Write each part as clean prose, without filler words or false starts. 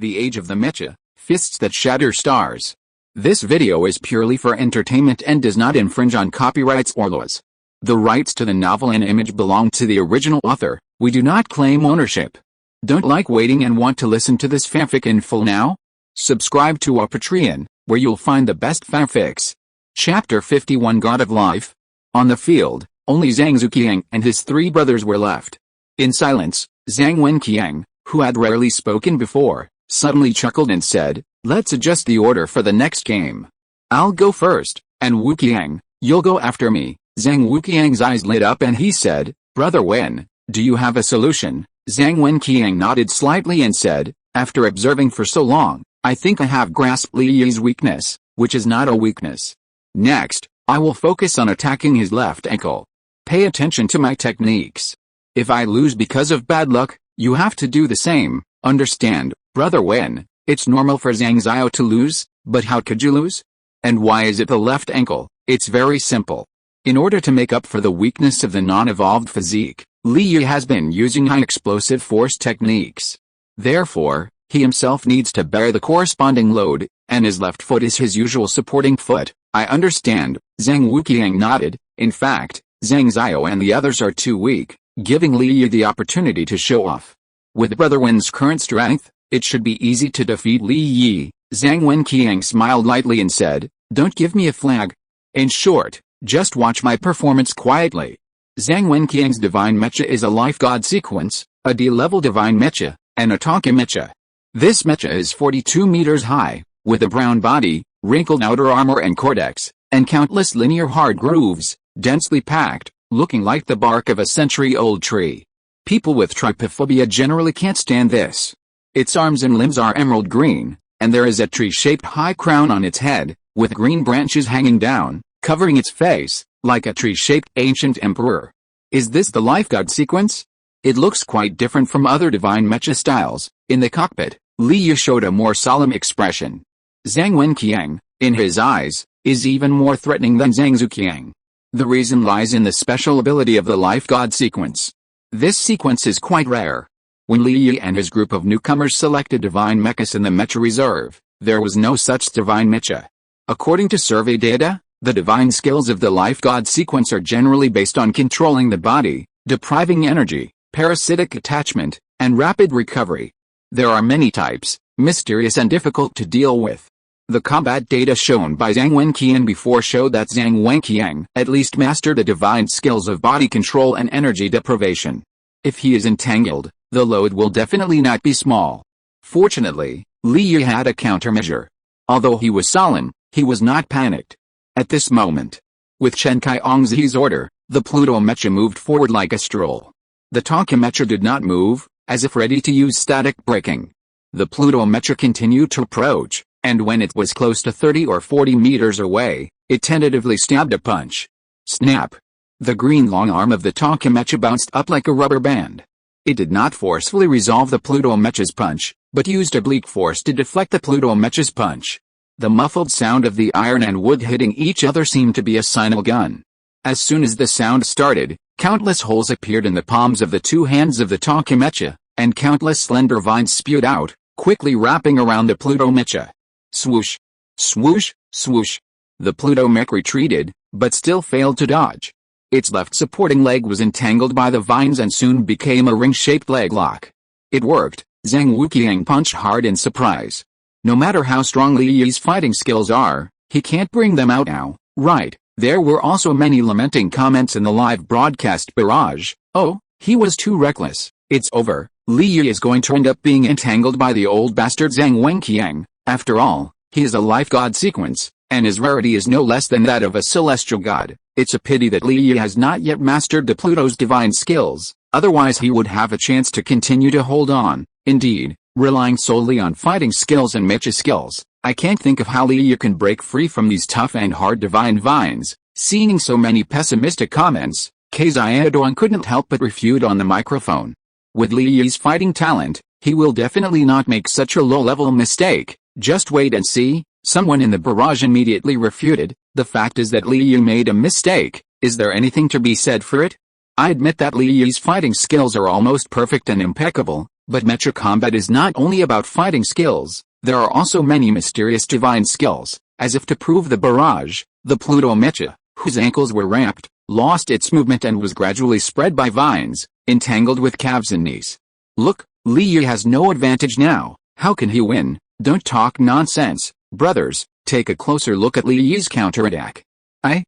The Age of the Mecha, Fists That Shatter Stars. This video is purely for entertainment and does not infringe on copyrights or laws. The rights to the novel and image belong to the original author. We do not claim ownership. Don't like waiting and want to listen to this fanfic in full now? Subscribe to our Patreon, where you'll find the best fanfics. Chapter 51 God of Life. On the field, only Zhang Zuqiang and his three brothers were left. In silence, Zhang Wenqiang, who had rarely spoken before, suddenly chuckled and said, "Let's adjust the order for the next game. I'll go first, and Wuqiang, you'll go after me." Zhang Wuqiang's eyes lit up and he said, "Brother Wen, do you have a solution?" Zhang Wenqiang nodded slightly and said, "After observing for so long, I think I have grasped Li Yi's weakness, which is not a weakness. Next, I will focus on attacking his left ankle. Pay attention to my techniques. If I lose because of bad luck, you have to do the same, understand, Brother Wen? It's normal for Zhang Xiao to lose, but how could you lose? And why is it the left ankle? It's very simple. In order to make up for the weakness of the non-evolved physique, Li Yi has been using high explosive force techniques. Therefore, he himself needs to bear the corresponding load, and his left foot is his usual supporting foot." "I understand," Zhang Wuqiang nodded. In fact, Zhang Xiao and the others are too weak, giving Li Yi the opportunity to show off. With Brother Wen's current strength, it should be easy to defeat Li Yi. Zhang Wenqiang smiled lightly and said, "Don't give me a flag. In short, just watch my performance quietly." Zhang Wenqiang's Divine Mecha is a Life God sequence, a D-level Divine Mecha, and a Tonka Mecha. This mecha is 42 meters high, with a brown body, wrinkled outer armor and cortex, and countless linear hard grooves, densely packed, looking like the bark of a century-old tree. People with trypophobia generally can't stand this. Its arms and limbs are emerald green, and there is a tree-shaped high crown on its head, with green branches hanging down, covering its face, like a tree-shaped ancient emperor. Is this the Life God sequence? It looks quite different from other Divine Mecha styles. In the cockpit, Li Yi showed a more solemn expression. Zhang Wenqiang, in his eyes, is even more threatening than Zhang Zuqiang. The reason lies in the special ability of the Life God sequence. This sequence is quite rare. When Li Yi and his group of newcomers selected Divine Mechas in the Mecha Reserve, there was no such Divine Mecha. According to survey data, the divine skills of the Life God sequence are generally based on controlling the body, depriving energy, parasitic attachment, and rapid recovery. There are many types, mysterious and difficult to deal with. The combat data shown by Zhang Wenqiang before showed that Zhang Wenqiang at least mastered the divine skills of body control and energy deprivation. If he is entangled, the load will definitely not be small. Fortunately, Li Yi had a countermeasure. Although he was solemn, he was not panicked. At this moment, with Chen Kaiongzi's order, the Pluto Mecha moved forward like a stroll. The Tonka Mecha did not move, as if ready to use static braking. The Pluto Mecha continued to approach, and when it was close to 30 or 40 meters away, it tentatively stabbed a punch. Snap! The green long arm of the Tonka Mecha bounced up like a rubber band. It did not forcefully resolve the Pluto Mecha's punch, but used oblique force to deflect the Pluto Mecha's punch. The muffled sound of the iron and wood hitting each other seemed to be a signal gun. As soon as the sound started, countless holes appeared in the palms of the two hands of the Tonka Mecha, and countless slender vines spewed out, quickly wrapping around the Pluto Mecha. Swoosh! Swoosh! Swoosh! The Pluto Mech retreated, but still failed to dodge. Its left supporting leg was entangled by the vines and soon became a ring-shaped leg lock. It worked. Zhang Wuqiang punched hard in surprise. No matter how strong Li Yi's fighting skills are, he can't bring them out now, right? There were also many lamenting comments in the live broadcast barrage. "Oh, he was too reckless. It's over. Li Yi is going to end up being entangled by the old bastard Zhang Wenqiang. After all, he is a Life God sequence, and his rarity is no less than that of a celestial god. It's a pity that Li Yi has not yet mastered the Pluto's divine skills, otherwise he would have a chance to continue to hold on. Indeed, relying solely on fighting skills and mecha skills, I can't think of how Li Yi can break free from these tough and hard divine vines." Seeing so many pessimistic comments, Xiaodong couldn't help but refute on the microphone. With Li Yi's fighting talent, he will definitely not make such a low-level mistake. Just wait and see, someone in the barrage immediately refuted. "The fact is that Li Yi made a mistake. Is there anything to be said for it? I admit that Li Yi's fighting skills are almost perfect and impeccable, But mecha combat is not only about fighting skills, there are also many mysterious divine skills. As if to prove the barrage, the Pluto Mecha, whose ankles were wrapped, lost its movement and was gradually spread by vines, entangled with calves and knees. Look, Li Yi has no advantage now. How can he win? Don't talk nonsense, brothers. Take a closer look at Li Yi's counterattack. I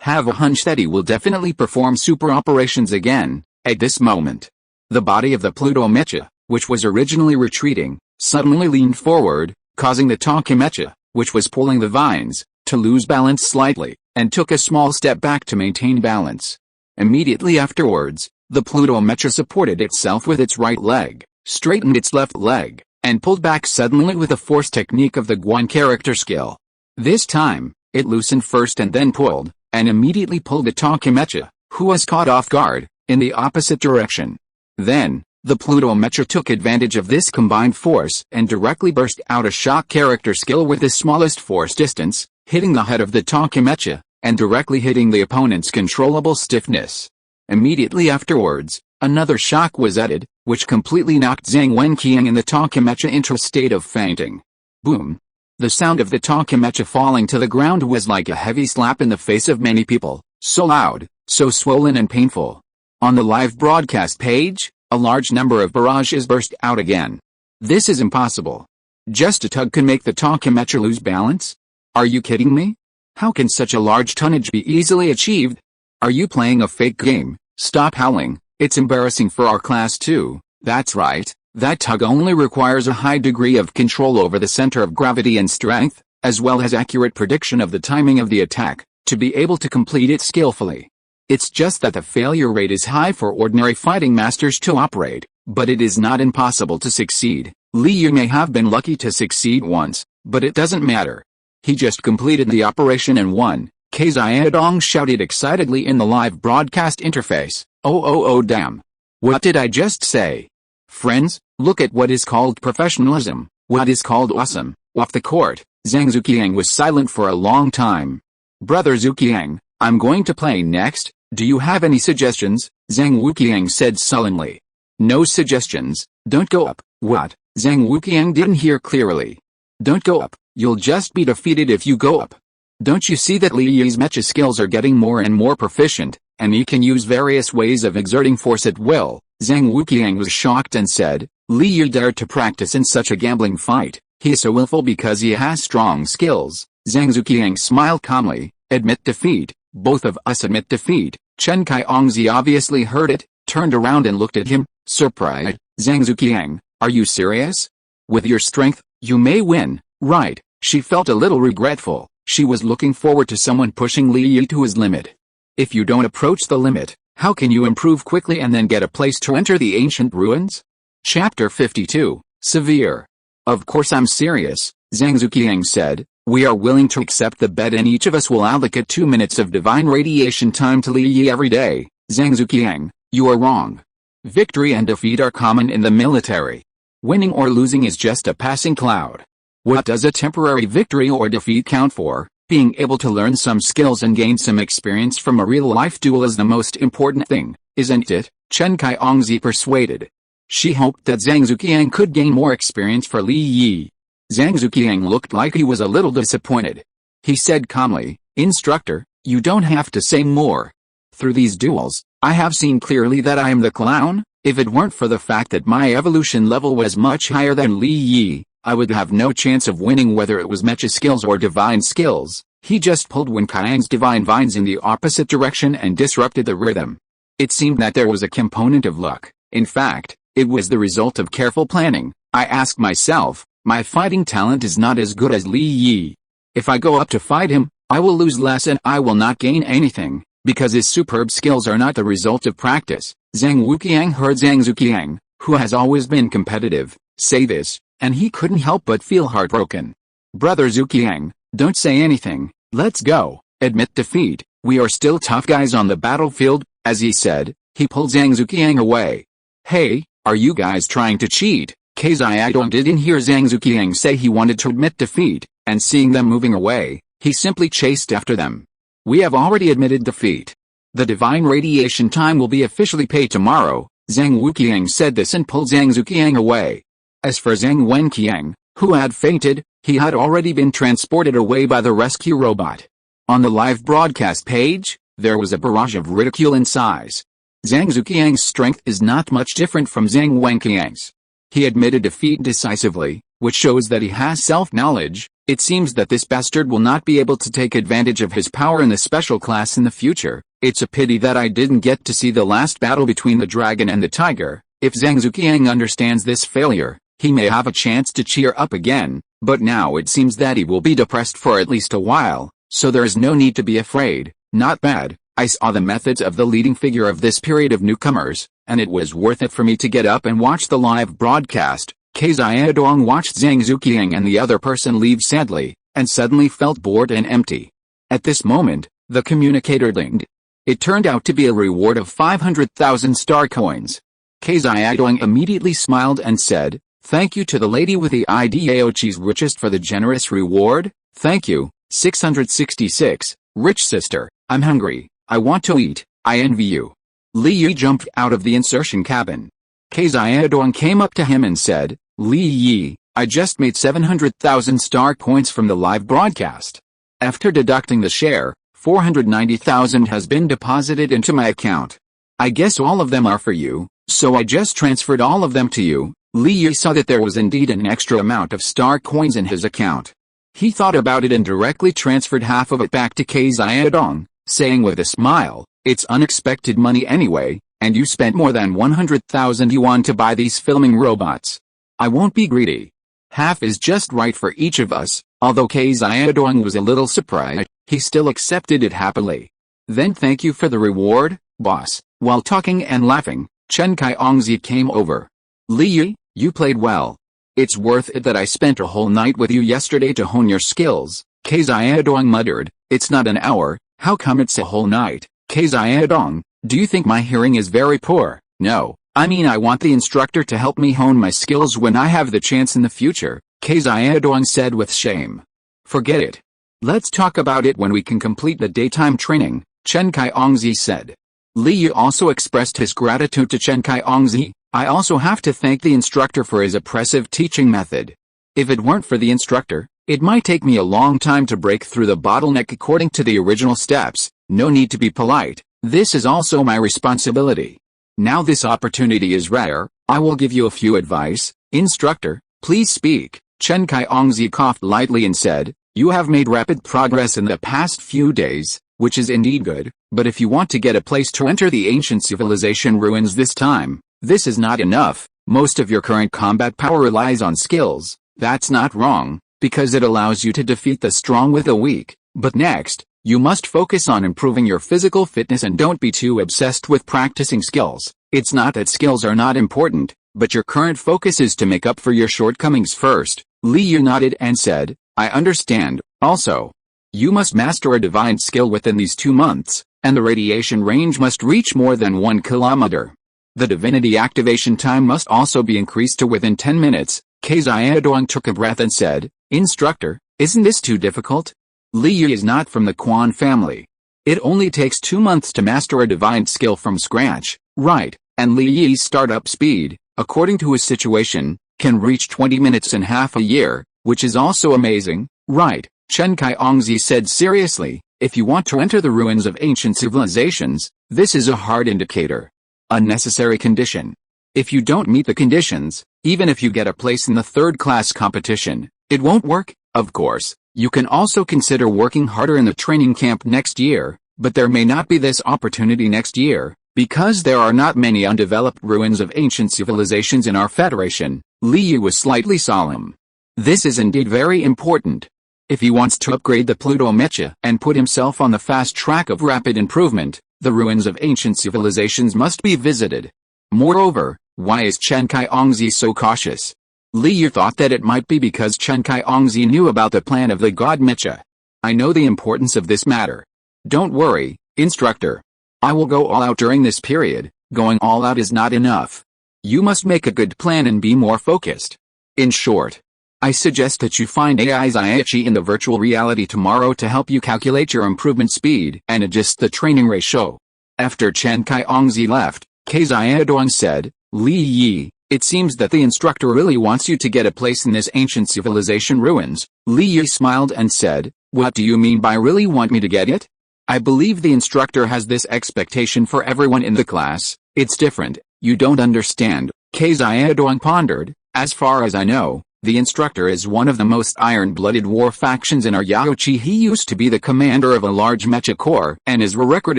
have a hunch that he will definitely perform super operations again. At this moment, the body of the Pluto Mecha, which was originally retreating, suddenly leaned forward, causing the Tonka Mecha, which was pulling the vines, to lose balance slightly, and took a small step back to maintain balance. Immediately afterwards, the Pluto Mecha supported itself with its right leg, straightened its left leg, and pulled back suddenly with the force technique of the Guan character skill. This time, it loosened first and then pulled, and immediately pulled the Tonka Mecha, who was caught off guard, in the opposite direction. Then, the Pluto Mecha took advantage of this combined force and directly burst out a shock character skill with the smallest force distance, hitting the head of the Tonka Mecha, and directly hitting the opponent's controllable stiffness. Immediately afterwards, another shock was added, which completely knocked Zhang Wenqiang and the Tonka Mecha into a state of fainting. Boom! The sound of the Tonka Mecha falling to the ground was like a heavy slap in the face of many people, so loud, so swollen and painful. On the live broadcast page, a large number of barrages burst out again. This is impossible. Just a tug can make the Tonka Mecha lose balance? Are you kidding me? How can such a large tonnage be easily achieved? Are you playing a fake game? Stop howling, it's embarrassing for our class too. That's right, that tug only requires a high degree of control over the center of gravity and strength, as well as accurate prediction of the timing of the attack, to be able to complete it skillfully. It's just that the failure rate is high for ordinary fighting masters to operate, but it is not impossible to succeed. Li Yi may have been lucky to succeed once, but it doesn't matter. He just completed the operation and won. Xiaodong shouted excitedly in the live broadcast interface. Oh damn. What did I just say? Friends, look at what is called professionalism, what is called awesome. Off the court, Zhang Zuqiang was silent for a long time. Brother Zuqiang, I'm going to play next. Do you have any suggestions? Zhang Wuqiang said sullenly. No suggestions. Don't go up. What? Zhang Wuqiang didn't hear clearly. Don't go up. You'll just be defeated if you go up. Don't you see that Li Yi's mecha skills are getting more and more proficient, and he can use various ways of exerting force at will? Zhang Wuqiang was shocked and said, Li Yi dared to practice in such a gambling fight. He is so willful because he has strong skills. Zhang Zuqiang smiled calmly. Admit defeat. Both of us admit defeat. Chen Kaiongzi obviously heard it, turned around and looked at him, surprised. Zhang Zuqiang, are you serious? With your strength, you may win, right? She felt a little regretful. She was looking forward to someone pushing Li Yi to his limit. If you don't approach the limit, how can you improve quickly and then get a place to enter the ancient ruins? Chapter 52, Severe. Of course I'm serious, Zhang Zuqiang said. We are willing to accept the bet and each of us will allocate 2 minutes of divine radiation time to Li Yi every day. Zhang Zuqiang, you are wrong. Victory and defeat are common in the military. Winning or losing is just a passing cloud. What does a temporary victory or defeat count for? Being able to learn some skills and gain some experience from a real-life duel is the most important thing, isn't it? Chen Kaiongzi persuaded. She hoped that Zhang Zuqiang could gain more experience for Li Yi. Zhang Zuqiang looked like he was a little disappointed. He said calmly, Instructor, you don't have to say more. Through these duels, I have seen clearly that I am the clown. If it weren't for the fact that my evolution level was much higher than Li Yi, I would have no chance of winning whether it was mecha skills or divine skills. He just pulled Wenqiang's divine vines in the opposite direction and disrupted the rhythm. It seemed that there was a component of luck. In fact, it was the result of careful planning. I asked myself, my fighting talent is not as good as Li Yi. If I go up to fight him, I will lose less and I will not gain anything, because his superb skills are not the result of practice. Zhang Wuqiang heard Zhang Zuqiang, who has always been competitive, say this, and he couldn't help but feel heartbroken. Brother Zuqiang, don't say anything, let's go. Admit defeat, we are still tough guys on the battlefield. As he said, he pulled Zhang Zuqiang away. Hey, are you guys trying to cheat? Xiaodong didn't hear Zhang Zuqiang say he wanted to admit defeat, and seeing them moving away, he simply chased after them. We have already admitted defeat. The divine radiation time will be officially paid tomorrow. Zhang Wuqiang said this and pulled Zhang Zuqiang away. As for Zhang Wenqiang, who had fainted, he had already been transported away by the rescue robot. On the live broadcast page, there was a barrage of ridicule and sighs. Zhang Zuqiang's strength is not much different from Zhang Wenqiang's. He admitted defeat decisively, which shows that he has self-knowledge. It seems that this bastard will not be able to take advantage of his power in the special class in the future. It's a pity that I didn't get to see the last battle between the dragon and the tiger. If Zhang Zuqiang understands this failure, he may have a chance to cheer up again, but now it seems that he will be depressed for at least a while, so there is no need to be afraid. Not bad. I saw the methods of the leading figure of this period of newcomers, and it was worth it for me to get up and watch the live broadcast. Xiaodong watched Zhang Zuqiang and the other person leave sadly, and suddenly felt bored and empty. At this moment, the communicator dinged. It turned out to be a reward of 500,000 star coins. Xiaodong immediately smiled and said, "Thank you to the lady with the IDAOC's richest for the generous reward. Thank you." 666, Rich sister, I'm hungry. I want to eat. I envy you. Li Yi jumped out of the insertion cabin. Xiaodong came up to him and said, "Li Yi, I just made 700,000 star coins from the live broadcast. After deducting the share, 490,000 has been deposited into my account. I guess all of them are for you, so I just transferred all of them to you." Li Yi saw that there was indeed an extra amount of star coins in his account. He thought about it and directly transferred half of it back to Xiaodong, saying with a smile, "It's unexpected money anyway, and you spent more than 100,000 yuan to buy these filming robots. I won't be greedy. Half is just right for each of us." Although Xiaodong was a little surprised, he still accepted it happily. "Then thank you for the reward, boss." While talking and laughing, Chen Kaiyongzi came over. "Li Yi, you played well. It's worth it that I spent a whole night with you yesterday to hone your skills." Xiaodong muttered, "It's not an hour, how come it's a whole night?" "Xiaodong, do you think my hearing is very poor?" "No, I mean I want the instructor to help me hone my skills when I have the chance in the future," Xiaodong said with shame. "Forget it. Let's talk about it when we can complete the daytime training," Chen Kaiyongzi said. Li Yi also expressed his gratitude to Chen Kaiyongzi. "I also have to thank the instructor for his oppressive teaching method. If it weren't for the instructor, it might take me a long time to break through the bottleneck according to the original steps. No need to be polite. This is also my responsibility. Now this opportunity is rare. I will give you a few advice. Instructor, please speak." Chen Kaiyongzi coughed lightly and said, "You have made rapid progress in the past few days, which is indeed good, but if you want to get a place to enter the ancient civilization ruins this time, this is not enough. Most of your current combat power relies on skills. That's not wrong, because it allows you to defeat the strong with the weak. But next, you must focus on improving your physical fitness and don't be too obsessed with practicing skills. It's not that skills are not important, but your current focus is to make up for your shortcomings first." Li Yi nodded and said, "I understand. Also, you must master a divine skill within these 2 months, and the radiation range must reach more than 1 kilometer. The divinity activation time must also be increased to within 10 minutes. Xiaodong took a breath and said, "Instructor, isn't this too difficult? Li Yi is not from the Quan family. It only takes 2 months to master a divine skill from scratch, right? And Li Yi's startup speed, according to his situation, can reach 20 minutes in half a year, which is also amazing, right?" Chen Kaiyongzi said seriously, "If you want to enter the ruins of ancient civilizations, this is a hard indicator. A necessary condition. If you don't meet the conditions, even if you get a place in the third-class competition, it won't work. Of course, you can also consider working harder in the training camp next year, but there may not be this opportunity next year, because there are not many undeveloped ruins of ancient civilizations in our federation." Li Yi was slightly solemn. This is indeed very important. If he wants to upgrade the Pluto Mecha and put himself on the fast track of rapid improvement, the ruins of ancient civilizations must be visited. Moreover, why is Chen Kaiyongzi so cautious? Li Yi thought that it might be because Chen Kaiyongzi knew about the plan of the god Mecha. "I know the importance of this matter. Don't worry, instructor. I will go all out during this period. Going all out is not enough. You must make a good plan and be more focused. In short, I suggest that you find AI Zaichi in the virtual reality tomorrow to help you calculate your improvement speed and adjust the training ratio." After Chen Kaiyongzi left, Xiaodong said. Li Yi, it seems that the instructor really wants you to get a place in this ancient civilization ruins. Li Yi smiled and said, what do you mean by really want me to get it? I believe the instructor has this expectation for everyone in the class. It's different. You don't understand. Xiaodong pondered. As far as I know, the instructor is one of the most iron-blooded war factions in our Yaoqi. He used to be the commander of a large mecha corps, and his record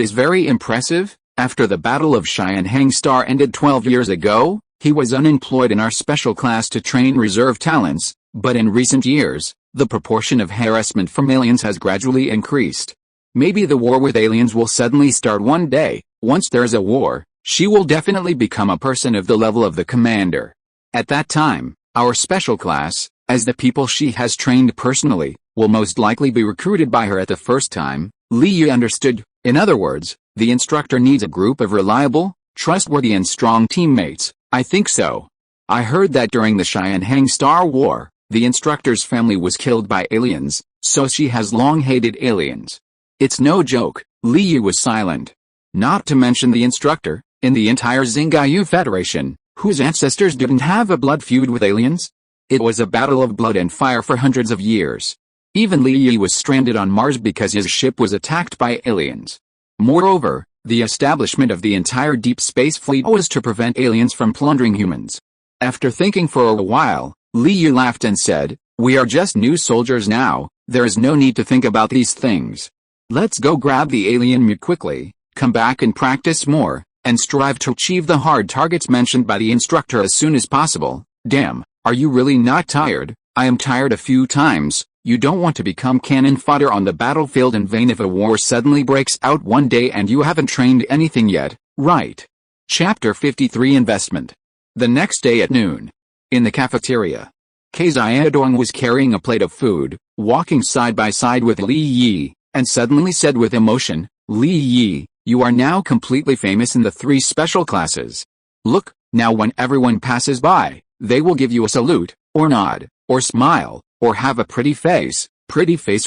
is very impressive. After the Battle of Xianheng Star ended 12 years ago, he was unemployed in our special class to train reserve talents, but in recent years, the proportion of harassment from aliens has gradually increased. Maybe the war with aliens will suddenly start one day. Once there's a war, she will definitely become a person of the level of the commander. At that time, our special class, as the people she has trained personally, will most likely be recruited by her at the first time. Li Yi understood. In other words, the instructor needs a group of reliable, trustworthy and strong teammates. I think so. I heard that during the Xianheng Star War, the instructor's family was killed by aliens, so she has long hated aliens. It's no joke. Li Yi was silent. Not to mention the instructor, in the entire Xingyu Federation, whose ancestors didn't have a blood feud with aliens? It was a battle of blood and fire for hundreds of years. Even Li Yi was stranded on Mars because his ship was attacked by aliens. Moreover, the establishment of the entire deep space fleet was to prevent aliens from plundering humans. After thinking for a while, Li Yi laughed and said, we are just new soldiers now, there is no need to think about these things. Let's go grab the alien meat quickly, come back and practice more, and strive to achieve the hard targets mentioned by the instructor as soon as possible. Damn, are you really not tired? I am tired a few times. You don't want to become cannon fodder on the battlefield in vain if a war suddenly breaks out one day and you haven't trained anything yet, right? Chapter 53 Investment. The next day at noon. In the cafeteria. Xiaodong was carrying a plate of food, walking side by side with Li Yi, and suddenly said with emotion, Li Yi, you are now completely famous in the 3 special classes. Look, now when everyone passes by, they will give you a salute, or nod, or smile, or have a pretty face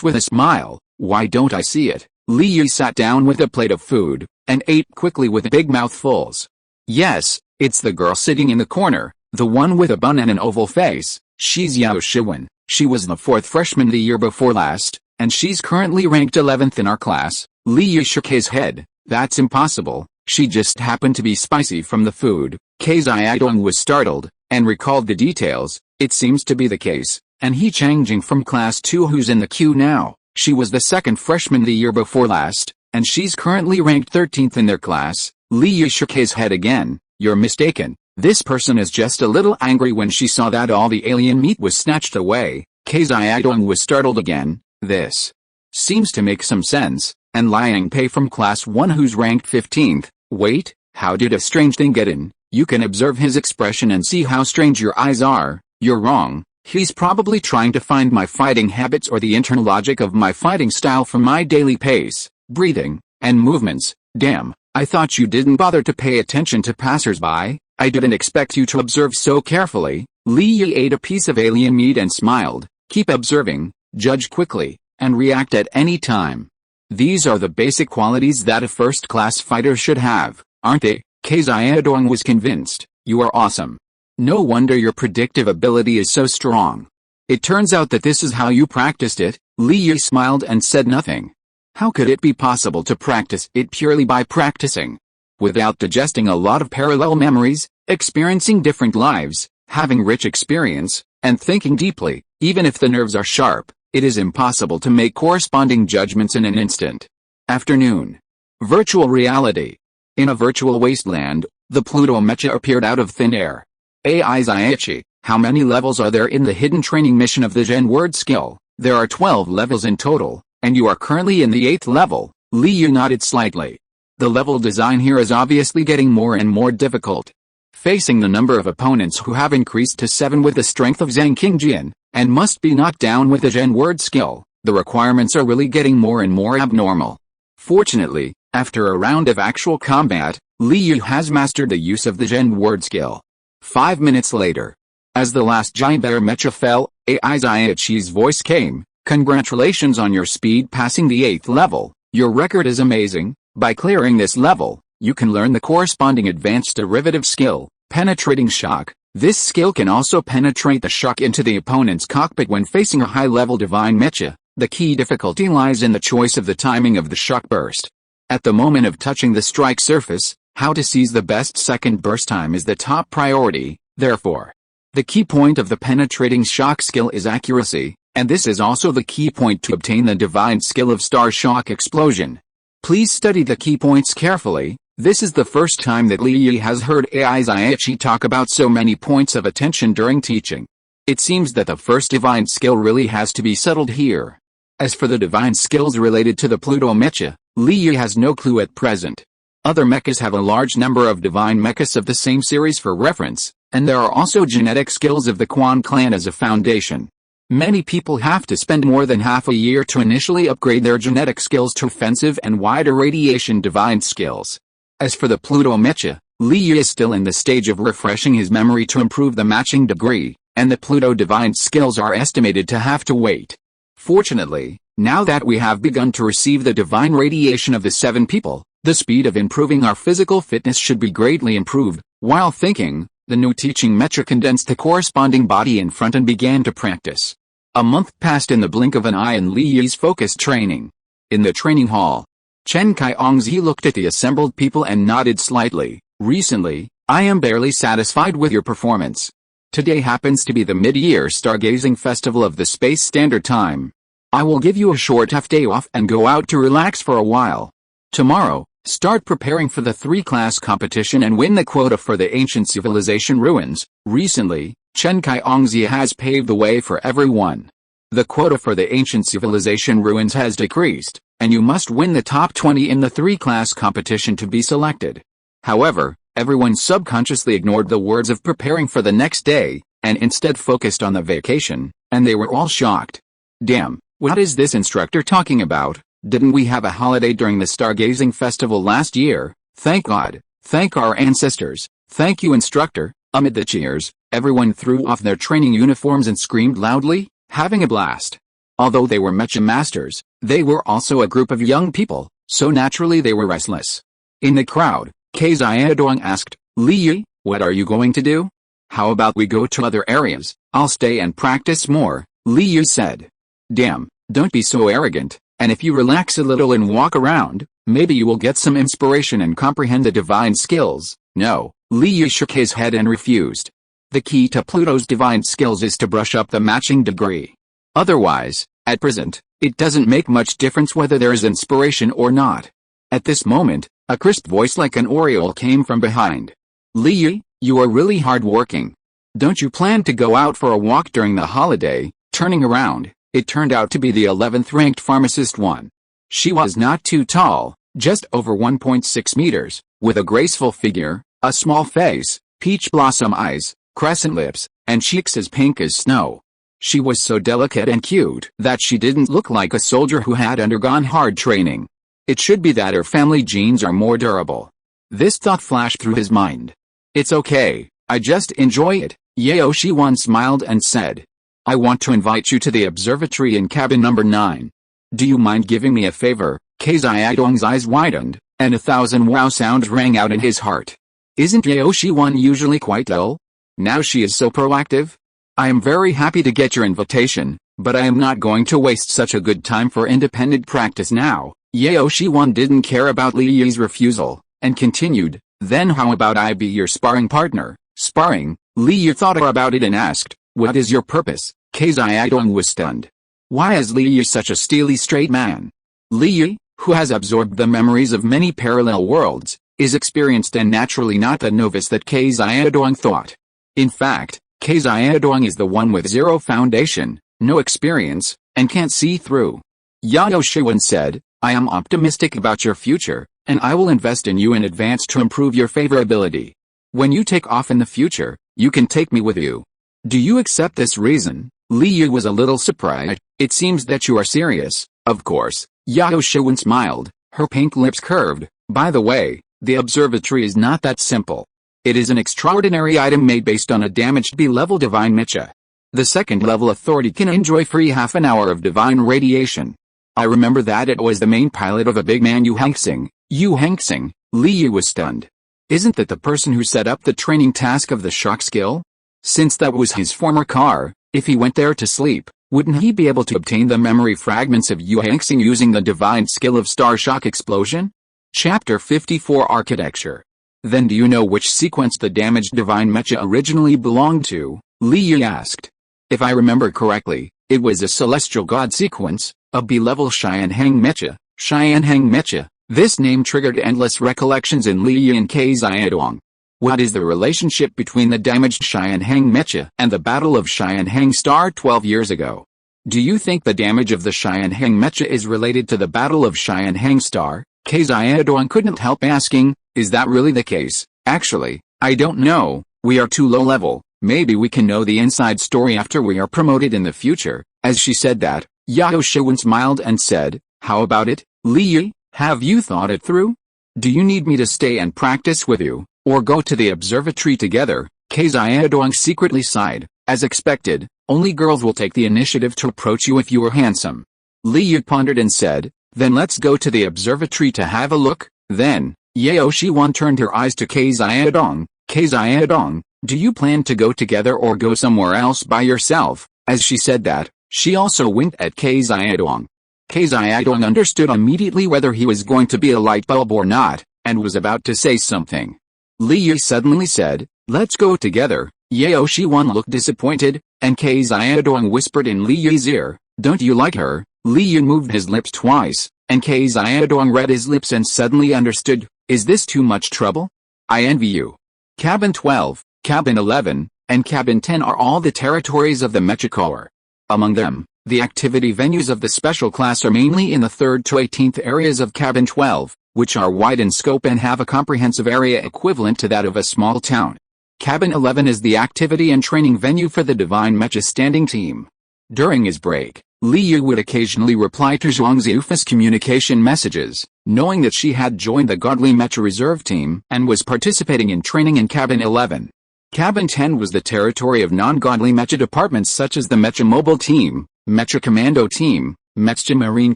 with a smile. Why don't I see it? Li Yi sat down with a plate of food, and ate quickly with big mouthfuls. Yes, it's the girl sitting in the corner, the one with a bun and an oval face. She's Yao Shiwen. She was the 4th freshman the year before last, and she's currently ranked 11th in our class. Li Yi shook his head. That's impossible. She just happened to be spicy from the food. Xiaodong was startled, and recalled the details. It seems to be the case. And he changing from class 2 who's in the queue now. She was the 2nd freshman the year before last, and she's currently ranked 13th in their class. Li Yi shook his head again. You're mistaken. This person is just a little angry when she saw that all the alien meat was snatched away. Xiaodong was startled again. This seems to make some sense. And Liang Pei from class 1 who's ranked 15th. Wait, how did a strange thing get in? You can observe his expression and see how strange your eyes are. You're wrong. He's probably trying to find my fighting habits or the internal logic of my fighting style from my daily pace, breathing, and movements. Damn, I thought you didn't bother to pay attention to passersby. I didn't expect you to observe so carefully. Li Yi ate a piece of alien meat and smiled. Keep observing, judge quickly, and react at any time. These are the basic qualities that a first-class fighter should have, aren't they? Xiaodong was convinced. You are awesome. No wonder your predictive ability is so strong. It turns out that this is how you practiced it. Li Yi smiled and said nothing. How could it be possible to practice it purely by practicing? Without digesting a lot of parallel memories, experiencing different lives, having rich experience, and thinking deeply, even if the nerves are sharp, it is impossible to make corresponding judgments in an instant. Afternoon. Virtual reality. In a virtual wasteland, the Pluto Mecha appeared out of thin air. AI Zaichi, how many levels are there in the hidden training mission of the Gen word skill? There are 12 levels in total, and you are currently in the 8th level. Li Yi nodded slightly. The level design here is obviously getting more and more difficult. Facing the number of opponents who have increased to 7 with the strength of Zhang Qingjian, and must be knocked down with the Gen word skill, the requirements are really getting more and more abnormal. Fortunately, after a round of actual combat, Li Yi has mastered the use of the Gen word skill. 5 minutes later, as the last giant bear mecha fell, AI Zaichi's voice came. Congratulations on your speed passing the 8th level. Your record is amazing. By clearing this level, you can learn the corresponding advanced derivative skill, penetrating shock. This skill can also penetrate the shock into the opponent's cockpit when facing a high-level divine mecha. The key difficulty lies in the choice of the timing of the shock burst. At the moment of touching the strike surface, how to seize the best second burst time is the top priority, therefore. The key point of the penetrating shock skill is accuracy, and this is also the key point to obtain the divine skill of Star Shock Explosion. Please study the key points carefully. This is the first time that Li Yi has heard AI Zaichi talk about so many points of attention during teaching. It seems that the first divine skill really has to be settled here. As for the divine skills related to the Pluto Mecha, Li Yi has no clue at present. Other mechas have a large number of divine mechas of the same series for reference, and there are also genetic skills of the Quan clan as a foundation. Many people have to spend more than half a year to initially upgrade their genetic skills to offensive and wider radiation divine skills. As for the Pluto Mecha, Li Yi is still in the stage of refreshing his memory to improve the matching degree, and the Pluto divine skills are estimated to have to wait. Fortunately, now that we have begun to receive the divine radiation of the 7 people, the speed of improving our physical fitness should be greatly improved. While thinking, the new teaching mecha condensed the corresponding body in front and began to practice. A month passed in the blink of an eye in Li Yi's focused training. In the training hall, Chen Kai-Ongzi looked at the assembled people and nodded slightly. Recently, I am barely satisfied with your performance. Today happens to be the mid-year stargazing festival of the Space Standard Time. I will give you a short half-day off and go out to relax for a while. Tomorrow, start preparing for the 3-class competition and win the quota for the ancient civilization ruins. Recently, Chen Kai-Ongzi has paved the way for everyone. The quota for the ancient civilization ruins has decreased, and you must win the top 20 in the 3-class competition to be selected. However, everyone subconsciously ignored the words of preparing for the next day, and instead focused on the vacation, and they were all shocked. Damn, what is this instructor talking about? Didn't we have a holiday during the Stargazing Festival last year? Thank God. Thank our ancestors. Thank you, instructor. Amid the cheers, everyone threw off their training uniforms and screamed loudly, having a blast. Although they were mecha masters, they were also a group of young people, so naturally they were restless. In the crowd, Kei Xiaodong asked, Li Yi, what are you going to do? How about we go to other areas? I'll stay and practice more, Li Yi said. Damn, don't be so arrogant, and if you relax a little and walk around, maybe you will get some inspiration and comprehend the divine skills. No, Li Yi shook his head and refused. The key to Pluto's divine skills is to brush up the matching degree. Otherwise, at present, it doesn't make much difference whether there is inspiration or not. At this moment, a crisp voice like an aureole came from behind. Li Yi, you are really hard-working. Don't you plan to go out for a walk during the holiday? Turning around, it turned out to be the 11th-ranked pharmacist one. She was not too tall, just over 1.6 meters, with a graceful figure, a small face, peach blossom eyes, crescent lips, and cheeks as pink as snow. She was so delicate and cute that she didn't look like a soldier who had undergone hard training. It should be that her family genes are more durable. This thought flashed through his mind. It's okay, I just enjoy it. Yeo Shiwan smiled and said, I want to invite you to the observatory in cabin number 9. Do you mind giving me a favor? Kei Xiaodong's eyes widened, and 1,000 wow sounds rang out in his heart. Isn't Yeo Shiwan usually quite dull? Now she is so proactive? I am very happy to get your invitation, but I am not going to waste such a good time for independent practice now. Yeo Shiwan didn't care about Li Yi's refusal, and continued, then how about I be your sparring partner? Sparring? Li Yi thought about it and asked, what is your purpose? Kei Xiaodong was stunned. Why is Li Yi such a steely straight man? Li Yi, who has absorbed the memories of many parallel worlds, is experienced and naturally not the novice that Kei Xiaodong thought. In fact, Kei Xiaodong is the one with zero foundation, no experience, and can't see through. Yao Shiwen said, I am optimistic about your future, and I will invest in you in advance to improve your favorability. When you take off in the future, you can take me with you. Do you accept this reason? Li Yi was a little surprised. It seems that you are serious. Of course. Yao Shiwen smiled, her pink lips curved. By the way, the observatory is not that simple. It is an extraordinary item made based on a damaged B-level divine mecha. The second-level authority can enjoy free half an hour of divine radiation. I remember that it was the main pilot of a big man Yu Hangsing, Li Yu was stunned. Isn't that the person who set up the training task of the shock skill? Since that was his former car, if he went there to sleep, wouldn't he be able to obtain the memory fragments of awakens using the divine skill of star shock explosion? Chapter 54 Architecture. Then do you know which sequence the damaged divine mecha originally belonged to? Li Yu asked. If I remember correctly, it was a celestial god sequence, a B-level Xianheng mecha. Xianheng mecha. This name triggered endless recollections in Li Yu and Xiaodong. What is the relationship between the damaged Xianheng mecha and the Battle of Xianheng Star 12 years ago? Do you think the damage of the Xianheng mecha is related to the Battle of Xianheng Star? Xiaodong couldn't help asking, is that really the case? Actually, I don't know, we are too low level, maybe we can know the inside story after we are promoted in the future. As she said that, Yao Shiwen smiled and said, how about it, Li Yu? Have you thought it through? Do you need me to stay and practice with you, or go to the observatory together? Xiaodong secretly sighed. As expected, only girls will take the initiative to approach you if you are handsome. Li Yu pondered and said, then let's go to the observatory to have a look. Then, Yao Shiwen turned her eyes to Xiaodong. Xiaodong, do you plan to go together or go somewhere else by yourself? As she said that, she also winked at Xiaodong. Xiaodong understood immediately whether he was going to be a light bulb or not, and was about to say something. Li Yu suddenly said, let's go together. Yao Shiwen looked disappointed, and Xiaodong whispered in Li Yu's ear, don't you like her? Li Yu moved his lips twice, and Xiaodong read his lips and suddenly understood, is this too much trouble? I envy you. Cabin 12, Cabin 11, and Cabin 10 are all the territories of the Mecha Corps. Among them, the activity venues of the special class are mainly in the 3rd to 18th areas of Cabin 12, which are wide in scope and have a comprehensive area equivalent to that of a small town. Cabin 11 is the activity and training venue for the Divine Mecha standing team. During his break, Li Yu would occasionally reply to Zhuang Ziufa's communication messages, knowing that she had joined the Godly Mecha Reserve team and was participating in training in Cabin 11. Cabin 10 was the territory of non-godly mecha departments such as the Mecha Mobile Team, Mecha Commando Team, Mecha Marine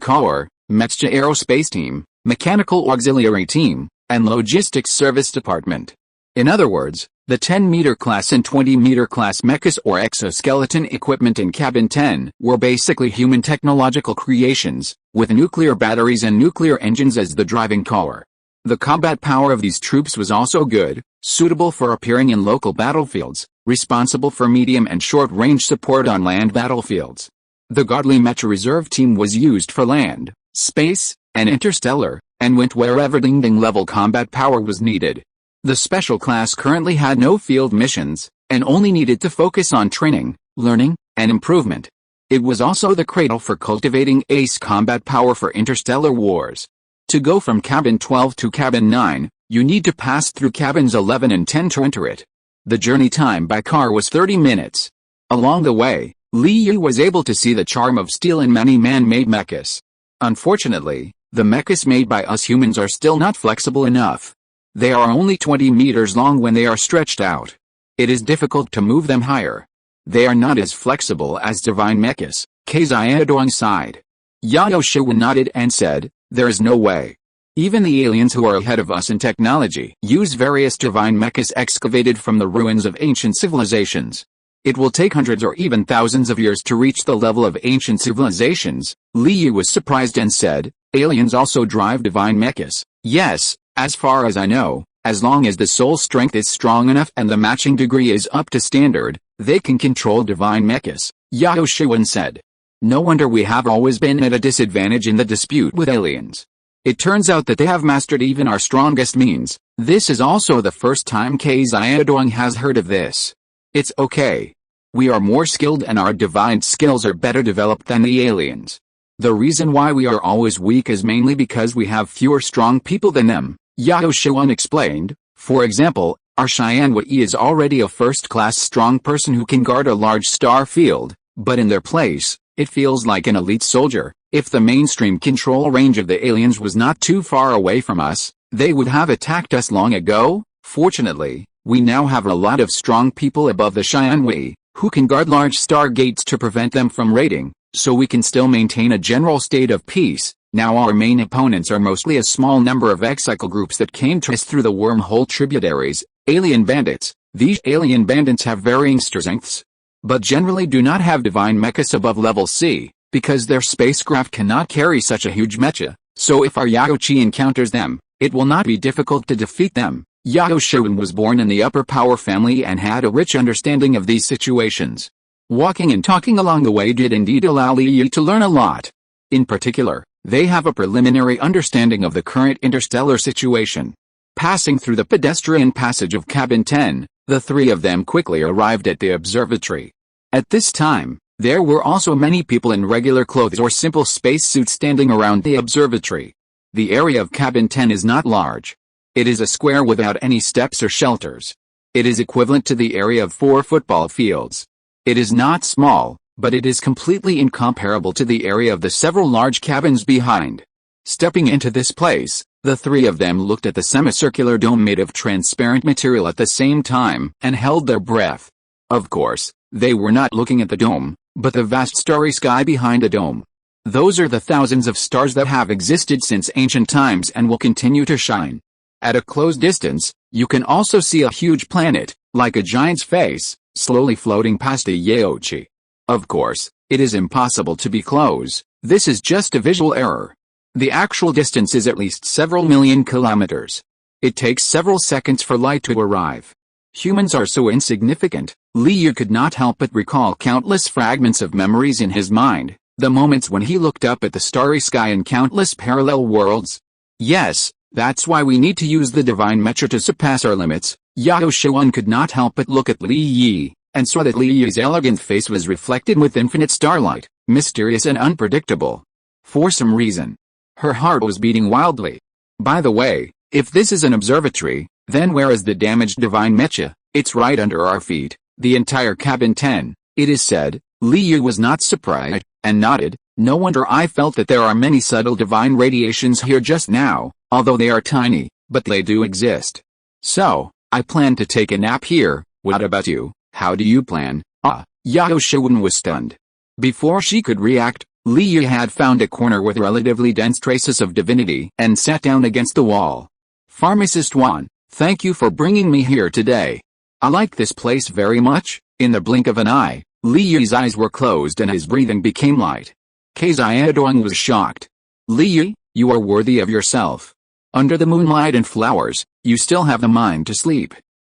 Corps, Mecha Aerospace Team, Mechanical Auxiliary Team, and Logistics Service Department. In other words, the 10-meter class and 20-meter class mechas or exoskeleton equipment in Cabin 10 were basically human technological creations, with nuclear batteries and nuclear engines as the driving core. The combat power of these troops was also good, suitable for appearing in local battlefields, responsible for medium and short-range support on land battlefields. The Godly Mecha Reserve team was used for land, space, and interstellar, and went wherever ding-ding-level combat power was needed. The special class currently had no field missions, and only needed to focus on training, learning, and improvement. It was also the cradle for cultivating ace combat power for interstellar wars. To go from Cabin 12 to Cabin 9, you need to pass through Cabins 11 and 10 to enter it. The journey time by car was 30 minutes. Along the way, Li Yu was able to see the charm of steel in many man-made mechas. Unfortunately, the mechas made by us humans are still not flexible enough. They are only 20 meters long when they are stretched out. It is difficult to move them higher. They are not as flexible as divine mechas. Xiaodong sighed. Yao Shiwen nodded and said, there is no way. Even the aliens who are ahead of us in technology use various divine mechas excavated from the ruins of ancient civilizations. It will take hundreds or even thousands of years to reach the level of ancient civilizations. Li Yu was surprised and said, aliens also drive divine mechas. Yes, as far as I know, as long as the soul strength is strong enough and the matching degree is up to standard, they can control divine mechas, Yao Shiwen said. No wonder we have always been at a disadvantage in the dispute with aliens. It turns out that they have mastered even our strongest means. This is also the first time Xiaodong has heard of this. It's okay. We are more skilled and our divine skills are better developed than the aliens. The reason why we are always weak is mainly because we have fewer strong people than them, Yao Shiwen explained. For example, our Xian Wei is already a first-class strong person who can guard a large star field, but in their place, it feels like an elite soldier. If the mainstream control range of the aliens was not too far away from us, they would have attacked us long ago. Fortunately, we now have a lot of strong people above the Xian Wei, who can guard large star gates to prevent them from raiding, so we can still maintain a general state of peace. Now our main opponents are mostly a small number of exile groups that came to us through the wormhole tributaries, alien bandits. These alien bandits have varying strengths, but generally do not have divine mechas above level C, because their spacecraft cannot carry such a huge mecha, so if our Yaochi encounters them, it will not be difficult to defeat them. Yao Shoun was born in the upper power family and had a rich understanding of these situations. Walking and talking along the way did indeed allow Li Yi to learn a lot. In particular, they have a preliminary understanding of the current interstellar situation. Passing through the pedestrian passage of Cabin 10, the three of them quickly arrived at the observatory. At this time, there were also many people in regular clothes or simple spacesuits standing around the observatory. The area of Cabin 10 is not large. It is a square without any steps or shelters. It is equivalent to the area of 4 football fields. It is not small, but it is completely incomparable to the area of the several large cabins behind. Stepping into this place, the three of them looked at the semicircular dome made of transparent material at the same time and held their breath. Of course, they were not looking at the dome, but the vast starry sky behind the dome. Those are the thousands of stars that have existed since ancient times and will continue to shine. At a close distance, you can also see a huge planet, like a giant's face, slowly floating past the Yaochi. Of course, it is impossible to be close. This is just a visual error. The actual distance is at least several million kilometers. It takes several seconds for light to arrive. Humans are so insignificant. Li Yi could not help but recall countless fragments of memories in his mind, the moments when he looked up at the starry sky in countless parallel worlds. Yes, that's why we need to use the divine mecha to surpass our limits. Yao Shuan could not help but look at Li Yi, and saw that Li Yi's elegant face was reflected with infinite starlight, mysterious and unpredictable. For some reason, her heart was beating wildly. By the way, if this is an observatory, then where is the damaged divine mecha? It's right under our feet, the entire Cabin 10, it is said. Li Yi was not surprised, and nodded. No wonder I felt that there are many subtle divine radiations here just now, although they are tiny, but they do exist. So, I plan to take a nap here. What about you? How do you plan? Yao Shuan was stunned. Before she could react, Li Yi had found a corner with relatively dense traces of divinity and sat down against the wall. Pharmacist Wan, thank you for bringing me here today. I like this place very much. In the blink of an eye, Li Yi's eyes were closed and his breathing became light. Xiaodong was shocked. Li Yi, you are worthy of yourself. Under the moonlight and flowers, you still have the mind to sleep.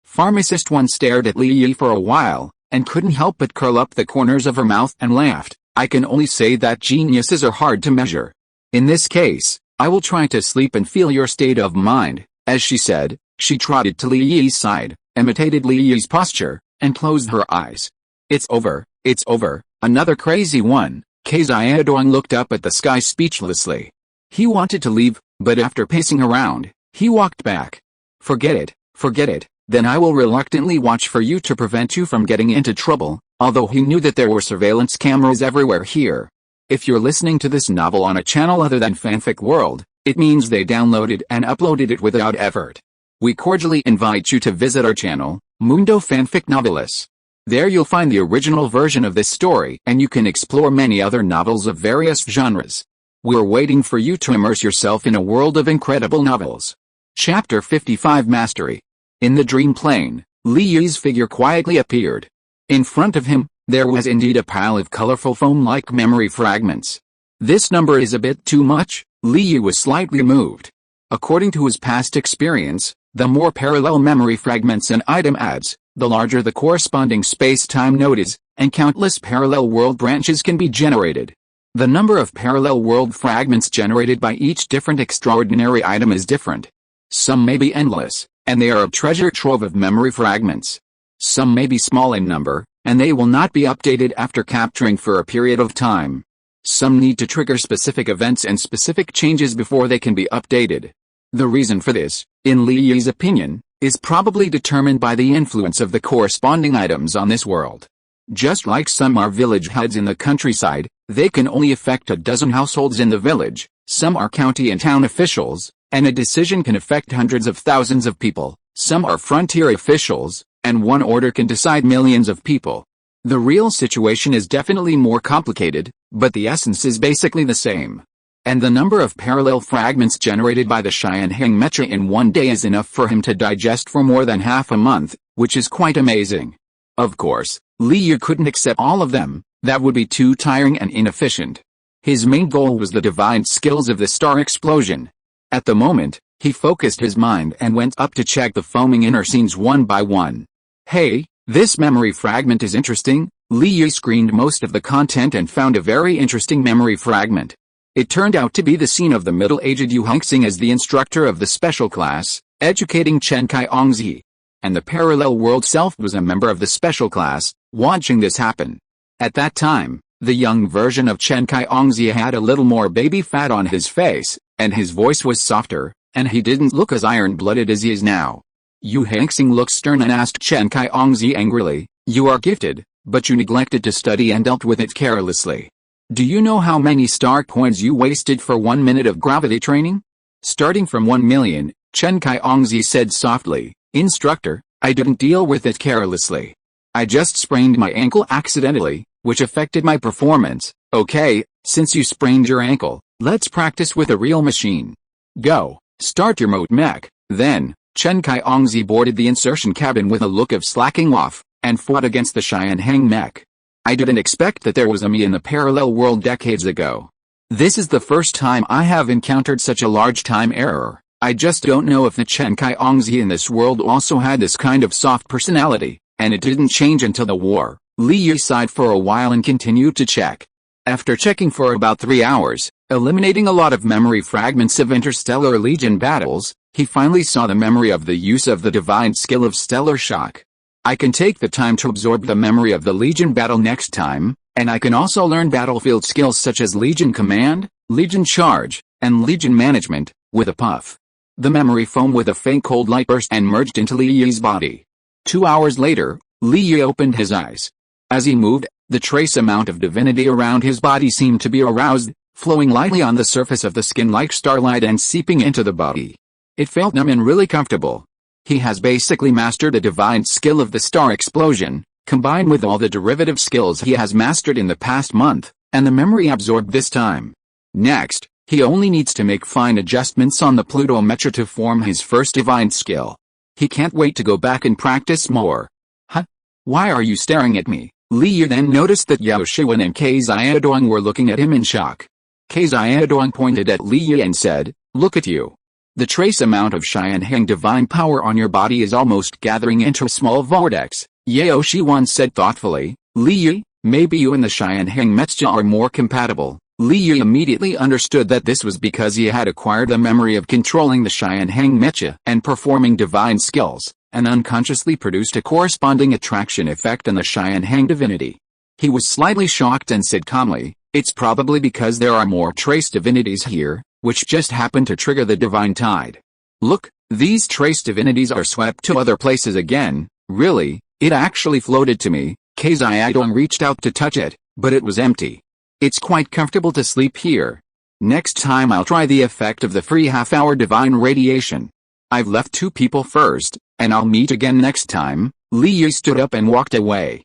Pharmacist Wan stared at Li Yi for a while, and couldn't help but curl up the corners of her mouth and laughed. I can only say that geniuses are hard to measure. In this case, I will try to sleep and feel your state of mind. As she said, she trotted to Li Yi's side, imitated Li Yi's posture, and closed her eyes. It's over, another crazy one. Xiaodong looked up at the sky speechlessly. He wanted to leave, but after pacing around, he walked back. Forget it, then I will reluctantly watch for you to prevent you from getting into trouble, although he knew that there were surveillance cameras everywhere here. If you're listening to this novel on a channel other than Fanfic World, it means they downloaded and uploaded it without effort. We cordially invite you to visit our channel, Mundo Fanfic Novelis. There you'll find the original version of this story and you can explore many other novels of various genres. We're waiting for you to immerse yourself in a world of incredible novels. Chapter 55 Mastery. In the dream plane, Li Yi's figure quietly appeared. In front of him, there was indeed a pile of colorful foam-like memory fragments. This number is a bit too much. Li Yi was slightly moved. According to his past experience, the more parallel memory fragments an item adds, the larger the corresponding space-time node is, and countless parallel world branches can be generated. The number of parallel world fragments generated by each different extraordinary item is different. Some may be endless, and they are a treasure trove of memory fragments. Some may be small in number, and they will not be updated after capturing for a period of time. Some need to trigger specific events and specific changes before they can be updated. The reason for this, in Li Yi's opinion, is probably determined by the influence of the corresponding items on this world. Just like some are village heads in the countryside, they can only affect a dozen households in the village, some are county and town officials, and a decision can affect hundreds of thousands of people, some are frontier officials, and one order can decide millions of people. The real situation is definitely more complicated, but the essence is basically the same. and the number of parallel fragments generated by the Xianheng Mecha in one day is enough for him to digest for more than half a month, which is quite amazing. Of course, Li Yu couldn't accept all of them, that would be too tiring and inefficient. His main goal was the divine skills of the star explosion. At the moment, he focused his mind and went up to check the foaming inner scenes one by one. Hey, this memory fragment is interesting. Li Yu screened most of the content and found a very interesting memory fragment. It turned out to be the scene of the middle-aged Yu Hengxing as the instructor of the special class, educating Chen Kai-ongzi. And the parallel world self was a member of the special class, watching this happen. At that time, the young version of Chen Kai-ongzi had a little more baby fat on his face, and his voice was softer, and he didn't look as iron-blooded as he is now. Yu Hengxing looked stern and asked Chen Kai-ongzi angrily, "You are gifted, but you neglected to study and dealt with it carelessly. Do you know how many star coins you wasted for 1 minute of gravity training?" Starting from 1 million, Chen Kai-ongzi said softly, "Instructor, I didn't deal with it carelessly. I just sprained my ankle accidentally, which affected my performance. Okay, since you sprained your ankle, let's practice with a real machine. Go, start your mode mech." Then, Chen Kai-ongzi boarded the insertion cabin with a look of slacking off, and fought against the Xianheng mech. I didn't expect that there was a me in the parallel world decades ago. This is the first time I have encountered such a large time error. I just don't know if the Chen Kai-ongzi in this world also had this kind of soft personality, and it didn't change until the war. Li Yu sighed for a while and continued to check. After checking for about 3 hours, eliminating a lot of memory fragments of Interstellar Legion battles, he finally saw the memory of the use of the divine skill of Stellar Shock. I can take the time to absorb the memory of the Legion battle next time, and I can also learn battlefield skills such as Legion Command, Legion Charge, and Legion Management, with a puff. The memory foamed with a faint cold light burst and merged into Li Yu's body. 2 hours later, Li Yu opened his eyes. As he moved, the trace amount of divinity around his body seemed to be aroused, flowing lightly on the surface of the skin like starlight and seeping into the body. It felt numb and really comfortable. He has basically mastered a divine skill of the star explosion, combined with all the derivative skills he has mastered in the past month, and the memory absorbed this time. Next, he only needs to make fine adjustments on the Pluto Mecha to form his first divine skill. He can't wait to go back and practice more. Huh? Why are you staring at me? Li Yu then noticed that Yao Shiwen and Kei Xiaodong were looking at him in shock. Kei Xiaodong pointed at Li Yu and said, "Look at you. The trace amount of Xianheng divine power on your body is almost gathering into a small vortex." Yao Shiwen said thoughtfully, "Li Yu, maybe you and the Xianheng Mecha are more compatible." Li Yu immediately understood that this was because he had acquired the memory of controlling the Xianheng Mecha and performing divine skills, and unconsciously produced a corresponding attraction effect on the Xianheng divinity. He was slightly shocked and said calmly, "It's probably because there are more trace divinities here, which just happened to trigger the divine tide. Look, these trace divinities are swept to other places again." Really, it actually floated to me. Kei Xiaodong reached out to touch it, but it was empty. It's quite comfortable to sleep here. Next time I'll try the effect of the free half-hour divine radiation. I've left 2 people first, and I'll meet again next time. Li Yu stood up and walked away.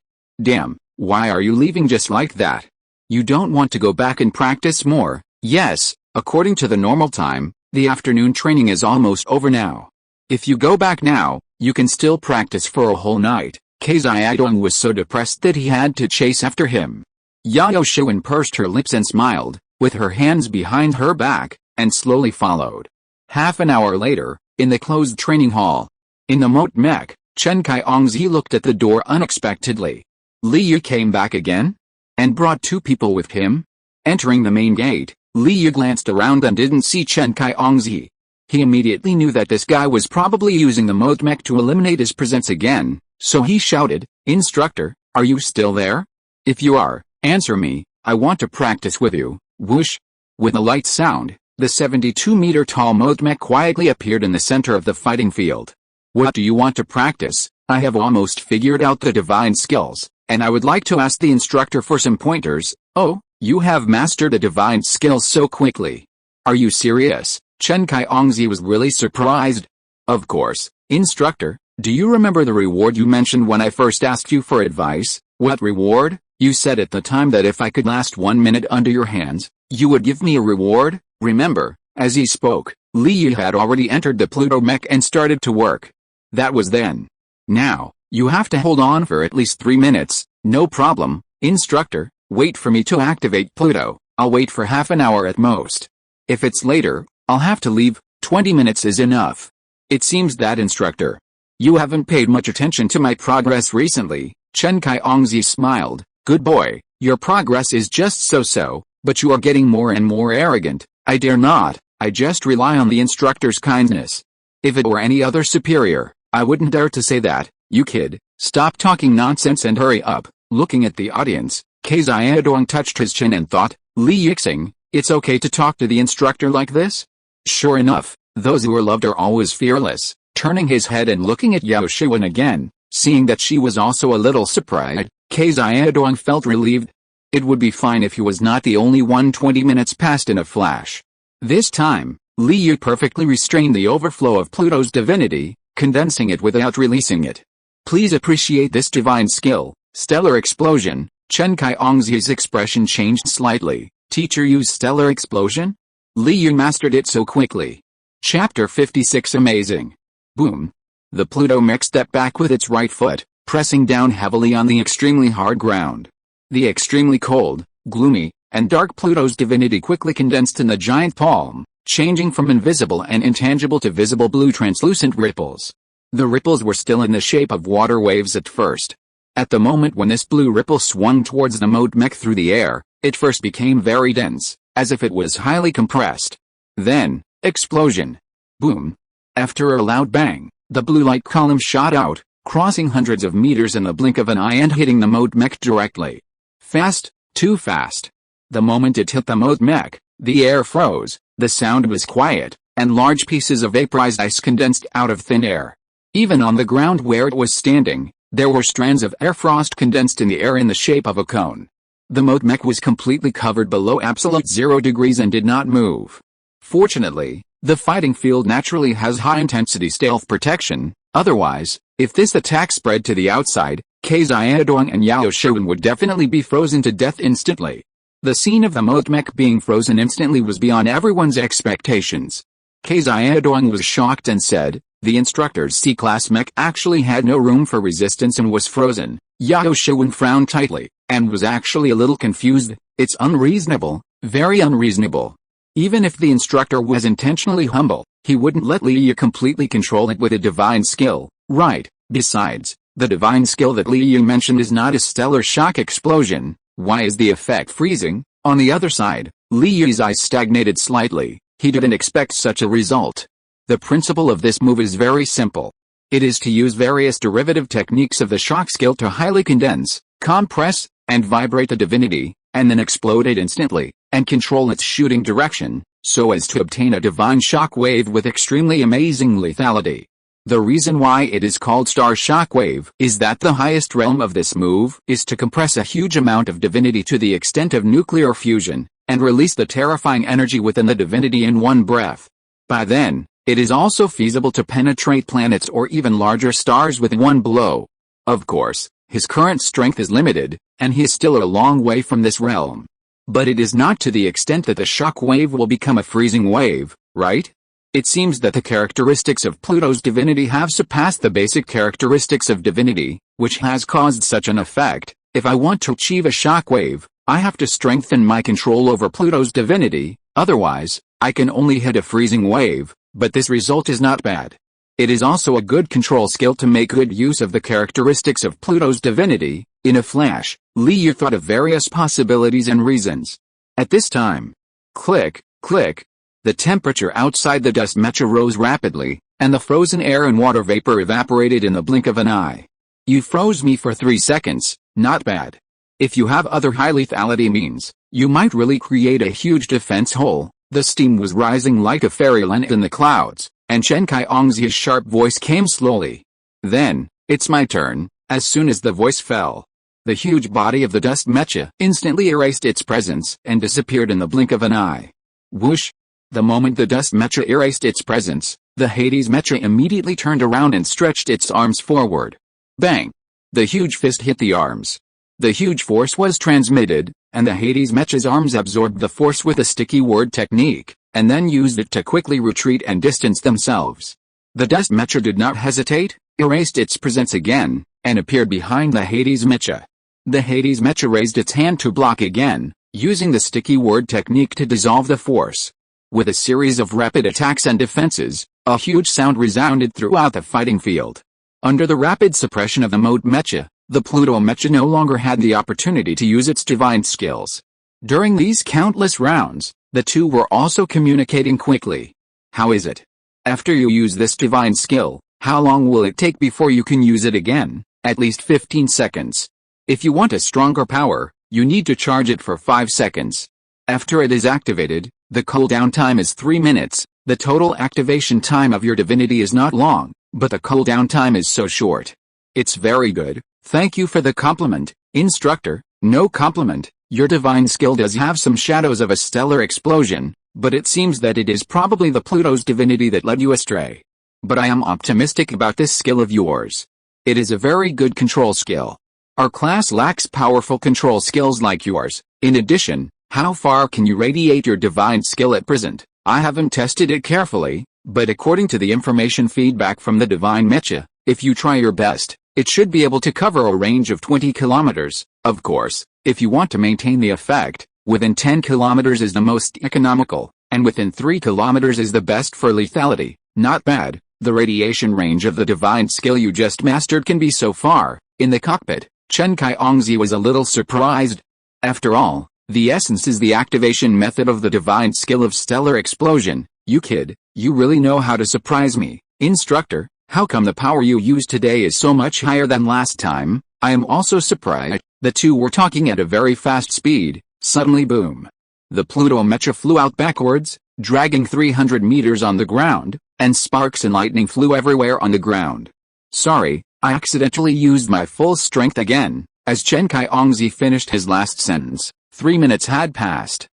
Damn, why are you leaving just like that? You don't want to go back and practice more? Yes, according to the normal time, the afternoon training is almost over now. If you go back now, you can still practice for a whole night. Kei Xiaodong was so depressed that he had to chase after him. Yao Shiwen pursed her lips and smiled, with her hands behind her back, and slowly followed. Half an hour later, in the closed training hall. In the moat mech, Chen Kai-ongzi looked at the door unexpectedly. Li Yu came back again? And brought 2 people with him? Entering the main gate, Li Yu glanced around and didn't see Chen Kai-ongzi. He immediately knew that this guy was probably using the moat mech to eliminate his presence again, so he shouted, "Instructor, are you still there? If you are, answer me, I want to practice with you." Whoosh! With a light sound, the 72-meter-tall moat mech quietly appeared in the center of the fighting field. "What do you want to practice?" "I have almost figured out the divine skills, and I would like to ask the instructor for some pointers." "Oh, you have mastered the divine skills so quickly. Are you serious?" Chen Kai-ongzi was really surprised. "Of course, instructor. Do you remember the reward you mentioned when I first asked you for advice?" "What reward?" "You said at the time that if I could last 1 minute under your hands, you would give me a reward." Remember, as he spoke, Li Yu had already entered the Pluto mech and started to work. That was then. Now, you have to hold on for at least 3 minutes. No problem, instructor. Wait for me to activate Pluto. I'll wait for half an hour at most. If it's later, I'll have to leave. 20 minutes is enough. It seems that, instructor, you haven't paid much attention to my progress recently. Chen Kaiyongzi smiled. Good boy, your progress is just so-so, but you are getting more and more arrogant. I dare not. I just rely on the instructor's kindness. If it were any other superior, I wouldn't dare to say that. You kid, stop talking nonsense and hurry up. Looking at the audience, Ke Xiaodong touched his chin and thought, Li Yixing, it's okay to talk to the instructor like this? Sure enough, those who are loved are always fearless. Turning his head and looking at Yao Shiwen again, seeing that she was also a little surprised, Ke Xiaodong felt relieved. It would be fine if he was not the only one. 20 minutes passed in a flash. This time, Li Yu perfectly restrained the overflow of Pluto's divinity, condensing it without releasing it. Please appreciate this divine skill. Stellar explosion. Chen Kaiyongzi's expression changed slightly. Teacher used stellar explosion? Li Yu mastered it so quickly. Chapter 56 Amazing. Boom. The Pluto mech stepped back with its right foot, pressing down heavily on the extremely hard ground. The extremely cold, gloomy, and dark Pluto's divinity quickly condensed in the giant palm, changing from invisible and intangible to visible blue translucent ripples. The ripples were still in the shape of water waves at first. At the moment when this blue ripple swung towards the mode mech through the air, it first became very dense, as if it was highly compressed. Then, explosion. Boom. After a loud bang, the blue light column shot out, crossing hundreds of meters in the blink of an eye and hitting the mode mech directly. Fast, too fast. The moment it hit the mode mech, the air froze, the sound was quiet, and large pieces of vaporized ice condensed out of thin air. Even on the ground where it was standing, there were strands of air frost condensed in the air in the shape of a cone. The mode mech was completely covered below absolute 0 degrees and did not move. Fortunately, the fighting field naturally has high-intensity stealth protection. Otherwise, if this attack spread to the outside, Ke Xiaodong and Yao Shiwen would definitely be frozen to death instantly. The scene of the mode mech being frozen instantly was beyond everyone's expectations. Ke Xiaodong was shocked and said, the instructor's C-class mech actually had no room for resistance and was frozen. Yao Shiwen frowned tightly, and was actually a little confused. It's unreasonable, very unreasonable. Even if the instructor was intentionally humble, he wouldn't let Li Yu completely control it with a divine skill, right? Besides, the divine skill that Li Yu mentioned is not a stellar shock explosion. Why is the effect freezing? On the other side, Li Yu's eyes stagnated slightly. He didn't expect such a result. The principle of this move is very simple. It is to use various derivative techniques of the shock skill to highly condense, compress, and vibrate the divinity, and then explode it instantly, and control its shooting direction, so as to obtain a divine shock wave with extremely amazing lethality. The reason why it is called star shock wave is that the highest realm of this move is to compress a huge amount of divinity to the extent of nuclear fusion, and release the terrifying energy within the divinity in one breath. By then, it is also feasible to penetrate planets or even larger stars with one blow. Of course, his current strength is limited, and he is still a long way from this realm. But it is not to the extent that the shock wave will become a freezing wave, right? It seems that the characteristics of Pluto's divinity have surpassed the basic characteristics of divinity, which has caused such an effect. If I want to achieve a shock wave, I have to strengthen my control over Pluto's divinity, otherwise, I can only hit a freezing wave, but this result is not bad. It is also a good control skill to make good use of the characteristics of Pluto's divinity. In a flash, Li Yu thought of various possibilities and reasons. At this time, click, click, the temperature outside the dust mecha rose rapidly, and the frozen air and water vapor evaporated in the blink of an eye. You froze me for 3 seconds, not bad. If you have other high lethality means, you might really create a huge defense hole. The steam was rising like a fairyland in the clouds, and Chen Kaiyongzi's sharp voice came slowly. Then, it's my turn. As soon as the voice fell, the huge body of the dust mecha instantly erased its presence and disappeared in the blink of an eye. Whoosh! The moment the dust mecha erased its presence, the Hades mecha immediately turned around and stretched its arms forward. Bang! The huge fist hit the arms. The huge force was transmitted, and the Hades Mecha's arms absorbed the force with a sticky word technique, and then used it to quickly retreat and distance themselves. The Dust Mecha did not hesitate, erased its presence again, and appeared behind the Hades Mecha. The Hades Mecha raised its hand to block again, using the sticky word technique to dissolve the force. With a series of rapid attacks and defenses, a huge sound resounded throughout the fighting field. Under the rapid suppression of the Mode Mecha, the Pluto Mecha no longer had the opportunity to use its divine skills. During these countless rounds, the two were also communicating quickly. How is it? After you use this divine skill, how long will it take before you can use it again? At least 15 seconds. If you want a stronger power, you need to charge it for 5 seconds. After it is activated, the cooldown time is 3 minutes. The total activation time of your divinity is not long, but the cooldown time is so short. It's very good. Thank you for the compliment, instructor. No compliment. Your divine skill does have some shadows of a stellar explosion, but it seems that it is probably the Pluto's divinity that led you astray. But I am optimistic about this skill of yours. It is a very good control skill. Our class lacks powerful control skills like yours. In addition, how far can you radiate your divine skill at present? I haven't tested it carefully, but according to the information feedback from the Divine Mecha, if you try your best, it should be able to cover a range of 20 kilometers. Of course, if you want to maintain the effect, within 10 kilometers is the most economical, and within 3 kilometers is the best for lethality. Not bad. The radiation range of the divine skill you just mastered can be so far. In the cockpit, Chen Kai-Ongzi was a little surprised. After all, the essence is the activation method of the divine skill of stellar explosion. You kid, you really know how to surprise me. Instructor, how come the power you used today is so much higher than last time? I am also surprised. The two were talking at a very fast speed. Suddenly boom. The Pluto Mecha flew out backwards, dragging 300 meters on the ground, and sparks and lightning flew everywhere on the ground. Sorry, I accidentally used my full strength again. As Chen Kai-Ongzi finished his last sentence, 3 minutes had passed.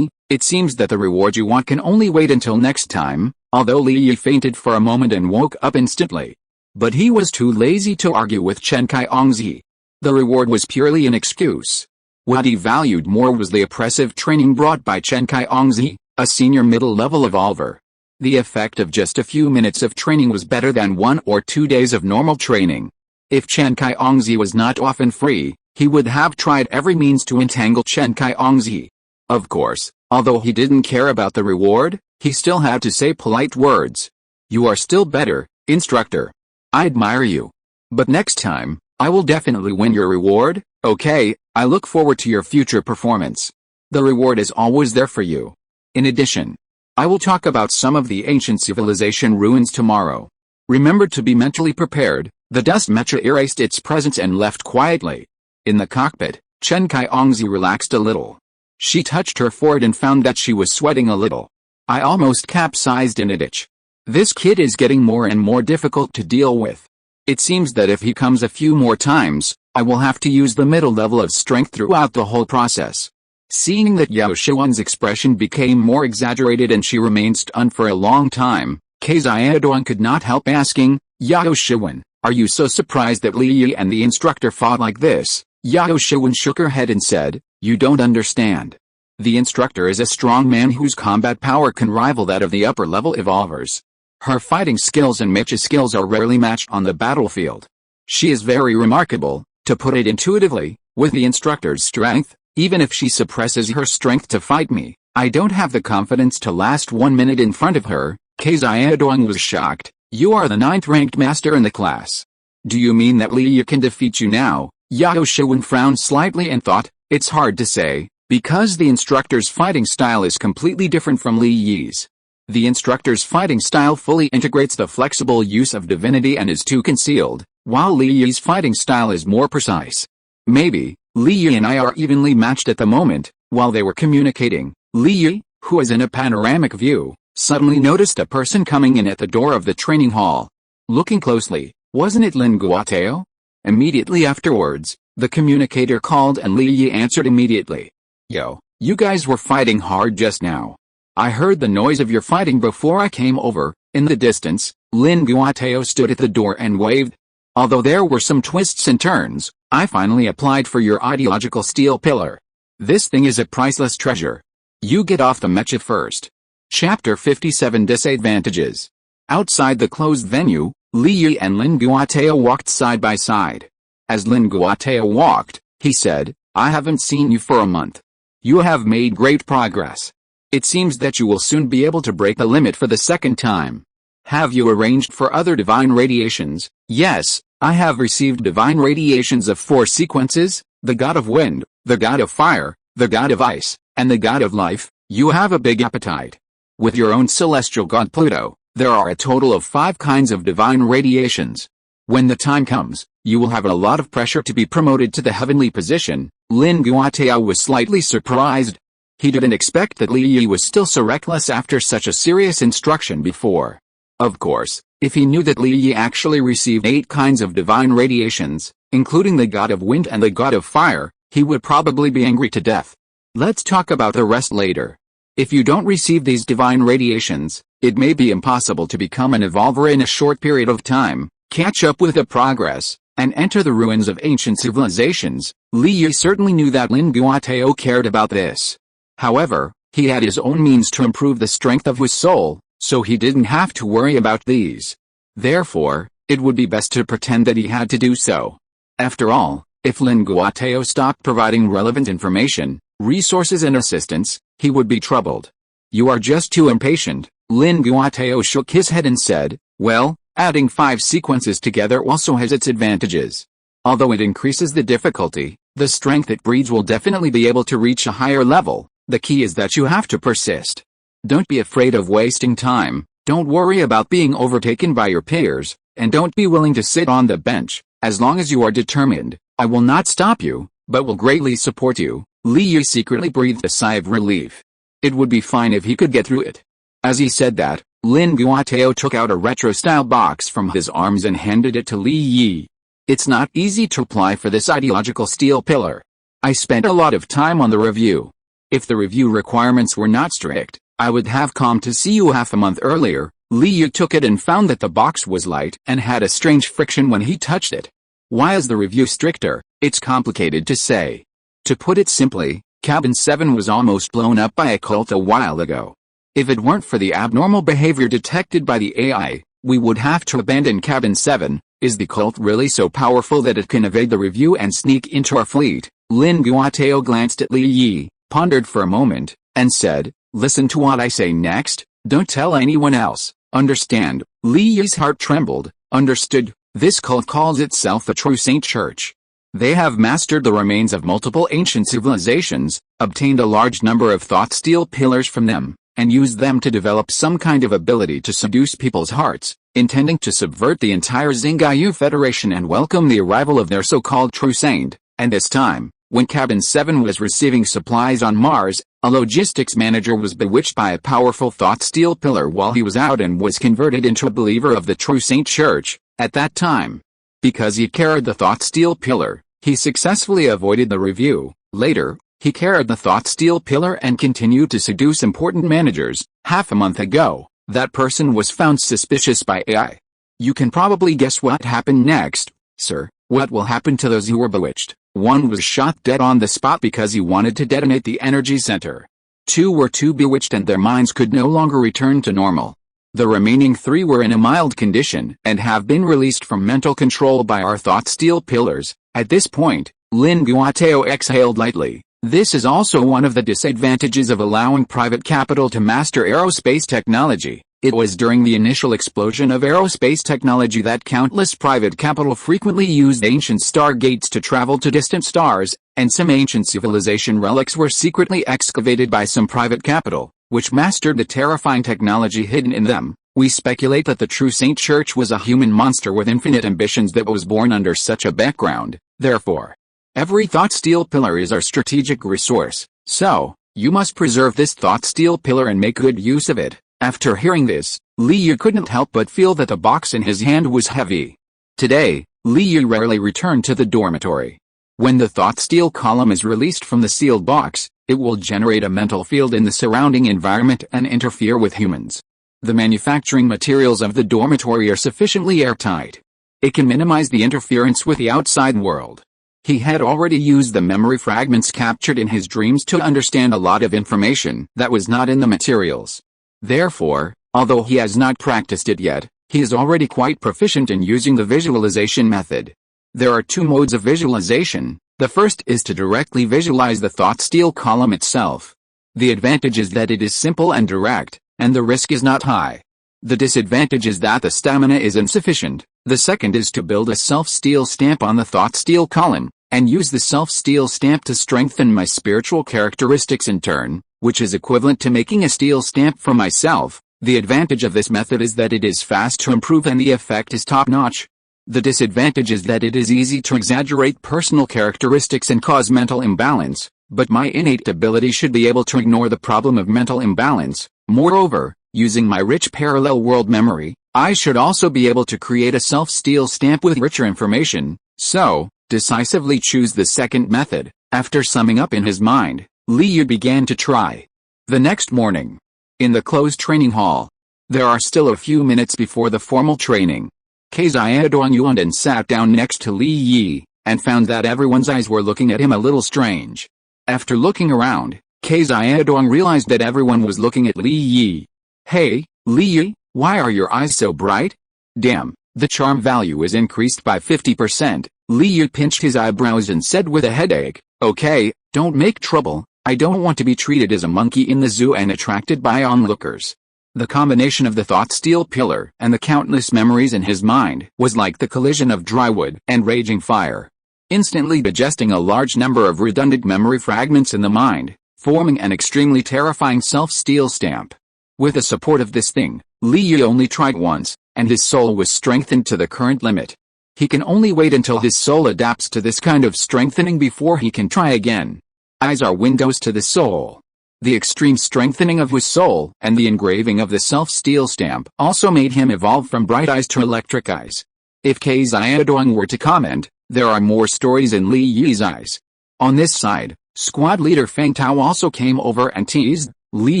It seems that the reward you want can only wait until next time, although Li Yi fainted for a moment and woke up instantly. But he was too lazy to argue with Chen Kai-Ongzi. The reward was purely an excuse. What he valued more was the oppressive training brought by Chen Kai-Ongzi, a senior middle-level evolver. The effect of just a few minutes of training was better than 1 or 2 days of normal training. If Chen Kai-Ongzi was not often free, he would have tried every means to entangle Chen Kai-Ongzi. Of course, although he didn't care about the reward, he still had to say polite words. You are still better, instructor. I admire you. But next time, I will definitely win your reward, okay? I look forward to your future performance. The reward is always there for you. In addition, I will talk about some of the ancient civilization ruins tomorrow. Remember to be mentally prepared. The Dust Mecha erased its presence and left quietly. In the cockpit, Chen Kai-Ongzi relaxed a little. She touched her forehead and found that she was sweating a little. I almost capsized in a ditch. This kid is getting more and more difficult to deal with. It seems that if he comes a few more times, I will have to use the middle level of strength throughout the whole process. Seeing that Yao Shiwen's expression became more exaggerated and she remained stunned for a long time, Xingyu could not help asking, Yao Shiwen, are you so surprised that Li Yi and the instructor fought like this? Yao Shiwen shook her head and said, you don't understand. The instructor is a strong man whose combat power can rival that of the upper-level evolvers. Her fighting skills and mecha skills are rarely matched on the battlefield. She is very remarkable, to put it intuitively, with the instructor's strength. Even if she suppresses her strength to fight me, I don't have the confidence to last 1 minute in front of her. Xingyu was shocked. You are the 9th-ranked master in the class. Do you mean that Li Yi can defeat you now? Yao Shiwen frowned slightly and thought, it's hard to say, because the instructor's fighting style is completely different from Li Yi's. The instructor's fighting style fully integrates the flexible use of divinity and is too concealed, while Li Yi's fighting style is more precise. Maybe, Li Yi and I are evenly matched at the moment. While they were communicating, Li Yi, who was in a panoramic view, suddenly noticed a person coming in at the door of the training hall. Looking closely, wasn't it Lin Guotao? Immediately afterwards, the communicator called and Li Yi answered immediately. Yo, you guys were fighting hard just now. I heard the noise of your fighting before I came over. In the distance, Lin Guotao stood at the door and waved. Although there were some twists and turns, I finally applied for your ideological steel pillar. This thing is a priceless treasure. You get off the mecha first. Chapter 57 Disadvantages. Outside the closed venue, Li Yi and Lin Guotao walked side by side. As Lin Guotao walked, he said, "I haven't seen you for a month. You have made great progress. It seems that you will soon be able to break the limit for the second time. Have you arranged for other divine radiations?" "Yes, I have received divine radiations of 4 sequences, the god of wind, the god of fire, the god of ice, and the god of life." "You have a big appetite. With your own celestial god Pluto, there are a total of 5 kinds of divine radiations. When the time comes, you will have a lot of pressure to be promoted to the heavenly position." Lin Guotao was slightly surprised. He didn't expect that Li Yi was still so reckless after such a serious instruction before. Of course, if he knew that Li Yi actually received 8 kinds of divine radiations, including the god of wind and the god of fire, he would probably be angry to death. Let's talk about the rest later. If you don't receive these divine radiations, it may be impossible to become an evolver in a short period of time, catch up with the progress, and enter the ruins of ancient civilizations. Li Yi certainly knew that Lin Guotao cared about this. However, he had his own means to improve the strength of his soul, so he didn't have to worry about these. Therefore, it would be best to pretend that he had to do so. After all, if Lin Guotao stopped providing relevant information, resources and assistance, he would be troubled. "You are just too impatient." Lin Guotao shook his head and said, "Well, adding 5 sequences together also has its advantages. Although it increases the difficulty, the strength it breeds will definitely be able to reach a higher level. The key is that you have to persist. Don't be afraid of wasting time, don't worry about being overtaken by your peers, and don't be willing to sit on the bench. As long as you are determined, I will not stop you, but will greatly support you." Li Yi secretly breathed a sigh of relief. It would be fine if he could get through it. As he said that, Lin Guotao took out a retro-style box from his arms and handed it to Li Yi. "It's not easy to apply for this ideological steel pillar. I spent a lot of time on the review. If the review requirements were not strict, I would have come to see you half a month earlier." Li Yi took it and found that the box was light and had a strange friction when he touched it. Why is the review stricter? It's complicated to say. To put it simply, Cabin 7 was almost blown up by a cult a while ago. If it weren't for the abnormal behavior detected by the AI, we would have to abandon Cabin 7. Is the cult really so powerful that it can evade the review and sneak into our fleet? Lin Guotao glanced at Li Yi, pondered for a moment, and said, "Listen to what I say next, don't tell anyone else, understand?" Li Yi's heart trembled. "Understood. This cult calls itself the True Saint Church. They have mastered the remains of multiple ancient civilizations, obtained a large number of thought steel pillars from them, and used them to develop some kind of ability to seduce people's hearts, intending to subvert the entire Xingyu Federation and welcome the arrival of their so-called True Saint. And this time, when Cabin 7 was receiving supplies on Mars, a logistics manager was bewitched by a powerful thought steel pillar while he was out and was converted into a believer of the True Saint Church. At that time, because he carried the thought steel pillar, he successfully avoided the review. Later, he carried the thought steel pillar and continued to seduce important managers. Half a month ago, that person was found suspicious by AI. You can probably guess what happened next, sir. What will happen to those who were bewitched? 1 was shot dead on the spot because he wanted to detonate the energy center. 2 were too bewitched and their minds could no longer return to normal. The remaining 3 were in a mild condition and have been released from mental control by our thought steel pillars. At this point, Lin Guotao exhaled lightly. This is also one of the disadvantages of allowing private capital to master aerospace technology. It was during the initial explosion of aerospace technology that countless private capital frequently used ancient stargates to travel to distant stars, and some ancient civilization relics were secretly excavated by some private capital, which mastered the terrifying technology hidden in them. We speculate that the True Saint Church was a human monster with infinite ambitions that was born under such a background. Therefore, every thought steel pillar is our strategic resource, so, you must preserve this thought steel pillar and make good use of it. After hearing this, Li Yi couldn't help but feel that the box in his hand was heavy. Today, Li Yi rarely returned to the dormitory. When the thought steel column is released from the sealed box, it will generate a mental field in the surrounding environment and interfere with humans. The manufacturing materials of the dormitory are sufficiently airtight. It can minimize the interference with the outside world. He had already used the memory fragments captured in his dreams to understand a lot of information that was not in the materials. Therefore, although he has not practiced it yet, he is already quite proficient in using the visualization method. There are two modes of visualization. The first is to directly visualize the thought steal column itself. The advantage is that it is simple and direct, and the risk is not high. The disadvantage is that the stamina is insufficient. The second is to build a self-steal stamp on the thought steal column, and use the self-steal stamp to strengthen my spiritual characteristics in turn, which is equivalent to making a steal stamp for myself. The advantage of this method is that it is fast to improve and the effect is top-notch. The disadvantage is that it is easy to exaggerate personal characteristics and cause mental imbalance, but my innate ability should be able to ignore the problem of mental imbalance. Moreover, using my rich parallel world memory, I should also be able to create a self-steal stamp with richer information, so, decisively choose the second method. After summing up in his mind, Li Yu began to try. The next morning, in the closed training hall, there are still a few minutes before the formal training. Xiaodong yawned and sat down next to Li Yi, and found that everyone's eyes were looking at him a little strange. After looking around, Xiaodong realized that everyone was looking at Li Yi. Hey, Li Yi, why are your eyes so bright? Damn, the charm value is increased by 50%. Li Yi pinched his eyebrows and said with a headache, okay, don't make trouble, I don't want to be treated as a monkey in the zoo and attracted by onlookers. The combination of the thought steel pillar and the countless memories in his mind was like the collision of dry wood and raging fire. Instantly digesting a large number of redundant memory fragments in the mind, forming an extremely terrifying self-steal stamp. With the support of this thing, Li Yu only tried once, and his soul was strengthened to the current limit. He can only wait until his soul adapts to this kind of strengthening before he can try again. Eyes are windows to the soul. The extreme strengthening of his soul and the engraving of the self-steal stamp also made him evolve from bright eyes to electric eyes. If Xiaodong were to comment, there are more stories in Li Yi's eyes. On this side, squad leader Feng Tao also came over and teased, Li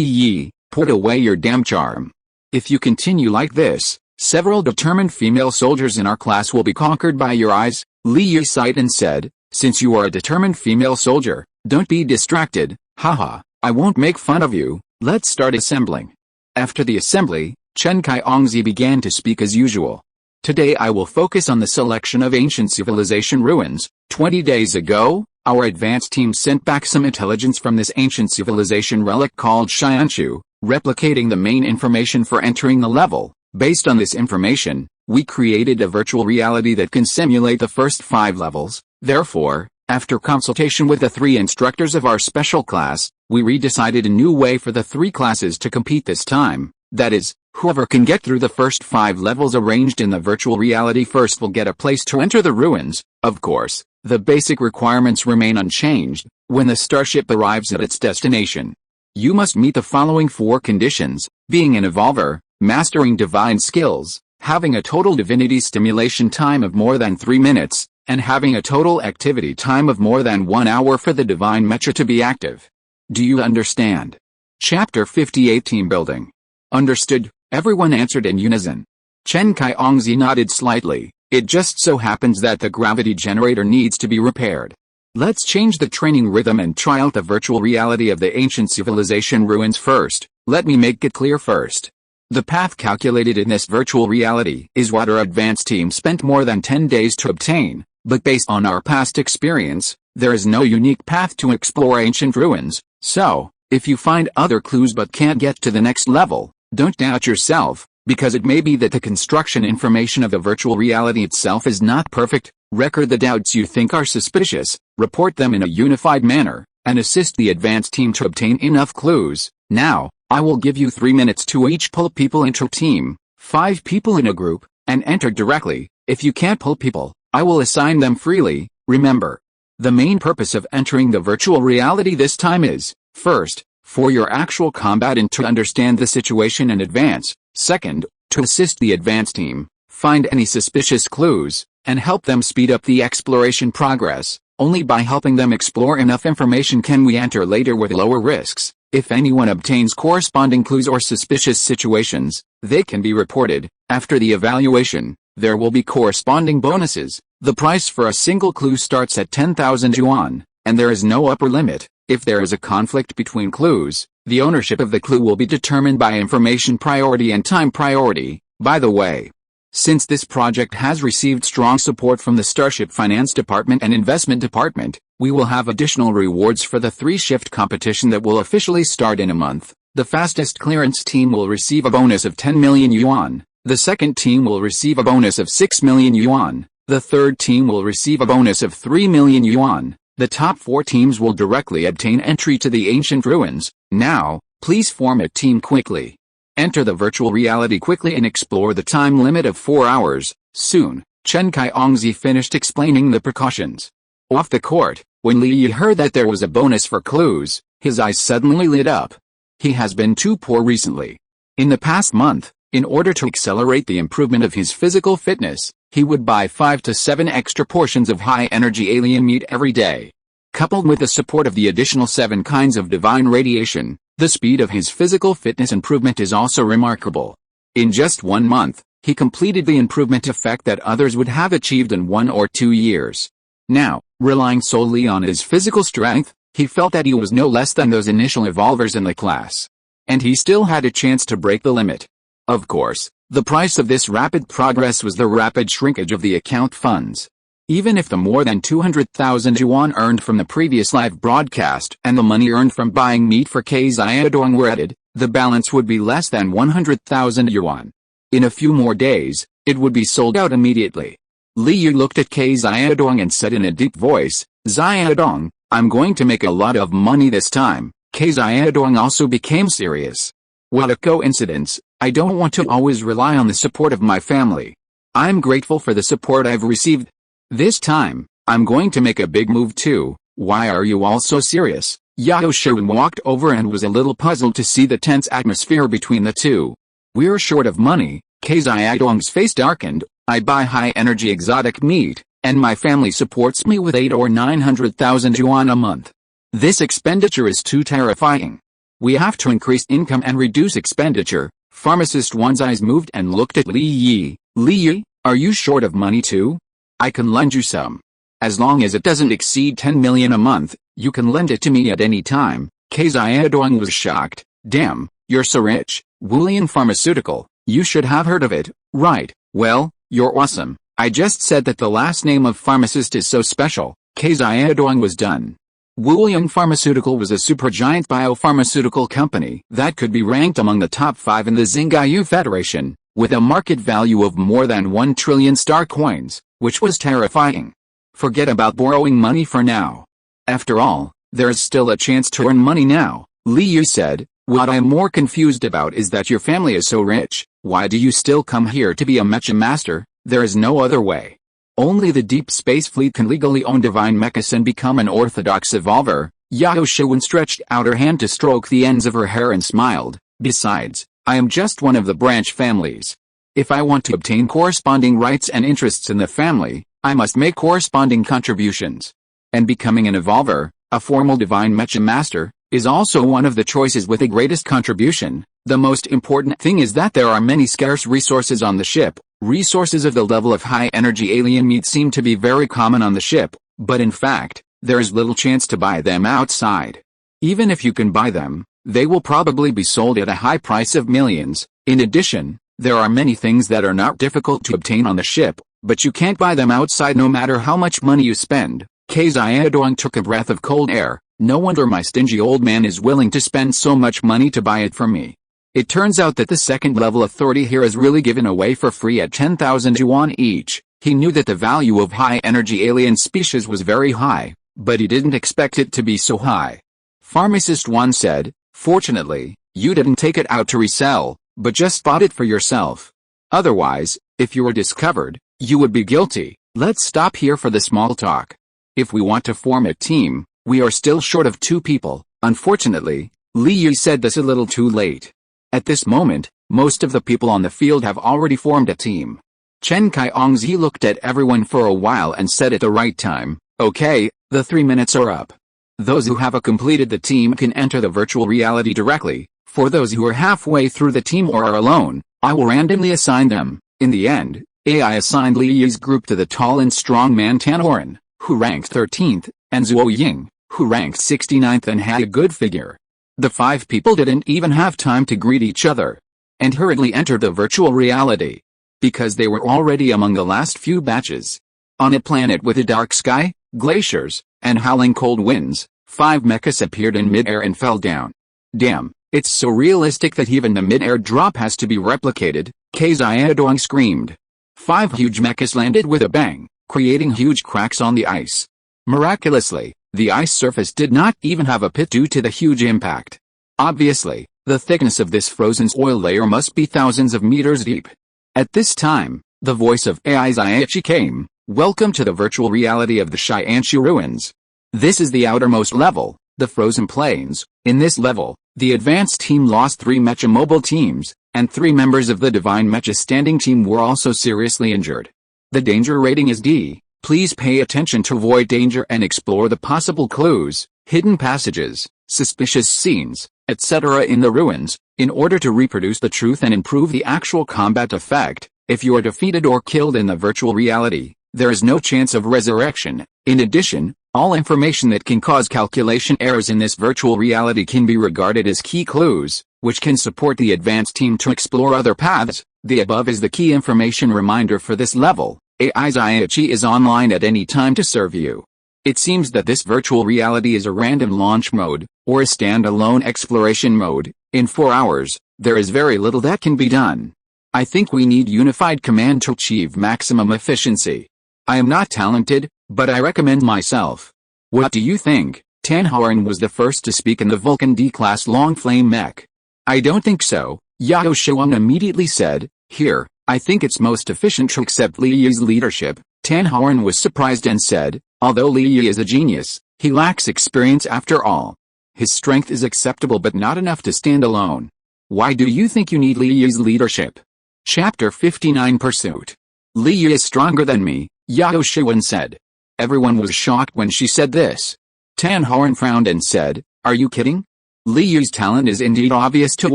Yi, put away your damn charm. If you continue like this, several determined female soldiers in our class will be conquered by your eyes. Li Yi sighed and said, since you are a determined female soldier, don't be distracted, haha. I won't make fun of you, let's start assembling. After the assembly, Chen Kaiongzi began to speak as usual. Today I will focus on the selection of ancient civilization ruins. 20 days ago, our advanced team sent back some intelligence from this ancient civilization relic called Xianshu, replicating the main information for entering the level. Based on this information, we created a virtual reality that can simulate the first 5 levels. Therefore, after consultation with the 3 instructors of our special class, we redecided a new way for the 3 classes to compete this time. That is, whoever can get through the first 5 levels arranged in the virtual reality first will get a place to enter the ruins. Of course, the basic requirements remain unchanged. When the starship arrives at its destination, you must meet the following 4 conditions: being an evolver, mastering divine skills, having a total divinity stimulation time of more than 3 minutes, and having a total activity time of more than 1 hour for the divine mecha to be active. Do you understand? Chapter 58 Team Building. Understood, everyone answered in unison. Chen Kaiongzi nodded slightly. It just so happens that the gravity generator needs to be repaired. Let's change the training rhythm and try out the virtual reality of the ancient civilization ruins first. Let me make it clear first. The path calculated in this virtual reality is what our advanced team spent more than 10 days to obtain. But based on our past experience, there is no unique path to explore ancient ruins, so, if you find other clues but can't get to the next level, don't doubt yourself, because it may be that the construction information of the virtual reality itself is not perfect. Record the doubts you think are suspicious, report them in a unified manner, and assist the advanced team to obtain enough clues. Now, I will give you 3 minutes to each pull people into a team, 5 people in a group, and enter directly. If you can't pull people, I will assign them freely. Remember, the main purpose of entering the virtual reality this time is, first, for your actual combat and to understand the situation in advance. Second, to assist the advanced team, find any suspicious clues, and help them speed up the exploration progress. Only by helping them explore enough information can we enter later with lower risks. If anyone obtains corresponding clues or suspicious situations, they can be reported. After the evaluation, There will be corresponding bonuses. The price for a single clue starts at 10,000 yuan, and there is no upper limit. If there is a conflict between clues, the ownership of the clue will be determined by information priority and time priority. By the way, since this project has received strong support from the Starship Finance Department and Investment Department, we will have additional rewards for the 3-shift competition that will officially start in a month. The fastest clearance team will receive a bonus of 10 million yuan. The second team will receive a bonus of 6 million yuan. The third team will receive a bonus of 3 million yuan. The top 4 teams will directly obtain entry to the ancient ruins. Now, please form a team quickly. Enter the virtual reality quickly and explore the time limit of 4 hours. Soon, Chen Kaiyongzi finished explaining the precautions. Off the court, when Li Yi heard that there was a bonus for clues, his eyes suddenly lit up. He has been too poor recently. In the past month, in order to accelerate the improvement of his physical fitness, he would buy 5 to 7 extra portions of high-energy alien meat every day. Coupled with the support of the additional 7 kinds of divine radiation, the speed of his physical fitness improvement is also remarkable. In just 1 month, he completed the improvement effect that others would have achieved in 1 or 2 years. Now, relying solely on his physical strength, he felt that he was no less than those initial evolvers in the class. And he still had a chance to break the limit. Of course, the price of this rapid progress was the rapid shrinkage of the account funds. Even if the more than 200,000 yuan earned from the previous live broadcast and the money earned from buying meat for K Xiaodong were added, the balance would be less than 100,000 yuan. In a few more days, it would be sold out immediately. Li Yu looked at K Xiaodong and said in a deep voice, "Xiaodong, I'm going to make a lot of money this time." K Xiaodong also became serious. What a coincidence, I don't want to always rely on the support of my family. I'm grateful for the support I've received. This time, I'm going to make a big move too. Why are you all so serious? Yao Shun walked over and was a little puzzled to see the tense atmosphere between the two. We're short of money. K Xiaodong's face darkened. I buy high-energy exotic meat, and my family supports me with 8 or 900,000 yuan a month. This expenditure is too terrifying. We have to increase income and reduce expenditure. Pharmacist One's eyes moved and looked at Li Yi. Li Yi, are you short of money too? I can lend you some. As long as it doesn't exceed 10 million a month, you can lend it to me at any time. K Xiaodong was shocked. Damn, you're so rich. Wulian Pharmaceutical, you should have heard of it, right? Well, you're awesome. I just said that the last name of pharmacist is so special. K Xiaodong was done. Wulian Pharmaceutical was a supergiant biopharmaceutical company that could be ranked among the top 5 in the Xingyu Federation, with a market value of more than 1 trillion star coins, which was terrifying. Forget about borrowing money for now. After all, there's still a chance to earn money now. Li Yu said, what I'm more confused about is that your family is so rich. Why do you still come here to be a mecha master? There is no other way. Only the Deep Space Fleet can legally own divine mechas and become an orthodox evolver. Yao Shun stretched out her hand to stroke the ends of her hair and smiled. Besides, I am just one of the branch families. If I want to obtain corresponding rights and interests in the family, I must make corresponding contributions. And becoming an evolver, a formal divine mecha master, is also one of the choices with the greatest contribution. The most important thing is that there are many scarce resources on the ship. Resources of the level of high-energy alien meat seem to be very common on the ship, but in fact, there is little chance to buy them outside. Even if you can buy them, they will probably be sold at a high price of millions. In addition, there are many things that are not difficult to obtain on the ship, but you can't buy them outside no matter how much money you spend. K Xiaodong took a breath of cold air. No wonder my stingy old man is willing to spend so much money to buy it from me. It turns out that the second level authority here is really given away for free at 10,000 yuan each. He knew that the value of high-energy alien species was very high, but he didn't expect it to be so high. Pharmacist 1 said, fortunately, you didn't take it out to resell, but just bought it for yourself. Otherwise, if you were discovered, you would be guilty. Let's stop here for the small talk. If we want to form a team, we are still short of 2 people. Unfortunately, Li Yu said this a little too late. At this moment, most of the people on the field have already formed a team. Chen Kaiyongzi looked at everyone for a while and said at the right time, okay, the 3 minutes are up. Those who have completed the team can enter the virtual reality directly. For those who are halfway through the team or are alone, I will randomly assign them. In the end, AI assigned Li Yi's group to the tall and strong man Tan Horan, who ranked 13th, and Zhuo Ying, who ranked 69th and had a good figure. The 5 people didn't even have time to greet each other, and hurriedly entered the virtual reality, because they were already among the last few batches. On a planet with a dark sky, glaciers, and howling cold winds, 5 mechas appeared in mid-air and fell down. Damn, it's so realistic that even the mid-air drop has to be replicated, Xingyu screamed. 5 huge mechas landed with a bang, creating huge cracks on the ice. Miraculously, the ice surface did not even have a pit due to the huge impact. Obviously, the thickness of this frozen oil layer must be thousands of meters deep. At this time, the voice of AI Zaichi came. Welcome to the virtual reality of the Xianshu ruins. This is the outermost level, the frozen plains. In this level, the advanced team lost 3 mecha mobile teams, and 3 members of the divine mecha standing team were also seriously injured. The danger rating is D. Please pay attention to avoid danger and explore the possible clues, hidden passages, suspicious scenes, etc. in the ruins, in order to reproduce the truth and improve the actual combat effect. If you are defeated or killed in the virtual reality, there is no chance of resurrection. In addition, all information that can cause calculation errors in this virtual reality can be regarded as key clues, which can support the advanced team to explore other paths. The above is the key information reminder for this level. AI Zaichi is online at any time to serve you. It seems that this virtual reality is a random launch mode, or a standalone exploration mode. In 4 hours, there is very little that can be done. I think we need unified command to achieve maximum efficiency. I am not talented, but I recommend myself. What do you think? Tan Horan was the first to speak in the Vulcan D-class long flame mech. I don't think so, Yao Shuang immediately said. Here, I think it's most efficient to accept Li Yi's leadership. Tan Horan was surprised and said, although Li Yi is a genius, he lacks experience after all. His strength is acceptable but not enough to stand alone. Why do you think you need Li Yi's leadership? Chapter 59 Pursuit. Li Yi is stronger than me, Yao Shuan said. Everyone was shocked when she said this. Tan Horan frowned and said, are you kidding? Li Yi's talent is indeed obvious to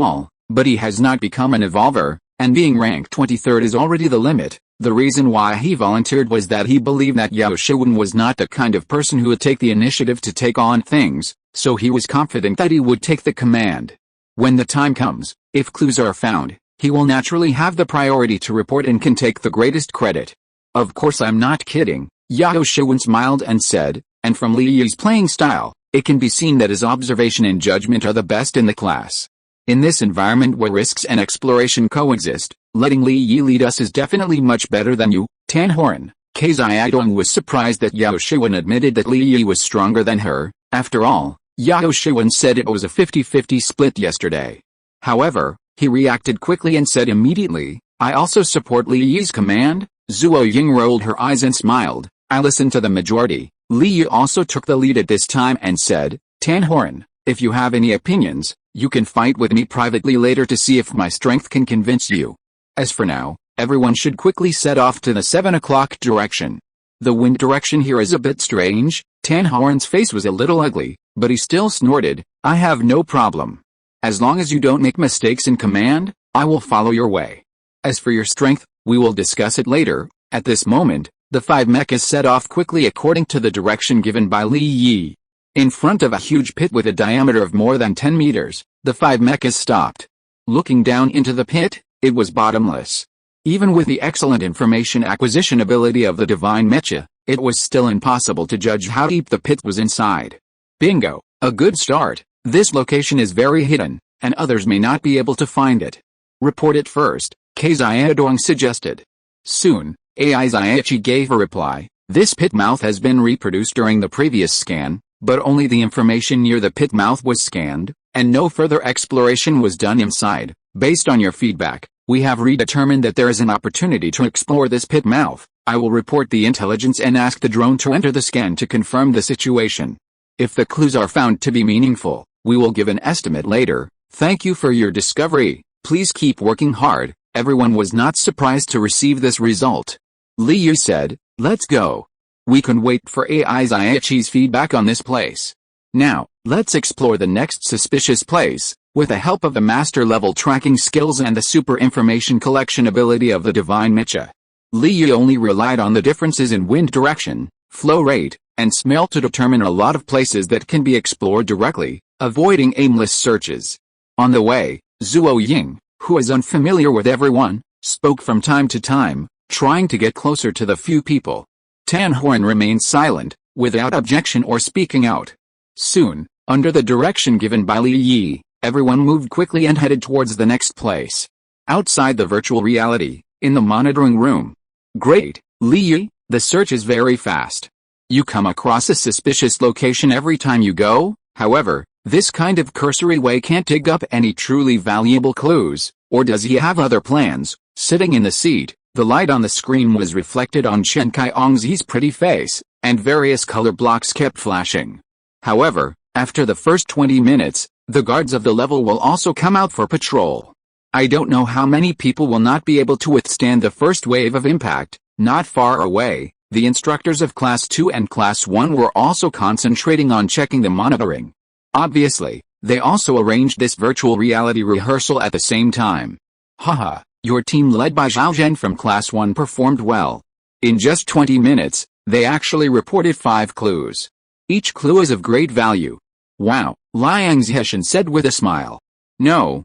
all, but he has not become an evolver, and being ranked 23rd is already the limit. The reason why he volunteered was that he believed that Yao Shuan was not the kind of person who would take the initiative to take on things, so he was confident that he would take the command. When the time comes, if clues are found, he will naturally have the priority to report and can take the greatest credit. Of course I'm not kidding, Yao Shuan smiled and said, and from Li Yi's playing style, it can be seen that his observation and judgment are the best in the class. In this environment where risks and exploration coexist, letting Li Yi lead us is definitely much better than you. Tan Horan, Xingyu was surprised that Yao Shuan admitted that Li Yi was stronger than her. After all, Yao Shuan said it was a 50-50 split yesterday. However, he reacted quickly and said immediately, I also support Li Yi's command. Zhuo Ying rolled her eyes and smiled. I listened to the majority. Li Yi also took the lead at this time and said, Tan Horan, if you have any opinions, you can fight with me privately later to see if my strength can convince you. As for now, everyone should quickly set off to the 7 o'clock direction. The wind direction here is a bit strange. Tan Horan's face was a little ugly, but he still snorted, I have no problem. As long as you don't make mistakes in command, I will follow your way. As for your strength, we will discuss it later. At this moment, the 5 mechas set off quickly according to the direction given by Li Yi. In front of a huge pit with a diameter of more than 10 meters, the 5 mechas stopped. Looking down into the pit, it was bottomless. Even with the excellent information acquisition ability of the divine mecha, it was still impossible to judge how deep the pit was inside. Bingo, a good start. This location is very hidden, and others may not be able to find it. Report it first, Xingyu suggested. Soon, AI Zaichi gave a reply. This pit mouth has been reproduced during the previous scan, but only the information near the pit mouth was scanned, and no further exploration was done inside. Based on your feedback, we have redetermined that there is an opportunity to explore this pit mouth. I will report the intelligence and ask the drone to enter the scan to confirm the situation. If the clues are found to be meaningful, we will give an estimate later. Thank you for your discovery. Please keep working hard. Everyone was not surprised to receive this result. Li Yi said, let's go. We can wait for AI Zaichi's feedback on this place. Now, let's explore the next suspicious place. With the help of the master level tracking skills and the super information collection ability of the divine mecha, Li Yi only relied on the differences in wind direction, flow rate, and smell to determine a lot of places that can be explored directly, avoiding aimless searches. On the way, Zhuo Ying, who is unfamiliar with everyone, spoke from time to time, trying to get closer to the few people. Tan Horn remained silent, without objection or speaking out. Soon, under the direction given by Li Yi, everyone moved quickly and headed towards the next place. Outside the virtual reality, in the monitoring room. Great, Li Yi, the search is very fast. You come across a suspicious location every time you go, however, this kind of cursory way can't dig up any truly valuable clues, or does he have other plans? Sitting in the seat, the light on the screen was reflected on Chen Kaiongzi's pretty face, and various color blocks kept flashing. However, after the first 20 minutes, the guards of the level will also come out for patrol. I don't know how many people will not be able to withstand the first wave of impact. Not far away, the instructors of Class 2 and Class 1 were also concentrating on checking the monitoring. Obviously, they also arranged this virtual reality rehearsal at the same time. Haha, your team led by Zhao Zhen from Class 1 performed well. In just 20 minutes, they actually reported 5 clues. Each clue is of great value. Wow, Liang Zheshan said with a smile. No,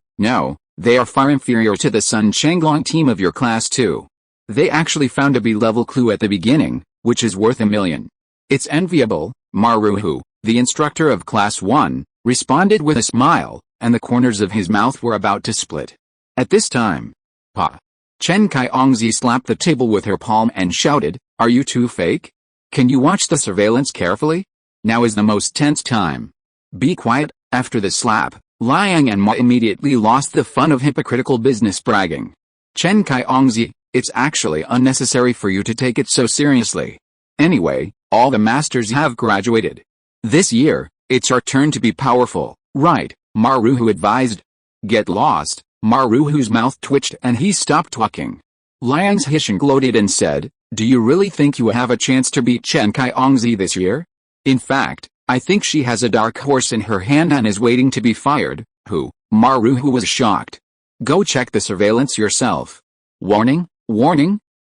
they are far inferior to the Sun Chenglong team of your Class 2. They actually found a B-level clue at the beginning, which is worth $1 million. It's enviable, Maruhu, the instructor of Class 1, responded with a smile, and the corners of his mouth were about to split. At this time, Pa. Chen Kaiongzi slapped the table with her palm and shouted, "Are you too fake? Can you watch the surveillance carefully? Now is the most tense time." Be quiet. After the slap, Liang and Ma immediately lost the fun of hypocritical business bragging. Chen Kaiongzi, it's actually unnecessary for you to take it so seriously. Anyway, all the masters have graduated. This year, it's our turn to be powerful, right? Maruhu advised. Get lost. Maruhu's mouth twitched and he stopped talking. Liang Zheshan gloated and said, "Do you really think you have a chance to beat Chen Kaiongzi this year? In fact, I think she has a dark horse in her hand and is waiting to be fired." Who? Maruhu was shocked. Go check the surveillance yourself. Warning,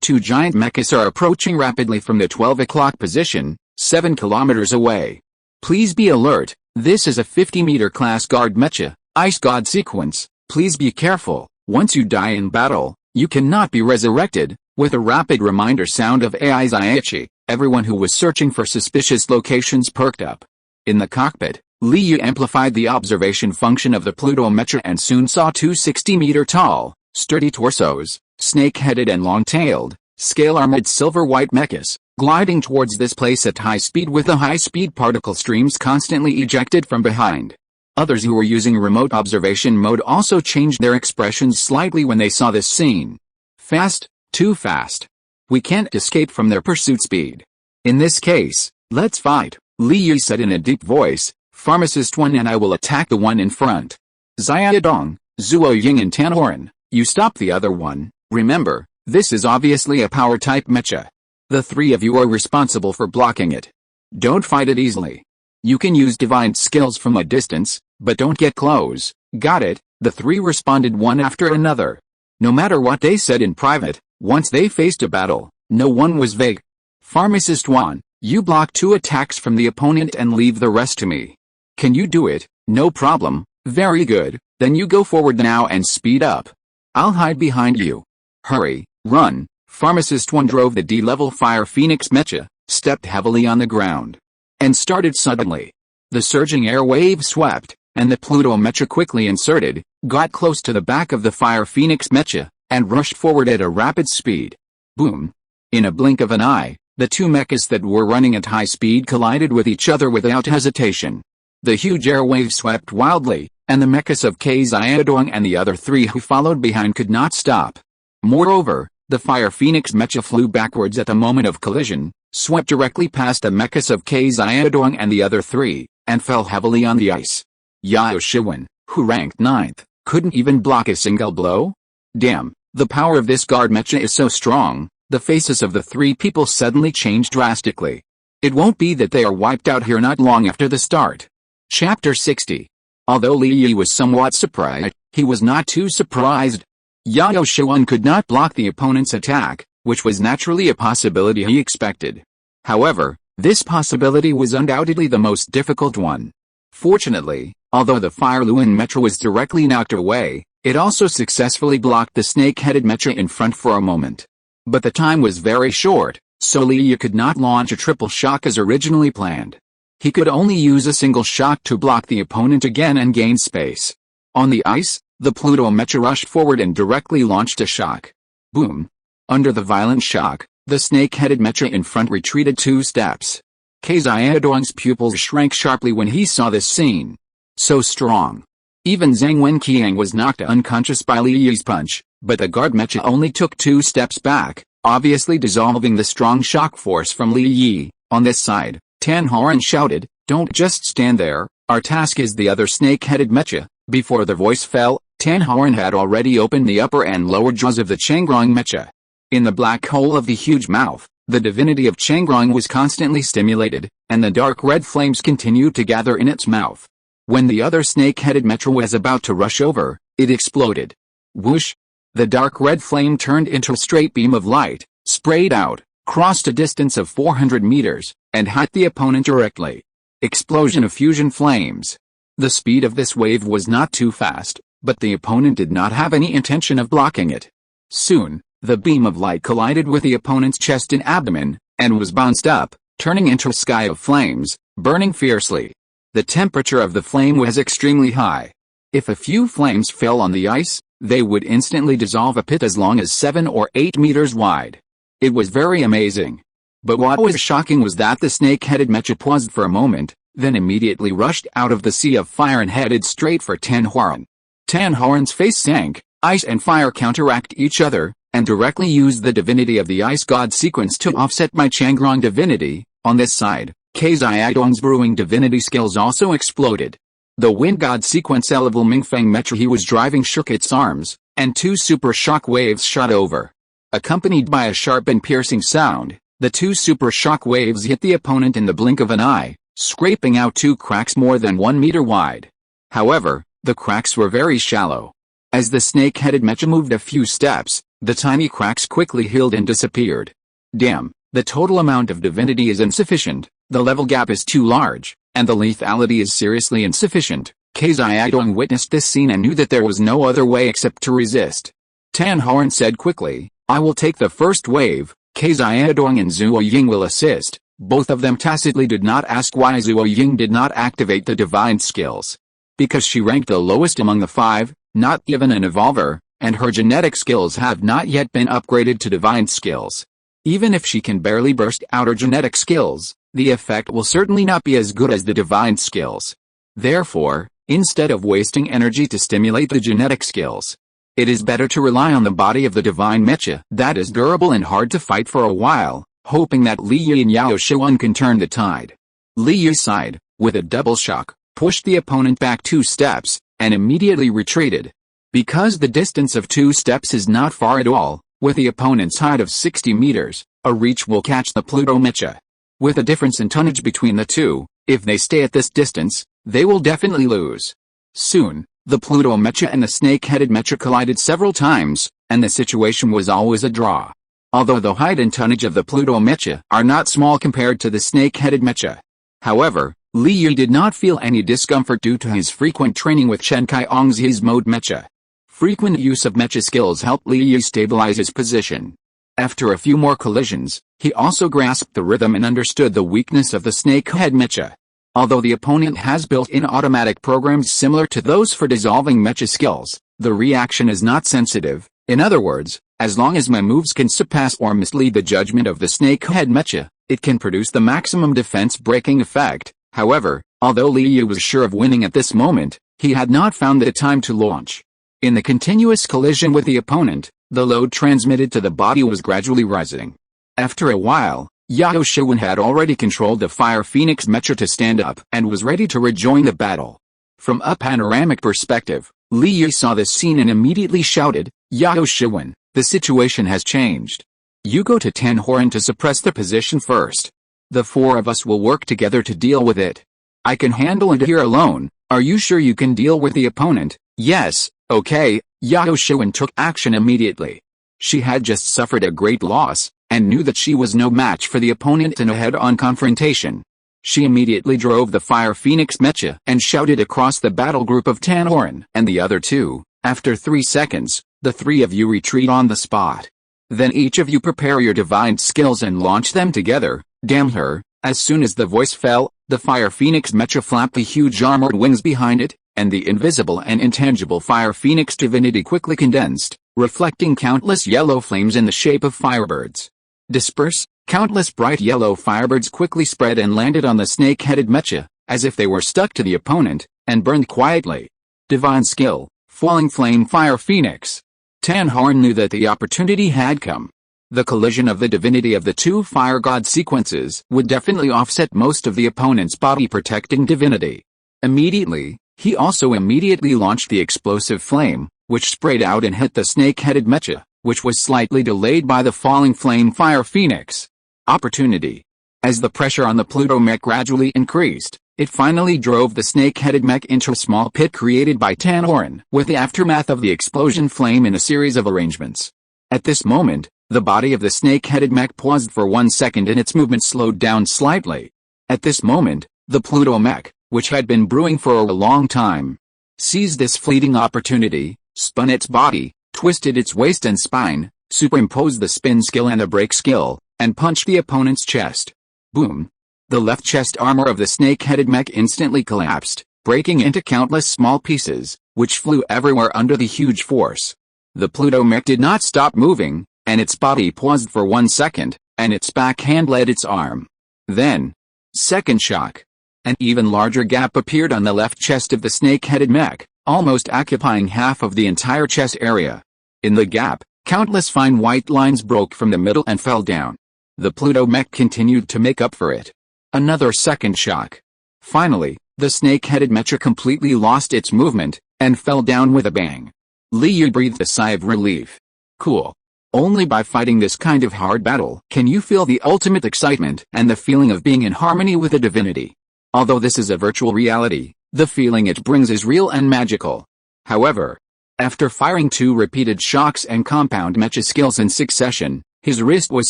2 giant mechas are approaching rapidly from the 12 o'clock position, 7 kilometers away. Please be alert, this is a 50-meter class guard mecha, Ice God sequence. Please be careful, once you die in battle, you cannot be resurrected. With a rapid reminder sound of AI Zaichi, everyone who was searching for suspicious locations perked up. In the cockpit, Li Yi amplified the observation function of the Pluto mecha and soon saw 2 60-meter-tall, sturdy torsos, snake-headed and long-tailed, scale-armored silver-white mechas, gliding towards this place at high speed with the high-speed particle streams constantly ejected from behind. Others who were using remote observation mode also changed their expressions slightly when they saw this scene. Fast, too fast. We can't escape from their pursuit speed. In this case, let's fight, Li Yi said in a deep voice. Pharmacist 1 and I will attack the one in front. Xiaodong, Zhuo Ying and Tan Horn, you stop the other one. Remember, this is obviously a power-type mecha. The 3 of you are responsible for blocking it. Don't fight it easily. You can use divine skills from a distance, but don't get close. Got it? The 3 responded one after another. No matter what they said in private, once they faced a battle, no one was vague. Pharmacist 1, you block 2 attacks from the opponent and leave the rest to me. Can you do it? No problem. Very good. Then you go forward now and speed up. I'll hide behind you. Hurry, run. Pharmacist 1 drove the D-level Fire Phoenix mecha, stepped heavily on the ground, and started suddenly. The surging air wave swept, and the Pluto mecha quickly inserted, got close to the back of the Fire Phoenix mecha, and rushed forward at a rapid speed. Boom. In a blink of an eye, the 2 mechas that were running at high speed collided with each other without hesitation. The huge air wave swept wildly, and the mechas of Xiaodong and the other 3 who followed behind could not stop. Moreover, the Fire Phoenix mecha flew backwards at the moment of collision, swept directly past the mechas of Xiaodong and the other 3, and fell heavily on the ice. Yao Shiwen, who ranked 9th, couldn't even block a single blow? Damn, the power of this guard mecha is so strong. The faces of the 3 people suddenly changed drastically. It won't be that they are wiped out here not long after the start. Chapter 60. Although Li Yi was somewhat surprised, he was not too surprised. Yao Shiwen could not block the opponent's attack, which was naturally a possibility he expected. However, this possibility was undoubtedly the most difficult one. Fortunately, although the Fire Luen Mecha was directly knocked away, it also successfully blocked the snake-headed Mecha in front for a moment. But the time was very short, so Liu could not launch a triple shock as originally planned. He could only use a single shock to block the opponent again and gain space. On the ice, the Pluto Mecha rushed forward and directly launched a shock. Boom! Under the violent shock, the snake-headed Mecha in front retreated 2 steps. Xiaodong's pupils shrank sharply when he saw this scene. So strong. Even Zhang Wenqiang was knocked unconscious by Liu's punch, but the guard Mecha only took 2 steps back, obviously dissolving the strong shock force from Liu. On this side, Tan Horan shouted, "Don't just stand there, our task is the other snake-headed Mecha." Before the voice fell, Tan Horan had already opened the upper and lower jaws of the Changrong Mecha. In the black hole of the huge mouth, the divinity of Changrong was constantly stimulated, and the dark red flames continued to gather in its mouth. When the other snake-headed Mecha was about to rush over, it exploded. Whoosh! The dark red flame turned into a straight beam of light, sprayed out, crossed a distance of 400 meters, and hit the opponent directly. Explosion of fusion flames. The speed of this wave was not too fast, but the opponent did not have any intention of blocking it. Soon, the beam of light collided with the opponent's chest and abdomen, and was bounced up, turning into a sky of flames, burning fiercely. The temperature of the flame was extremely high. If a few flames fell on the ice, they would instantly dissolve a pit as long as 7 or 8 meters wide. It was very amazing. But what was shocking was that the snake-headed Mecha paused for a moment, then immediately rushed out of the sea of fire and headed straight for Tan Horan. Tan Horan's face sank. Ice and fire counteract each other, and directly used the divinity of the ice god sequence to offset my Changrong divinity. On this side, Xiaodong's brewing divinity skills also exploded. The wind god sequence level Mingfeng Mecha he was driving shook its arms, and 2 super shock waves shot over. Accompanied by a sharp and piercing sound, the 2 super shock waves hit the opponent in the blink of an eye, scraping out 2 cracks more than 1 meter wide. However, the cracks were very shallow. As the snake-headed Mecha moved a few steps, the tiny cracks quickly healed and disappeared. Damn, the total amount of divinity is insufficient, the level gap is too large, and the lethality is seriously insufficient. Xiaodong witnessed this scene and knew that there was no other way except to resist. Tan Horan said quickly, "I will take the first wave, Xiaodong and Zuo Ying will assist." Both of them tacitly did not ask why Zuo Ying did not activate the divine skills. Because she ranked the lowest among the 5, not even an evolver, and her genetic skills have not yet been upgraded to divine skills. Even if she can barely burst out her genetic skills, the effect will certainly not be as good as the divine skills. Therefore, instead of wasting energy to stimulate the genetic skills, it is better to rely on the body of the divine Mecha that is durable and hard to fight for a while, hoping that Liu and Yao Shuan can turn the tide. Liu sighed, with a double shock, pushed the opponent back 2 steps, and immediately retreated. Because the distance of 2 steps is not far at all, with the opponent's height of 60 meters, a reach will catch the Pluto Mecha. With a difference in tonnage between the 2, if they stay at this distance, they will definitely lose. Soon, the Pluto Mecha and the snake-headed Mecha collided several times, and the situation was always a draw. Although the height and tonnage of the Pluto Mecha are not small compared to the snake-headed Mecha. However, Liu did not feel any discomfort due to his frequent training with Chen Kaiong's his mode Mecha. Frequent use of Mecha skills helped Liu stabilize his position. After a few more collisions, he also grasped the rhythm and understood the weakness of the snake-head Mecha. Although the opponent has built-in automatic programs similar to those for dissolving Mecha skills, the reaction is not sensitive. In other words, as long as my moves can surpass or mislead the judgment of the snake-head Mecha, it can produce the maximum defense-breaking effect. However, although Liu was sure of winning at this moment, he had not found the time to launch. In the continuous collision with the opponent, the load transmitted to the body was gradually rising. After a while, Yao Shuan had already controlled the Fire Phoenix Mecha to stand up and was ready to rejoin the battle. From a panoramic perspective, Liu saw this scene and immediately shouted, "Yao Shuan, the situation has changed. You go to Tan Horan to suppress the position first. The 4 of us will work together to deal with it. I can handle it here alone. Are you sure you can deal with the opponent?" "Yes, okay." Yao Shuan took action immediately. She had just suffered a great loss, and knew that she was no match for the opponent in a head-on confrontation. She immediately drove the Fire Phoenix Mecha and shouted across the battle group of Tan Horan and the other two, "After 3 seconds, the 3 of you retreat on the spot. Then each of you prepare your divine skills and launch them together." Damn her. As soon as the voice fell, the Fire Phoenix Mecha flapped the huge armored wings behind it, and the invisible and intangible Fire Phoenix divinity quickly condensed, reflecting countless yellow flames in the shape of firebirds. Disperse. Countless bright yellow firebirds quickly spread and landed on the snake-headed Mecha, as if they were stuck to the opponent, and burned quietly. Divine skill, Falling Flame Fire Phoenix. Tan Horan knew that the opportunity had come. The collision of the divinity of the two fire god sequences would definitely offset most of the opponent's body-protecting divinity. Immediately, he also immediately launched the explosive flame, which sprayed out and hit the snake-headed Mecha, which was slightly delayed by the Falling Flame Fire Phoenix. Opportunity. As the pressure on the Pluto mech gradually increased, it finally drove the snake-headed mech into a small pit created by Tan Horan with the aftermath of the explosion flame in a series of arrangements. At this moment, the body of the snake-headed mech paused for 1 second and its movement slowed down slightly. At this moment, the Pluto mech, which had been brewing for a long time, seized this fleeting opportunity, spun its body, twisted its waist and spine, superimposed the spin skill and the break skill, and punched the opponent's chest. Boom! The left chest armor of the snake-headed mech instantly collapsed, breaking into countless small pieces, which flew everywhere under the huge force. The Pluto mech did not stop moving, and its body paused for 1 second, and its backhand led its arm. Then, second shock. An even larger gap appeared on the left chest of the snake-headed mech, almost occupying half of the entire chest area. In the gap, countless fine white lines broke from the middle and fell down. The Pluto mech continued to make up for it. Another second shock. Finally, the snake-headed Mecha completely lost its movement, and fell down with a bang. Li Yu breathed a sigh of relief. Cool. Only by fighting this kind of hard battle can you feel the ultimate excitement and the feeling of being in harmony with a divinity. Although this is a virtual reality, the feeling it brings is real and magical. However, after firing 2 repeated shocks and compound Mecha skills in succession, his wrist was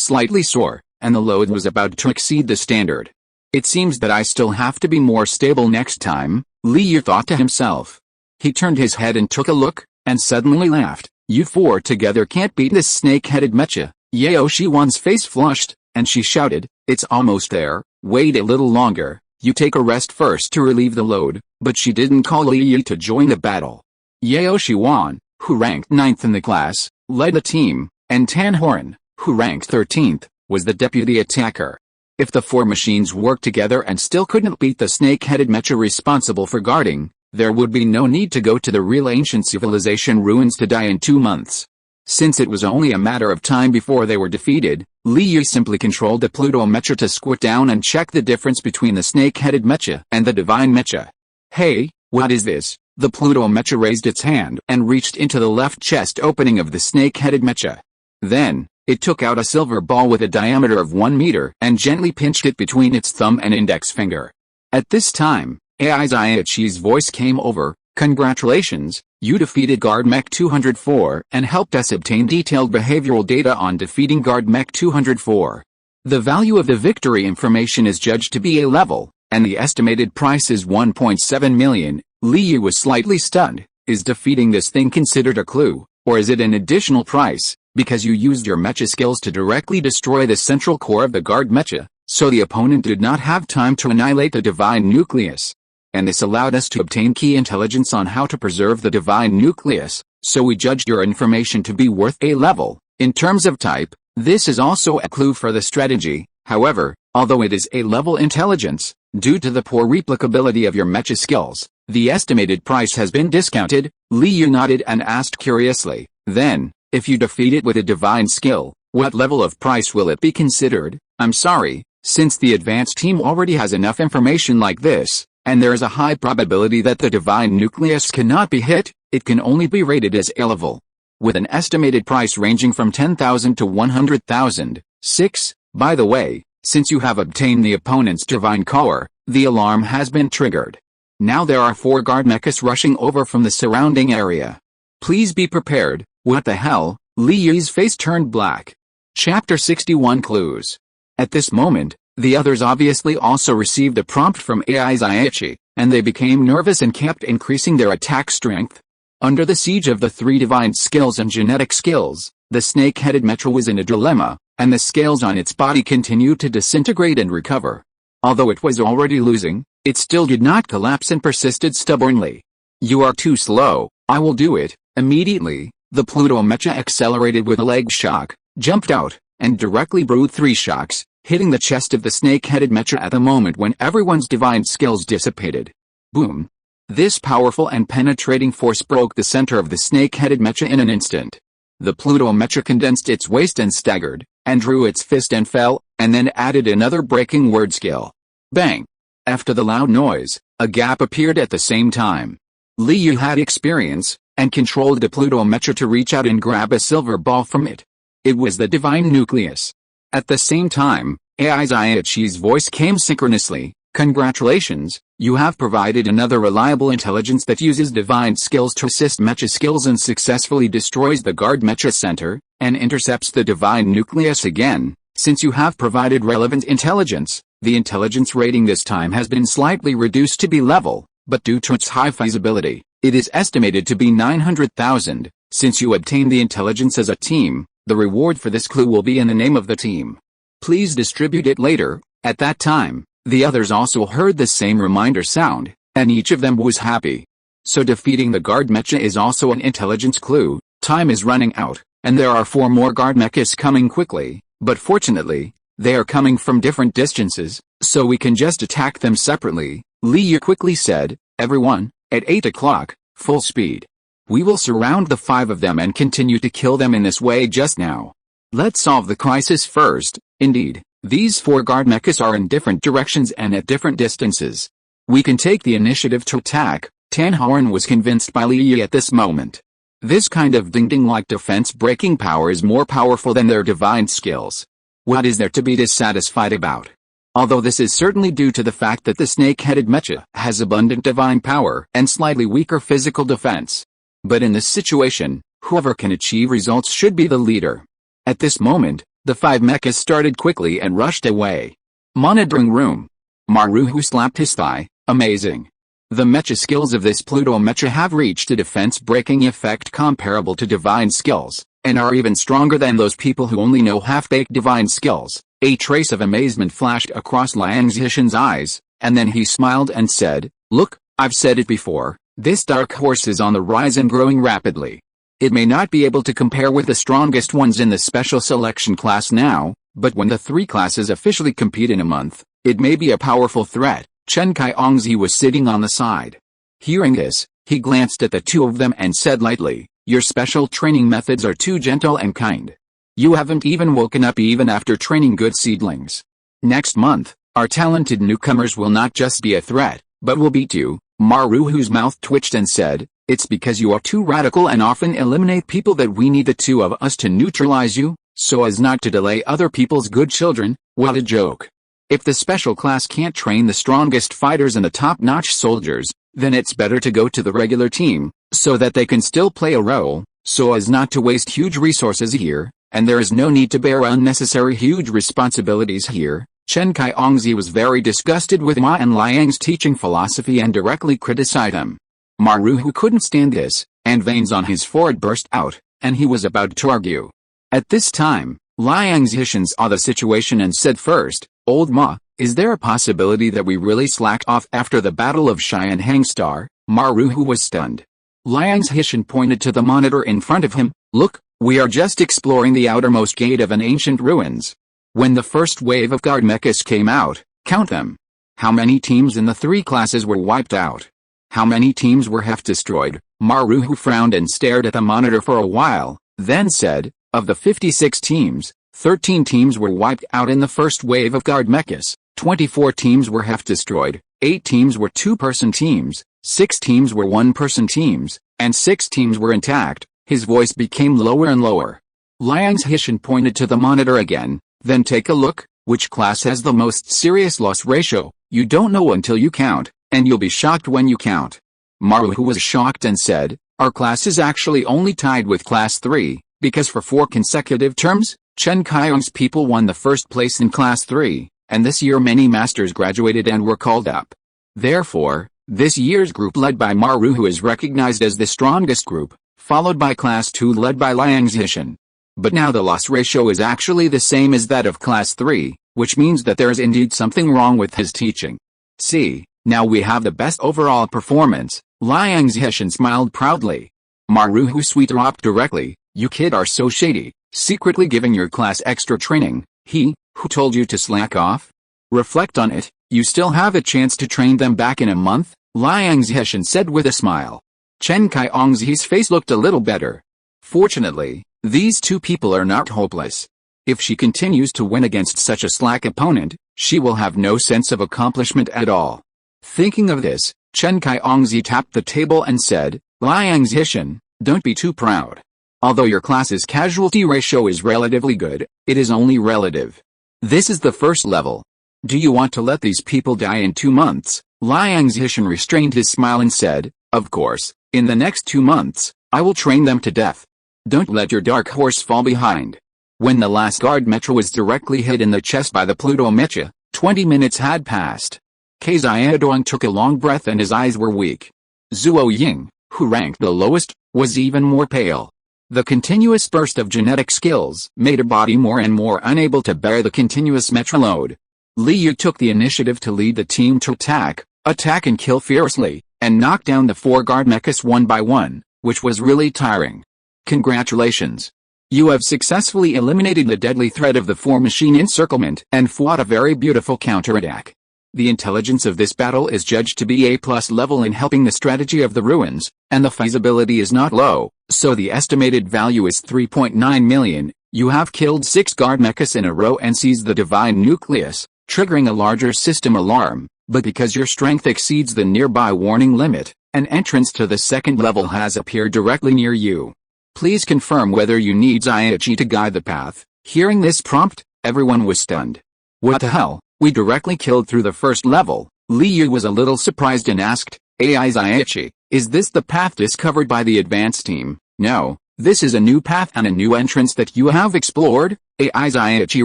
slightly sore, and the load was about to exceed the standard. It seems that I still have to be more stable next time, Li Yu thought to himself. He turned his head and took a look, and suddenly laughed. You 4 together can't beat this snake-headed Mecha. Yao Shiwan's face flushed, and she shouted, "It's almost there, wait a little longer, you take a rest first to relieve the load," but she didn't call Li Yu to join the battle. Yao Shiwan, who ranked 9th in the class, led the team, and Tan Horan, who ranked 13th, was the deputy attacker. If the 4 machines worked together and still couldn't beat the snake-headed Mecha responsible for guarding, there would be no need to go to the real ancient civilization ruins to die in 2 months. Since it was only a matter of time before they were defeated, Li Yu simply controlled the Pluto Mecha to squat down and check the difference between the snake-headed Mecha and the divine Mecha. Hey, what is this? The Pluto Mecha raised its hand and reached into the left chest opening of the snake-headed Mecha. Then, it took out a silver ball with a diameter of 1 meter and gently pinched it between its thumb and index finger. At this time, AI Zaichi's voice came over. Congratulations, you defeated Guard Mech 204 and helped us obtain detailed behavioral data on defeating Guard Mech 204. The value of the victory information is judged to be A level, and the estimated price is 1.7 million. Li Yu was slightly stunned. Is defeating this thing considered a clue, or is it an additional price, because you used your Mecha skills to directly destroy the central core of the Guard Mecha, so the opponent did not have time to annihilate the divine nucleus? And this allowed us to obtain key intelligence on how to preserve the divine nucleus, so we judged your information to be worth A level. In terms of type, this is also a clue for the strategy. However, although it is A level intelligence, due to the poor replicability of your Mecha skills, the estimated price has been discounted. Li Yu nodded and asked curiously, then, if you defeat it with a divine skill, what level of price will it be considered? I'm sorry, since the advanced team already has enough information like this, and there is a high probability that the divine nucleus cannot be hit, it can only be rated as A level. With an estimated price ranging from 10,000 to 100,000. 6. By the way, since you have obtained the opponent's divine core, the alarm has been triggered. Now there are 4 guard mechas rushing over from the surrounding area. Please be prepared. What the hell? Li Yi's face turned black. Chapter 61 Clues. At this moment, the others obviously also received a prompt from AI Xiaoqi, and they became nervous and kept increasing their attack strength. Under the siege of the three divine skills and genetic skills, the snake-headed mecha was in a dilemma, and the scales on its body continued to disintegrate and recover. Although it was already losing, it still did not collapse and persisted stubbornly. You are too slow, I will do it. Immediately, the Pluto mecha accelerated with a leg shock, jumped out, and directly brewed 3 shocks, hitting the chest of the snake-headed mecha at the moment when everyone's divine skills dissipated. Boom! This powerful and penetrating force broke the center of the snake-headed mecha in an instant. The Pluto mecha condensed its waist and staggered, and drew its fist and fell, and then added another breaking word skill. Bang! After the loud noise, a gap appeared at the same time. Li Yi had experience, and controlled the Pluto mecha to reach out and grab a silver ball from it. It was the divine nucleus. At the same time, AI Xiaoqi's voice came synchronously. Congratulations, you have provided another reliable intelligence that uses divine skills to assist mecha skills and successfully destroys the guard mecha center, and intercepts the divine nucleus again. Since you have provided relevant intelligence, the intelligence rating this time has been slightly reduced to B level, but due to its high feasibility, it is estimated to be 900,000. Since you obtained the intelligence as a team, the reward for this clue will be in the name of the team. Please distribute it later. At that time, the others also heard the same reminder sound, and each of them was happy. So defeating the guard mecha is also an intelligence clue. Time is running out, and there are 4 more guard mechas coming quickly, but fortunately, they are coming from different distances, so we can just attack them separately. Li Yi quickly said, everyone, at 8 o'clock, full speed. We will surround the 5 of them and continue to kill them in this way just now. Let's solve the crisis first. Indeed, these 4 guard mechas are in different directions and at different distances. We can take the initiative to attack. Tan Horn was convinced by Li Yi at this moment. This kind of ding-ding-like defense-breaking power is more powerful than their divine skills. What is there to be dissatisfied about? Although this is certainly due to the fact that the snake-headed mecha has abundant divine power and slightly weaker physical defense. But in this situation, whoever can achieve results should be the leader. At this moment, the 5 mechas started quickly and rushed away. Monitoring room. Maruhu slapped his thigh. Amazing. The mecha skills of this Pluto mecha have reached a defense-breaking effect comparable to divine skills, and are even stronger than those people who only know half-baked divine skills. A trace of amazement flashed across Liang Zhishan's eyes, and then he smiled and said, look, I've said it before, this dark horse is on the rise and growing rapidly. It may not be able to compare with the strongest ones in the special selection class now, but when the 3 classes officially compete in a month, it may be a powerful threat. Chen Kaiongzi was sitting on the side. Hearing this, he glanced at the 2 of them and said lightly, your special training methods are too gentle and kind. You haven't even woken up even after training good seedlings. Next month, our talented newcomers will not just be a threat, but will beat you. Maruhu's mouth twitched and said, it's because you are too radical and often eliminate people that we need the 2 of us to neutralize you, so as not to delay other people's good children. What a joke. If the special class can't train the strongest fighters and the top-notch soldiers, then it's better to go to the regular team, so that they can still play a role, so as not to waste huge resources here, and there is no need to bear unnecessary huge responsibilities here. Chen Kaiongzi was very disgusted with Ma and Liang's teaching philosophy and directly criticized him. Maruhu couldn't stand this, and veins on his forehead burst out, and he was about to argue. At this time, Liang Zhishan saw the situation and said first, Old Ma, is there a possibility that we really slacked off after the Battle of Cheyenne Hangstar? Maruhu was stunned. Liang Zhishan pointed to the monitor in front of him, look, we are just exploring the outermost gate of an ancient ruins. When the first wave of guard mechas came out, count them. How many teams in the 3 classes were wiped out? How many teams were half destroyed? Maruhu frowned and stared at the monitor for a while, then said, of the 56 teams, 13 teams were wiped out in the first wave of guard mechas, 24 teams were half destroyed, 8 teams were 2-person teams, 6 teams were 1-person teams, and 6 teams were intact. His voice became lower and lower. Liang Zhishan pointed to the monitor again, then take a look, which class has the most serious loss ratio? You don't know until you count, and you'll be shocked when you count. Maruhu was shocked and said, our class is actually only tied with class 3, Because for 4 consecutive terms, Chen Kaiyong's people won the first place in Class 3, and this year many masters graduated and were called up. Therefore, this year's group led by Maruhu is recognized as the strongest group, followed by Class 2 led by Liang Zhishan. But now the loss ratio is actually the same as that of Class 3, which means that there is indeed something wrong with his teaching. See, now we have the best overall performance. Liang Zhishan smiled proudly. Maruhu sweet-dropped directly. You kid are so shady, secretly giving your class extra training. Who told you to slack off? Reflect on it, you still have a chance to train them back in a month, Liang Zhishan said with a smile. Chen Kaiyong's face looked a little better. Fortunately, these two people are not hopeless. If she continues to win against such a slack opponent, she will have no sense of accomplishment at all. Thinking of this, Chen Kaiyongzi tapped the table and said, Liang Zhishan, don't be too proud. Although your class's casualty ratio is relatively good, it is only relative. This is the first level. Do you want to let these people die in 2 months? Liang Zhishan restrained his smile and said, of course, in the next 2 months, I will train them to death. Don't let your dark horse fall behind. When the last guard mecha was directly hit in the chest by the Pluto mecha, 20 minutes had passed. Xiaodong took a long breath and his eyes were weak. Zhuo Ying, who ranked the lowest, was even more pale. The continuous burst of genetic skills made her body more and more unable to bear the continuous mecha load. Li Yu took the initiative to lead the team to attack and kill fiercely, and knock down the 4 guard mechas one by one, which was really tiring. Congratulations! You have successfully eliminated the deadly threat of the 4 machine encirclement and fought a very beautiful counterattack. The intelligence of this battle is judged to be A+ level in helping the strategy of the ruins, and the feasibility is not low, so the estimated value is 3.9 million. You have killed 6 guard mechas in a row and seized the divine nucleus, triggering a larger system alarm, but because your strength exceeds the nearby warning limit, an entrance to the 2nd level has appeared directly near you. Please confirm whether you need Zaichi to guide the path. Hearing this prompt, everyone was stunned. What the hell? We directly killed through the 1st level. Li Yu was a little surprised and asked, AI Zaichi, is this the path discovered by the advanced team? No, this is a new path and a new entrance that you have explored, AI Zaichi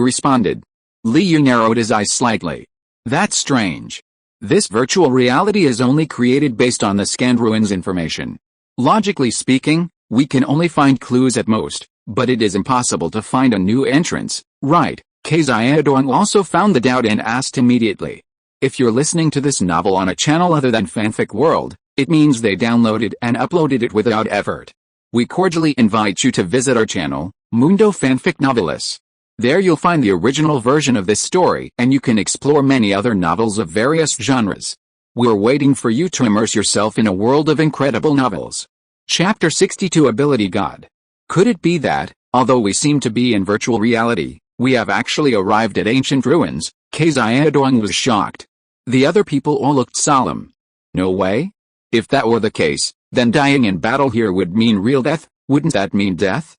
responded. Li Yu narrowed his eyes slightly. That's strange. This virtual reality is only created based on the scanned ruins information. Logically speaking, we can only find clues at most, but it is impossible to find a new entrance, right? Xiaodong also found the doubt and asked immediately. If you're listening to this novel on a channel other than Fanfic World, it means they downloaded and uploaded it without effort. We cordially invite you to visit our channel, Mundo Fanfic Novelis. There you'll find the original version of this story and you can explore many other novels of various genres. We're waiting for you to immerse yourself in a world of incredible novels. Chapter 62 Ability God. Could it be that, although we seem to be in virtual reality, we have actually arrived at ancient ruins? Xiaodong was shocked. The other people all looked solemn. No way? If that were the case, then dying in battle here would mean real death, wouldn't that mean death?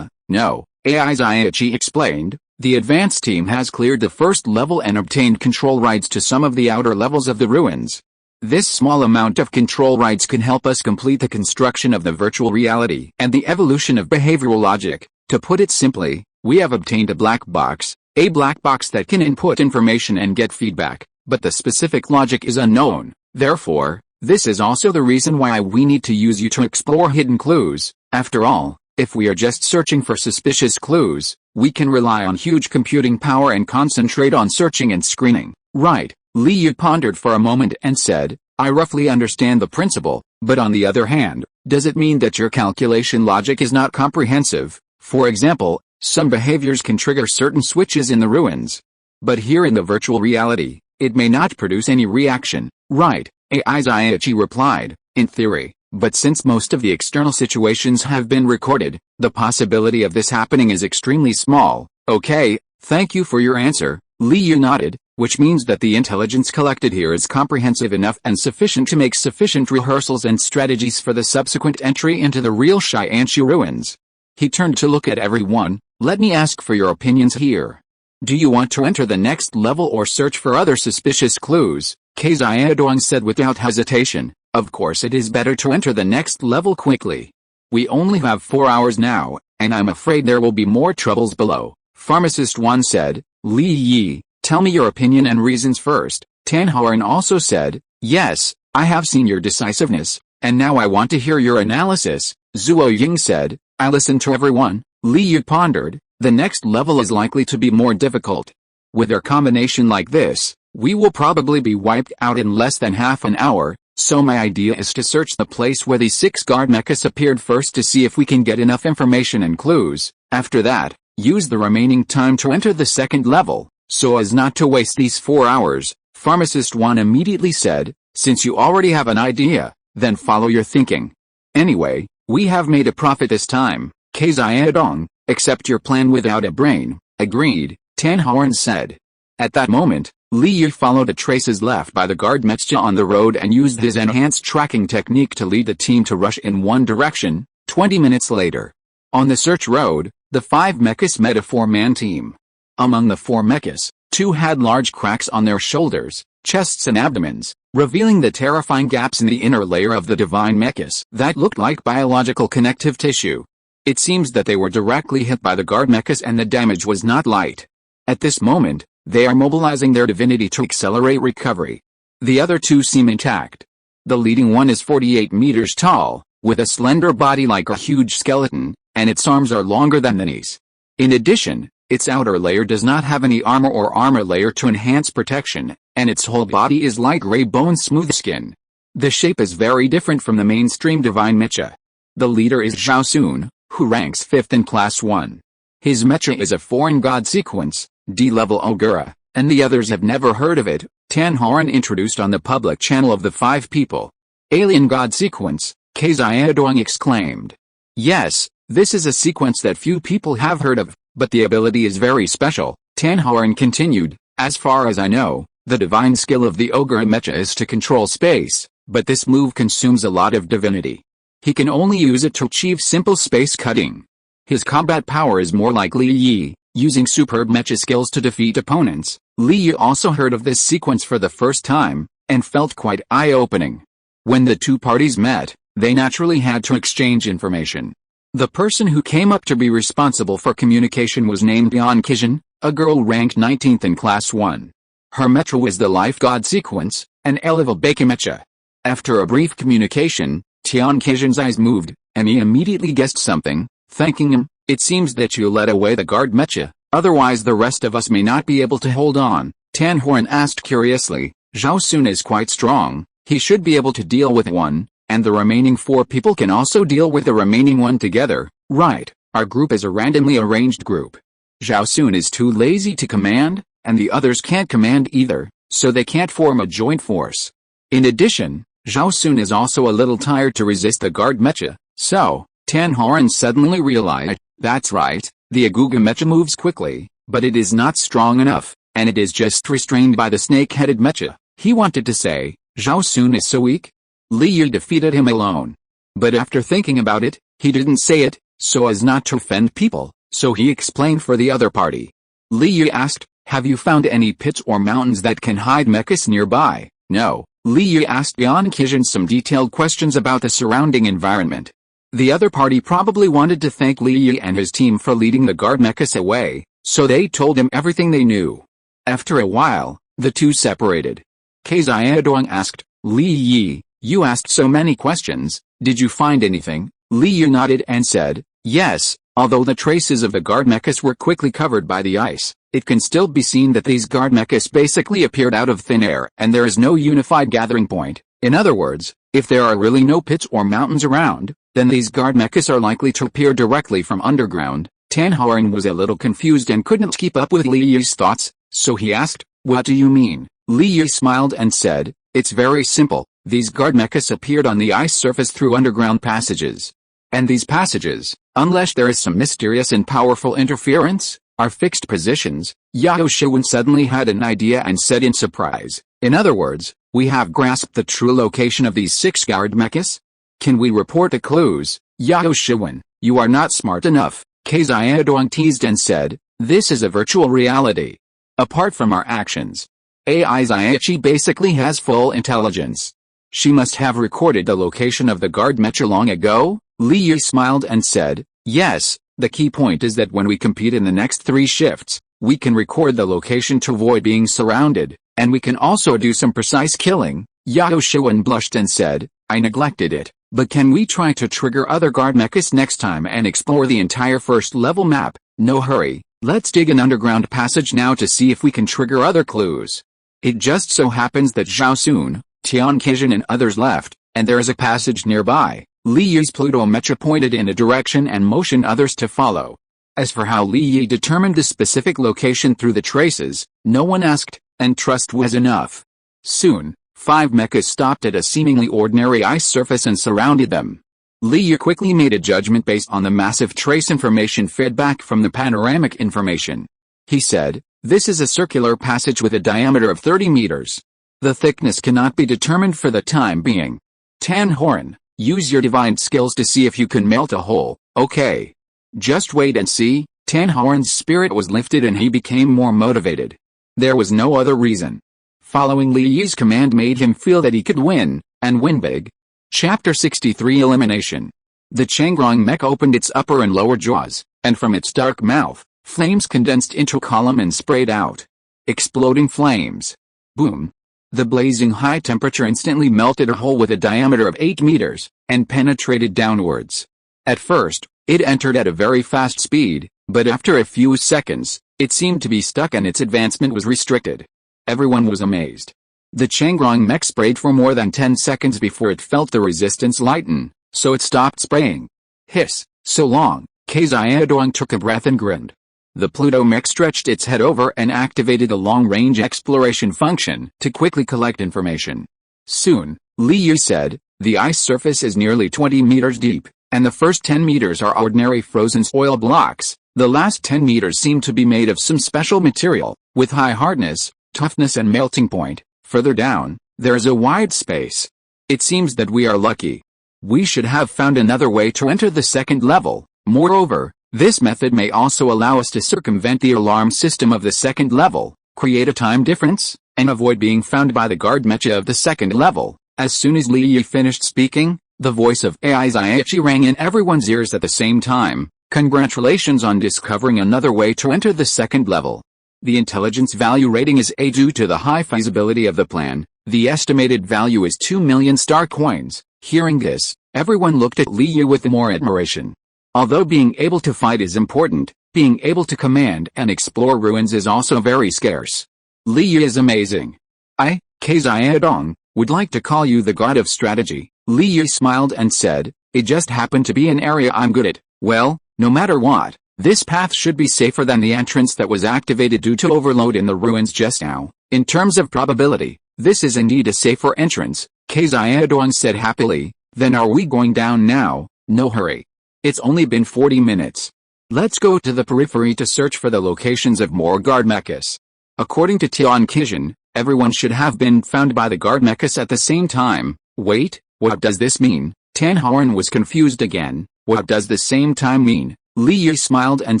No, AI Zaichi explained, the advanced team has cleared the 1st level and obtained control rights to some of the outer levels of the ruins. This small amount of control rights can help us complete the construction of the virtual reality and the evolution of behavioral logic. To put it simply, we have obtained a black box that can input information and get feedback, but the specific logic is unknown. Therefore, this is also the reason why we need to use you to explore hidden clues. After all, if we are just searching for suspicious clues, we can rely on huge computing power and concentrate on searching and screening. Right, Li Yu pondered for a moment and said, I roughly understand the principle, but on the other hand, does it mean that your calculation logic is not comprehensive? For example, some behaviors can trigger certain switches in the ruins. But here in the virtual reality, it may not produce any reaction. Right, AI Zaichi replied, in theory, but since most of the external situations have been recorded, the possibility of this happening is extremely small. Okay, thank you for your answer, Li Yu nodded, which means that the intelligence collected here is comprehensive enough and sufficient to make sufficient rehearsals and strategies for the subsequent entry into the real Xianxi ruins. He turned to look at everyone. Let me ask for your opinions here. Do you want to enter the next level or search for other suspicious clues? Xiaodong said without hesitation. Of course it is better to enter the next level quickly. We only have 4 hours now, and I'm afraid there will be more troubles below. Pharmacist 1 said. Li Yi, tell me your opinion and reasons first. Tan Haren also said, yes, I have seen your decisiveness, and now I want to hear your analysis. Zuo Ying said, I listened to everyone. Li Yi pondered, the next level is likely to be more difficult. With their combination like this, we will probably be wiped out in less than half an hour, so my idea is to search the place where these 6 guard mechas appeared first to see if we can get enough information and clues. After that, use the remaining time to enter the second level, so as not to waste these 4 hours. Pharmacist 1 immediately said, since you already have an idea, then follow your thinking. Anyway, we have made a profit this time. Zayedong, accept your plan without a brain. Agreed, Tan Haren said. At that moment, Li Yi followed the traces left by the guard mecha on the road and used his enhanced tracking technique to lead the team to rush in one direction. 20 minutes later, on the search road, the 5 mechas met a 4-man team. Among the 4 mechas, 2 had large cracks on their shoulders, chests and abdomens, revealing the terrifying gaps in the inner layer of the divine mechas that looked like biological connective tissue. It seems that they were directly hit by the guard mechas and the damage was not light. At this moment, they are mobilizing their divinity to accelerate recovery. The other 2 seem intact. The leading one is 48 meters tall, with a slender body like a huge skeleton, and its arms are longer than the knees. In addition, its outer layer does not have any armor or armor layer to enhance protection, and its whole body is light gray bone smooth skin. The shape is very different from the mainstream divine mecha. The leader is Zhao Sun, who ranks 5th in Class 1. His mecha is a foreign god sequence, D-level Ogura, and the others have never heard of it. Tan Haren introduced on the public channel of the 5 people. Alien god sequence, Zayedong exclaimed. Yes, this is a sequence that few people have heard of, but the ability is very special. Tan Haren continued, as far as I know, the divine skill of the Ogura mecha is to control space, but this move consumes a lot of divinity. He can only use it to achieve simple space cutting. His combat power is more like Li Yi, using superb mecha skills to defeat opponents. Li Yi also heard of this sequence for the first time, and felt quite eye-opening. When the 2 parties met, they naturally had to exchange information. The person who came up to be responsible for communication was named Yan Kijin, a girl ranked 19th in Class 1. Her mecha was the Life God sequence, an L-level Beika mecha. After a brief communication, Tian Kijin's eyes moved, and he immediately guessed something, thanking him. It seems that you led away the guard mecha, otherwise the rest of us may not be able to hold on. Tan Haren asked curiously. Zhao Sun is quite strong, he should be able to deal with 1, and the remaining 4 people can also deal with the remaining 1 together. Right, our group is a randomly arranged group. Zhao Sun is too lazy to command, and the others can't command either, so they can't form a joint force. In addition, Zhao Sun is also a little tired to resist the guard mecha, so, Tan Haren suddenly realized, that's right, the Aguga mecha moves quickly, but it is not strong enough, and it is just restrained by the snake-headed mecha. He wanted to say, Zhao Sun is so weak? Li Yi defeated him alone. But after thinking about it, he didn't say it, so as not to offend people, so he explained for the other party. Li Yi asked, have you found any pits or mountains that can hide mechas nearby? No. Li Yi asked Yan Kijin some detailed questions about the surrounding environment. The other party probably wanted to thank Li Yi and his team for leading the guard mechas away, so they told him everything they knew. After a while, the 2 separated. Zayedong asked, Li Yi, you asked so many questions, did you find anything? Li Yi nodded and said, yes, although the traces of the guard mechas were quickly covered by the ice, it can still be seen that these guard mechas basically appeared out of thin air and there is no unified gathering point. In other words, if there are really no pits or mountains around, then these guard mechas are likely to appear directly from underground. Tan Haren was a little confused and couldn't keep up with Li Yi's thoughts, so he asked, what do you mean? Li Yi smiled and said, it's very simple, these guard mechas appeared on the ice surface through underground passages. And these passages, unless there is some mysterious and powerful interference, are fixed positions. Yao Shiwen suddenly had an idea and said in surprise, in other words, we have grasped the true location of these 6 guard mechas? Can we report the clues? Yao Shiwen, you are not smart enough, Zayedong teased and said, this is a virtual reality. Apart from our actions, AI Zaichi basically has full intelligence. She must have recorded the location of the guard mecha long ago. Li Yi smiled and said, yes, The key point is that when we compete in the next 3 shifts, we can record the location to avoid being surrounded, and we can also do some precise killing. Yao Shiwen blushed and said, I neglected it, but can we try to trigger other guard mechas next time and explore the entire first level map? No hurry, let's dig an underground passage now to see if we can trigger other clues. It just so happens that Zhao Sun, Tian Qixin and others left, and there is a passage nearby. Li Yi's Pluto Mecha pointed in a direction and motioned others to follow. As for how Li Yi determined the specific location through the traces, no one asked, and trust was enough. Soon, 5 mechas stopped at a seemingly ordinary ice surface and surrounded them. Li Yi quickly made a judgment based on the massive trace information fed back from the panoramic information. He said, this is a circular passage with a diameter of 30 meters. The thickness cannot be determined for the time being. Tan Horan, use your divine skills to see if you can melt a hole, okay? Just wait and see. Tan Horan's spirit was lifted and he became more motivated. There was no other reason. Following Li Yi's command made him feel that he could win, and win big. Chapter 63 Elimination. The Changrong mech opened its upper and lower jaws, and from its dark mouth, flames condensed into a column and sprayed out. Exploding flames. Boom. The blazing high temperature instantly melted a hole with a diameter of 8 meters, and penetrated downwards. At first, it entered at a very fast speed, but after a few seconds, it seemed to be stuck and its advancement was restricted. Everyone was amazed. The Changrong mech sprayed for more than 10 seconds before it felt the resistance lighten, so it stopped spraying. Hiss, so long. Kezaiadong took a breath and grinned. The Pluto mech stretched its head over and activated a long-range exploration function to quickly collect information. Soon, Li Yi said, the ice surface is nearly 20 meters deep, and the first 10 meters are ordinary frozen soil blocks. The last 10 meters seem to be made of some special material, with high hardness, toughness and melting point. Further down, there is a wide space. It seems that we are lucky. We should have found another way to enter the second level. Moreover, this method may also allow us to circumvent the alarm system of the second level, create a time difference, and avoid being found by the guard mecha of the second level. As soon as Li Yi finished speaking, the voice of AI Zaichi rang in everyone's ears at the same time. Congratulations on discovering another way to enter the second level. The intelligence value rating is A due to the high feasibility of the plan. The estimated value is 2 million star coins. Hearing this, everyone looked at Li Yi with more admiration. Although being able to fight is important, being able to command and explore ruins is also very scarce. Li Yi is amazing. I, Kezaiadong, would like to call you the god of strategy. Li Yi smiled and said, it just happened to be an area I'm good at. Well, no matter what, this path should be safer than the entrance that was activated due to overload in the ruins just now. In terms of probability, this is indeed a safer entrance, Kezaiadong said happily. Then are we going down now? No hurry. It's only been 40 minutes. Let's go to the periphery to search for the locations of more guard mechas. According to Tian Qixin, everyone should have been found by the guard mechas at the same time. Wait, what does this mean? Tan Horan was confused again. What does the same time mean? Li Yi smiled and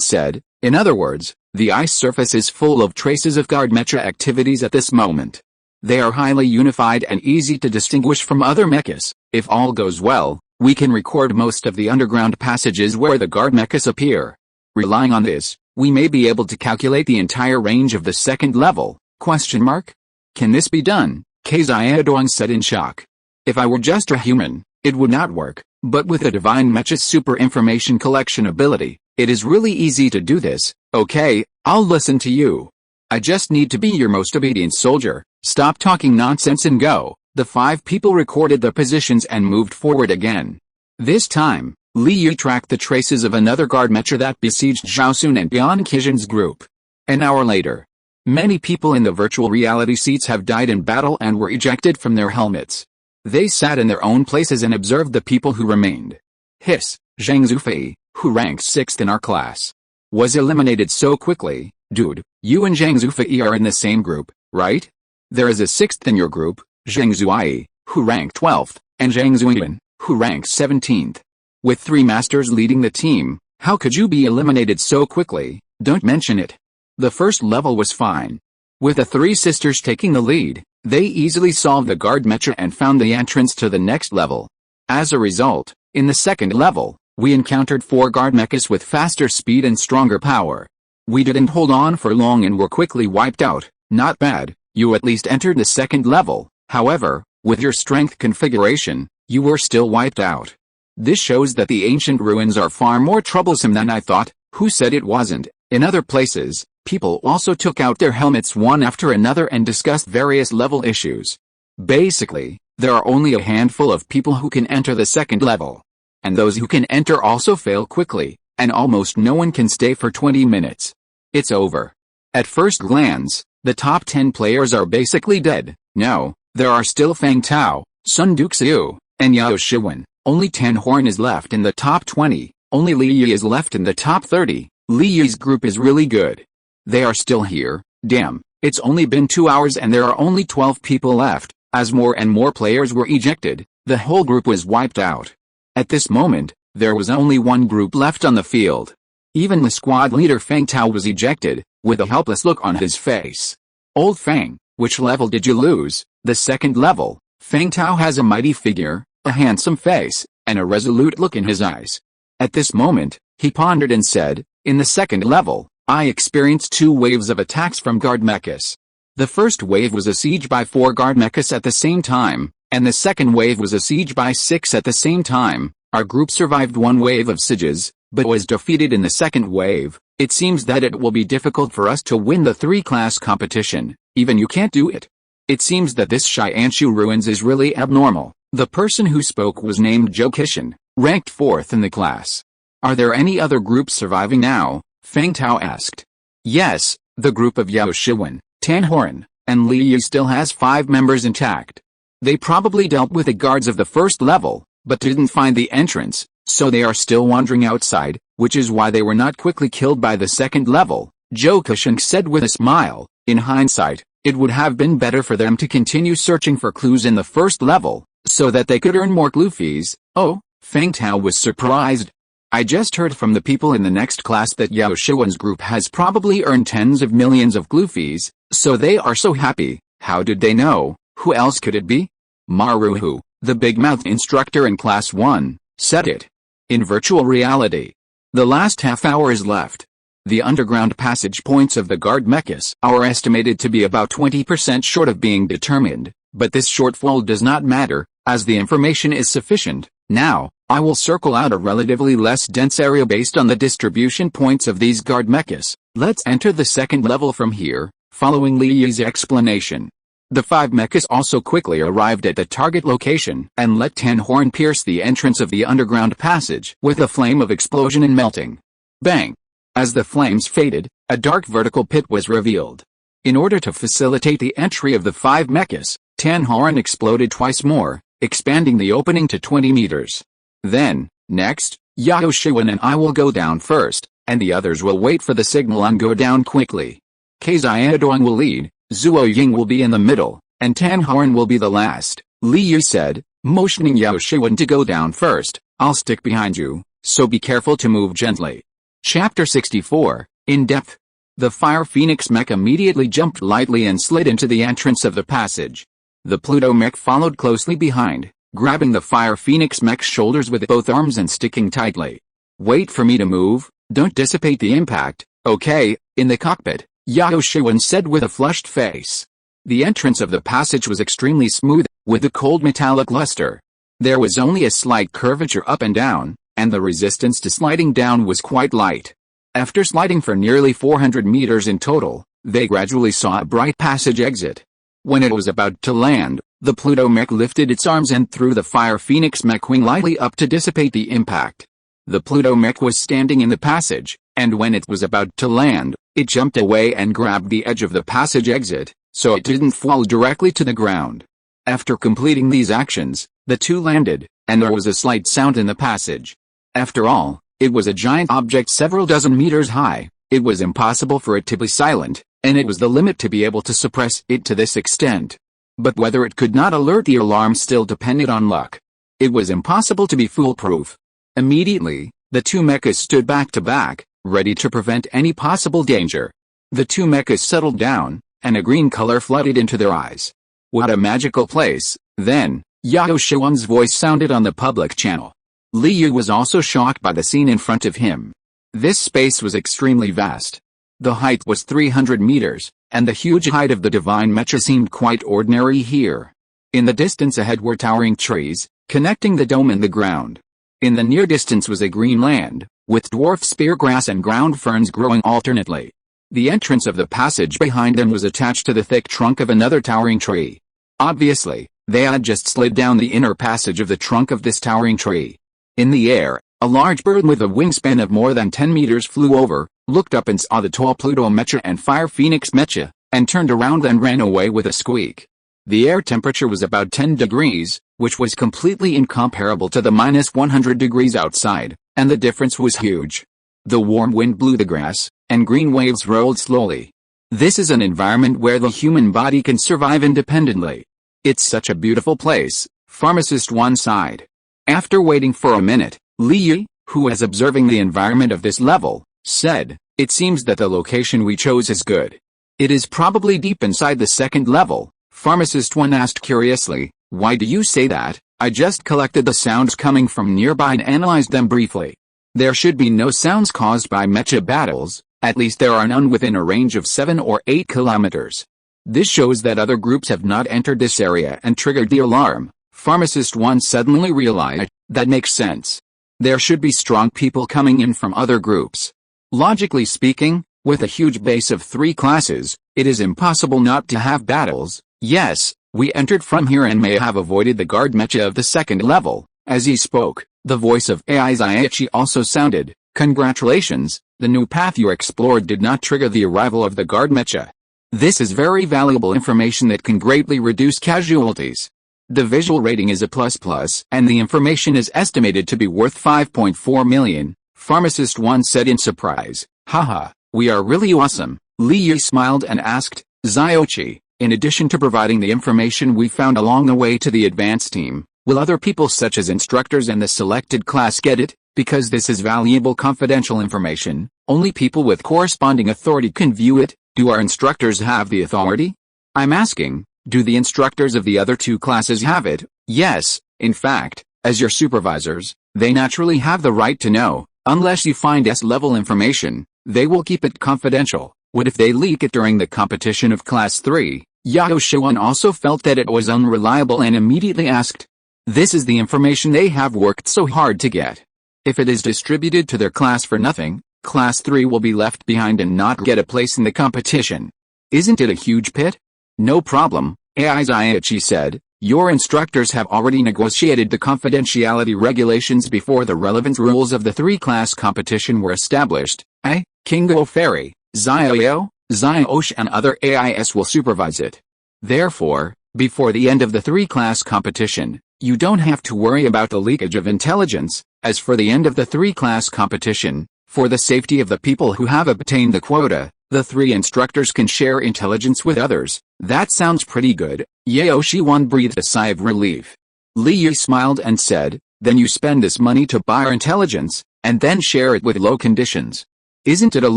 said, in other words, the ice surface is full of traces of guard mecha activities at this moment. They are highly unified and easy to distinguish from other mechas. If all goes well, we can record most of the underground passages where the guard mechas appear. Relying on this, we may be able to calculate the entire range of the second level. Can this be done? Kezaiadong said in shock. If I were just a human, it would not work, but with a divine mecha's super information collection ability, it is really easy to do this. Okay, I'll listen to you. I just need to be your most obedient soldier. Stop talking nonsense and go. The 5 people recorded their positions and moved forward again. This time, Li Yi tracked the traces of another guard mecha that besieged Zhao Sun and Tian Qixin's group. An hour later, many people in the virtual reality seats have died in battle and were ejected from their helmets. They sat in their own places and observed the people who remained. Hiss, Zhang Zufei, who ranked 6th in our class, was eliminated so quickly. Dude, you and Zhang Zufei are in the same group, right? There is a 6th in your group, Zhang Zuai, who ranked 12th, and Zhang Zuiwen, who ranked 17th. With 3 masters leading the team, how could you be eliminated so quickly? Don't mention it. The first level was fine. With the 3 sisters taking the lead, they easily solved the guard mecha and found the entrance to the next level. As a result, in the second level, We encountered 4 guard mechas with faster speed and stronger power. We didn't hold on for long and were quickly wiped out. Not bad, you at least entered the second level. However, with your strength configuration, you were still wiped out. This shows that the ancient ruins are far more troublesome than I thought. Who said it wasn't? In other places, people also took out their helmets one after another and discussed various level issues. Basically, there are only a handful of people who can enter the second level. And those who can enter also fail quickly, and almost no one can stay for 20 minutes. It's over. At first glance, the top 10 players are basically dead. No, there are still Fang Tao, Sun Duxiu, and Yao Shiwen. Only Tan Horn is left in the top 20, only Li Yi is left in the top 30. Li Yi's group is really good. They are still here. Damn, it's only been 2 hours and there are only 12 people left. As more and more players were ejected, the whole group was wiped out. At this moment, there was only one group left on the field. Even the squad leader Fang Tao was ejected, with a helpless look on his face. Old Fang, which level did you lose? The second level. Fang Tao has a mighty figure, a handsome face, and a resolute look in his eyes. At this moment, he pondered and said, in the second level, I experienced 2 waves of attacks from guard mechas. The first wave was a siege by 4 guard mechas at the same time, and the second wave was a siege by 6 at the same time. Our group survived 1 wave of sieges, but was defeated in the second wave. It seems that it will be difficult for us to win the 3-class competition. Even you can't do it. It seems that this Xianshu ruins is really abnormal. The person who spoke was named Zhou Qishan, ranked 4th in the class. Are there any other groups surviving now? Fang Tao asked. Yes, the group of Yao Shiwen, Tan Horn, and Li Yi still has 5 members intact. They probably dealt with the guards of the first level, but didn't find the entrance, so they are still wandering outside, which is why they were not quickly killed by the second level. Zhou Qishan said with a smile. In hindsight, it would have been better for them to continue searching for clues in the first level, so that they could earn more clue fees. Oh, Fang Tao was surprised. I just heard from the people in the next class that Yao Shiwen's group has probably earned tens of millions of clue fees, so they are so happy. How did they know? Who else could it be? Maruhu, the big-mouthed instructor in class 1, said it. In virtual reality. The last half hour is left. The underground passage points of the guard mechas are estimated to be about 20% short of being determined, but this shortfall does not matter, as the information is sufficient. Now, I will circle out a relatively less dense area based on the distribution points of these guard mechas. Let's enter the second level from here, following Li Yi's explanation. The 5 mechas also quickly arrived at the target location and let Tan Horn pierce the entrance of the underground passage with a flame of explosion and melting. Bang! As the flames faded, a dark vertical pit was revealed. In order to facilitate the entry of the 5 mechas, Tan Horn exploded twice more, expanding the opening to 20 meters. Then, next, Yao Shiwen and I will go down first, and the others will wait for the signal and go down quickly. Xiaoduang will lead, Zuo Ying will be in the middle, and Tan Horn will be the last, Li Yu said, motioning Yao Shiwen to go down first. I'll stick behind you, so be careful to move gently. Chapter 64, In Depth. The Fire Phoenix mech immediately jumped lightly and slid into the entrance of the passage. The Pluto mech followed closely behind, grabbing the Fire Phoenix mech's shoulders with both arms and sticking tightly. Wait for me to move, don't dissipate the impact, okay? In the cockpit, Yao Shiwen said with a flushed face. The entrance of the passage was extremely smooth, with a cold metallic luster. There was only a slight curvature up and down, and the resistance to sliding down was quite light. After sliding for nearly 400 meters in total, they gradually saw a bright passage exit. When it was about to land, the Pluto mech lifted its arms and threw the Fire Phoenix mech wing lightly up to dissipate the impact. The Pluto mech was standing in the passage, and when it was about to land, it jumped away and grabbed the edge of the passage exit, so it didn't fall directly to the ground. After completing these actions, the two landed, and there was a slight sound in the passage. After all, it was a giant object several dozen meters high. It was impossible for it to be silent, and it was the limit to be able to suppress it to this extent. But whether it could not alert the alarm still depended on luck. It was impossible to be foolproof. Immediately, the two mechas stood back to back, ready to prevent any possible danger. The two mechas settled down, and a green color flooded into their eyes. What a magical place. Then, Yao Shiwen's voice sounded on the public channel. Li Yu was also shocked by the scene in front of him. This space was extremely vast. The height was 300 meters, and the huge height of the divine mecha seemed quite ordinary here. In the distance ahead were towering trees, connecting the dome and the ground. In the near distance was a green land, with dwarf speargrass and ground ferns growing alternately. The entrance of the passage behind them was attached to the thick trunk of another towering tree. Obviously, they had just slid down the inner passage of the trunk of this towering tree. In the air, a large bird with a wingspan of more than 10 meters flew over, looked up and saw the tall Pluto mecha and Fire Phoenix mecha, and turned around and ran away with a squeak. The air temperature was about 10 degrees, which was completely incomparable to the minus 100 degrees outside, and the difference was huge. The warm wind blew the grass, and green waves rolled slowly. This is an environment where the human body can survive independently. It's such a beautiful place, Pharmacist 1 sighed. After waiting for a minute, Li Yu, who was observing the environment of this level, said, "It seems that the location we chose is good. It is probably deep inside the second level." Pharmacist 1 asked curiously, "Why do you say that?" "I just collected the sounds coming from nearby and analyzed them briefly. There should be no sounds caused by mecha battles, at least there are none within a range of 7 or 8 kilometers. This shows that other groups have not entered this area and triggered the alarm." Pharmacist 1 suddenly realized, that makes sense. There should be strong people coming in from other groups. Logically speaking, with a huge base of 3 classes, it is impossible not to have battles. Yes, we entered from here and may have avoided the guard mecha of the second level. As he spoke, the voice of AI Zaichi also sounded, "Congratulations, the new path you explored did not trigger the arrival of the guard mecha. This is very valuable information that can greatly reduce casualties. The visual rating is a ++, and the information is estimated to be worth 5.4 million, Pharmacist 1 said in surprise. "Haha, we are really awesome." Li Yu smiled and asked, "Zaichi, in addition to providing the information we found along the way to the advanced team, will other people such as instructors and the selected class get it? Because this is valuable confidential information, only people with corresponding authority can view it. Do our instructors have the authority?" "I'm asking, do the instructors of the other 2 classes have it?" "Yes, in fact, as your supervisors, they naturally have the right to know. Unless you find S-level information, they will keep it confidential. What if they leak it during the competition of Class 3? Yao Shuan also felt that it was unreliable and immediately asked. "This is the information they have worked so hard to get. If it is distributed to their class for nothing, Class 3 will be left behind and not get a place in the competition. Isn't it a huge pit?" "No problem," AI Zaichi said. "Your instructors have already negotiated the confidentiality regulations before the relevant rules of the 3-class competition were established. Xingyu Federation, Xiao, Xiaosh and other AIS will supervise it. Therefore, before the end of the 3-class competition, you don't have to worry about the leakage of intelligence. As for the end of the 3-class competition, for the safety of the people who have obtained the quota, the 3 instructors can share intelligence with others." "That sounds pretty good." Yao Shiwan breathed a sigh of relief. Li Yu smiled and said, "Then you spend this money to buy our intelligence, and then share it with low conditions. Isn't it a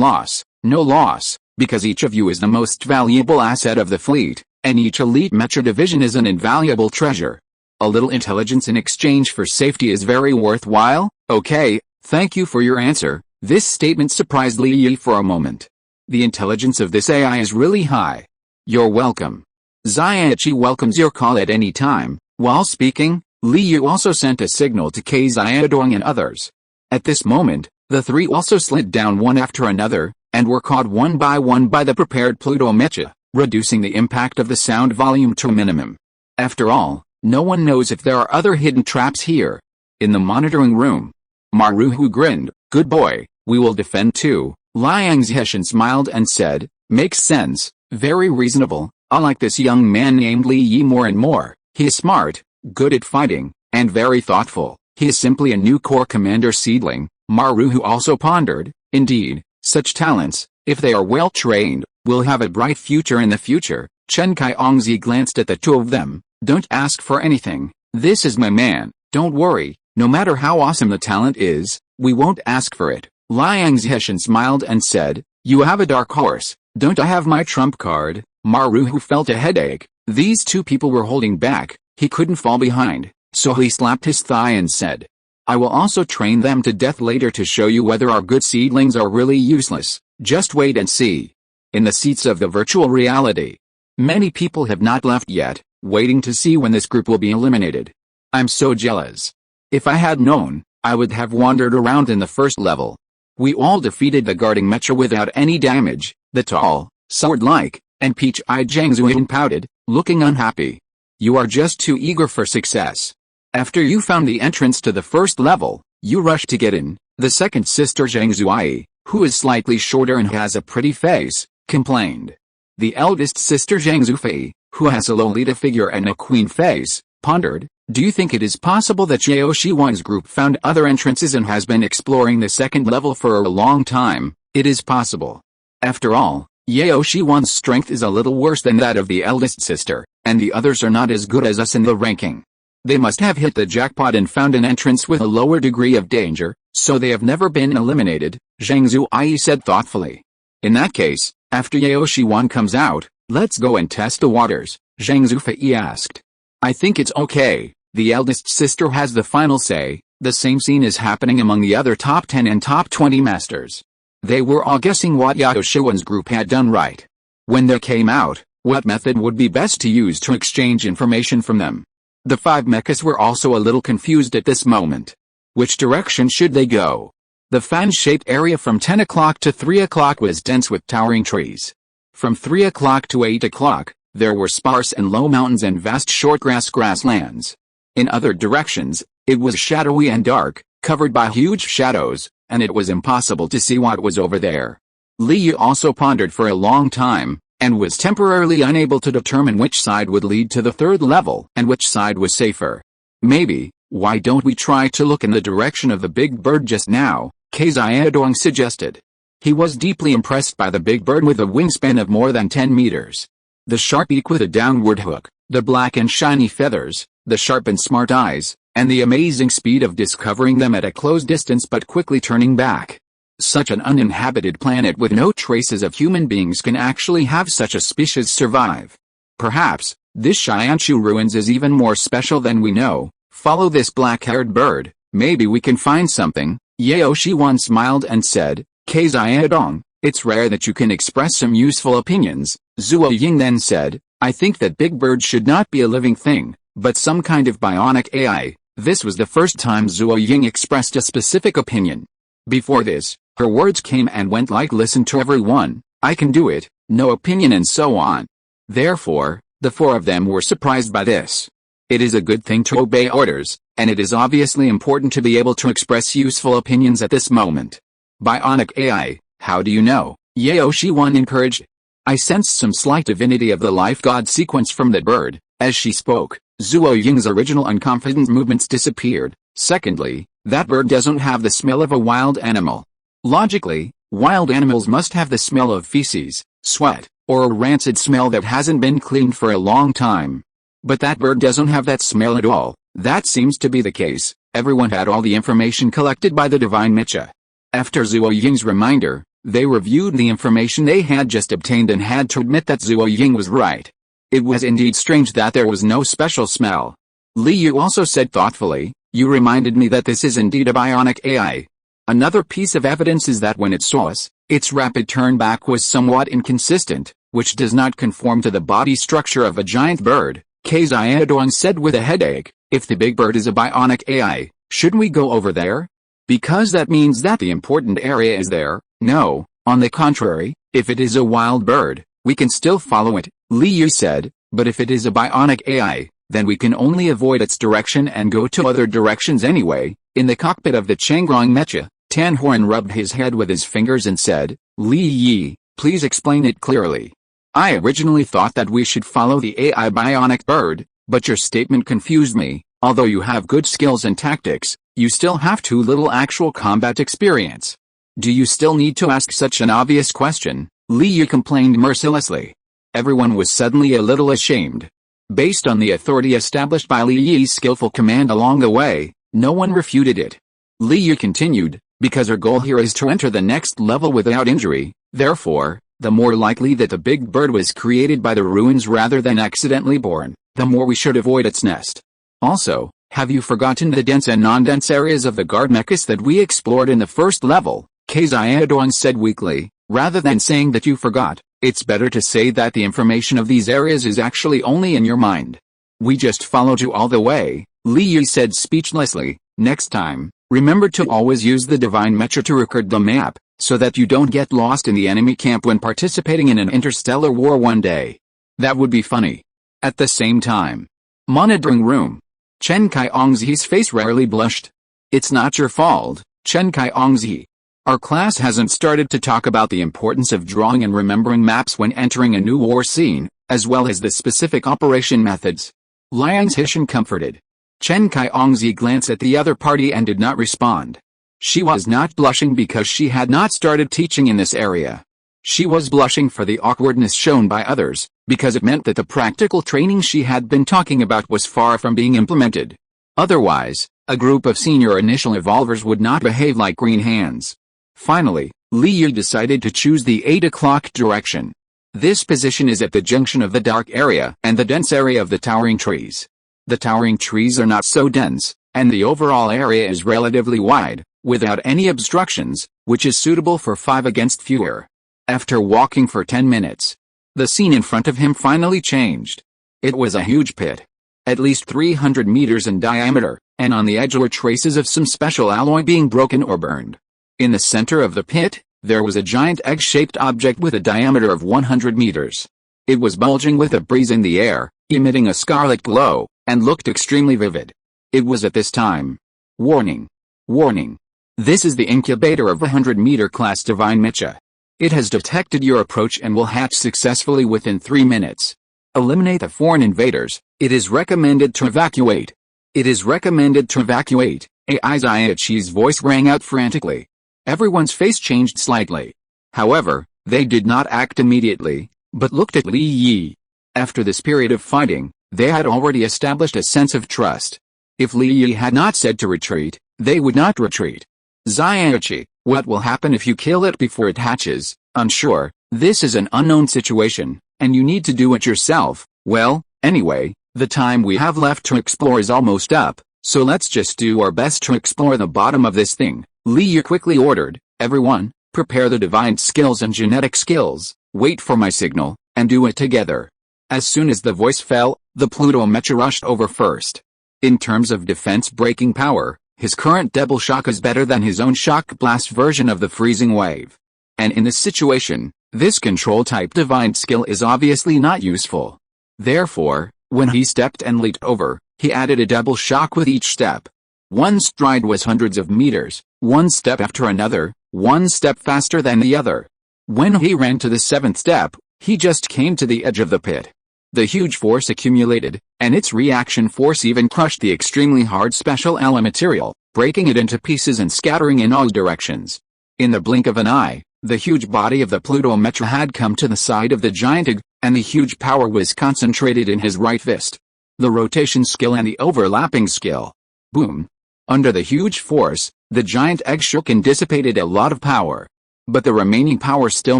loss?" "No loss, because each of you is the most valuable asset of the fleet, and each elite mecha division is an invaluable treasure. A little intelligence in exchange for safety is very worthwhile." "Okay, thank you for your answer." This statement surprised Li Yu for a moment. The intelligence of this AI is really high. "You're welcome. Zaichi welcomes your call at any time." While speaking, Li Yu also sent a signal to Kei Xiaodong and others. At this moment, the 3 also slid down one after another, and were caught one by the prepared Pluto mecha, reducing the impact of the sound volume to a minimum. After all, no one knows if there are other hidden traps here. In the monitoring room, Maruhu grinned. "Good boy, we will defend too." Liang Zheshan smiled and said, "Makes sense, very reasonable. I like this young man named Li Yi more and more. He is smart, good at fighting, and very thoughtful. He is simply a new Corps Commander seedling." Maruhu also pondered, "Indeed, such talents, if they are well trained, will have a bright future in the future." Chen Kaiongzi glanced at the 2 of them. "Don't ask for anything. This is my man. Don't worry, no matter how awesome the talent is, we won't ask for it." Liang Zheshan smiled and said, "You have a dark horse. Don't I have my trump card?" Maruhu felt a headache. These 2 people were holding back. He couldn't fall behind, so he slapped his thigh and said, I will also train them to death later to show you whether our good seedlings are really useless. Just wait and see. In the seats of the virtual reality. Many people have not left yet, waiting to see when this group will be eliminated. I'm so jealous. If I had known, I would have wandered around in the first level. We all defeated the guarding mecha without any damage. The tall, sword-like, and peach-eyed Zhang Zuoying pouted, looking unhappy. You are just too eager for success. After you found the entrance to the first level, you rushed to get in. The second sister Zhang Zuoyi, who is slightly shorter and has a pretty face, complained. The eldest sister Zhang Zufei, who has a Lolita figure and a queen face, pondered, do you think it is possible that Yao Shiwan's group found other entrances and has been exploring the second level for a long time? It is possible. After all, Yao Shiwan's strength is a little worse than that of the eldest sister, and the others are not as good as us in the ranking. They must have hit the jackpot and found an entrance with a lower degree of danger, so they have never been eliminated, Zhang Zuoyi said thoughtfully. In that case, after Yao Shiwan comes out, let's go and test the waters, Zhang Zufei asked. I think it's okay. The eldest sister has the final say. The same scene is happening among the other top 10 and top 20 masters. They were all guessing what Yao Shiwan's group had done right. When they came out, what method would be best to use to exchange information from them? The 5 mechas were also a little confused at this moment. Which direction should they go? The fan-shaped area from 10 o'clock to 3 o'clock was dense with towering trees. From 3 o'clock to 8 o'clock, there were sparse and low mountains and vast shortgrass grasslands. In other directions, it was shadowy and dark, covered by huge shadows, and it was impossible to see what was over there. Li Yu also pondered for a long time, and was temporarily unable to determine which side would lead to the third level and which side was safer. Maybe, why don't we try to look in the direction of the big bird just now, Xiaodong suggested. He was deeply impressed by the big bird with a wingspan of more than 10 meters. The sharp beak with a downward hook, the black and shiny feathers, the sharp and smart eyes, and the amazing speed of discovering them at a close distance but quickly turning back. Such an uninhabited planet with no traces of human beings can actually have such a species survive. Perhaps, this Xianshu ruins is even more special than we know. Follow this black-haired bird, maybe we can find something. Yao Shiwan smiled and said, Xiaodong, it's rare that you can express some useful opinions. Zuo Ying then said, I think that big bird should not be a living thing, but some kind of bionic AI. This was the first time Zuo Ying expressed a specific opinion. Before this, her words came and went like listen to everyone, I can do it, no opinion and so on. Therefore, the 4 of them were surprised by this. It is a good thing to obey orders, and it is obviously important to be able to express useful opinions at this moment. Bionic AI, how do you know? Yao Shiwan encouraged. I sensed some slight divinity of the life god sequence from that bird. As she spoke, Zuo Ying's original unconfident movements disappeared. Secondly, that bird doesn't have the smell of a wild animal. Logically, wild animals must have the smell of feces, sweat, or a rancid smell that hasn't been cleaned for a long time. But that bird doesn't have that smell at all. That seems to be the case. Everyone had all the information collected by the divine Mecha. After Zuo Ying's reminder, they reviewed the information they had just obtained and had to admit that Zuo Ying was right. It was indeed strange that there was no special smell. Li Yu also said thoughtfully, you reminded me that this is indeed a bionic AI. Another piece of evidence is that when it saw us, its rapid turn back was somewhat inconsistent, which does not conform to the body structure of a giant bird. Xiaodong said with a headache, if the big bird is a bionic AI, shouldn't we go over there? Because that means that the important area is there. No, on the contrary, if it is a wild bird, we can still follow it, Li Yu said, but if it is a bionic AI, then we can only avoid its direction and go to other directions anyway. In the cockpit of the Changrong Mecha, Tan Horn rubbed his head with his fingers and said, Li Yi, please explain it clearly. I originally thought that we should follow the AI bionic bird, but your statement confused me. Although you have good skills and tactics, you still have too little actual combat experience. Do you still need to ask such an obvious question? Li Yu complained mercilessly. Everyone was suddenly a little ashamed. Based on the authority established by Li Yi's skillful command along the way, no one refuted it. Li Yu continued, because our goal here is to enter the next level without injury, therefore, the more likely that the big bird was created by the ruins rather than accidentally born, the more we should avoid its nest. Also, Have you forgotten the dense and non-dense areas of the guard mechas that we explored in the first level? Xiaodong said weakly. Rather than saying that you forgot, it's better to say that the information of these areas is actually only in your mind. We just followed you all the way, Li Yi said speechlessly. Next time, remember to always use the divine mecha to record the map, so that you don't get lost in the enemy camp when participating in an interstellar war one day. That would be funny. At the same time. Monitoring room. Chen Kai-ongzi's face rarely blushed. It's not your fault, Chen Kai-ongzi. Our class hasn't started to talk about the importance of drawing and remembering maps when entering a new war scene, as well as the specific operation methods. Liang Zhishan comforted. Chen Kai-ongzi glanced at the other party and did not respond. She was not blushing because she had not started teaching in this area. She was blushing for the awkwardness shown by others, because it meant that the practical training she had been talking about was far from being implemented. Otherwise, a group of senior initial evolvers would not behave like green hands. Finally, Li Yi decided to choose the 8 o'clock direction. This position is at the junction of the dark area and the dense area of the towering trees. The towering trees are not so dense, and the overall area is relatively wide, without any obstructions, which is suitable for 5 against fewer. After walking for 10 minutes, the scene in front of him finally changed. It was a huge pit. At least 300 meters in diameter, and on the edge were traces of some special alloy being broken or burned. In the center of the pit, there was a giant egg-shaped object with a diameter of 100 meters. It was bulging with a breeze in the air, emitting a scarlet glow, and looked extremely vivid. It was at this time. Warning. Warning. This is the incubator of a 100-meter class divine mecha. It has detected your approach and will hatch successfully within 3 minutes. Eliminate the foreign invaders. It is recommended to evacuate. It is recommended to evacuate. Aizayachi's voice rang out frantically. Everyone's face changed slightly. However, they did not act immediately, but looked at Li Yi. After this period of fighting, they had already established a sense of trust. If Li Yi had not said to retreat, they would not retreat. Zaichi, what will happen if you kill it before it hatches? Unsure. This is an unknown situation, and you need to do it yourself. Well, anyway, the time we have left to explore is almost up, so let's just do our best to explore the bottom of this thing. Li Yi quickly ordered. Everyone, prepare the divine skills and genetic skills, wait for my signal, and do it together. As soon as the voice fell, the Pluto Mecha rushed over first. In terms of defense breaking power, his current double shock is better than his own shock blast version of the freezing wave. And in this situation, this control-type divine skill is obviously not useful. Therefore, when he stepped and leaped over, he added a double shock with each step. One stride was hundreds of meters, one step after another, one step faster than the other. When he ran to the 7th step, he just came to the edge of the pit. The huge force accumulated, and its reaction force even crushed the extremely hard special alloy material, breaking it into pieces and scattering in all directions. In the blink of an eye, the huge body of the Pluto Mecha had come to the side of the giant egg, and the huge power was concentrated in his right fist. The rotation skill and the overlapping skill. Boom. Under the huge force, the giant egg shook and dissipated a lot of power. But the remaining power still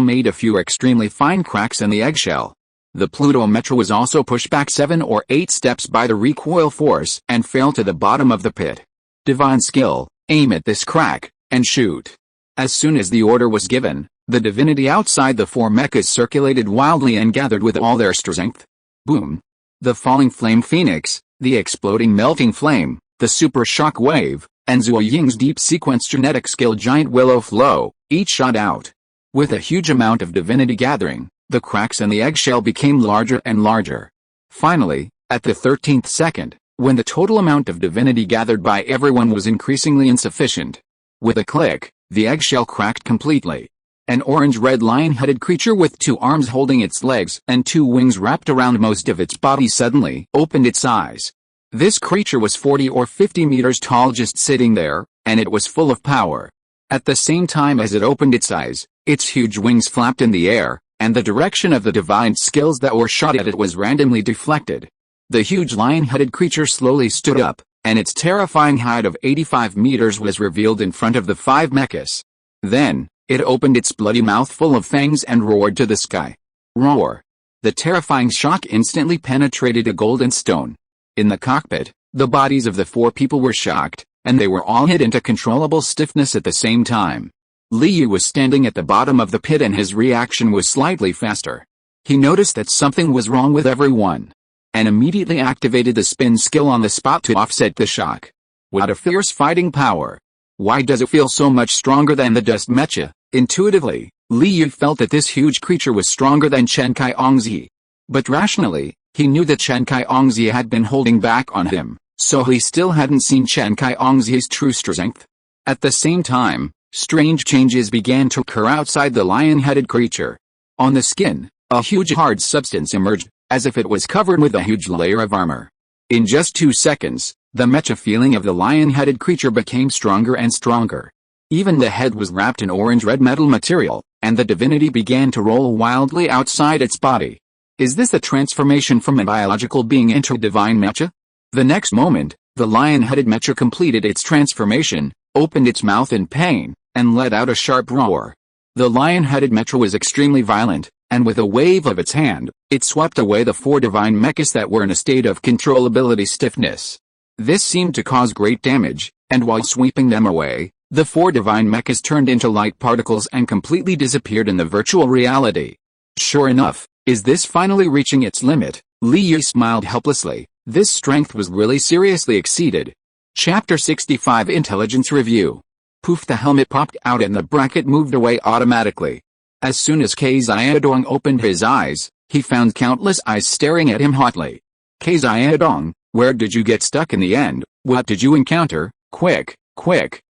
made a few extremely fine cracks in the eggshell. The Pluto Mecha was also pushed back 7 or 8 steps by the recoil force and fell to the bottom of the pit. Divine skill, aim at this crack, and shoot. As soon as the order was given, the divinity outside the 4 mechas circulated wildly and gathered with all their strength. Boom. The falling flame phoenix, the exploding melting flame, the super shock wave, and Zuo Ying's deep sequence genetic skill giant willow flow, each shot out. With a huge amount of divinity gathering, the cracks in the eggshell became larger and larger. Finally, at the 13th second, when the total amount of divinity gathered by everyone was increasingly insufficient. With a click, the eggshell cracked completely. An orange-red lion-headed creature with 2 arms holding its legs and 2 wings wrapped around most of its body suddenly opened its eyes. This creature was 40 or 50 meters tall just sitting there, and it was full of power. At the same time as it opened its eyes, its huge wings flapped in the air, and the direction of the divine skills that were shot at it was randomly deflected. The huge lion-headed creature slowly stood up, and its terrifying height of 85 meters was revealed in front of the 5 mechas. Then, it opened its bloody mouth full of fangs and roared to the sky. Roar! The terrifying shock instantly penetrated a golden stone. In the cockpit, The bodies of the 4 people were shocked, and they were all hit into controllable stiffness at the same time. Li Yu was standing at the bottom of the pit and his reaction was slightly faster. He noticed that something was wrong with everyone, and immediately activated the spin skill on the spot to offset the shock. What a fierce fighting power! Why does it feel so much stronger than the dust mecha? Intuitively, Li Yu felt that this huge creature was stronger than Chen Kai-ongzi. But rationally, he knew that Chen Kai-ongzi had been holding back on him, so he still hadn't seen Chen Kai-ongzi's true strength. At the same time, strange changes began to occur outside the lion-headed creature. On the skin, a huge hard substance emerged, as if it was covered with a huge layer of armor. In just 2 seconds, the mecha feeling of the lion-headed creature became stronger and stronger. Even the head was wrapped in orange-red metal material, and the divinity began to roll wildly outside its body. Is this a transformation from a biological being into a divine mecha? The next moment, the lion-headed mecha completed its transformation, opened its mouth in pain, and let out a sharp roar. The lion-headed mecha was extremely violent, and with a wave of its hand, it swept away the 4 divine mechas that were in a state of controllability stiffness. This seemed to cause great damage, and while sweeping them away, the 4 divine mechas turned into light particles and completely disappeared in the virtual reality. Sure enough, is this finally reaching its limit? Li Yu smiled helplessly. This strength was really seriously exceeded. Chapter 65 Intelligence Review. Poof, the helmet popped out and the bracket moved away automatically. As soon as Xiaodong opened his eyes, he found countless eyes staring at him hotly. Xiaodong, where did you get stuck in the end? What did you encounter? Quick,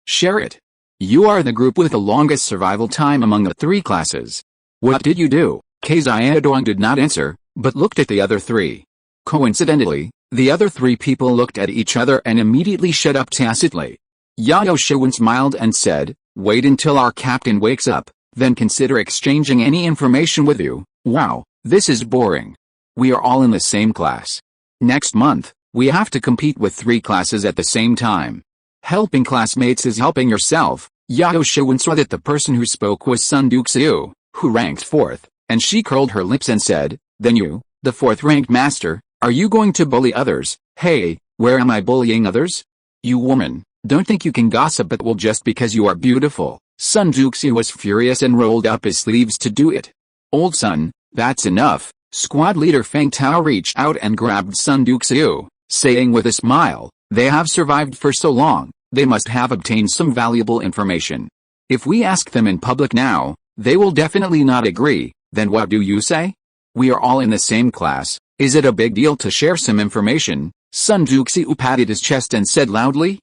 share it. You are the group with the longest survival time among the 3 classes. What did you do? Xiaodong did not answer, but looked at the other 3. Coincidentally, the other 3 people looked at each other and immediately shut up tacitly. Yao Shiwen smiled and said, wait until our captain wakes up, then consider exchanging any information with you. Wow, this is boring. We are all in the same class. Next month, we have to compete with 3 classes at the same time. Helping classmates is helping yourself. Yao Shiwen saw that the person who spoke was Sun Duxiu, who ranked 4th, and she curled her lips and said, then you, the 4th-ranked master, are you going to bully others? Hey, where am I bullying others? You woman, don't think you can gossip at will just because you are beautiful. Sun Duxiu was furious and rolled up his sleeves to do it. Old Sun, that's enough. Squad leader Feng Tao reached out and grabbed Sun Duxiu, saying with a smile, they have survived for so long, they must have obtained some valuable information. If we ask them in public now, they will definitely not agree. Then what do you say? We are all in the same class. Is it a big deal to share some information? Sun Duxiu patted his chest and said loudly,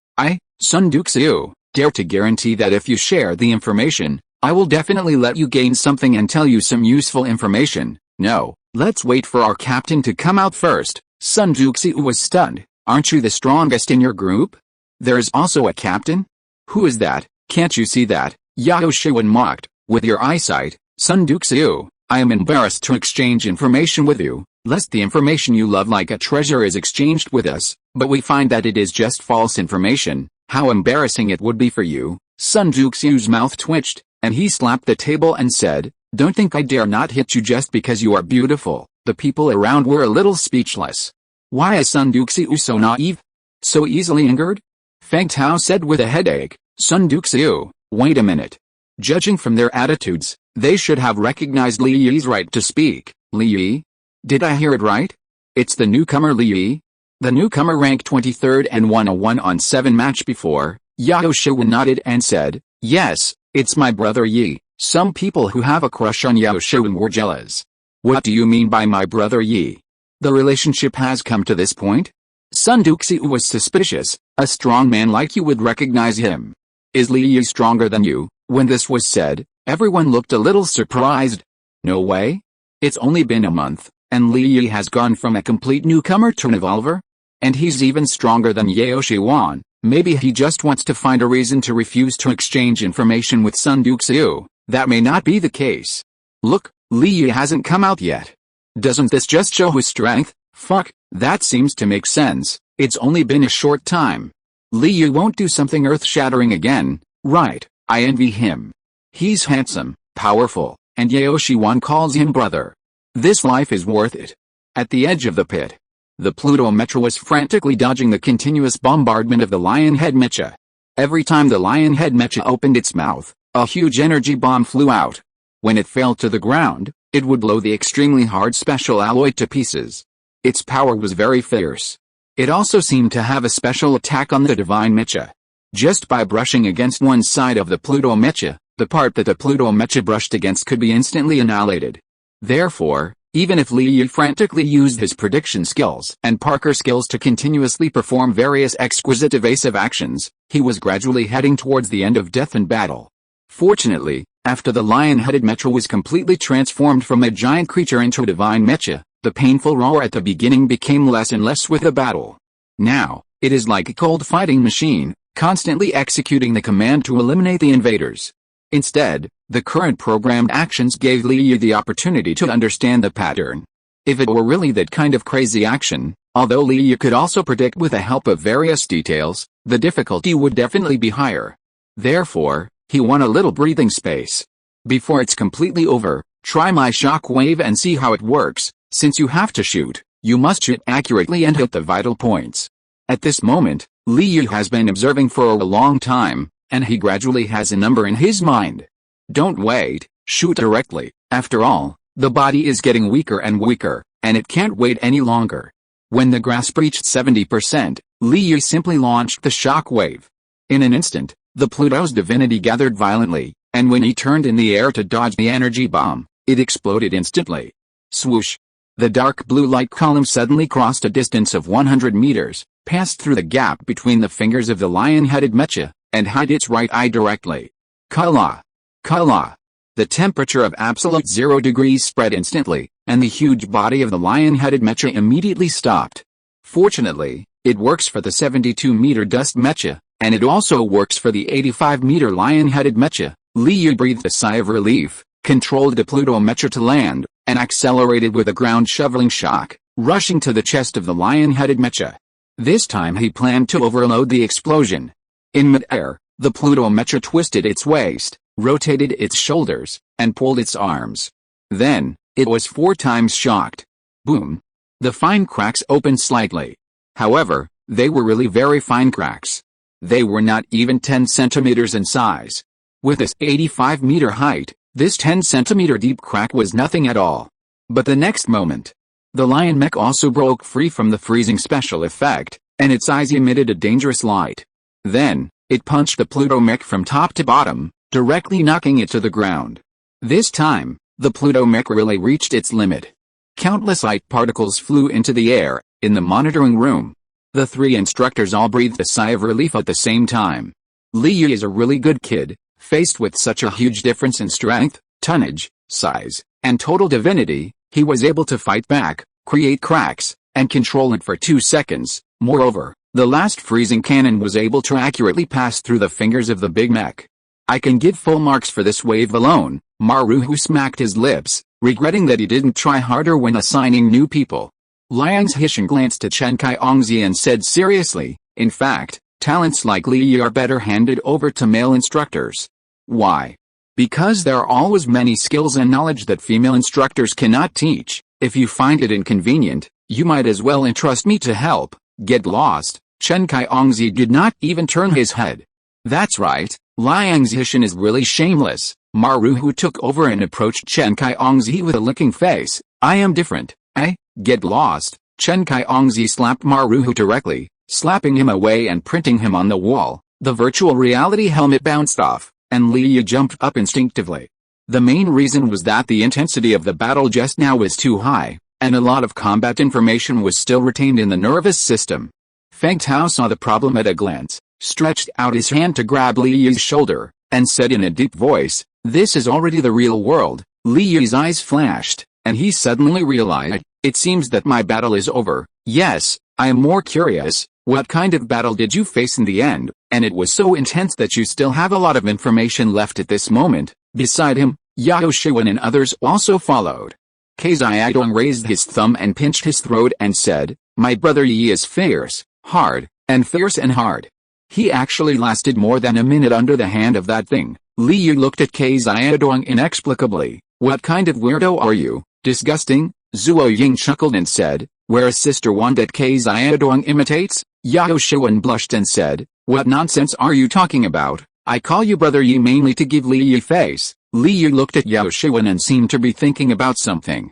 Sun Duxiu, dare to guarantee that if you share the information, I will definitely let you gain something and tell you some useful information. No, let's wait for our captain to come out first. Sun Duxiu was stunned. Aren't you the strongest in your group? There is also a captain? Who is that? Can't you see that? Yao Shiwen mocked. With your eyesight, Sun Duxiu, I am embarrassed to exchange information with you, lest the information you love like a treasure is exchanged with us, but we find that it is just false information. How embarrassing it would be for you. Sun Duxiu's mouth twitched, and he slapped the table and said, don't think I dare not hit you just because you are beautiful. The people around were a little speechless. Why is Sun Duxiu so naive? So easily angered? Feng Tao said with a headache. Sun Duxiu, wait a minute. Judging from their attitudes, they should have recognized Li Yi's right to speak. Li Yi? Did I hear it right? It's the newcomer Li Yi? The newcomer ranked 23rd and won a 1-on-7 match before. Yao Shiwen nodded and said, yes, it's my brother Yi. Some people who have a crush on Yao Shiwen were jealous. What do you mean by my brother Yi? The relationship has come to this point? Sun Duxiu was suspicious. A strong man like you would recognize him. Is Li Yi stronger than you? When this was said, everyone looked a little surprised. No way. It's only been a month, and Li Yi has gone from a complete newcomer to an evolver? And he's even stronger than Yao Shiwen. Maybe he just wants to find a reason to refuse to exchange information with Sun Duxiu. That may not be the case. Look, Li Yi hasn't come out yet. Doesn't this just show his strength? Fuck, that seems to make sense. It's only been a short time. Li Yi won't do something earth-shattering again, right? I envy him. He's handsome, powerful, and Yao Shiwen calls him brother. This life is worth it. At the edge of the pit, The Pluto Mecha was frantically dodging the continuous bombardment of the Lion Head Mecha. Every time the Lion Head Mecha opened its mouth, a huge energy bomb flew out. When it fell to the ground, it would blow the extremely hard special alloy to pieces. Its power was very fierce. It also seemed to have a special attack on the Divine Mecha. Just by brushing against one side of the Pluto Mecha, the part that the Pluto Mecha brushed against could be instantly annihilated. Therefore, even if Li Yi frantically used his prediction skills and Parker skills to continuously perform various exquisite evasive actions, he was gradually heading towards the end of death and battle. Fortunately, after the lion-headed Mecha was completely transformed from a giant creature into a divine Mecha, the painful roar at the beginning became less and less with the battle. Now, it is like a cold fighting machine, constantly executing the command to eliminate the invaders. Instead, the current programmed actions gave Li Yi the opportunity to understand the pattern. If it were really that kind of crazy action, although Li Yi could also predict with the help of various details, the difficulty would definitely be higher. Therefore, he won a little breathing space. Before it's completely over, try my shock wave and see how it works. Since you have to shoot, you must shoot accurately and hit the vital points. At this moment, Li Yi has been observing for a long time, and he gradually has a number in his mind. Don't wait, shoot directly. After all, the body is getting weaker and weaker, and it can't wait any longer. When the grasp reached 70%, Li Yi simply launched the shock wave. In an instant, the Pluto's divinity gathered violently, and when he turned in the air to dodge the energy bomb, it exploded instantly. Swoosh! The dark blue light column suddenly crossed a distance of 100 meters, passed through the gap between the fingers of the lion-headed Mecha, and hit its right eye directly. Kala! Kala! The temperature of absolute 0 degrees spread instantly, and the huge body of the lion-headed Mecha immediately stopped. Fortunately, it works for the 72-meter dust Mecha, and it also works for the 85-meter lion-headed Mecha. Li Yi breathed a sigh of relief, controlled the Pluto Mecha to land, and accelerated with a ground-shoveling shock, rushing to the chest of the lion-headed Mecha. This time he planned to overload the explosion. In mid-air, the Pluto Mecha twisted its waist, rotated its shoulders, and pulled its arms. Then, it was 4 times shocked. Boom! The fine cracks opened slightly. However, they were really very fine cracks. They were not even 10 centimeters in size. With its 85-meter height, this 10-centimeter deep crack was nothing at all. But the next moment, the lion mech also broke free from the freezing special effect, and its eyes emitted a dangerous light. Then, it punched the Pluto mech from top to bottom, directly knocking it to the ground. This time, the Pluto mech really reached its limit. Countless light particles flew into the air. In the monitoring room, the 3 instructors all breathed a sigh of relief at the same time. Li Yi is a really good kid. Faced with such a huge difference in strength, tonnage, size, and total divinity, he was able to fight back, create cracks, and control it for 2 seconds. Moreover, the last freezing cannon was able to accurately pass through the fingers of the big mech. I can give full marks for this wave alone. Maruhu smacked his lips, regretting that he didn't try harder when assigning new people. Liang Zhishan glanced at Chen Kai-ongzi and said seriously, in fact, talents like Li Yi are better handed over to male instructors. Why? Because there are always many skills and knowledge that female instructors cannot teach. If you find it inconvenient, you might as well entrust me to help. Get lost. Chen Kai-ongzi did not even turn his head. That's right, Liang Zhishan is really shameless. Maruhu took over and approached Chen Kai-ongzi with a licking face. I am different, eh? Get lost. Chen Kai-ongzi slapped Maruhu directly, slapping him away and printing him on the wall. The virtual reality helmet bounced off, and Li Yi jumped up instinctively. The main reason was that the intensity of the battle just now was too high, and a lot of combat information was still retained in the nervous system. Feng Tao saw the problem at a glance, stretched out his hand to grab Li Yi's shoulder, and said in a deep voice, "This is already the real world." Li Yi's eyes flashed, and he suddenly realized, it seems that my battle is over. Yes, I am more curious, what kind of battle did you face in the end? And it was so intense that you still have a lot of information left at this moment. Beside him, Yao Shiwen and others also followed. Kazai raised his thumb and pinched his throat and said, "My brother Yi is fierce, hard, and fierce and hard. He actually lasted more than a minute under the hand of that thing." Li Yi looked at Kazai inexplicably. "What kind of weirdo are you? Disgusting?" Zuo Ying chuckled and said, whereas Sister One that Xiaodong imitates? Yao Shiwen blushed and said, "What nonsense are you talking about? I call you Brother Yi mainly to give Li Yi face." Li Yi looked at Yao Shiwen and seemed to be thinking about something.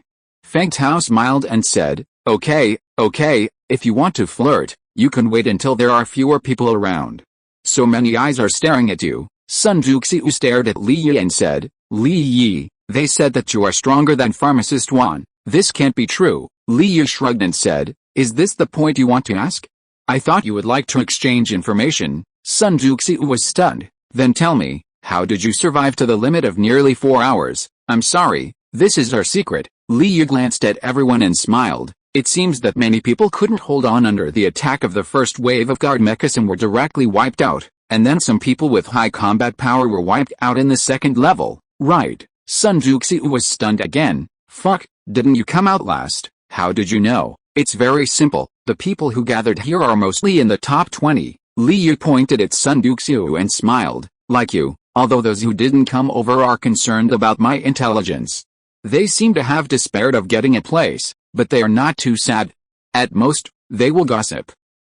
Feng Tao smiled and said, okay, if you want to flirt, you can wait until there are fewer people around. So many eyes are staring at you. Sun Duxiu stared at Li Yi and said, "Li Yi, they said that you are stronger than Pharmacist Wan. This can't be true." Li Yi shrugged and said, "Is this the point you want to ask? I thought you would like to exchange information." Sun Duxiu was stunned. "Then tell me, how did you survive to the limit of nearly 4 hours? I'm sorry, this is our secret." Li Yi glanced at everyone and smiled. It seems that many people couldn't hold on under the attack of the first wave of guard mechas and were directly wiped out, and then some people with high combat power were wiped out in the second level. Right. Sun Duxiu was stunned again. "Fuck, didn't you come out last? How did you know?" "It's very simple, the people who gathered here are mostly in the top 20. Li Yi pointed at Sun Duxiu and smiled. "Like you, although those who didn't come over are concerned about my intelligence. They seem to have despaired of getting a place, but they are not too sad. At most, they will gossip.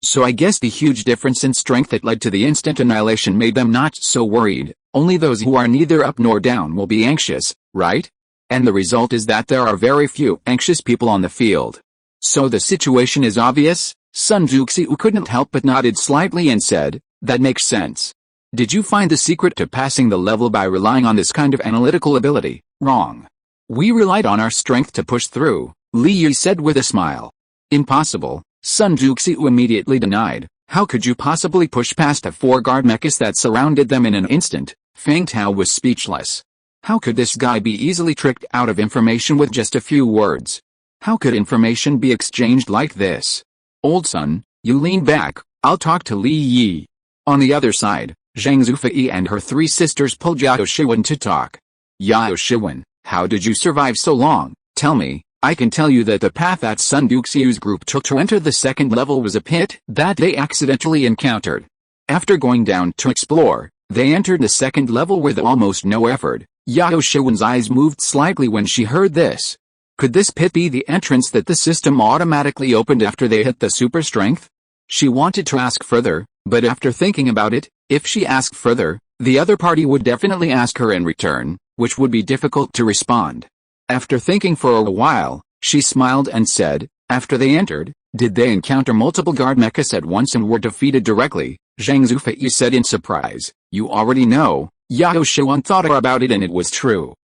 So I guess the huge difference in strength that led to the instant annihilation made them not so worried. Only those who are neither up nor down will be anxious, right? And the result is that there are very few anxious people on the field. So the situation is obvious?" Sun Duxiu couldn't help but nodded slightly and said, "That makes sense. Did you find the secret to passing the level by relying on this kind of analytical ability?" "Wrong. We relied on our strength to push through," Li Yi said with a smile. "Impossible," Sun Duxiu immediately denied. "How could you possibly push past the 4 guard mechas that surrounded them in an instant?" Feng Tao was speechless. How could this guy be easily tricked out of information with just a few words? How could information be exchanged like this? "Old son, you lean back, I'll talk to Li Yi." On the other side, Zhang Zufei and her 3 sisters pulled Yao Shiwen to talk. "Yao Shiwen, how did you survive so long? Tell me. I can tell you that the path that Sun Duxiu's group took to enter the second level was a pit that they accidentally encountered. After going down to explore, they entered the second level with almost no effort." Yao Shiwen's eyes moved slightly when she heard this. Could this pit be the entrance that the system automatically opened after they hit the super strength? She wanted to ask further, but after thinking about it, if she asked further, the other party would definitely ask her in return, which would be difficult to respond. After thinking for a while, she smiled and said, "After they entered, did they encounter multiple guard mechas at once and were defeated directly?" Zhang Zufei said in surprise. "You already know." Yao Shiwen thought about it and it was true.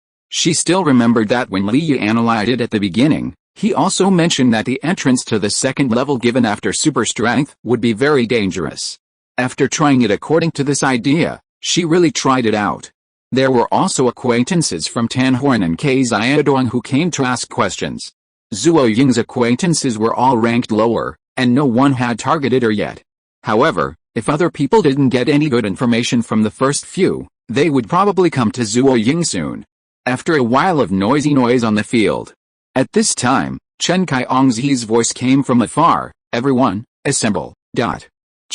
She still remembered that when Li Yi analyzed it at the beginning, he also mentioned that the entrance to the second level given after super strength would be very dangerous. After trying it according to this idea, she really tried it out. There were also acquaintances from Tanhorn and Xiaodong who came to ask questions. Zuo Ying's acquaintances were all ranked lower, and no one had targeted her yet. However, if other people didn't get any good information from the first few, they would probably come to Zuo Ying soon. After a while of noisy noise on the field. At this time, Chen Kaiongzi's voice came from afar. "Everyone, assemble."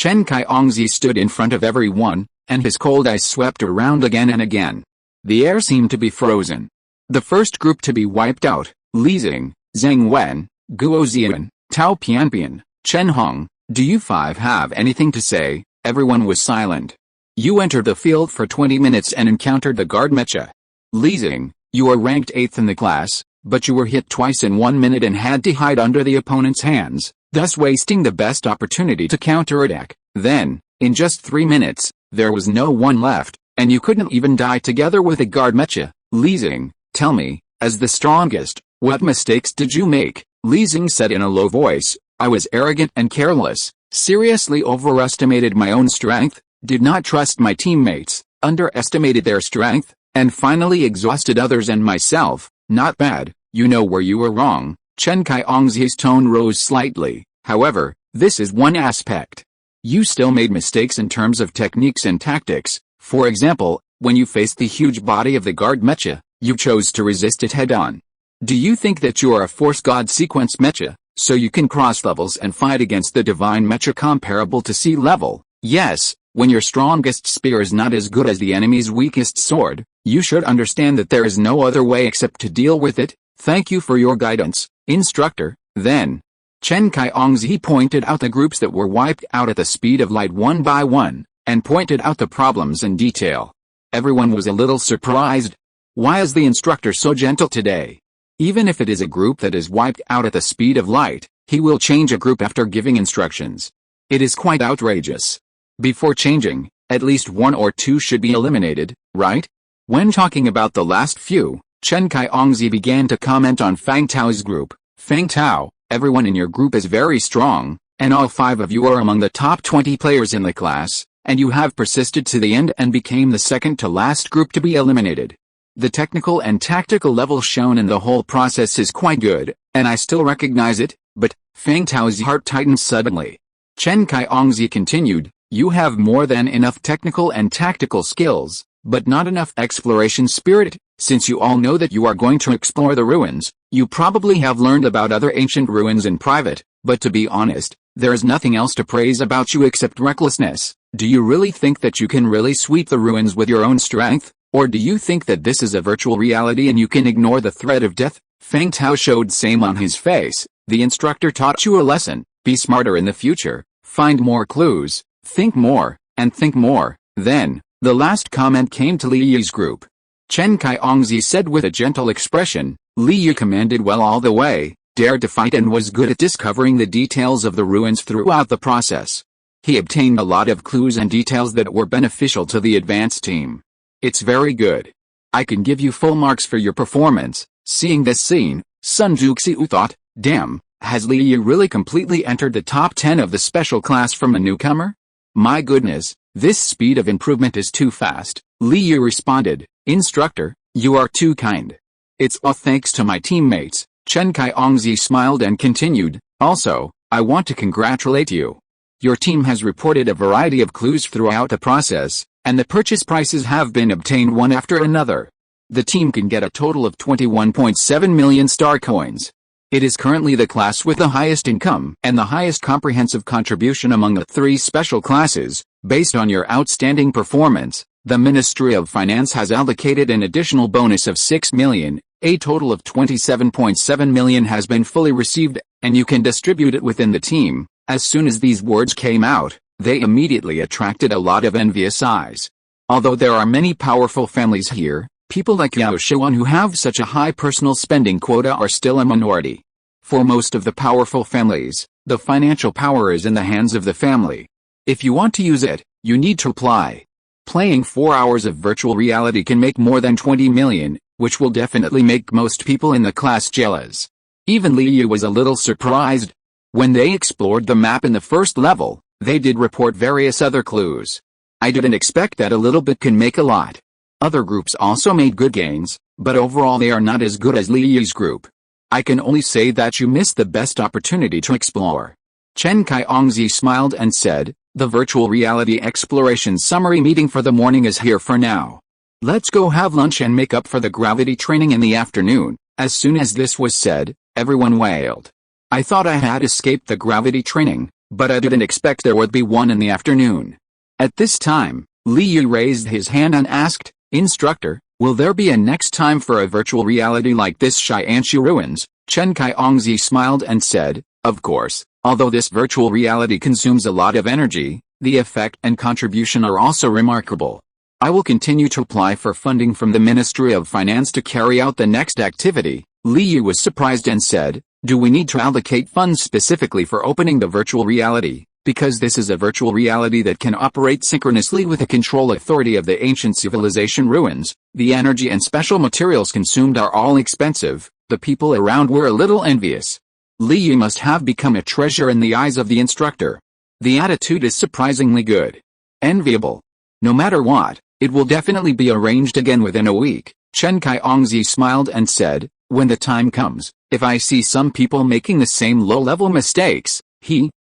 Chen Kaiongzi stood in front of everyone, and his cold eyes swept around again and again. The air seemed to be frozen. The first group to be wiped out, Li Xing, Zhang Wen, Guo Ziyan, Tao Pianpian, Chen Hong. "Do you 5 have anything to say?" Everyone was silent. "You entered the field for 20 minutes and encountered the guard mecha. Li Xing, you are ranked 8th in the class, but you were hit twice in 1 minute and had to hide under the opponent's hands, thus wasting the best opportunity to counterattack. Then, in just 3 minutes, there was no one left, and you couldn't even die together with a guard mecha. Li Xing, tell me, as the strongest, what mistakes did you make?" Li Xing said in a low voice, "I was arrogant and careless, seriously overestimated my own strength, did not trust my teammates, underestimated their strength, and finally exhausted others and myself. Not bad, you know where you were wrong." Chen Kaiongzi's tone rose slightly. "However, this is one aspect. You still made mistakes in terms of techniques and tactics. For example, when you faced the huge body of the guard mecha, you chose to resist it head-on. Do you think that you are a Force God sequence mecha, so you can cross levels and fight against the divine mecha comparable to sea level? Yes, when your strongest spear is not as good as the enemy's weakest sword, you should understand that there is no other way except to deal with it. Thank you for your guidance, instructor." Then, Chen Kaiyongzi pointed out the groups that were wiped out at the speed of light one by one, and pointed out the problems in detail. Everyone was a little surprised. Why is the instructor so gentle today? Even if it is a group that is wiped out at the speed of light, he will change a group after giving instructions. It is quite outrageous. Before changing, at least one or two should be eliminated, right? When talking about the last few, Chen Kaiyongzi began to comment on Fang Tao's group. Fang Tao, everyone in your group is very strong, and all 5 of you are among the top 20 players in the class, and you have persisted to the end and became the second to last group to be eliminated. The technical and tactical level shown in the whole process is quite good, and I still recognize it, but Fang Tao's heart tightened suddenly. Chen Kaiyongzi continued, you have more than enough technical and tactical skills, but not enough exploration spirit. Since you all know that you are going to explore the ruins, you probably have learned about other ancient ruins in private, but to be honest, there is nothing else to praise about you except recklessness. Do you really think that you can really sweep the ruins with your own strength? Or do you think that this is a virtual reality and you can ignore the threat of death? Fang Tao showed same on his face. The instructor taught you a lesson. Be smarter in the future. Find more clues. Think more, and think more. Then, the last comment came to Li Yi's group. Chen Kaiyongzi said with a gentle expression, Li Yi commanded well all the way, dared to fight and was good at discovering the details of the ruins throughout the process. He obtained a lot of clues and details that were beneficial to the advanced team. It's very good. I can give you full marks for your performance. Seeing this scene, Sun Juxiu thought, damn, has Li Yi really completely entered the top 10 of the special class from a newcomer? My goodness, this speed of improvement is too fast. Li Yi responded, instructor, you are too kind. It's all thanks to my teammates. Chen Kaiyongzi smiled and continued, also, I want to congratulate you. Your team has reported a variety of clues throughout the process, and the purchase prices have been obtained one after another. The team can get a total of 21.7 million star coins. It is currently the class with the highest income and the highest comprehensive contribution among the 3 special classes. Based on your outstanding performance, the Ministry of Finance has allocated an additional bonus of 6 million. A total of 27.7 million has been fully received, and you can distribute it within the team. As soon as these words came out, they immediately attracted a lot of envious eyes. Although there are many powerful families here, people like Yao Xuan who have such a high personal spending quota are still a minority. For most of the powerful families, the financial power is in the hands of the family. If you want to use it, you need to apply. Playing 4 hours of virtual reality can make more than 20 million, which will definitely make most people in the class jealous. Even Li Yi was a little surprised. When they explored the map in the first level, they did report various other clues. I didn't expect that a little bit can make a lot. Other groups also made good gains, but overall they are not as good as Li Yi's group. I can only say that you missed the best opportunity to explore. Chen Kaiyongzi smiled and said, the virtual reality exploration summary meeting for the morning is here for now. Let's go have lunch and make up for the gravity training in the afternoon. As soon as this was said, everyone wailed. I thought I had escaped the gravity training, but I didn't expect there would be one in the afternoon. At this time, Li Yi raised his hand and asked, instructor, will there be a next time for a virtual reality like this Xianshu ruins? Chen Kaiyongzi smiled and said, of course, although this virtual reality consumes a lot of energy, the effect and contribution are also remarkable. I will continue to apply for funding from the Ministry of Finance to carry out the next activity. Li Yi was surprised and said, do we need to allocate funds specifically for opening the virtual reality? Because this is a virtual reality that can operate synchronously with the control authority of the ancient civilization ruins. The energy and special materials consumed are all expensive. The people around were a little envious. Li Yi must have become a treasure in the eyes of the instructor. The attitude is surprisingly good. Enviable. No matter what, it will definitely be arranged again within a week. Chen Kaiyongzi smiled and said, when the time comes, if I see some people making the same low-level mistakes,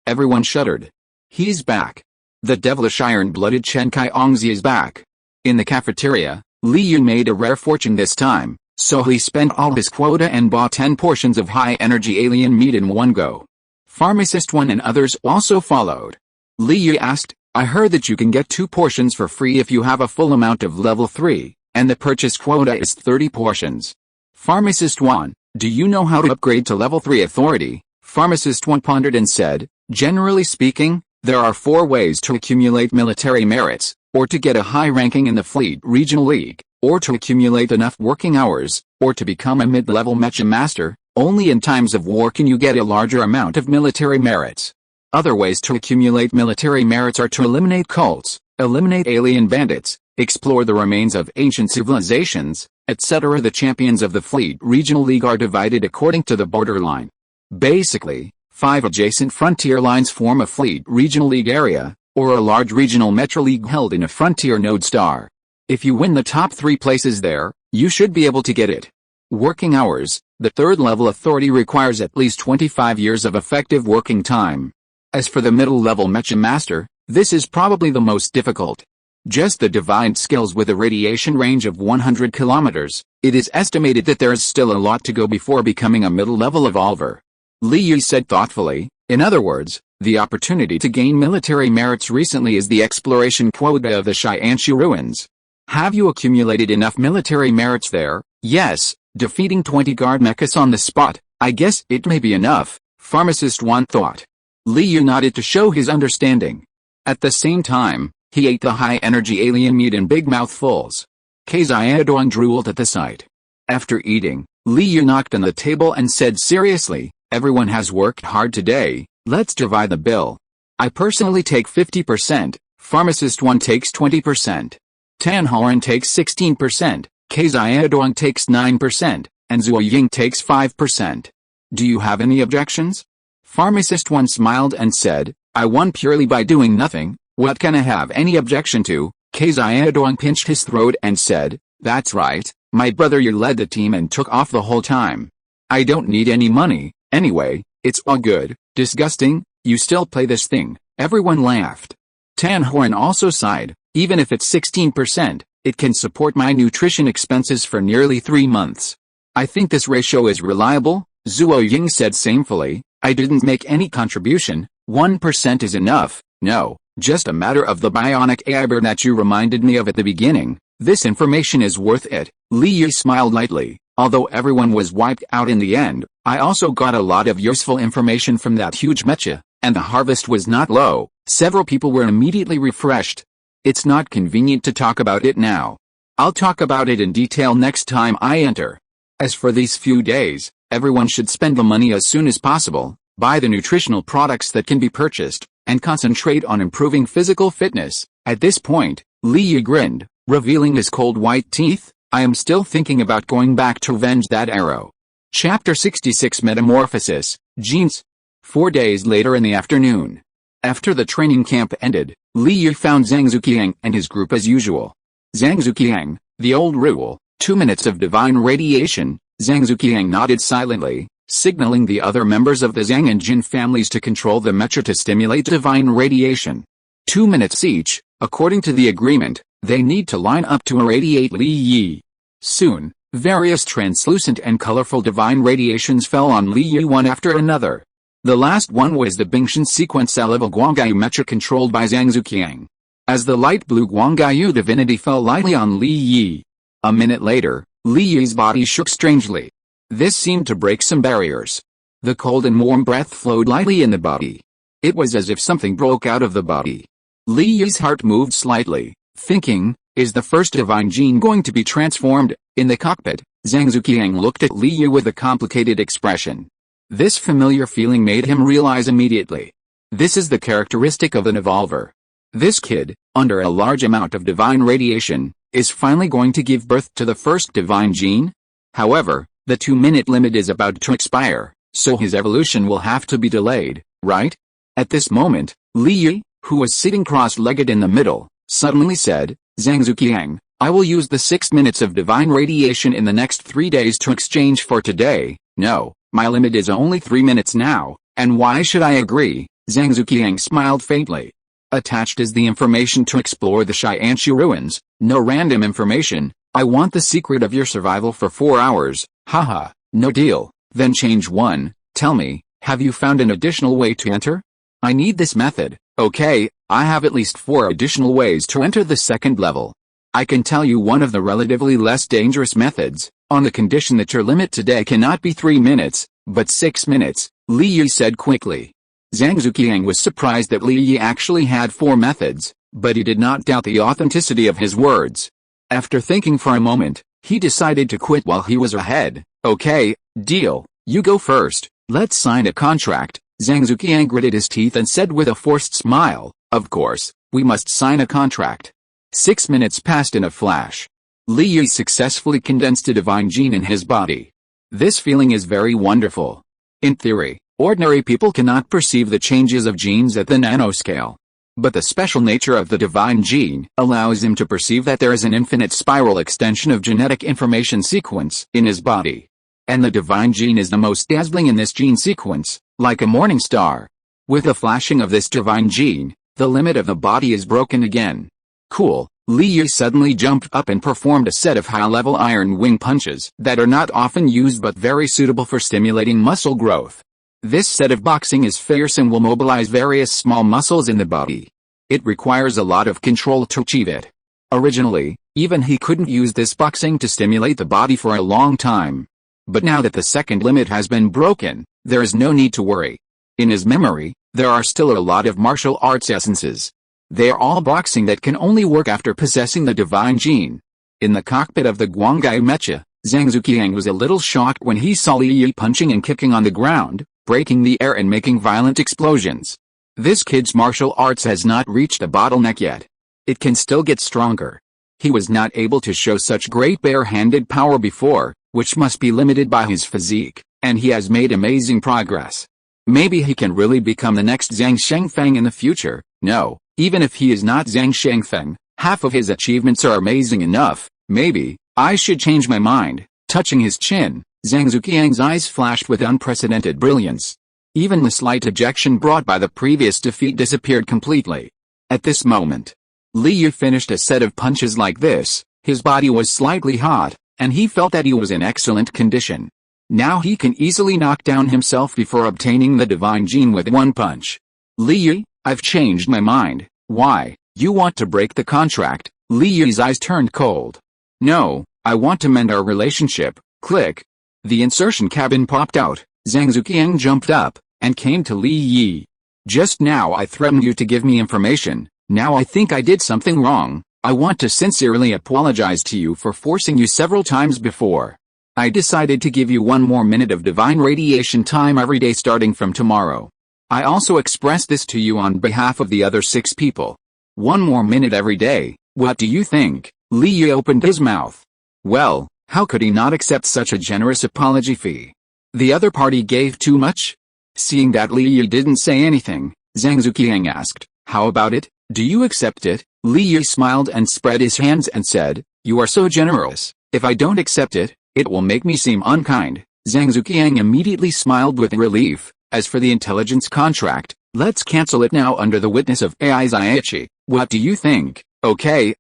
everyone shuddered. He's back. The devilish iron-blooded Chen Kaiyongzi is back. In the cafeteria, Li Yi made a rare fortune this time, so he spent all his quota and bought 10 portions of high-energy alien meat in one go. Pharmacist 1 and others also followed. Li Yi asked, I heard that you can get 2 portions for free if you have a full amount of level 3, and the purchase quota is 30 portions. Pharmacist 1, do you know how to upgrade to level 3 authority? Pharmacist 1 pondered and said, generally speaking, there are 4 ways to accumulate military merits, or to get a high ranking in the Fleet Regional League, or to accumulate enough working hours, or to become a mid-level mecha master. Only in times of war can you get a larger amount of military merits. Other ways to accumulate military merits are to eliminate cults, eliminate alien bandits, explore the remains of ancient civilizations, etc. The champions of the Fleet Regional League are divided according to the borderline. Basically, 5 adjacent frontier lines form a Fleet Regional League area, or a large regional metro league held in a frontier node star. If you win the top 3 places there, you should be able to get it. Working hours. The 3rd level authority requires at least 25 years of effective working time. As for the middle level mecha master, this is probably the most difficult. Just the divine skills with a radiation range of 100 kilometers, it is estimated that there is still a lot to go before becoming a middle level evolver. Li Yi said thoughtfully, in other words, the opportunity to gain military merits recently is the exploration quota of the Xianshu ruins. Have you accumulated enough military merits there? Yes. Defeating 20 guard mechas on the spot, I guess it may be enough, Pharmacist 1 thought. Li Yu nodded to show his understanding. At the same time, he ate the high-energy alien meat in big mouthfuls. Xiaodong drooled at the sight. After eating, Li Yu knocked on the table and said seriously, everyone has worked hard today, let's divide the bill. I personally take 50%, Pharmacist 1 takes 20%. Tan Horan takes 16%. Xiaodong takes 9%, and Zuo Ying takes 5%. Do you have any objections? Pharmacist 1 smiled and said, I won purely by doing nothing, what can I have any objection to? Xiaodong pinched his throat and said, that's right, my brother you led the team and took off the whole time. I don't need any money, anyway, it's all good. Disgusting, you still play this thing. Everyone laughed. Tan Horan also sighed, even if it's 16%. It can support my nutrition expenses for nearly 3 months. I think this ratio is reliable, Zuo Ying said samefully. I didn't make any contribution, 1% is enough, no, just a matter of the bionic aber that you reminded me of at the beginning. This information is worth it. Li Yi smiled lightly. Although everyone was wiped out in the end, I also got a lot of useful information from that huge mecha, and the harvest was not low. Several people were immediately refreshed. It's not convenient to talk about it now. I'll talk about it in detail next time I enter. As for these few days, everyone should spend the money as soon as possible, buy the nutritional products that can be purchased, and concentrate on improving physical fitness. At this point, Li Yi grinned, revealing his cold white teeth. I am still thinking about going back to avenge that arrow. Chapter 66 Metamorphosis, Genes. 4 days later in the afternoon. After the training camp ended, Li Yi found Zhang Zuqiang and his group as usual. Zhang Zuqiang, the old rule, 2 minutes of divine radiation. Zhang Zuqiang nodded silently, signaling the other members of the Zhang and Jin families to control the mecha to stimulate divine radiation. 2 minutes each, according to the agreement, they need to line up to irradiate Li Yi. Soon, various translucent and colorful divine radiations fell on Li Yi one after another. The last one was the Bingshan sequence level Guangyu mecha controlled by Zhang Zuqiang. As the light blue Guangyu divinity fell lightly on Li Yi. A minute later, Li Yi's body shook strangely. This seemed to break some barriers. The cold and warm breath flowed lightly in the body. It was as if something broke out of the body. Li Yi's heart moved slightly, thinking, is the first divine gene going to be transformed? In the cockpit, Zhang Zuqiang looked at Li Yi with a complicated expression. This familiar feeling made him realize immediately. This is the characteristic of an evolver. This kid, under a large amount of divine radiation, is finally going to give birth to the first divine gene? However, the 2-minute limit is about to expire, so his evolution will have to be delayed, right? At this moment, Li Yi, who was sitting cross-legged in the middle, suddenly said, Zhang Zuqiang, I will use the 6 minutes of divine radiation in the next 3 days to exchange for today. No, my limit is only 3 minutes now, and why should I agree? Zhang Zuqiang smiled faintly. Attached is the information to explore the Xianshu ruins, no random information. I want the secret of your survival for 4 hours, haha, no deal. Then change 1, tell me, have you found an additional way to enter? I need this method. Okay, I have at least 4 additional ways to enter the second level. I can tell you one of the relatively less dangerous methods, On the condition that your limit today cannot be 3 minutes, but 6 minutes, Li Yi said quickly. Zhang Zuqiang was surprised that Li Yi actually had 4 methods, but he did not doubt the authenticity of his words. After thinking for a moment, he decided to quit while he was ahead. Okay, deal, you go first, let's sign a contract. Zhang Zuqiang gritted his teeth and said with a forced smile, of course, we must sign a contract. 6 minutes passed in a flash. Li Yi successfully condensed a divine gene in his body. This feeling is very wonderful. In theory, ordinary people cannot perceive the changes of genes at the nanoscale. But the special nature of the divine gene allows him to perceive that there is an infinite spiral extension of genetic information sequence in his body. And the divine gene is the most dazzling in this gene sequence, like a morning star. With the flashing of this divine gene, the limit of the body is broken again. Cool, Li Yi suddenly jumped up and performed a set of high-level iron wing punches that are not often used but very suitable for stimulating muscle growth. This set of boxing is fierce and will mobilize various small muscles in the body. It requires a lot of control to achieve it. Originally, even he couldn't use this boxing to stimulate the body for a long time. But now that the second limit has been broken, there is no need to worry. In his memory, there are still a lot of martial arts essences. They are all boxing that can only work after possessing the divine gene. In the cockpit of the Guangai Mecha, Zhang Zuqiang was a little shocked when he saw Li Yi punching and kicking on the ground, breaking the air and making violent explosions. This kid's martial arts has not reached a bottleneck yet. It can still get stronger. He was not able to show such great bare-handed power before, which must be limited by his physique, and he has made amazing progress. Maybe he can really become the next Zhang Shengfeng in the future. No, even if he is not Zhang Shengfeng, half of his achievements are amazing enough. Maybe I should change my mind. Touching his chin, Zhang Zuqiang's eyes flashed with unprecedented brilliance. Even the slight ejection brought by the previous defeat disappeared completely. At this moment, Li Yi finished a set of punches like this. His body was slightly hot, and he felt that he was in excellent condition. Now he can easily knock down himself before obtaining the divine gene with one punch. Li Yi, I've changed my mind. Why? You want to break the contract? Li Yi's eyes turned cold. No, I want to mend our relationship. Click. The insertion cabin popped out. Zhang Zuqiang jumped up and came to Li Yi. Just now I threatened you to give me information. Now I think I did something wrong. I want to sincerely apologize to you for forcing you several times before. I decided to give you 1 more minute of divine radiation time every day starting from tomorrow. I also express this to you on behalf of the other 6 people. 1 more minute every day. What do you think? Li Yi opened his mouth. Well, how could he not accept such a generous apology fee? The other party gave too much? Seeing that Li Yi didn't say anything, Zhang Zuqiang asked, how about it? Do you accept it? Li Yi smiled and spread his hands and said, you are so generous. If I don't accept it, it will make me seem unkind. Zhang Zuqiang immediately smiled with relief. As for the intelligence contract, let's cancel it now under the witness of AI Zaichi. What do you think? Okay,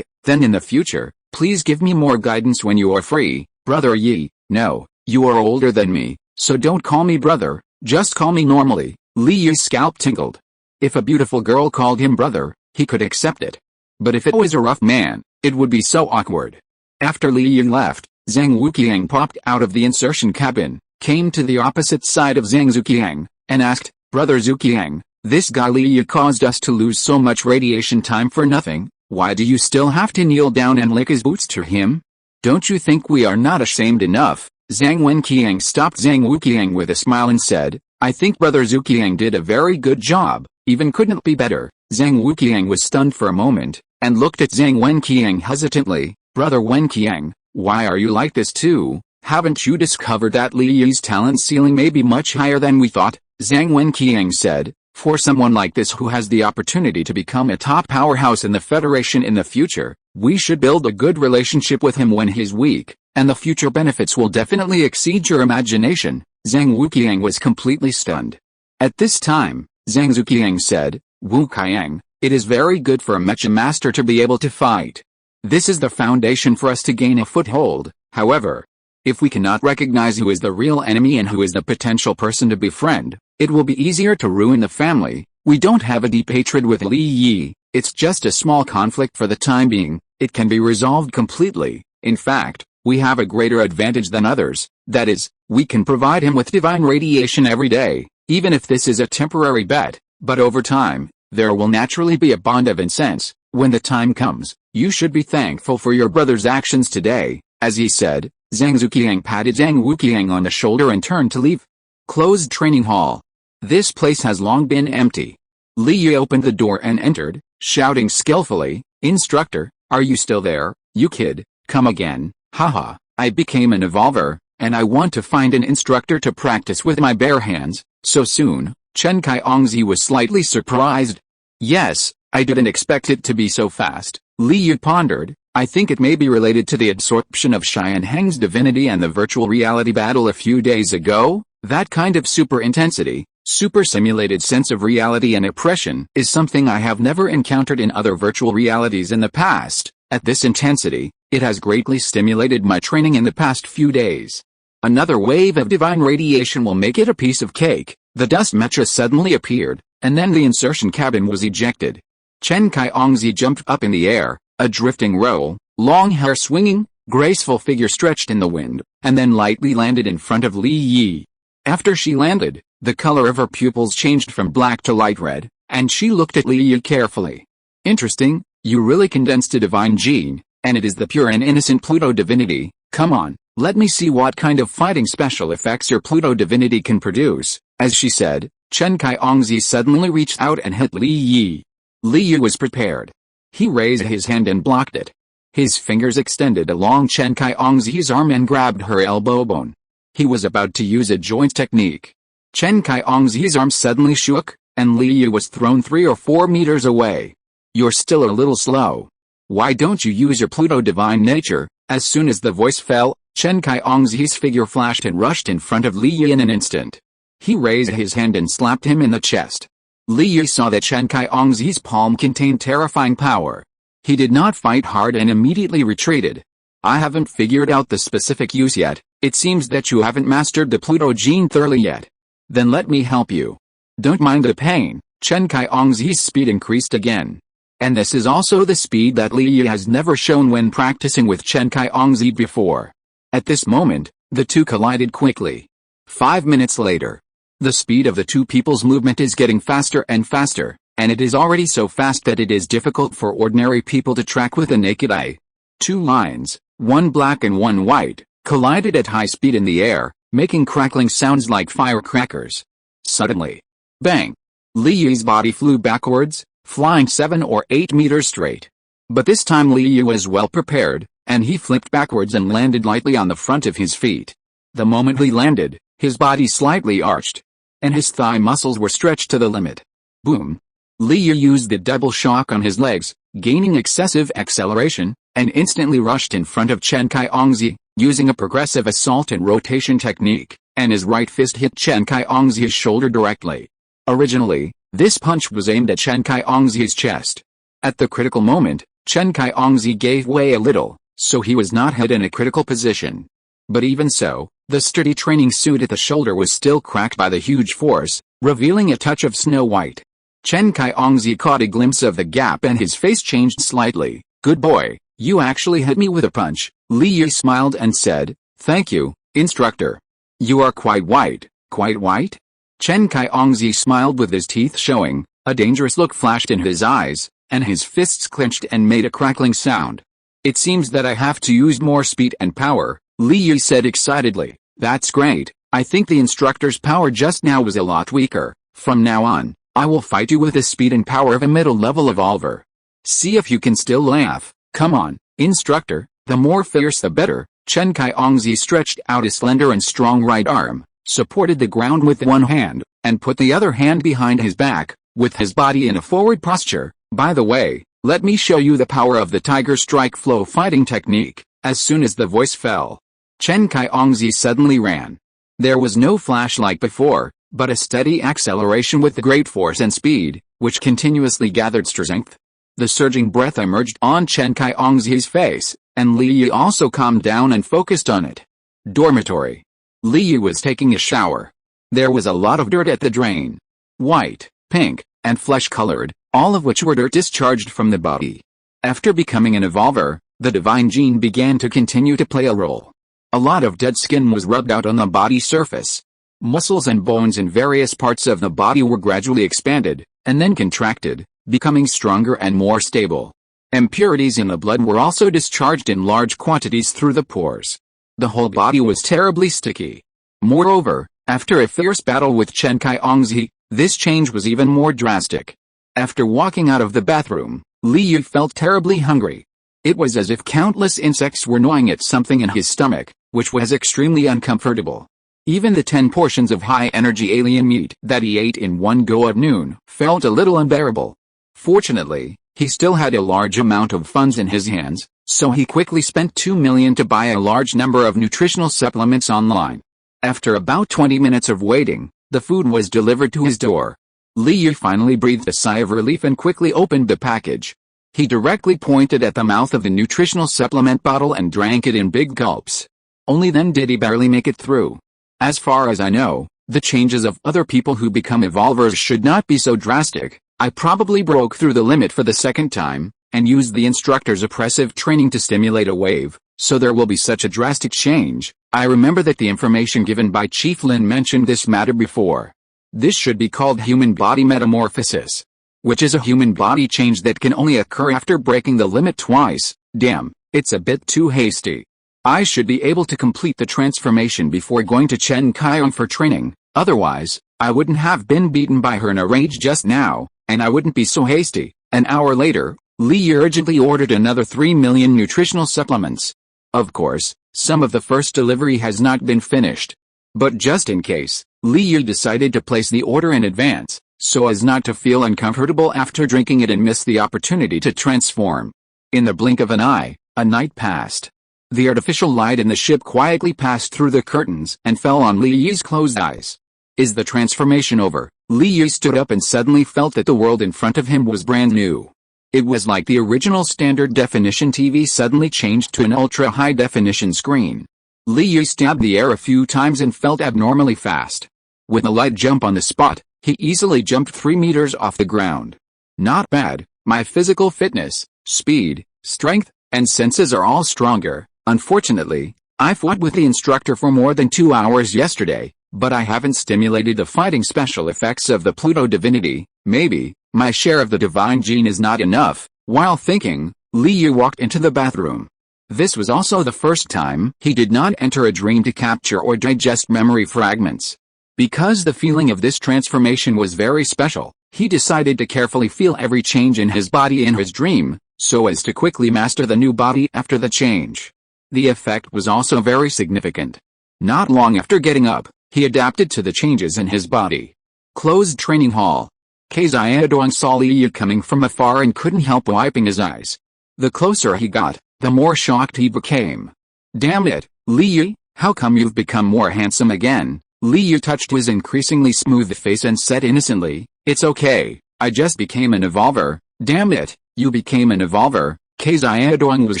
then in the future, please give me more guidance when you are free. Brother Yi, no, you are older than me, so don't call me brother, just call me normally. Li Yi's scalp tingled. If a beautiful girl called him brother, he could accept it. But if it was a rough man, it would be so awkward. After Li Yi left, Zhang Wuqiang popped out of the insertion cabin, came to the opposite side of Zhang Zuqiang, and asked, Brother Zuqiang, this guy Li Yi caused us to lose so much radiation time for nothing. Why do you still have to kneel down and lick his boots to him? Don't you think we are not ashamed enough? Zhang Wenqiang stopped Zhang Wuqiang with a smile and said, I think Brother Zuqiang did a very good job, even couldn't be better. Zhang Wuqiang was stunned for a moment, and looked at Zhang Wenqiang hesitantly. Brother Wenqiang, why are you like this too? Haven't you discovered that Li Yi's talent ceiling may be much higher than we thought? Zhang Wenqiang said, for someone like this who has the opportunity to become a top powerhouse in the Federation in the future, we should build a good relationship with him when he's weak, and the future benefits will definitely exceed your imagination. Zhang Wuqiang was completely stunned. At this time, Zhang Zuqiang said, Wuqiang, it is very good for a mecha master to be able to fight. This is the foundation for us to gain a foothold. However, if we cannot recognize who is the real enemy and who is the potential person to befriend, it will be easier to ruin the family. We don't have a deep hatred with Li Yi. It's just a small conflict for the time being. It can be resolved completely. In fact, We have a greater advantage than others, that is, we can provide him with divine radiation every day, even if this is a temporary bet, but over time, there will naturally be a bond of incense. When the time comes, you should be thankful for your brother's actions today. As he said, Zhang Zuqiang patted Zhang Wuqiang on the shoulder and turned to leave. Closed training hall. This place has long been empty. Li Yi opened the door and entered, shouting skillfully, "Instructor, are you still there, you kid? Come again, haha, I became an evolver, and I want to find an instructor to practice with my bare hands, so soon." Chen Kai-ongzi was slightly surprised. "Yes, I didn't expect it to be so fast," Li Yi pondered. "I think it may be related to the absorption of Xian Heng's divinity and the virtual reality battle a few days ago. That kind of super intensity, super simulated sense of reality and oppression is something I have never encountered in other virtual realities in the past. At this intensity, it has greatly stimulated my training in the past few days. Another wave of divine radiation will make it a piece of cake." The dust mecha suddenly appeared, and then the insertion cabin was ejected. Chen Kai-ongzi jumped up in the air, a drifting roll, long hair swinging, graceful figure stretched in the wind, and then lightly landed in front of Li Yi. After she landed, the color of her pupils changed from black to light red, and she looked at Li Yi carefully. "Interesting, you really condensed a divine gene, and it is the pure and innocent Pluto divinity. Come on, let me see what kind of fighting special effects your Pluto divinity can produce." As she said, Chen Kai-ongzi suddenly reached out and hit Li Yi. Li Yi was prepared. He raised his hand and blocked it. His fingers extended along Chen Kai-ongzi's arm and grabbed her elbow bone. He was about to use a joint technique. Chen Kai-ongzi's arm suddenly shook, and Li Yi was thrown 3 or 4 meters away. "You're still a little slow. Why don't you use your Pluto divine nature?" As soon as the voice fell, Chen Kai-ongzi's figure flashed and rushed in front of Li Yi in an instant. He raised his hand and slapped him in the chest. Li Yi saw that Chen Kai-ongzi's palm contained terrifying power. He did not fight hard and immediately retreated. "I haven't figured out the specific use yet. It seems that you haven't mastered the Pluto gene thoroughly yet. Then let me help you. Don't mind the pain." Chen Kai-ongzi's speed increased again. And this is also the speed that Li Yi has never shown when practicing with Chen Kai-ongzi before. At this moment, the two collided quickly. 5 minutes later. The speed of the two people's movement is getting faster and faster, and it is already so fast that it is difficult for ordinary people to track with the naked eye. Two lines, one black and one white, collided at high speed in the air, making crackling sounds like firecrackers. Suddenly, bang! Li Yi's body flew backwards, flying 7 or 8 meters straight. But this time Li Yi was well prepared, and he flipped backwards and landed lightly on the front of his feet. The moment he landed, his body slightly arched, and his thigh muscles were stretched to the limit. Boom! Li Yi used the double shock on his legs, gaining excessive acceleration, and instantly rushed in front of Chen Kai-ongzi, using a progressive assault and rotation technique, and his right fist hit Chen Kai-ongzi's shoulder directly. Originally, this punch was aimed at Chen Kai-ongzi's chest. At the critical moment, Chen Kai-ongzi gave way a little, so he was not hit in a critical position. But even so, the sturdy training suit at the shoulder was still cracked by the huge force, revealing a touch of snow white. Chen Kai-ongzi caught a glimpse of the gap and his face changed slightly. "Good boy, you actually hit me with a punch." Li Yi smiled and said, "Thank you, instructor. You are quite white." "Quite white?" Chen Kai-ongzi smiled with his teeth showing, a dangerous look flashed in his eyes, and his fists clenched and made a crackling sound. "It seems that I have to use more speed and power," Li Yi said excitedly. "That's great. I think the instructor's power just now was a lot weaker. From now on, I will fight you with the speed and power of a middle-level evolver. See if you can still laugh. Come on, instructor, the more fierce the better." Chen Kai-ongzi stretched out a slender and strong right arm, supported the ground with one hand, and put the other hand behind his back, with his body in a forward posture. "By the way, let me show you the power of the Tiger Strike flow fighting technique." As soon as the voice fell, Chen Kai-ongzi suddenly ran. There was no flash like before, but a steady acceleration with great force and speed, which continuously gathered strength. The surging breath emerged on Chen Kai-ongzi's face, and Li Yi also calmed down and focused on it. Dormitory. Li Yi was taking a shower. There was a lot of dirt at the drain. White, pink, and flesh-colored, all of which were dirt discharged from the body. After becoming an evolver, The divine gene began to continue to play a role. A lot of dead skin was rubbed out on the body surface. Muscles and bones in various parts of the body were gradually expanded, and then contracted, becoming stronger and more stable. Impurities in the blood were also discharged in large quantities through the pores. The whole body was terribly sticky. Moreover, after a fierce battle with Chen Kaiyongzi, this change was even more drastic. After walking out of the bathroom, Li Yu felt terribly hungry. It was as if countless insects were gnawing at something in his stomach, which was extremely uncomfortable. Even the 10 portions of high-energy alien meat that he ate in one go at noon felt a little unbearable. Fortunately, he still had a large amount of funds in his hands, so he quickly spent 2 million to buy a large number of nutritional supplements online. After about 20 minutes of waiting, the food was delivered to his door. Li Yu finally breathed a sigh of relief and quickly opened the package. He directly pointed at the mouth of the nutritional supplement bottle and drank it in big gulps. Only then did he barely make it through. As far as I know, the changes of other people who become evolvers should not be so drastic. I probably broke through the limit for the second time, and used the instructor's oppressive training to stimulate a wave, so there will be such a drastic change. I remember that the information given by Chief Lin mentioned this matter before. This should be called human body metamorphosis, which is a human body change that can only occur after breaking the limit twice. Damn, it's a bit too hasty. I should be able to complete the transformation before going to Chen Kaiyong for training, otherwise, I wouldn't have been beaten by her in a rage just now, and I wouldn't be so hasty. An hour later, Li urgently ordered another 3 million nutritional supplements. Of course, some of the first delivery has not been finished. But just in case, Li decided to place the order in advance, so as not to feel uncomfortable after drinking it and miss the opportunity to transform. In the blink of an eye, a night passed. The artificial light in the ship quietly passed through the curtains and fell on Li Yi's closed eyes. Is the transformation over? Li Yi stood up and suddenly felt that the world in front of him was brand new. It was like the original standard definition TV suddenly changed to an ultra-high definition screen. Li Yi stabbed the air a few times and felt abnormally fast. With a light jump on the spot, he easily jumped 3 meters off the ground. Not bad, my physical fitness, speed, strength, and senses are all stronger. Unfortunately, I fought with the instructor for more than 2 hours yesterday, but I haven't stimulated the fighting special effects of the Pluto divinity. Maybe my share of the divine gene is not enough. While thinking, Li Yu walked into the bathroom. This was also the first time he did not enter a dream to capture or digest memory fragments. Because the feeling of this transformation was very special, he decided to carefully feel every change in his body in his dream, so as to quickly master the new body after the change. The effect was also very significant. Not long after getting up, he adapted to the changes in his body. Closed training hall. Xingyu saw Li Yu coming from afar and couldn't help wiping his eyes. The closer he got, the more shocked he became. Damn it, Li Yu, how come you've become more handsome again? Li Yu touched his increasingly smooth face and said innocently, it's okay, I just became an evolver. Damn it, you became an evolver? Xingyu was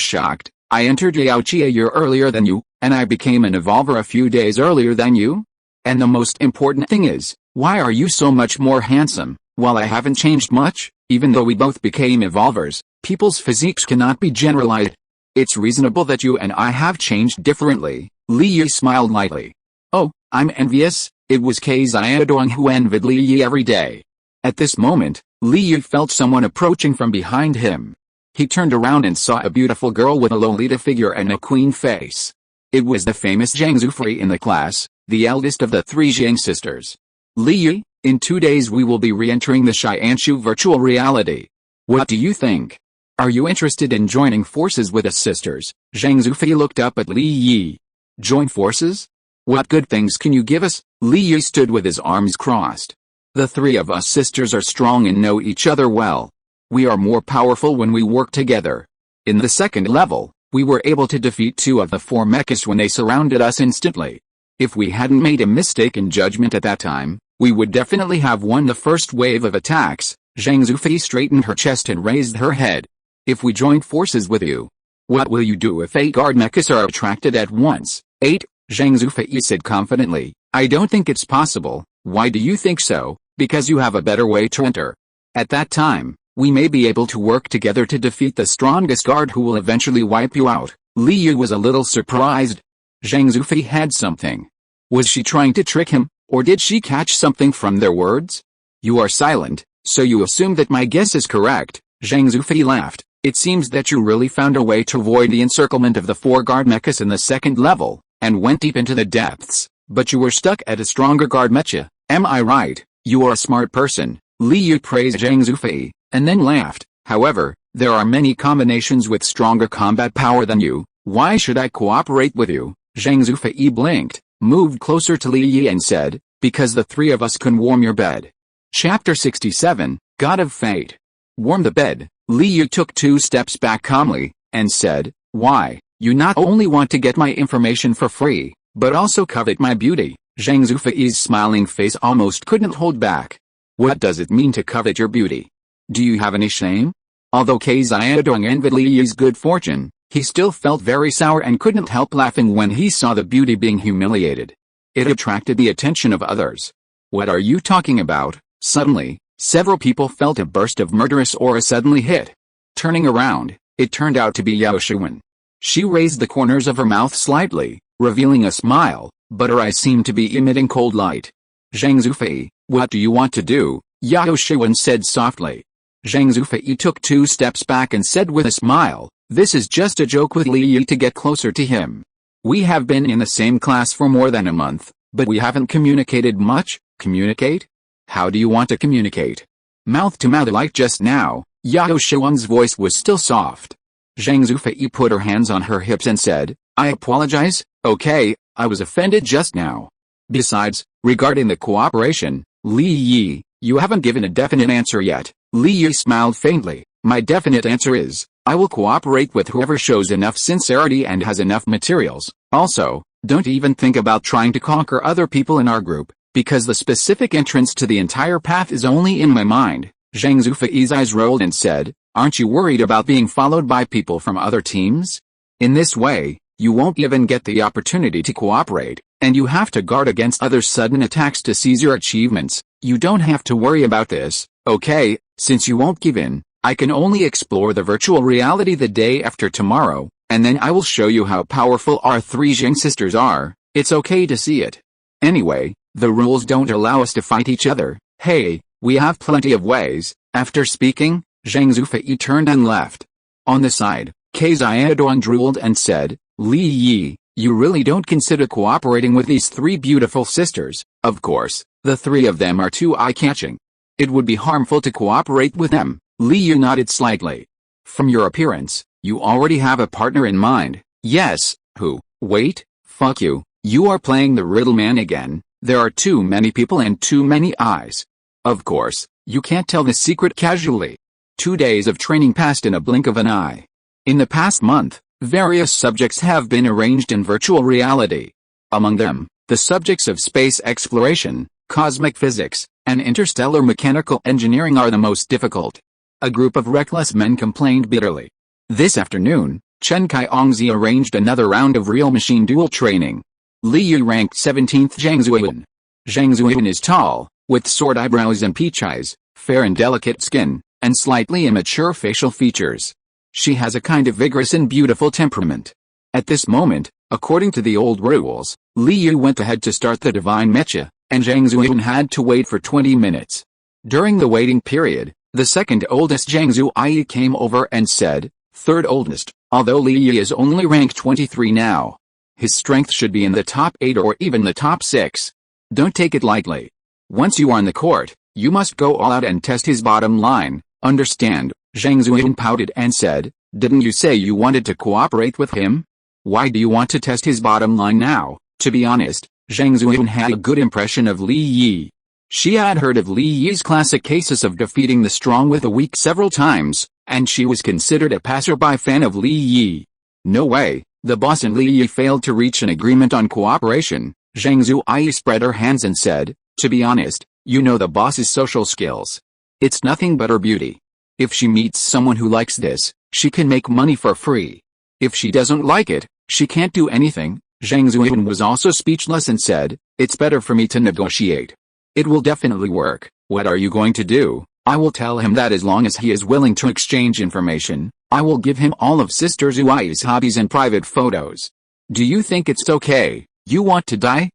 shocked. I entered Yaoqi a year earlier than you, and I became an evolver a few days earlier than you? And the most important thing is, why are you so much more handsome? While I haven't changed much, even though we both became evolvers, people's physiques cannot be generalized. It's reasonable that you and I have changed differently. Li Yi smiled lightly. Oh, I'm envious. It was Xingyu who envied Li Yi every day. At this moment, Li Yi felt someone approaching from behind him. He turned around and saw a beautiful girl with a Lolita figure and a queen face. It was the famous Zhang Zufei in the class, the eldest of the 3 Zhang sisters. Li Yi, in 2 days we will be re-entering the Xianshu virtual reality. What do you think? Are you interested in joining forces with us sisters? Zhang Zufei looked up at Li Yi. Join forces? What good things can you give us? Li Yi stood with his arms crossed. The 3 of us sisters are strong and know each other well. We are more powerful when we work together. In the second level, we were able to defeat 2 of the 4 mechas when they surrounded us instantly. If we hadn't made a mistake in judgment at that time, we would definitely have won the first wave of attacks. Zhang Zufei straightened her chest and raised her head. If we join forces with you, what will you do if 8 guard mechas are attracted at once? 8, Zhang Zufei said confidently. I don't think it's possible. Why do you think so? Because you have a better way to enter. At that time, We may be able to work together to defeat the strongest guard who will eventually wipe you out. Li Yu was a little surprised. Zhang Zufei had something. Was she trying to trick him, or did she catch something from their words? You are silent, so you assume that my guess is correct. Zhang Zufei laughed. It seems that you really found a way to avoid the encirclement of the 4 guard mechas in the 2nd level, and went deep into the depths, but you were stuck at a stronger guard mecha. Am I right? You are a smart person. Li Yu praised Zhang Zufei, and then laughed. However, there are many combinations with stronger combat power than you. Why should I cooperate with you? Zhang Zufei blinked, moved closer to Li Yi and said, because the 3 of us can warm your bed. Chapter 67, God of Fate. Warm the bed. Li Yu took 2 steps back calmly, and said, why? You not only want to get my information for free, but also covet my beauty. Zhang Zufei's smiling face almost couldn't hold back. What does it mean to covet your beauty? Do you have any shame? Although Kei Xiaodong envied Li Yu's good fortune, he still felt very sour and couldn't help laughing when he saw the beauty being humiliated. It attracted the attention of others. What are you talking about? Suddenly, several people felt a burst of murderous aura suddenly hit. Turning around, it turned out to be Yao Shuwen. She raised the corners of her mouth slightly, revealing a smile, but her eyes seemed to be emitting cold light. Zhang Zufei, what do you want to do? Yao Shuwen said softly. Zhang Zufei took 2 steps back and said with a smile, this is just a joke with Li Yi to get closer to him. We have been in the same class for more than a month, but we haven't communicated much. Communicate? How do you want to communicate? Mouth to mouth like just now. Yao Shuwen's voice was still soft. Zhang Zufei put her hands on her hips and said, I apologize, okay, I was offended just now. Besides, regarding the cooperation, Li Yi, you haven't given a definite answer yet. Li Yi smiled faintly. My definite answer is, I will cooperate with whoever shows enough sincerity and has enough materials. Also, don't even think about trying to conquer other people in our group, because the specific entrance to the entire path is only in my mind. Zhang Zufei's eyes rolled and said, aren't you worried about being followed by people from other teams? In this way, you won't even get the opportunity to cooperate, and you have to guard against other sudden attacks to seize your achievements. You don't have to worry about this, okay? Since you won't give in, I can only explore the virtual reality the day after tomorrow, and then I will show you how powerful our 3 Jing sisters are. It's okay to see it. Anyway, the rules don't allow us to fight each other. Hey, we have plenty of ways. After speaking, Zhang Zufei turned and left. On the side, Kei Xiaodong drooled and said, Li Yi, you really don't consider cooperating with these 3 beautiful sisters. Of course, the 3 of them are too eye-catching. It would be harmful to cooperate with them. Li Yu nodded slightly. From your appearance, you already have a partner in mind. Yes, who? Wait, fuck you. You are playing the riddle man again. There are too many people and too many eyes. Of course, you can't tell the secret casually. 2 days of training passed in a blink of an eye. In the past month, various subjects have been arranged in virtual reality. Among them, the subjects of space exploration, cosmic physics, and interstellar mechanical engineering are the most difficult. A group of reckless men complained bitterly. This afternoon, Chen Kaiyongzi arranged another round of real machine duel training. Li Yu ranked 17th. Zhang Zuoyuan. Zhang Zuoyuan is tall, with sword eyebrows and peach eyes, fair and delicate skin, and slightly immature facial features. She has a kind of vigorous and beautiful temperament. At this moment, according to the old rules, Li Yu went ahead to start the divine mecha, and Zhang Zuoyuan had to wait for 20 minutes. During the waiting period, the second oldest Zhang Zuoyi came over and said, third oldest, although Li Yi is only ranked 23 now. His strength should be in the top 8 or even the top 6. Don't take it lightly. Once you are in the court, you must go all out and test his bottom line, understand? Zhang Zuoyin pouted and said, didn't you say you wanted to cooperate with him? Why do you want to test his bottom line now? To be honest, Zhang Zuoyin had a good impression of Li Yi. She had heard of Li Yi's classic cases of defeating the strong with the weak several times, and she was considered a passerby fan of Li Yi. No way, the boss and Li Yi failed to reach an agreement on cooperation. Zhang Zuoyi spread her hands and said, to be honest, you know the boss's social skills. It's nothing but her beauty. If she meets someone who likes this, she can make money for free. If she doesn't like it, she can't do anything. Zhang Zuoyin was also speechless and said, it's better for me to negotiate. It will definitely work. What are you going to do? I will tell him that as long as he is willing to exchange information, I will give him all of Sister Zuai's hobbies and private photos. Do you think it's okay? You want to die?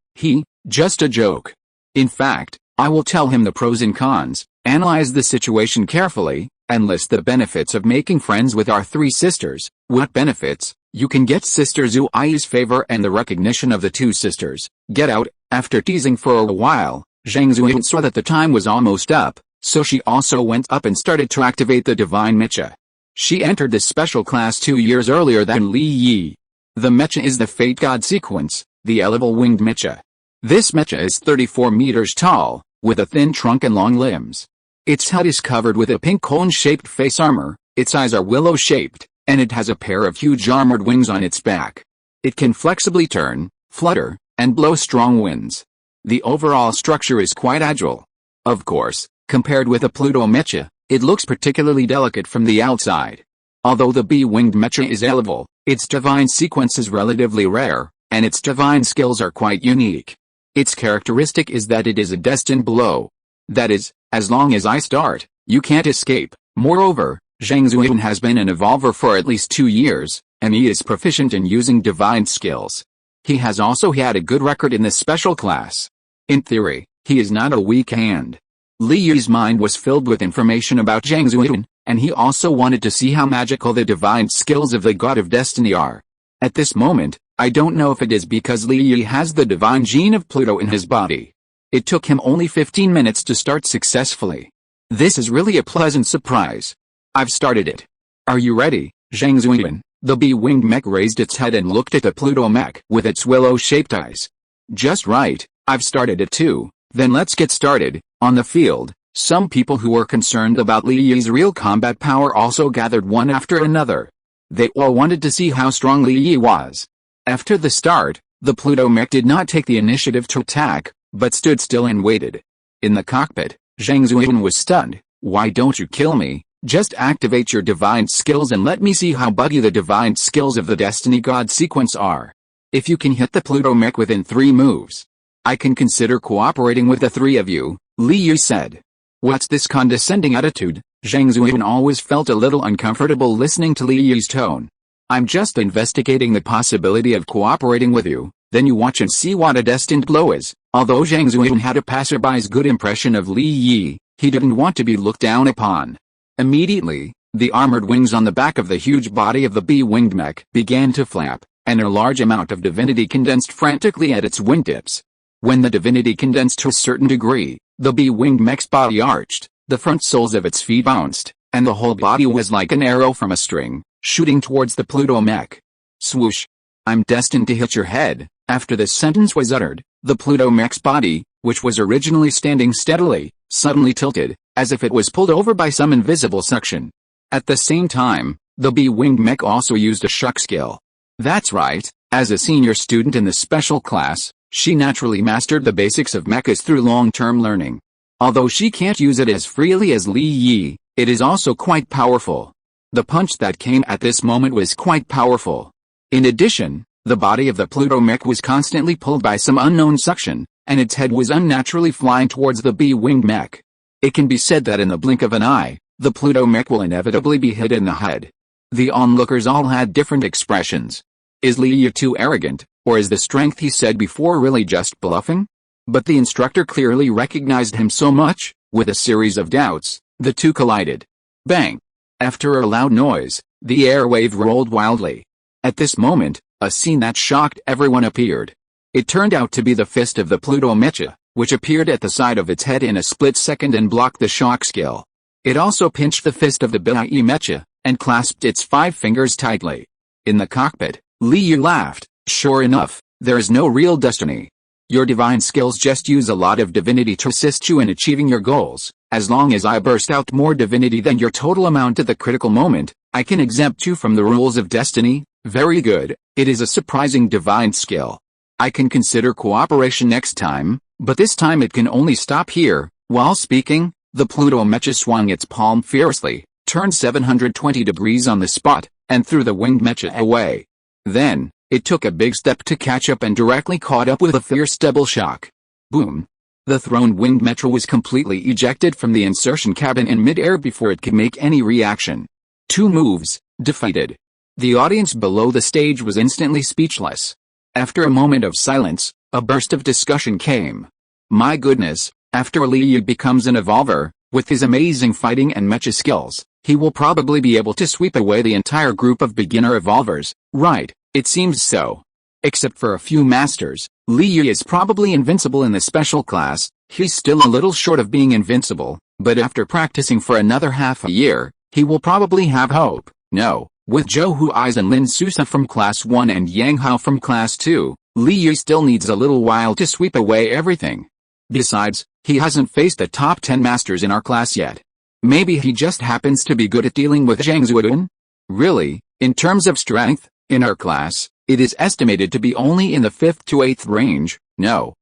Just a joke. In fact, I will tell him the pros and cons, analyze the situation carefully, and list the benefits of making friends with our three sisters. What benefits? You can get Sister Zuai's favor and the recognition of the two sisters. Get out. After teasing for a while, Zhang Zuyu saw that the time was almost up, so she also went up and started to activate the divine mecha. She entered this special class 2 years earlier than Li Yi. The mecha is the Fate God sequence, the elemental winged mecha. This mecha is 34 meters tall, with a thin trunk and long limbs. Its head is covered with a pink cone-shaped face armor, its eyes are willow-shaped, and it has a pair of huge armored wings on its back. It can flexibly turn, flutter, and blow strong winds. The overall structure is quite agile. Of course, compared with a Pluto mecha, it looks particularly delicate from the outside. Although the bee-winged mecha is elemental, its divine sequence is relatively rare, and its divine skills are quite unique. Its characteristic is that it is a destined blow. That is, as long as I start, you can't escape. Moreover, Zhang Zuyu has been an evolver for at least 2 years, and he is proficient in using divine skills. He has also had a good record in this special class. In theory, he is not a weak hand. Li Yi's mind was filled with information about Zhang Zuyu, and he also wanted to see how magical the divine skills of the God of Destiny are. At this moment, I don't know if it is because Li Yi has the divine gene of Pluto in his body. It took him only 15 minutes to start successfully. This is really a pleasant surprise. I've started it. Are you ready, Zhang Zuyu? The bee-winged mech raised its head and looked at the Pluto mech with its willow-shaped eyes. Just right, I've started it too. Then let's get started. On the field, some people who were concerned about Li Yi's real combat power also gathered one after another. They all wanted to see how strong Li Yi was. After the start, the Pluto mech did not take the initiative to attack, but stood still and waited. In the cockpit, Zhang Zuyu was stunned. Why don't you kill me? Just activate your divine skills and let me see how buggy the divine skills of the Destiny God sequence are. If you can hit the Pluto mech within 3 moves, I can consider cooperating with the 3 of you, Li Yi said. What's this condescending attitude? Zhang Zuyu always felt a little uncomfortable listening to Li Yi's tone. I'm just investigating the possibility of cooperating with you, then you watch and see what a destined blow is. Although Zhang Zuyu had a passerby's good impression of Li Yi, he didn't want to be looked down upon. Immediately, the armored wings on the back of the huge body of the bee-winged mech began to flap, and a large amount of divinity condensed frantically at its wingtips. When the divinity condensed to a certain degree, the bee-winged mech's body arched, the front soles of its feet bounced, and the whole body was like an arrow from a string, shooting towards the Pluto mech. Swoosh! I'm destined to hit your head. After this sentence was uttered, the Pluto mech's body, which was originally standing steadily, suddenly tilted, as if it was pulled over by some invisible suction. At the same time, the bee-winged mech also used a shock skill. That's right, as a senior student in the special class, she naturally mastered the basics of mechas through long-term learning. Although she can't use it as freely as Li Yi, it is also quite powerful. The punch that came at this moment was quite powerful. In addition, the body of the Pluto mech was constantly pulled by some unknown suction, and its head was unnaturally flying towards the bee-winged mech. It can be said that in the blink of an eye, the Pluto mech will inevitably be hit in the head. The onlookers all had different expressions. Is Li Yi too arrogant, or is the strength he said before really just bluffing? But the instructor clearly recognized him so much. With a series of doubts, the two collided. Bang! After a loud noise, the airwave rolled wildly. At this moment, a scene that shocked everyone appeared. It turned out to be the fist of the Pluto mecha, which appeared at the side of its head in a split second and blocked the shock skill. It also pinched the fist of the Bii mecha, and clasped its 5 fingers tightly. In the cockpit, Li Yi laughed. Sure enough, there is no real destiny. Your divine skills just use a lot of divinity to assist you in achieving your goals. As long as I burst out more divinity than your total amount at the critical moment, I can exempt you from the rules of destiny. Very good, it is a surprising divine skill. I can consider cooperation next time, but this time it can only stop here. While speaking, the Pluto mecha swung its palm fiercely, turned 720 degrees on the spot, and threw the winged mecha away. Then, it took a big step to catch up and directly caught up with a fierce double shock. Boom! The thrown-winged mecha was completely ejected from the insertion cabin in mid-air before it could make any reaction. 2 moves, defeated. The audience below the stage was instantly speechless. After a moment of silence, a burst of discussion came. My goodness, after Li Yu becomes an evolver, with his amazing fighting and mecha skills, he will probably be able to sweep away the entire group of beginner evolvers, right? It seems so. Except for a few masters, Li Yu is probably invincible in the special class. He's still a little short of being invincible, but after practicing for another half a year, he will probably have hope. No, with Zhou Huai's and Lin Susa from class 1 and Yang Hao from class 2, Li Yu still needs a little while to sweep away everything. Besides, he hasn't faced the top 10 masters in our class yet. Maybe he just happens to be good at dealing with Zhang Zuodun? Really, in terms of strength, in our class, it is estimated to be only in the 5th to 8th range. No.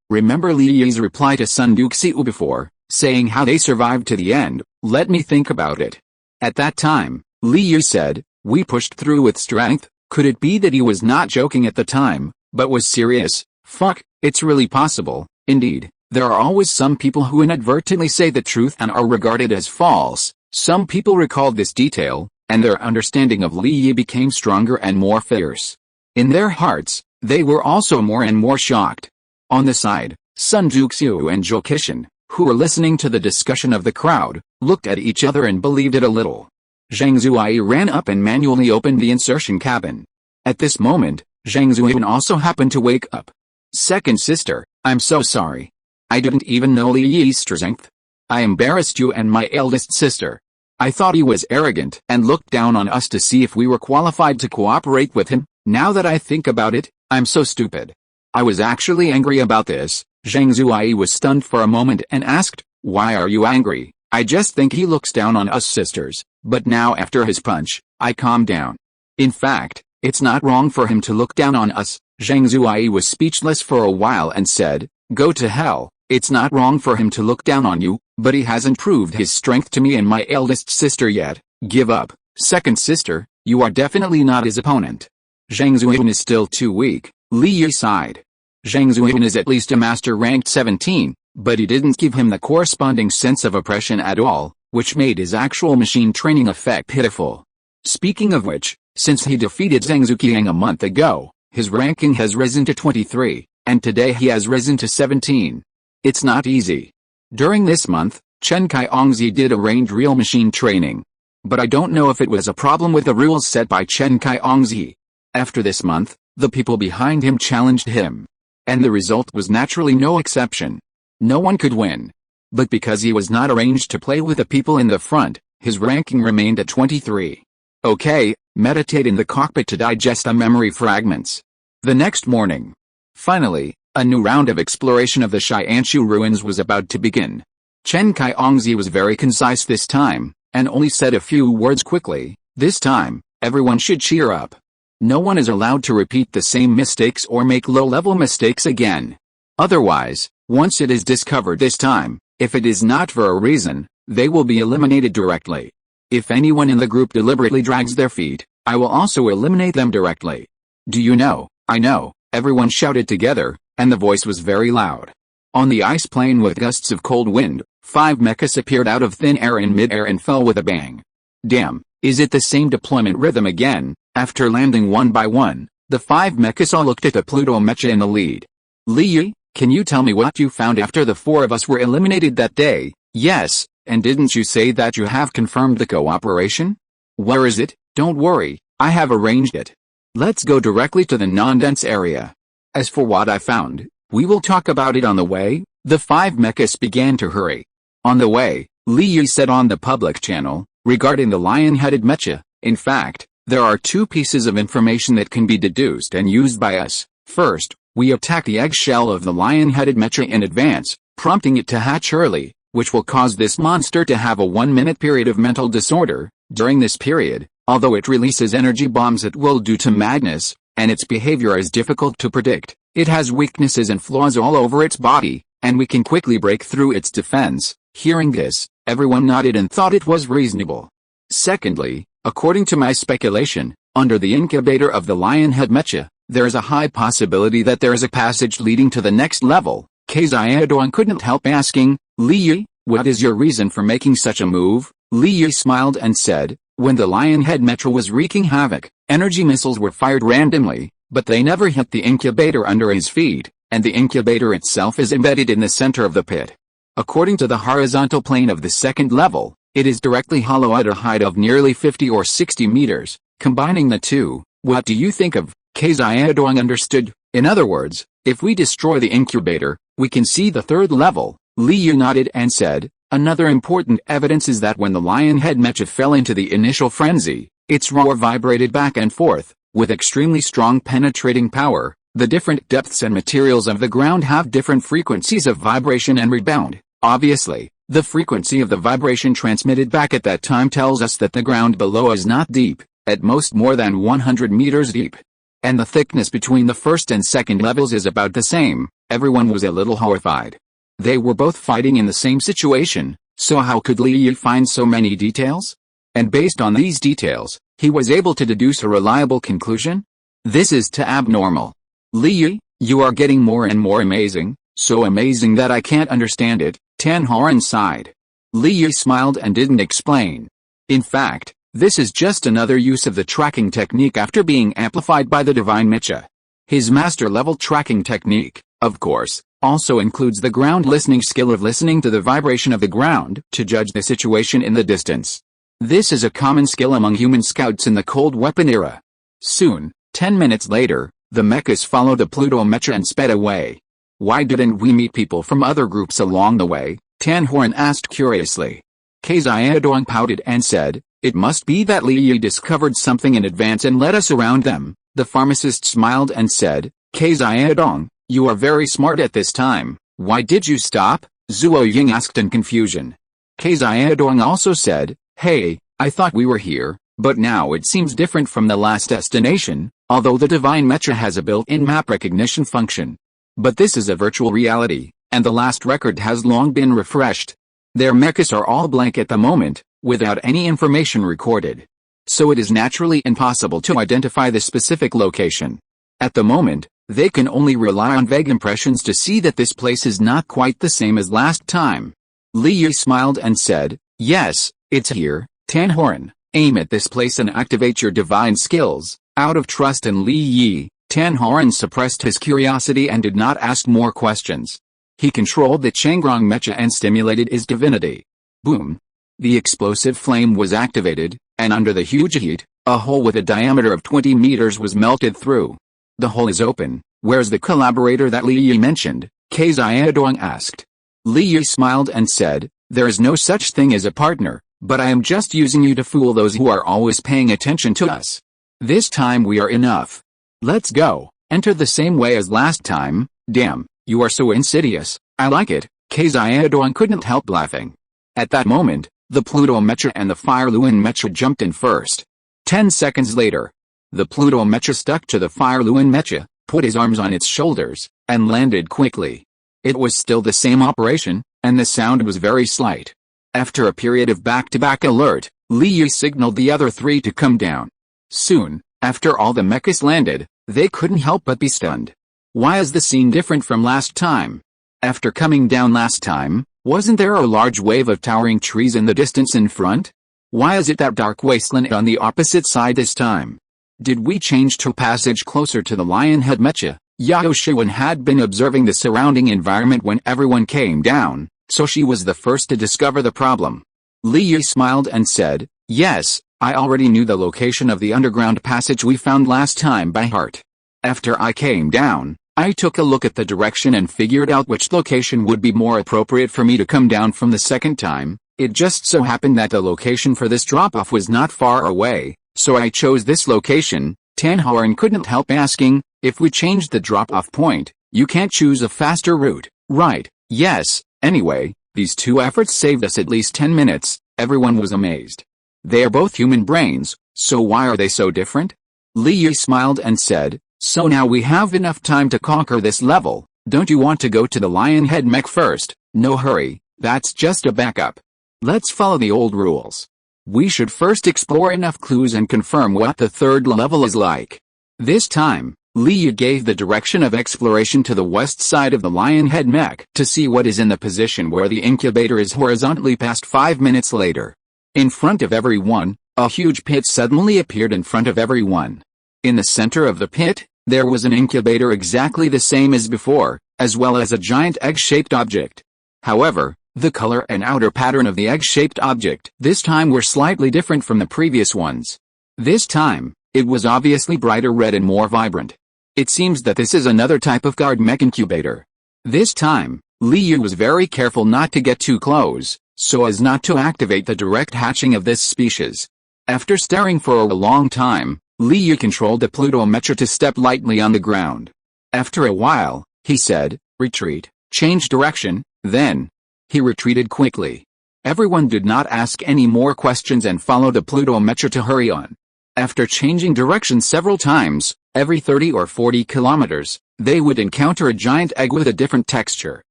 Remember Li Yu's reply to Sun Duxiu before, saying how they survived to the end? Let me think about it. At that time, Li Yu said, we pushed through with strength. Could it be that he was not joking at the time, but was serious? Fuck, it's really possible. Indeed, there are always some people who inadvertently say the truth and are regarded as false. Some people recalled this detail, and their understanding of Li Yu became stronger and more fierce. In their hearts, they were also more and more shocked. On the side, Sun Duxiu and Zhou Qixin, who were listening to the discussion of the crowd, looked at each other and believed it a little. Zhang Zuai ran up and manually opened the insertion cabin. At this moment, Zhang Zuai also happened to wake up. Second sister, I'm so sorry. I didn't even know Li Yi's strength. I embarrassed you and my eldest sister. I thought he was arrogant and looked down on us to see if we were qualified to cooperate with him. Now that I think about it, I'm so stupid. I was actually angry about this. Zhang Zuai was stunned for a moment and asked, why are you angry? I just think he looks down on us sisters, but now after his punch, I calmed down. In fact, it's not wrong for him to look down on us. Zhang Zuai was speechless for a while and said, go to hell. It's not wrong for him to look down on you, but he hasn't proved his strength to me and my eldest sister yet. Give up. Second sister, you are definitely not his opponent. Zhang Zuiwen is still too weak. Li Yu sighed. Zhang Zuiwen is at least a master ranked 17, but he didn't give him the corresponding sense of oppression at all, which made his actual machine training effect pitiful. Speaking of which, since he defeated Zhang Zuqiang a month ago, his ranking has risen to 23, and today he has risen to 17. It's not easy. During this month, Chen Kaiyongzi did arrange real machine training. But I don't know if it was a problem with the rules set by Chen Kaiyongzi. After this month, the people behind him challenged him. And the result was naturally no exception. No one could win. But because he was not arranged to play with the people in the front, his ranking remained at 23. Okay, meditate in the cockpit to digest the memory fragments. The next morning. Finally, a new round of exploration of the Xianshu ruins was about to begin. Chen Kaiyongzi was very concise this time, and only said a few words quickly. This time, everyone should cheer up. No one is allowed to repeat the same mistakes or make low-level mistakes again. Otherwise, once it is discovered this time, if it is not for a reason, they will be eliminated directly. If anyone in the group deliberately drags their feet, I will also eliminate them directly. Do you know? I know, everyone shouted together, and the voice was very loud. On the ice plain with gusts of cold wind, 5 mechas appeared out of thin air in mid-air and fell with a bang. Damn, is it the same deployment rhythm again? After landing one by one, the 5 mechas all looked at the Pluto mecha in the lead. Li Yu, can you tell me what you found after the 4 of us were eliminated that day? Yes, and didn't you say that you have confirmed the cooperation? Where is it? Don't worry, I have arranged it. Let's go directly to the non-dense area. As for what I found, we will talk about it on the way. The 5 mechas began to hurry. On the way, Li Yu said on the public channel, regarding the lion-headed mecha, in fact, there are 2 pieces of information that can be deduced and used by us. First, we attack the eggshell of the lion-headed mecha in advance, prompting it to hatch early, which will cause this monster to have a 1-minute period of mental disorder. During this period, although it releases energy bombs at will due to madness, and its behavior is difficult to predict, it has weaknesses and flaws all over its body, and we can quickly break through its defense. Hearing this, everyone nodded and thought it was reasonable. Secondly, according to my speculation, under the incubator of the Lionhead Mecha, there is a high possibility that there is a passage leading to the next level. Xiaodong couldn't help asking, Li Yi, what is your reason for making such a move? Li Yi smiled and said, when the Lionhead Mecha was wreaking havoc, energy missiles were fired randomly, but they never hit the incubator under his feet, and the incubator itself is embedded in the center of the pit. According to the horizontal plane of the second level, it is directly hollow at a height of nearly 50 or 60 meters. Combining the two, what do you think of? Xiaodong understood. In other words, if we destroy the incubator, we can see the third level. Li Yi nodded and said, another important evidence is that when the Lionhead Mecha fell into the initial frenzy, its roar vibrated back and forth, with extremely strong penetrating power. The different depths and materials of the ground have different frequencies of vibration and rebound. Obviously, the frequency of the vibration transmitted back at that time tells us that the ground below is not deep, at most more than 100 meters deep. And the thickness between the first and second levels is about the same. Everyone was a little horrified. They were both fighting in the same situation, so how could Li Yi find so many details? And based on these details, he was able to deduce a reliable conclusion? This is too abnormal. Li Yi, you are getting more and more amazing, so amazing that I can't understand it, Tan Horan sighed. Li Yi smiled and didn't explain. In fact, this is just another use of the tracking technique after being amplified by the Divine Mecha. His master-level tracking technique, of course, also includes the ground listening skill of listening to the vibration of the ground to judge the situation in the distance. This is a common skill among human scouts in the cold weapon era. Soon, 10 minutes later, the mechas followed the Pluto Mecha and sped away. Why didn't we meet people from other groups along the way? Tan Horan asked curiously. Xiaodong pouted and said, it must be that Li Yi discovered something in advance and led us around them. The pharmacist smiled and said, Xiaodong, you are very smart at this time. Why did you stop? Zhuo Ying asked in confusion. Xiaodong also said, hey, I thought we were here, but now it seems different from the last destination, although the Divine Mecha has a built-in map recognition function. But this is a virtual reality, and the last record has long been refreshed. Their mechas are all blank at the moment, without any information recorded. So it is naturally impossible to identify the specific location. At the moment, they can only rely on vague impressions to see that this place is not quite the same as last time. Li Yi smiled and said, yes, it's here, Tan Horan. Aim at this place and activate your divine skills. Out of trust in Li Yi, Tan Horan suppressed his curiosity and did not ask more questions. He controlled the Changrong Mecha and stimulated his divinity. Boom! The explosive flame was activated, and under the huge heat, a hole with a diameter of 20 meters was melted through. The hole is open. Where's the collaborator that Li Yi mentioned? Xiaodong asked. Li Yi smiled and said, there is no such thing as a partner, but I am just using you to fool those who are always paying attention to us. This time we are enough. Let's go. Enter the same way as last time. Damn, you are so insidious. I like it. Xiaodong couldn't help laughing. At that moment, the Pluto Mecha and the Fire Luen Mecha jumped in first. 10 seconds later, the Pluto Mecha stuck to the Fire Luen Mecha, put his arms on its shoulders, and landed quickly. It was still the same operation, and the sound was very slight. After a period of back-to-back alert, Li Yi signaled the other three to come down. Soon, after all the mechas landed, they couldn't help but be stunned. Why is the scene different from last time? After coming down last time, wasn't there a large wave of towering trees in the distance in front? Why is it that dark wasteland on the opposite side this time? Did we change to passage closer to the Lionhead Mecha? Yao Shiwen had been observing the surrounding environment when everyone came down, so she was the first to discover the problem. Li Yi smiled and said, yes, I already knew the location of the underground passage we found last time by heart. After I came down, I took a look at the direction and figured out which location would be more appropriate for me to come down from the second time. It just so happened that the location for this drop-off was not far away, so I chose this location. Tan Horan couldn't help asking, if we change the drop-off point, you can't choose a faster route, right? Yes, anyway, these two efforts saved us at least 10 minutes, everyone was amazed. They are both human brains, so why are they so different? Li Yi smiled and said, so now we have enough time to conquer this level. Don't you want to go to the Lionhead Mech first? No hurry, that's just a backup. Let's follow the old rules. We should first explore enough clues and confirm what the third level is like. This time, Li Yu gave the direction of exploration to the west side of the lion head mech to see what is in the position where the incubator is horizontally past 5 minutes later. In front of everyone, a huge pit suddenly appeared in front of everyone. In the center of the pit, there was an incubator exactly the same as before, as well as a giant egg-shaped object. However, the color and outer pattern of the egg-shaped object this time were slightly different from the previous ones. This time, it was obviously brighter red and more vibrant. It seems that this is another type of guard mech incubator. This time, Li Yu was very careful not to get too close, so as not to activate the direct hatching of this species. After staring for a long time, Li Yu controlled the Pluto Mecha to step lightly on the ground. After a while, he said, "Retreat, change direction," then he retreated quickly. Everyone did not ask any more questions and followed the Pluto Mecha to hurry on. After changing direction several times, every 30 or 40 kilometers, they would encounter a giant egg with a different texture.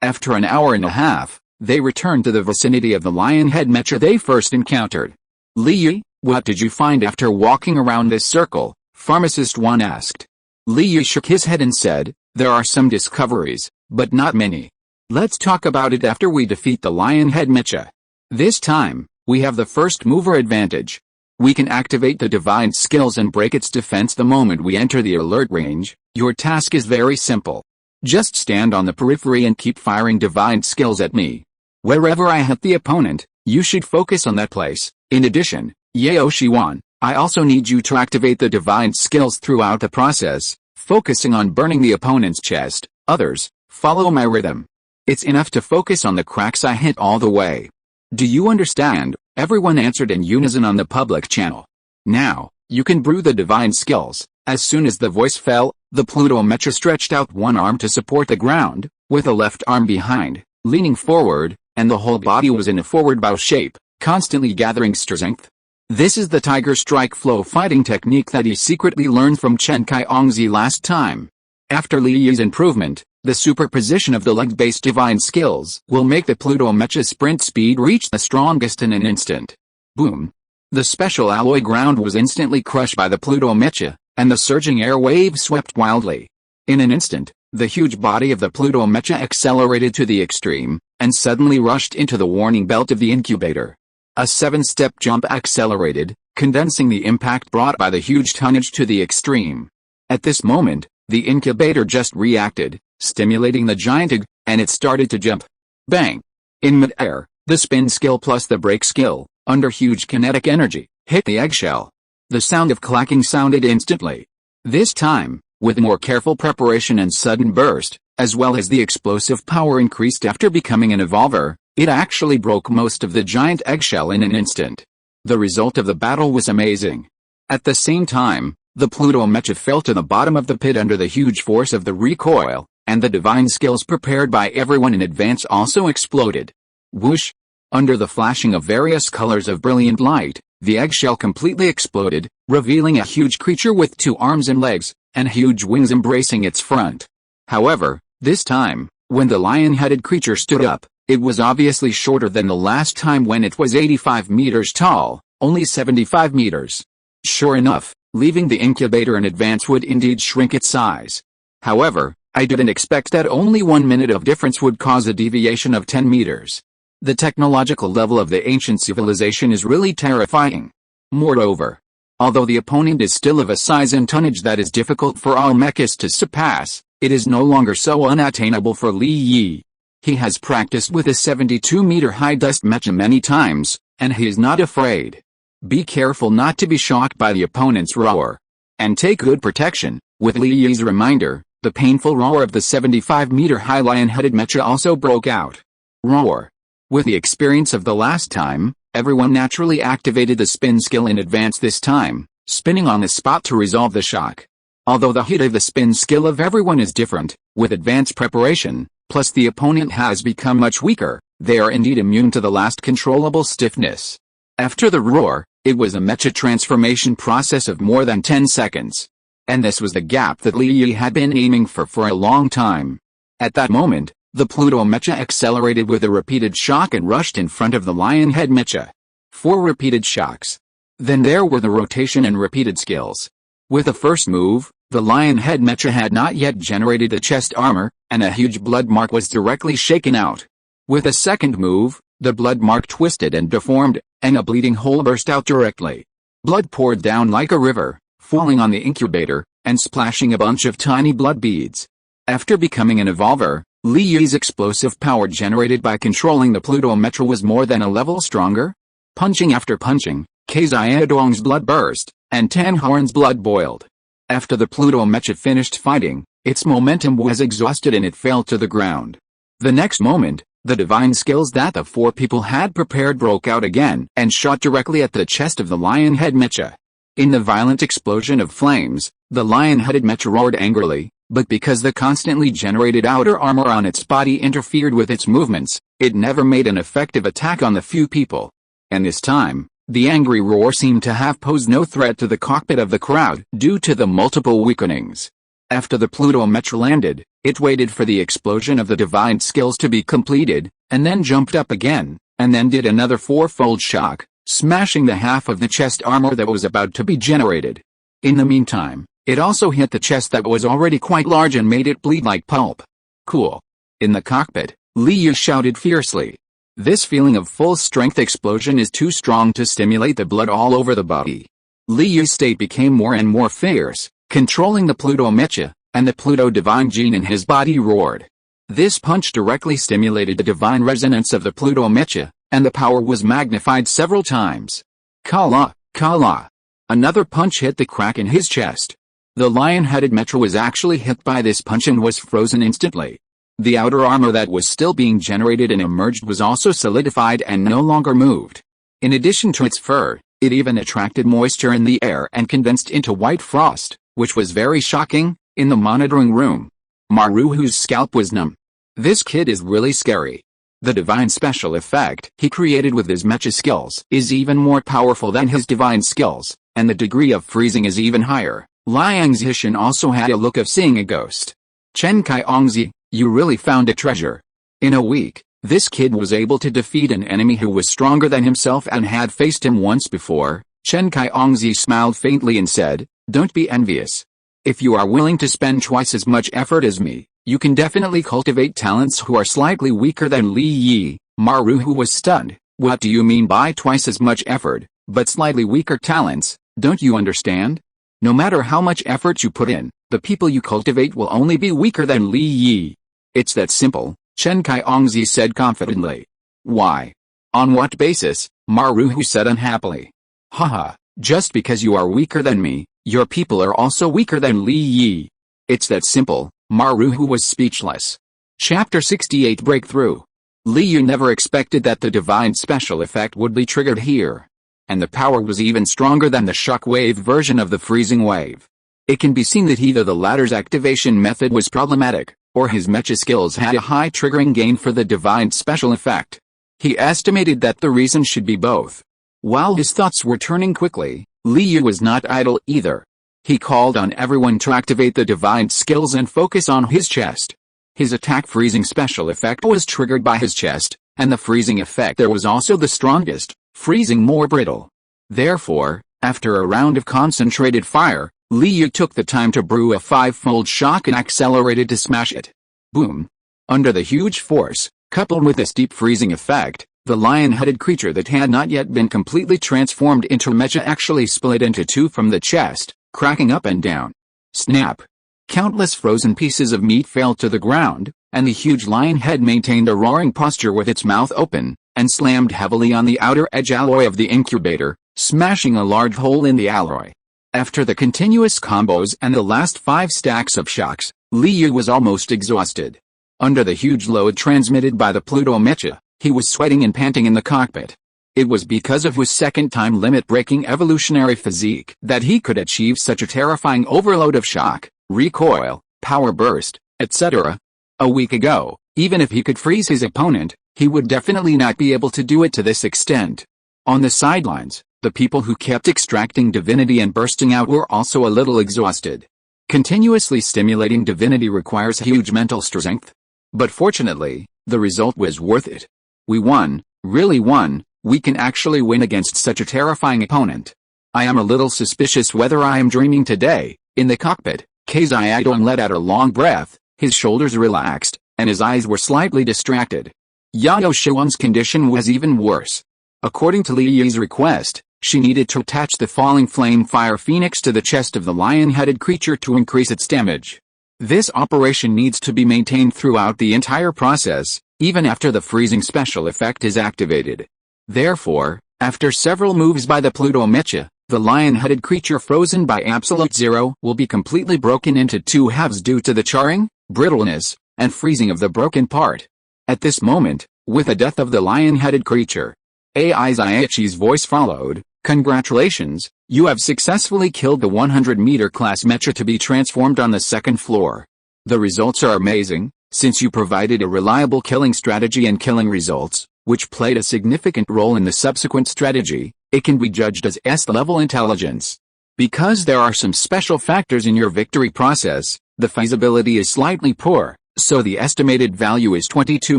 After an hour and a half, they returned to the vicinity of the lion head mecha they first encountered. "Li Yu, what did you find after walking around this circle?" Pharmacist 1 asked. Li Yu shook his head and said, "There are some discoveries, but not many. Let's talk about it after we defeat the lion head mecha. This time, we have the first mover advantage. We can activate the divine skills and break its defense the moment we enter the alert range. Your task is very simple. Just stand on the periphery and keep firing divine skills at me. Wherever I hit the opponent, you should focus on that place. In addition, Yao Shiwan, I also need you to activate the divine skills throughout the process, focusing on burning the opponent's chest. Others, follow my rhythm. It's enough to focus on the cracks I hit all the way. Do you understand?" Everyone answered in unison on the public channel. "Now, you can brew the divine skills." As soon as the voice fell, the Pluto Mecha stretched out one arm to support the ground, with a left arm behind, leaning forward, and the whole body was in a forward bow shape, constantly gathering strength. This is the Tiger Strike flow fighting technique that he secretly learned from Chen Kai-ongzi last time. After Li Yu's improvement, the superposition of the leg-based divine skills will make the Pluto Mecha sprint speed reach the strongest in an instant. Boom! The special alloy ground was instantly crushed by the Pluto Mecha, and the surging air wave swept wildly. In an instant, the huge body of the Pluto Mecha accelerated to the extreme, and suddenly rushed into the warning belt of the incubator. A 7-step jump accelerated, condensing the impact brought by the huge tonnage to the extreme. At this moment, the incubator just reacted, stimulating the giant egg, and it started to jump. Bang! In mid-air, the spin skill plus the brake skill, under huge kinetic energy, hit the eggshell. The sound of clacking sounded instantly. This time, with more careful preparation and sudden burst, as well as the explosive power increased after becoming an evolver, it actually broke most of the giant eggshell in an instant. The result of the battle was amazing. At the same time, the Pluto Mecha fell to the bottom of the pit under the huge force of the recoil, and the divine skills prepared by everyone in advance also exploded. Whoosh! Under the flashing of various colors of brilliant light, the eggshell completely exploded, revealing a huge creature with 2 arms and legs, and huge wings embracing its front. However, this time, when the lion-headed creature stood up, it was obviously shorter than the last time when it was 85 meters tall, only 75 meters. Sure enough, leaving the incubator in advance would indeed shrink its size. However, I didn't expect that only 1 minute of difference would cause a deviation of 10 meters. The technological level of the ancient civilization is really terrifying. Moreover, although the opponent is still of a size and tonnage that is difficult for all mechas to surpass, it is no longer so unattainable for Li Yi. He has practiced with a 72-meter-high dust mecha many times, and he is not afraid. Be careful not to be shocked by the opponent's roar. And take good protection. With Li Yi's reminder, the painful roar of the 75-meter-high lion-headed mecha also broke out. Roar. With the experience of the last time, everyone naturally activated the spin skill in advance this time, spinning on the spot to resolve the shock. Although the hit of the spin skill of everyone is different, with advanced preparation, plus the opponent has become much weaker, they are indeed immune to the last controllable stiffness. After the roar, it was a mecha transformation process of more than 10 seconds. And this was the gap that Li Yi had been aiming for a long time. At that moment, the Pluto Mecha accelerated with a repeated shock and rushed in front of the lion head mecha. 4 repeated shocks. Then there were the rotation and repeated skills. With the first move, The lion head mecha had not yet generated the chest armor, and a huge blood mark was directly shaken out. With a second move, the blood mark twisted and deformed, and a bleeding hole burst out directly. Blood poured down like a river, falling on the incubator, and splashing a bunch of tiny blood beads. After becoming an evolver, Li Yi's explosive power generated by controlling the Pluto Mecha was more than a level stronger. Punching after punching, Xiaodong's blood burst, and Tanhorn's blood boiled. After the Pluto Mecha finished fighting, its momentum was exhausted and it fell to the ground. The next moment, the divine skills that the four people had prepared broke out again and shot directly at the chest of the lion head mecha. In the violent explosion of flames, the lion-headed mecha roared angrily, but because the constantly generated outer armor on its body interfered with its movements, it never made an effective attack on the few people. And this time, the angry roar seemed to have posed no threat to the cockpit of the crowd due to the multiple weakenings. After the Pluto Mecha landed, it waited for the explosion of the divine skills to be completed, and then jumped up again, and then did another fourfold shock, smashing the half of the chest armor that was about to be generated. In the meantime, it also hit the chest that was already quite large and made it bleed like pulp. Cool. In the cockpit, Li Yu shouted fiercely. This feeling of full-strength explosion is too strong to stimulate the blood all over the body. Li Yu's state became more and more fierce, controlling the Pluto Mecha, and the Pluto divine gene in his body roared. This punch directly stimulated the divine resonance of the Pluto Mecha, and the power was magnified several times. Kala, Kala. Another punch hit the crack in his chest. The lion-headed mecha was actually hit by this punch and was frozen instantly. The outer armor that was still being generated and emerged was also solidified and no longer moved. In addition to its fur, it even attracted moisture in the air and condensed into white frost, which was very shocking. In the monitoring room, Maruhu's scalp was numb. This kid is really scary. The divine special effect he created with his mecha skills is even more powerful than his divine skills, and the degree of freezing is even higher. Liang Zishan also had a look of seeing a ghost. Chen Kaiongzi, you really found a treasure. In a week, this kid was able to defeat an enemy who was stronger than himself and had faced him once before. Chen Kaiongzi smiled faintly and said, don't be envious. If you are willing to spend twice as much effort as me, you can definitely cultivate talents who are slightly weaker than Li Yi. Maruhu was stunned. What do you mean by twice as much effort, but slightly weaker talents? Don't you understand? No matter how much effort you put in, the people you cultivate will only be weaker than Li Yi. It's that simple, Chen Kaiongzi said confidently. Why? On what basis? Maruhu said unhappily. Haha, just because you are weaker than me, your people are also weaker than Li Yi. It's that simple. Maruhu was speechless. Chapter 68 Breakthrough. Li Yu never expected that the divine special effect would be triggered here. And the power was even stronger than the shockwave version of the freezing wave. It can be seen that either the latter's activation method was problematic, or his mecha skills had a high triggering gain for the divine special effect. He estimated that the reason should be both. While his thoughts were turning quickly, Li Yu was not idle either. He called on everyone to activate the divine skills and focus on his chest. His attack freezing special effect was triggered by his chest, and the freezing effect there was also the strongest, freezing more brittle. Therefore, after a round of concentrated fire, Li Yu took the time to brew a five-fold shock and accelerated to smash it. Boom! Under the huge force, coupled with this deep freezing effect, the lion-headed creature that had not yet been completely transformed into mecha actually split into two from the chest, cracking up and down. Snap! Countless frozen pieces of meat fell to the ground, and the huge lion head maintained a roaring posture with its mouth open, and slammed heavily on the outer edge alloy of the incubator, smashing a large hole in the alloy. After the continuous combos and the last 5 stacks of shocks, Li Yu was almost exhausted. Under the huge load transmitted by the Pluto Mecha, he was sweating and panting in the cockpit. It was because of his second-time limit-breaking evolutionary physique that he could achieve such a terrifying overload of shock, recoil, power burst, etc. A week ago, even if he could freeze his opponent, he would definitely not be able to do it to this extent. On the sidelines, the people who kept extracting divinity and bursting out were also a little exhausted. Continuously stimulating divinity requires huge mental strength. But fortunately, the result was worth it. We won, really won. We can actually win against such a terrifying opponent. I am a little suspicious whether I am dreaming today. In the cockpit, Xiaodong let out a long breath, his shoulders relaxed, and his eyes were slightly distracted. Yao Shuan's condition was even worse. According to Li Yi's request, she needed to attach the falling flame fire phoenix to the chest of the lion-headed creature to increase its damage. This operation needs to be maintained throughout the entire process, even after the freezing special effect is activated. Therefore, after several moves by the Pluto Mecha, the lion-headed creature frozen by absolute zero will be completely broken into two halves due to the charring, brittleness, and freezing of the broken part. At this moment, with the death of the lion-headed creature, AI Zaichi's voice followed, "Congratulations, you have successfully killed the 100-meter class mecha to be transformed on the second floor. The results are amazing, since you provided a reliable killing strategy and killing results, which played a significant role in the subsequent strategy. It can be judged as S-level intelligence. Because there are some special factors in your victory process, the feasibility is slightly poor, so the estimated value is 22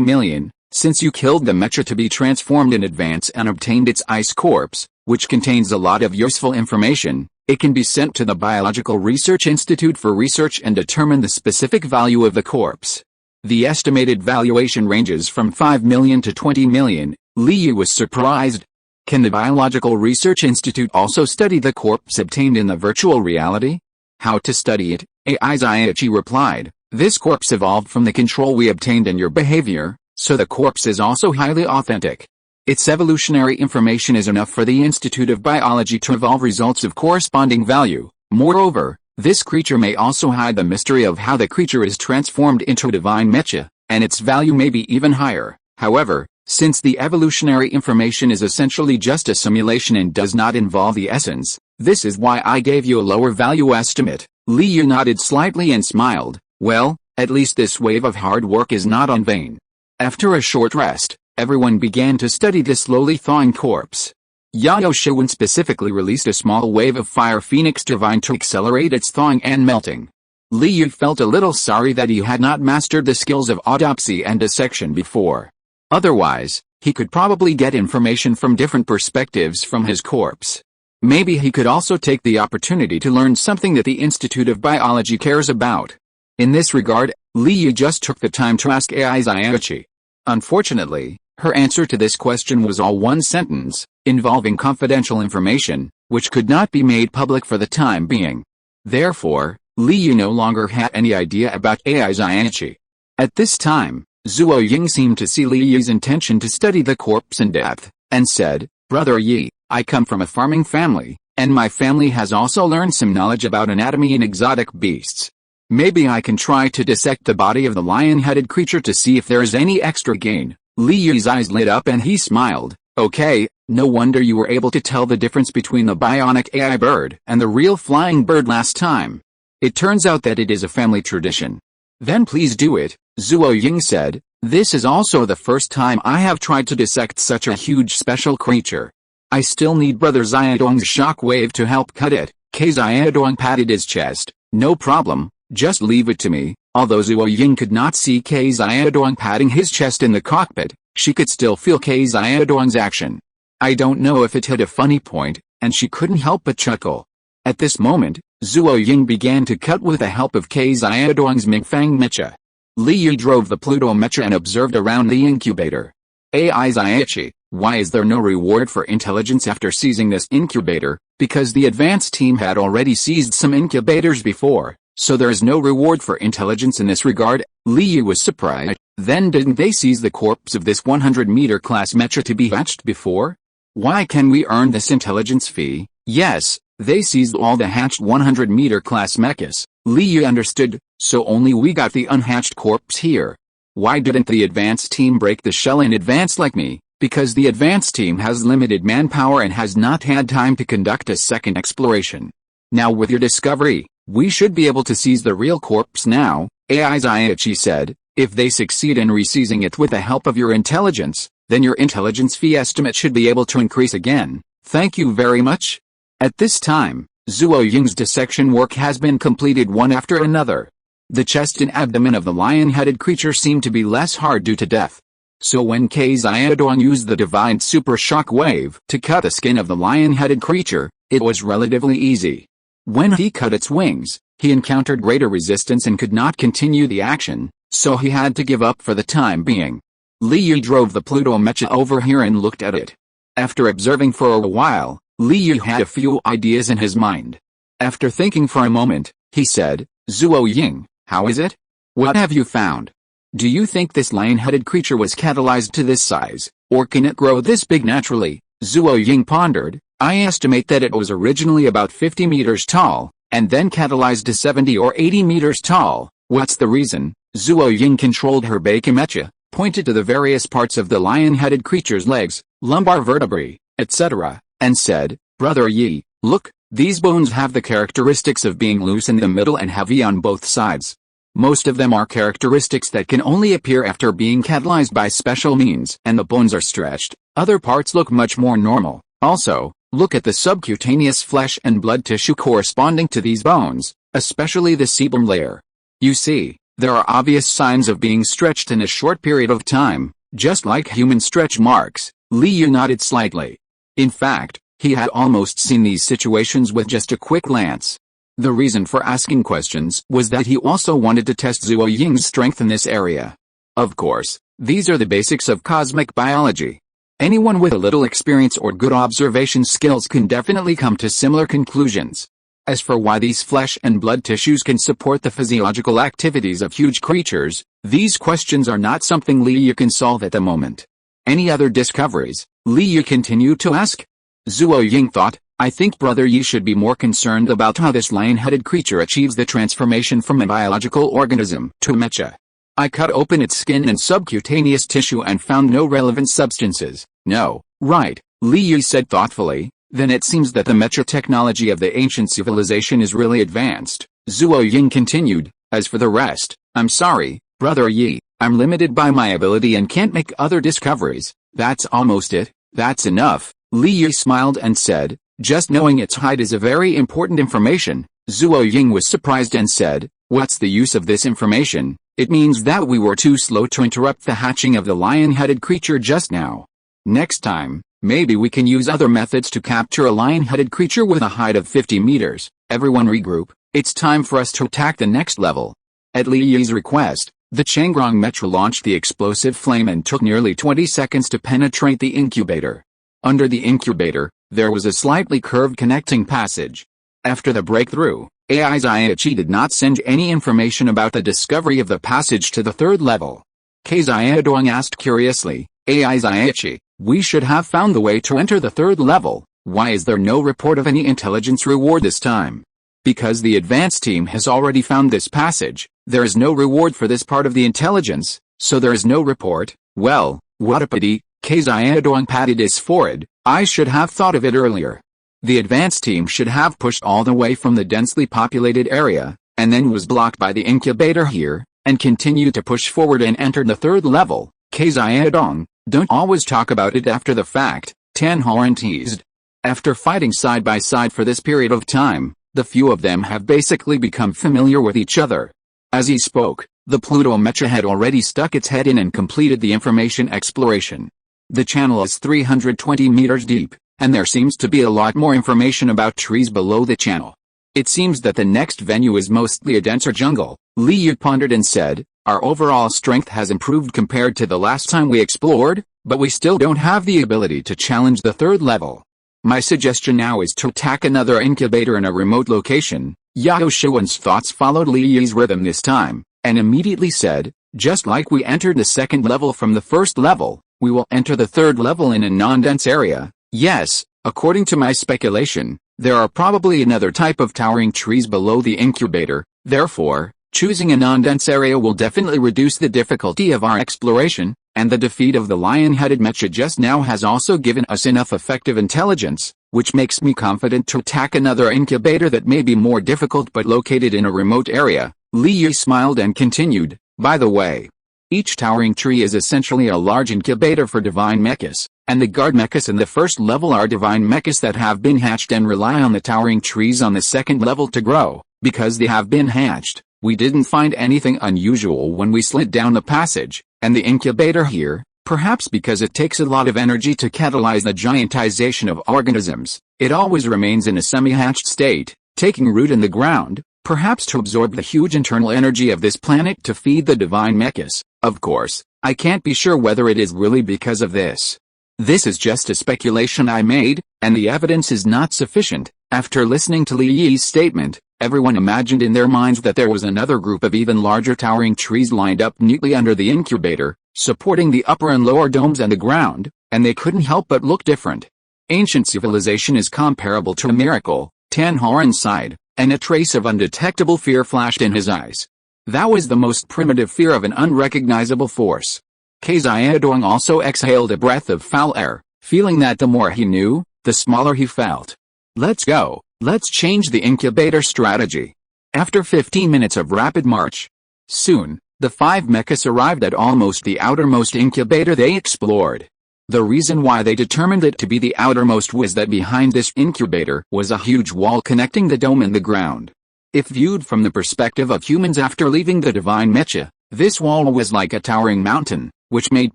million, since you killed the mecha to be transformed in advance and obtained its ice corpse, which contains a lot of useful information. It can be sent to the Biological Research Institute for research and determine the specific value of the corpse. The estimated valuation ranges from 5 million to 20 million. Li Yu was surprised. Can the Biological Research Institute also study the corpse obtained in the virtual reality? How to study it? AI Zaichi replied, "This corpse evolved from the control we obtained in your behavior, so the corpse is also highly authentic. Its evolutionary information is enough for the Institute of Biology to evolve results of corresponding value. Moreover, this creature may also hide the mystery of how the creature is transformed into a divine mecha, and its value may be even higher. However, since the evolutionary information is essentially just a simulation and does not involve the essence, this is why I gave you a lower value estimate." Li Yu nodded slightly and smiled. "Well, at least this wave of hard work is not in vain." After a short rest, everyone began to study the slowly thawing corpse. Yao Shuan specifically released a small wave of fire phoenix divine to accelerate its thawing and melting. Li Yu felt a little sorry that he had not mastered the skills of autopsy and dissection before. Otherwise, he could probably get information from different perspectives from his corpse. Maybe he could also take the opportunity to learn something that the Institute of Biology cares about. In this regard, Li Yu just took the time to ask AI Zaichi. Unfortunately, her answer to this question was all one sentence, involving confidential information, which could not be made public for the time being. Therefore, Li Yu no longer had any idea about AI Zaichi. At this time, Zuo Ying seemed to see Li Yu's intention to study the corpse in depth, and said, "Brother Yi, I come from a farming family, and my family has also learned some knowledge about anatomy and exotic beasts. Maybe I can try to dissect the body of the lion-headed creature to see if there is any extra gain." Li Yu's eyes lit up and he smiled. "Okay, no wonder you were able to tell the difference between the bionic AI bird and the real flying bird last time. It turns out that it is a family tradition." "Then please do it," Zuo Ying said. "This is also the first time I have tried to dissect such a huge special creature. I still need Brother Xiaodong's shockwave to help cut it." Xiaodong patted his chest. "No problem, just leave it to me." Although Zuo Ying could not see Xiaodong patting his chest in the cockpit, she could still feel Xiaodong's action. I don't know if it hit a funny point, and she couldn't help but chuckle. At this moment, Zuo Ying began to cut with the help of Xiaodong's Mingfang Mecha. Li Yu drove the Pluto Mecha and observed around the incubator. AI Zaichi, why is there no reward for intelligence after seizing this incubator? Because the advanced team had already seized some incubators before, so there is no reward for intelligence in this regard. Li Yu was surprised. Then didn't they seize the corpse of this 100-meter class mecha to be hatched before? Why can we earn this intelligence fee? Yes, they seized all the hatched 100-meter class mechas. Li Yu understood, so only we got the unhatched corpse here. Why didn't the advanced team break the shell in advance like me? Because the advanced team has limited manpower and has not had time to conduct a second exploration. Now with your discovery, we should be able to seize the real corpse now, AI Zaichi said. If they succeed in re-seizing it with the help of your intelligence, then your intelligence fee estimate should be able to increase again. Thank you very much. At this time, Zuo Ying's dissection work has been completed one after another. The chest and abdomen of the lion-headed creature seemed to be less hard due to death. So when Xiaodong used the divine super shock wave to cut the skin of the lion-headed creature, it was relatively easy. When he cut its wings, He encountered greater resistance and could not continue the action, so he had to give up for the time being. Li Yu drove the Pluto mecha over here and looked at it. After observing for a while, Li Yu had a few ideas in his mind. After thinking for a moment, he said, Zuo Ying, how is it? What have you found? Do you think this lion-headed creature was catalyzed to this size, or can it grow this big naturally? Zuo Ying pondered. I estimate that it was originally about 50 meters tall, and then catalyzed to 70 or 80 meters tall. What's the reason? Zuo Ying controlled her Mecha mecha, pointed to the various parts of the lion-headed creature's legs, lumbar vertebrae, etc., and said, Brother Yi, look, these bones have the characteristics of being loose in the middle and heavy on both sides. Most of them are characteristics that can only appear after being catalyzed by special means, and the bones are stretched. Other parts look much more normal. Also, look at the subcutaneous flesh and blood tissue corresponding to these bones, especially the sebum layer. You see, there are obvious signs of being stretched in a short period of time, just like human stretch marks. Li Yu nodded slightly. In fact, he had almost seen these situations with just a quick glance. The reason for asking questions was that he also wanted to test Zuo Ying's strength in this area. Of course, these are the basics of cosmic biology. Anyone with a little experience or good observation skills can definitely come to similar conclusions. As for why these flesh and blood tissues can support the physiological activities of huge creatures, these questions are not something Li Yu can solve at the moment. Any other discoveries? Li Yu continued to ask. Zuo Ying thought, I think Brother Yi should be more concerned about how this lion-headed creature achieves the transformation from a biological organism to mecha. I cut open its skin and subcutaneous tissue and found no relevant substances. No, right, Li Yu said thoughtfully, then it seems that the mecha technology of the ancient civilization is really advanced. Zuo Ying continued, as for the rest, I'm sorry, Brother Yi, I'm limited by my ability and can't make other discoveries. That's almost it, that's enough. Li Yu smiled and said, just knowing its height is a very important information. Zuo Ying was surprised and said, what's the use of this information? It means that we were too slow to interrupt the hatching of the lion-headed creature just now. Next time, maybe we can use other methods to capture a lion-headed creature with a height of 50 meters. Everyone regroup, it's time for us to attack the next level. At Li Yu's request, the Changrong Mecha launched the explosive flame and took nearly 20 seconds to penetrate the incubator. Under the incubator, there was a slightly curved connecting passage. After the breakthrough, AI Zaichi did not send any information about the discovery of the passage to the third level. K Zayadong asked curiously, AI Zaichi, we should have found the way to enter the third level, why is there no report of any intelligence reward this time? Because the advanced team has already found this passage, there is no reward for this part of the intelligence, so there is no report. Well, what a pity. K Zayadong patted his forehead, I should have thought of it earlier. The advanced team should have pushed all the way from the densely populated area, and then was blocked by the incubator here, and continued to push forward and entered the third level. K Zayadong, don't always talk about it after the fact, Tan Horan teased. After fighting side by side for this period of time, the few of them have basically become familiar with each other. As he spoke, the Pluto Mecha had already stuck its head in and completed the information exploration. The channel is 320 meters deep, and there seems to be a lot more information about trees below the channel. It seems that the next venue is mostly a denser jungle. Li Yu pondered and said, our overall strength has improved compared to the last time we explored, but we still don't have the ability to challenge the third level. My suggestion now is to attack another incubator in a remote location. Yao Shuan's thoughts followed Li Yu's rhythm this time, and immediately said, just like we entered the second level from the first level, we will enter the third level in a non-dense area. Yes, according to my speculation, there are probably another type of towering trees below the incubator, therefore, choosing a non-dense area will definitely reduce the difficulty of our exploration, and the defeat of the lion-headed mecha just now has also given us enough effective intelligence, which makes me confident to attack another incubator that may be more difficult but located in a remote area. Li Yu smiled and continued, by the way, each towering tree is essentially a large incubator for divine mechas, and the guard mechas in the first level are divine mechas that have been hatched and rely on the towering trees on the second level to grow. Because they have been hatched, we didn't find anything unusual when we slid down the passage, and the incubator here, perhaps because it takes a lot of energy to catalyze the giantization of organisms, it always remains in a semi-hatched state, taking root in the ground. Perhaps to absorb the huge internal energy of this planet to feed the divine mechas. Of course, I can't be sure whether it is really because of this. This is just a speculation I made, and the evidence is not sufficient. After listening to Li Yi's statement, everyone imagined in their minds that there was another group of even larger towering trees lined up neatly under the incubator, supporting the upper and lower domes and the ground, and they couldn't help but look different. Ancient civilization is comparable to a miracle, Tan Horan sighed, and a trace of undetectable fear flashed in his eyes. That was the most primitive fear of an unrecognizable force. Xiaodong also exhaled a breath of foul air, feeling that the more he knew, the smaller he felt. Let's go, let's change the incubator strategy. After 15 minutes of rapid march, soon, the 5 mechas arrived at almost the outermost incubator they explored. The reason why they determined it to be the outermost was that behind this incubator was a huge wall connecting the dome and the ground. If viewed from the perspective of humans after leaving the divine mecha, this wall was like a towering mountain, which made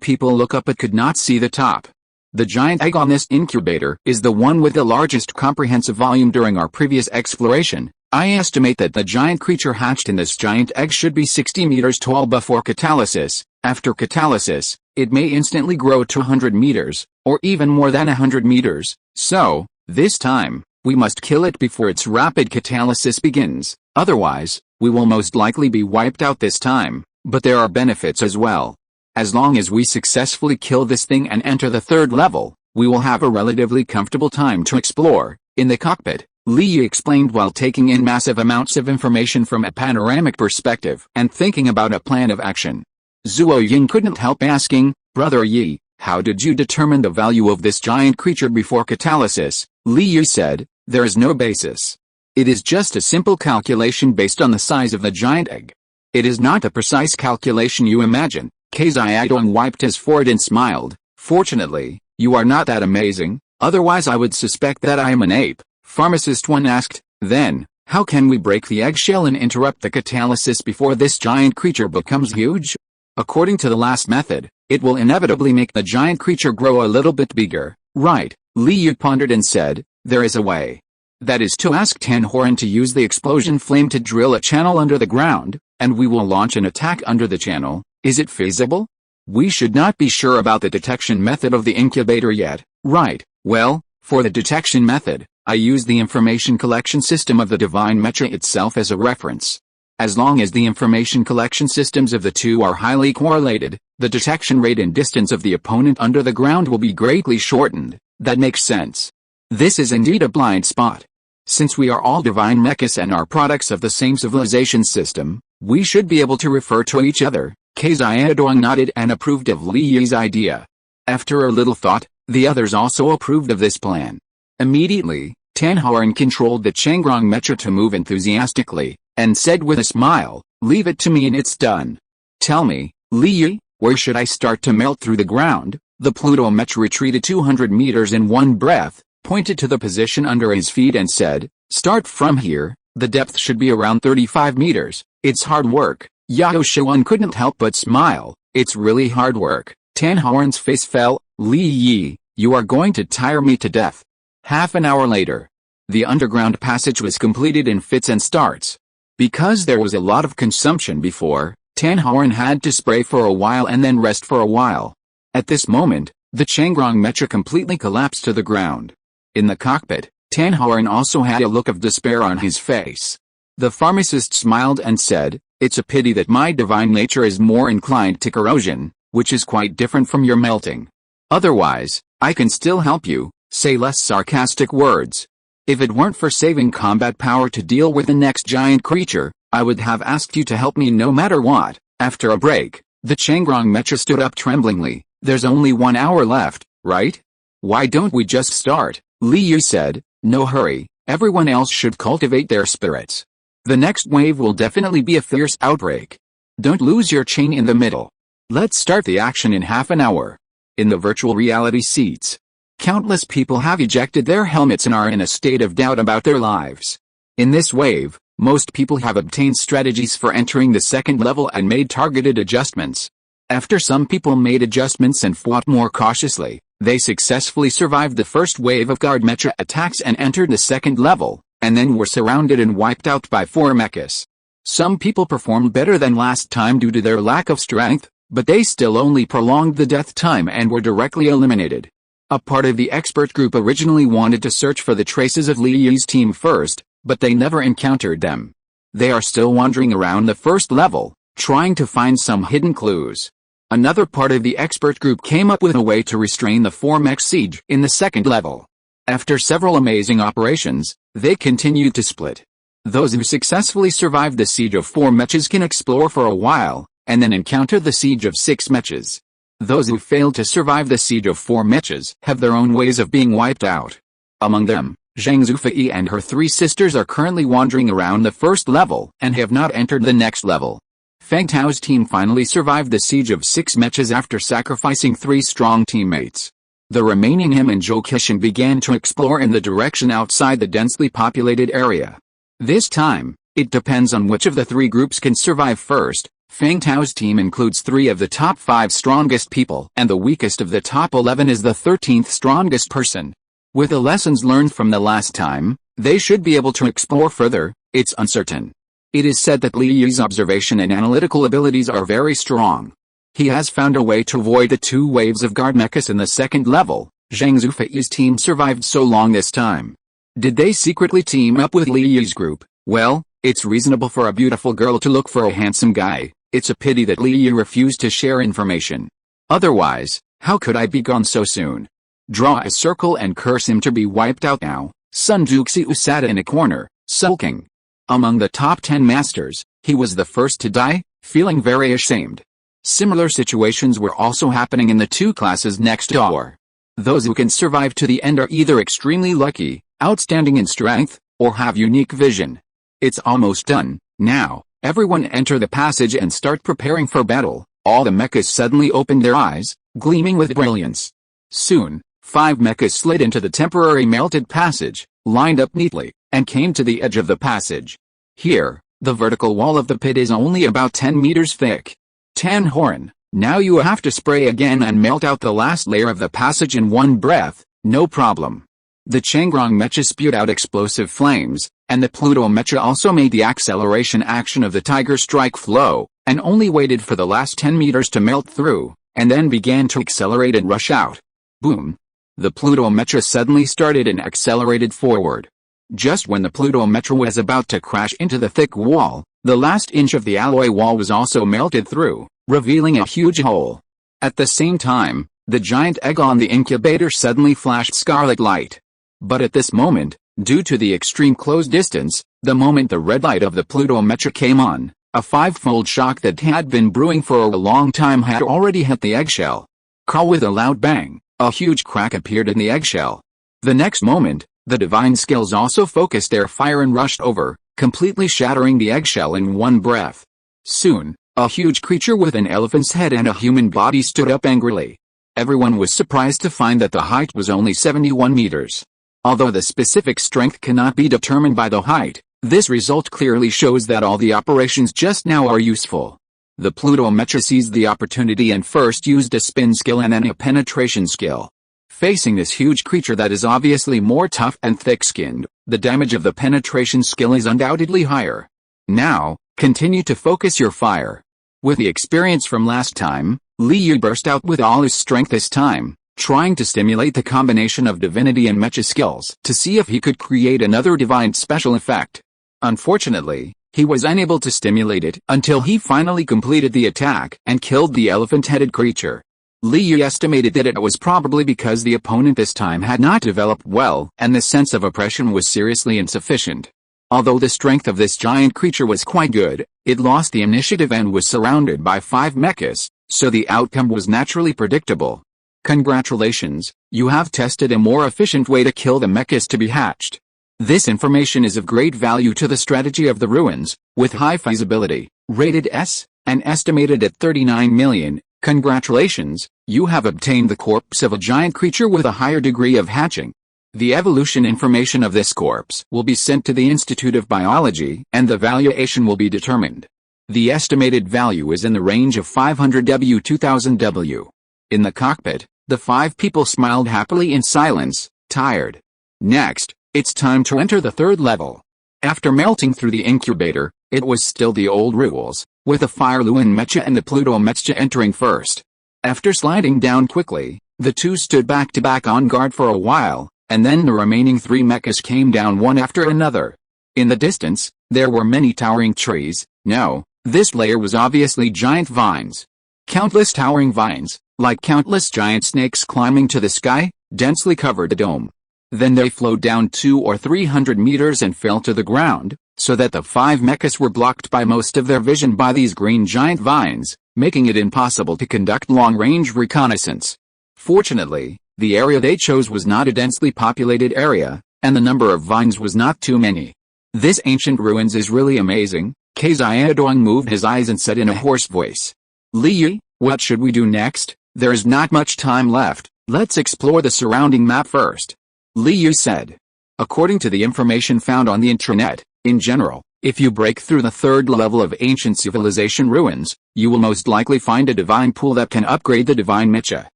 people look up but could not see the top. The giant egg on this incubator is the one with the largest comprehensive volume during our previous exploration. I estimate that the giant creature hatched in this giant egg should be 60 meters tall before catalysis. After catalysis, it may instantly grow to 100 meters, or even more than 100 meters. So, this time, we must kill it before its rapid catalysis begins. Otherwise, we will most likely be wiped out this time. But there are benefits as well. As long as we successfully kill this thing and enter the 3rd level, we will have a relatively comfortable time to explore. In the cockpit, Li Yi explained while taking in massive amounts of information from a panoramic perspective and thinking about a plan of action. Zhuo Ying couldn't help asking, "Brother Yi, how did you determine the value of this giant creature before catalysis?" Li Yi said, "There is no basis. It is just a simple calculation based on the size of the giant egg. It is not a precise calculation you imagine." Xiaodong wiped his forehead and smiled. "Fortunately, you are not that amazing, otherwise I would suspect that I am an ape." Pharmacist 1 asked, "Then, how can we break the eggshell and interrupt the catalysis before this giant creature becomes huge?" "According to the last method, it will inevitably make the giant creature grow a little bit bigger, right?" Li Yi pondered and said, "There is a way. That is to ask Tan Horan to use the explosion flame to drill a channel under the ground, and we will launch an attack under the channel. Is it feasible? We should not be sure about the detection method of the incubator yet, right? Well, for the detection method, I use the information collection system of the divine mecha itself as a reference. As long as the information collection systems of the two are highly correlated, the detection rate and distance of the opponent under the ground will be greatly shortened." That makes sense. This is indeed a blind spot. Since we are all divine mechas and are products of the same civilization system, we should be able to refer to each other. Xiaodong nodded and approved of Li Yi's idea. After a little thought, the others also approved of this plan. Immediately, Tan Horan controlled the Changrong mecha to move enthusiastically, and said with a smile, "Leave it to me and it's done." "Tell me, Li Yi, where should I start to melt through the ground?" The Pluto mecha retreated 200 meters in one breath, pointed to the position under his feet and said, "Start from here, the depth should be around 35 meters, it's hard work." Yao Shuan couldn't help but smile, "It's really hard work." Tan Horan's face fell, "Li Yi, you are going to tire me to death." Half an hour later, the underground passage was completed in fits and starts. Because there was a lot of consumption before, Tan Horan had to spray for a while and then rest for a while. At this moment, the Changrong mecha completely collapsed to the ground. In the cockpit, Tan Horan also had a look of despair on his face. The pharmacist smiled and said, "It's a pity that my divine nature is more inclined to corrosion, which is quite different from your melting. Otherwise, I can still help you, say less sarcastic words. If it weren't for saving combat power to deal with the next giant creature, I would have asked you to help me no matter what." After a break, the Changrong mecha stood up tremblingly. "There's only 1 hour left, right? Why don't we just start?" Li Yi said, "No hurry, everyone else should cultivate their spirits. The next wave will definitely be a fierce outbreak. Don't lose your chain in the middle. Let's start the action in half an hour." In the virtual reality seats, countless people have ejected their helmets and are in a state of doubt about their lives. In this wave, most people have obtained strategies for entering the 2nd level and made targeted adjustments. After some people made adjustments and fought more cautiously, they successfully survived the first wave of guard mecha attacks and entered the 2nd level. and then were surrounded and wiped out by 4 mechas. Some people performed better than last time due to their lack of strength, but they still only prolonged the death time and were directly eliminated. A part of the expert group originally wanted to search for the traces of Li Yi's team first, but they never encountered them. They are still wandering around the first level, trying to find some hidden clues. Another part of the expert group came up with a way to restrain the 4-mech siege in the second level. After several amazing operations, they continued to split. Those who successfully survived the siege of 4 mechas can explore for a while, and then encounter the siege of 6 mechas. Those who failed to survive the siege of 4 mechas have their own ways of being wiped out. Among them, Xingyu Federation and her 3 sisters are currently wandering around the first level and have not entered the next level. Feng Tao's team finally survived the siege of 6 mechas after sacrificing 3 strong teammates. The remaining him and Zhou Qixin began to explore in the direction outside the densely populated area. This time, it depends on which of the 3 groups can survive first. Feng Tao's team includes 3 of the top 5 strongest people, and the weakest of the top 11 is the 13th strongest person. With the lessons learned from the last time, they should be able to explore further. It's uncertain. It is said that Li Yi's observation and analytical abilities are very strong. He has found a way to avoid the 2 waves of guard mechas in the second level. Xingyu Federations's team survived so long this time. Did they secretly team up with Li Yi's group? Well, it's reasonable for a beautiful girl to look for a handsome guy. It's a pity that Li Yi refused to share information. Otherwise, how could I be gone so soon? Draw a circle and curse him to be wiped out now. Sun Duxiu sat in a corner, sulking. Among the top 10 masters, he was the first to die, feeling very ashamed. Similar situations were also happening in the 2 classes next door. Those who can survive to the end are either extremely lucky, outstanding in strength, or have unique vision. It's almost done. Now, everyone enter the passage and start preparing for battle. All the mechas suddenly opened their eyes, gleaming with brilliance. Soon, 5 mechas slid into the temporary melted passage, lined up neatly, and came to the edge of the passage. Here, the vertical wall of the pit is only about 10 meters thick. Tan Horn, now you have to spray again and melt out the last layer of the passage in one breath, no problem. The Changrong Mecha spewed out explosive flames, and the Pluto Mecha also made the acceleration action of the Tiger Strike flow, and only waited for the last 10 meters to melt through, and then began to accelerate and rush out. Boom! The Pluto Mecha suddenly started and accelerated forward. Just when the Pluto Mecha was about to crash into the thick wall, the last inch of the alloy wall was also melted through, revealing a huge hole. At the same time, the giant egg on the incubator suddenly flashed scarlet light. But at this moment, due to the extreme close distance, the moment the red light of the Pluto Mecha came on, a 5-fold shock that had been brewing for a long time had already hit the eggshell. With a loud bang, a huge crack appeared in the eggshell. The next moment, the divine skills also focused their fire and rushed over, completely shattering the eggshell in one breath. Soon, a huge creature with an elephant's head and a human body stood up angrily. Everyone was surprised to find that the height was only 71 meters. Although the specific strength cannot be determined by the height, this result clearly shows that all the operations just now are useful. The Pluto Mecha seized the opportunity and first used a spin skill and then a penetration skill. Facing this huge creature that is obviously more tough and thick-skinned, the damage of the penetration skill is undoubtedly higher. Now, continue to focus your fire. With the experience from last time, Li Yi burst out with all his strength this time, trying to stimulate the combination of divinity and mecha skills to see if he could create another divine special effect. Unfortunately, he was unable to stimulate it until he finally completed the attack and killed the elephant-headed creature. Li Yi estimated that it was probably because the opponent this time had not developed well and the sense of oppression was seriously insufficient. Although the strength of this giant creature was quite good, it lost the initiative and was surrounded by 5 mechas, so the outcome was naturally predictable. Congratulations, you have tested a more efficient way to kill the mechas to be hatched. This information is of great value to the strategy of the ruins, with high feasibility, rated S, and estimated at 39 million. Congratulations, you have obtained the corpse of a giant creature with a higher degree of hatching. The evolution information of this corpse will be sent to the Institute of Biology, and the valuation will be determined. The estimated value is in the range of 500W 2000W. In the cockpit, the 5 people smiled happily in silence, tired. Next, It's time to enter the third level. After melting through the incubator, it was still the old rules, with the Fire Lin Mecha and the Pluto Mecha entering first. After sliding down quickly, the two stood back to back on guard for a while, and then the remaining three mechas came down one after another. In the distance, there were many towering trees. No, this layer was obviously giant vines. Countless towering vines, like countless giant snakes climbing to the sky, densely covered the dome. Then they flowed down 200 or 300 meters and fell to the ground, so that the five mechas were blocked by most of their vision by these green giant vines, making it impossible to conduct long-range reconnaissance. Fortunately, the area they chose was not a densely populated area, and the number of vines was not too many. This ancient ruins is really amazing, Xingyu moved his eyes and said in a hoarse voice. Li, what should we do next? There is not much time left, let's explore the surrounding map first. Li said. According to the information found on the intranet, in general, if you break through the third level of ancient civilization ruins, you will most likely find a divine pool that can upgrade the divine Mecha.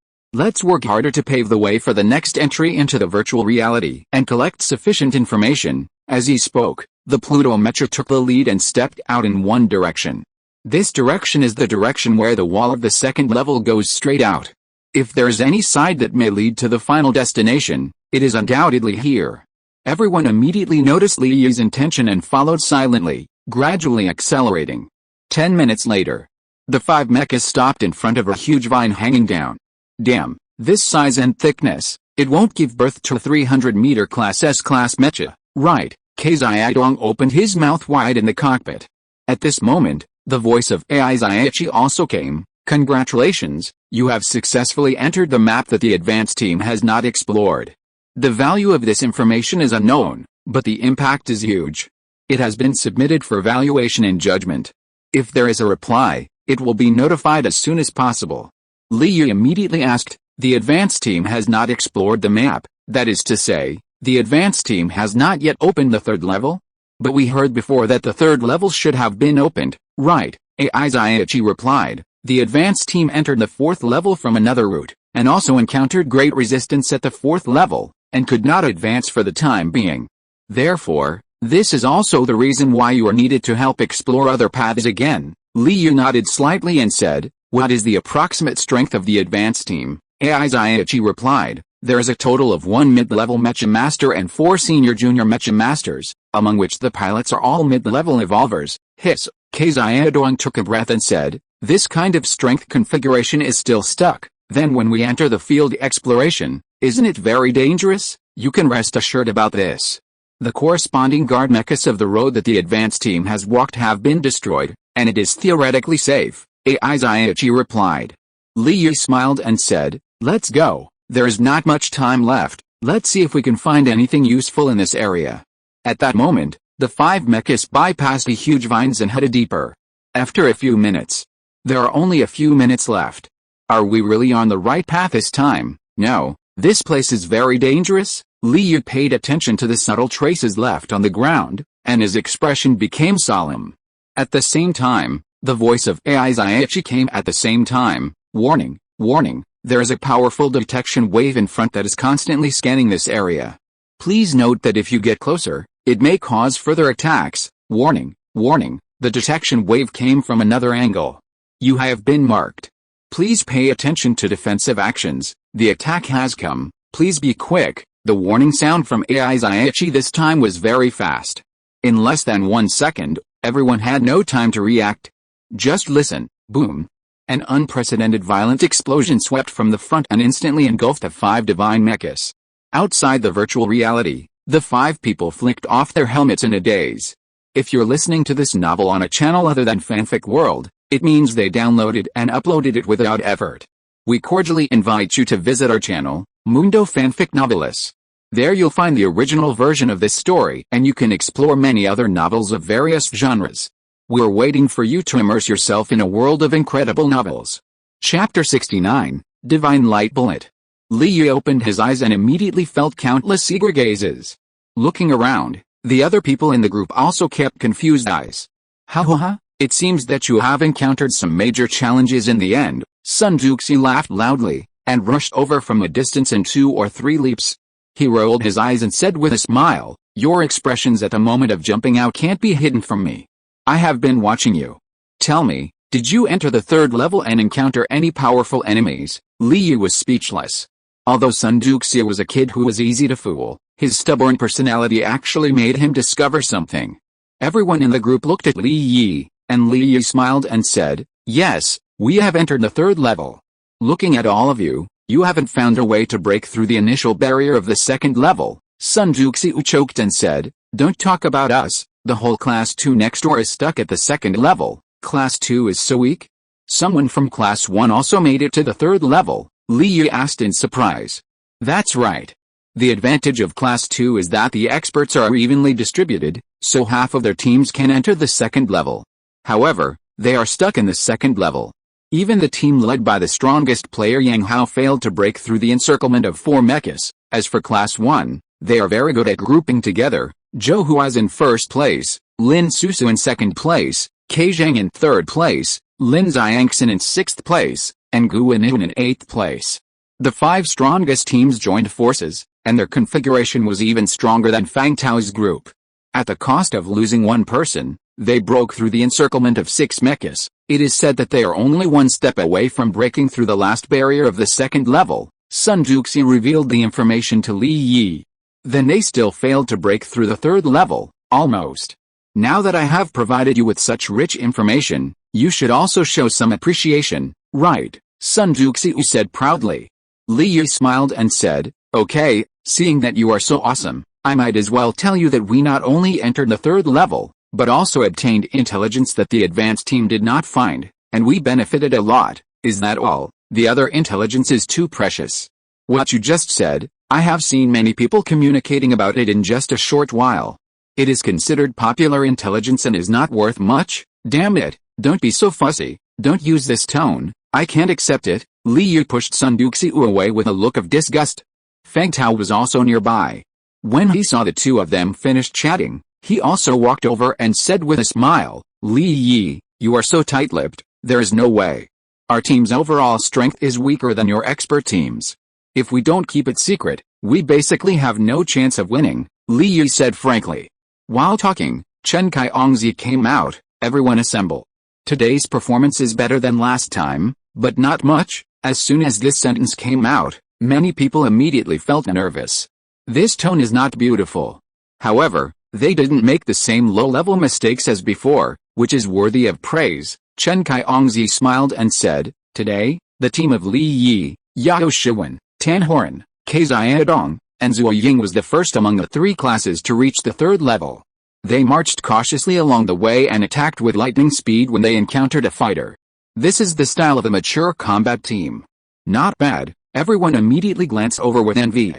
Let's work harder to pave the way for the next entry into the virtual reality and collect sufficient information. As he spoke, the Pluto Mecha took the lead and stepped out in one direction. This direction is the direction where the wall of the second level goes straight out. If there is any side that may lead to the final destination, it is undoubtedly here. Everyone immediately noticed Li's intention and followed silently, gradually accelerating. 10 minutes later, the five mechas stopped in front of a huge vine hanging down. Damn, this size and thickness, it won't give birth to a 300-meter Class S-class mecha, right? Xingyu opened his mouth wide in the cockpit. At this moment, the voice of Xingyu also came. Congratulations, you have successfully entered the map that the advanced team has not explored. The value of this information is unknown, but the impact is huge. It has been submitted for evaluation and judgment. If there is a reply, it will be notified as soon as possible. Li immediately asked, the advanced team has not explored the map, that is to say, the advanced team has not yet opened the third level? But we heard before that the third level should have been opened, right? Xingyu replied. The advanced team entered the fourth level from another route, and also encountered great resistance at the fourth level, and could not advance for the time being. Therefore, this is also the reason why you are needed to help explore other paths again. Li nodded slightly and said, what is the approximate strength of the advanced team? Xingyu replied, there is a total of 1 mid-level Mecha Master and 4 senior junior Mecha Masters, among which the pilots are all mid-level evolvers. Hiss, Xingyu took a breath and said, this kind of strength configuration is still stuck. Then when we enter the field exploration, isn't it very dangerous? You can rest assured about this. The corresponding guard mechas of the road that the advanced team has walked have been destroyed, and it is theoretically safe, Xingyu replied. Li smiled and said, let's go, there is not much time left, let's see if we can find anything useful in this area. At that moment, the five mechas bypassed the huge vines and headed deeper. After a few minutes, there are only a few minutes left. Are we really on the right path this time? No, this place is very dangerous. Li paid attention to the subtle traces left on the ground, and his expression became solemn. At the same time, the voice of Xingyu came at the same time, warning, warning, there is a powerful detection wave in front that is constantly scanning this area. Please note that if you get closer, it may cause further attacks. Warning, warning, the detection wave came from another angle. You have been marked. Please pay attention to defensive actions. The attack has come. Please be quick. The warning sound from Xingyu this time was very fast. In less than 1 second, everyone had no time to react. Just listen. Boom. An unprecedented violent explosion swept from the front and instantly engulfed the 5 divine mechas. Outside the virtual reality, the 5 people flicked off their helmets in a daze. If you're listening to this novel on a channel other than Fanfic World, it means they downloaded and uploaded it without effort. We cordially invite you to visit our channel, Mundo Fanfic Novelis. There you'll find the original version of this story and you can explore many other novels of various genres. We're waiting for you to immerse yourself in a world of incredible novels. Chapter 69, Divine Light Bullet. Li opened his eyes and immediately felt countless eager gazes. Looking around, the other people in the group also kept confused eyes. Ha, it seems that you have encountered some major challenges in the end. Sun Duxi laughed loudly, and rushed over from a distance in 2 or 3 leaps. He rolled his eyes and said with a smile, "Your expressions at the moment of jumping out can't be hidden from me. I have been watching you. Tell me, did you enter the third level and encounter any powerful enemies?" Li Yu was speechless. Although Sun Duxia was a kid who was easy to fool, his stubborn personality actually made him discover something. Everyone in the group looked at Li Yi, and Li Yu smiled and said, "Yes, we have entered the third level. Looking at all of you, you haven't found a way to break through the initial barrier of the second level." Sun Duxiu choked and said, "Don't talk about us, the whole class 2 next door is stuck at the second level. Class 2 is so weak? Someone from class 1 also made it to the third level?" Li Yu asked in surprise. "That's right. The advantage of class 2 is that the experts are evenly distributed, so half of their teams can enter the second level. However, they are stuck in the second level. Even the team led by the strongest player Yang Hao failed to break through the encirclement of 4 mechas. As for class 1, they are very good at grouping together. Zhou Huaz in first place, Lin Susu in second place, Ke Zhang in third place, Lin Xiangxin in sixth place, and Gu Wenun in eighth place. The 5 strongest teams joined forces, and their configuration was even stronger than Fang Tao's group. At the cost of losing one person, they broke through the encirclement of 6 mechas. It is said that they are only one step away from breaking through the last barrier of the second level. Sun Duxi revealed the information to Li Yi. Then they still failed to break through the third level, almost. Now that I have provided you with such rich information, you should also show some appreciation, right? Sun Duxi said proudly. Li Yi smiled and said, "Okay, seeing that you are so awesome, I might as well tell you that we not only entered the third level, but also obtained intelligence that the advanced team did not find, and we benefited a lot. Is that all? The other intelligence is too precious." "What you just said, I have seen many people communicating about it in just a short while. It is considered popular intelligence and is not worth much. Damn it, don't be so fussy, don't use this tone, I can't accept it." Li Yu pushed Sun Duxiu away with a look of disgust. Feng Tao was also nearby. When he saw the two of them finished chatting, he also walked over and said with a smile, "Li Yi, you are so tight-lipped, there is no way. Our team's overall strength is weaker than your expert team's. If we don't keep it secret, we basically have no chance of winning," Li Yi said frankly. While talking, Chen Kaiongzi came out. "Everyone assemble. Today's performance is better than last time, but not much." As soon as this sentence came out, many people immediately felt nervous. This tone is not beautiful. However, they didn't make the same low-level mistakes as before, which is worthy of praise. Chen Kaiongzi smiled and said, "Today, the team of Li Yi, Yao Shiwen, Tan Horan, Ke Xiaodong, and Zhuo Ying was the first among the 3 classes to reach the third level. They marched cautiously along the way and attacked with lightning speed when they encountered a fighter. This is the style of a mature combat team. Not bad." Everyone immediately glanced over with envy.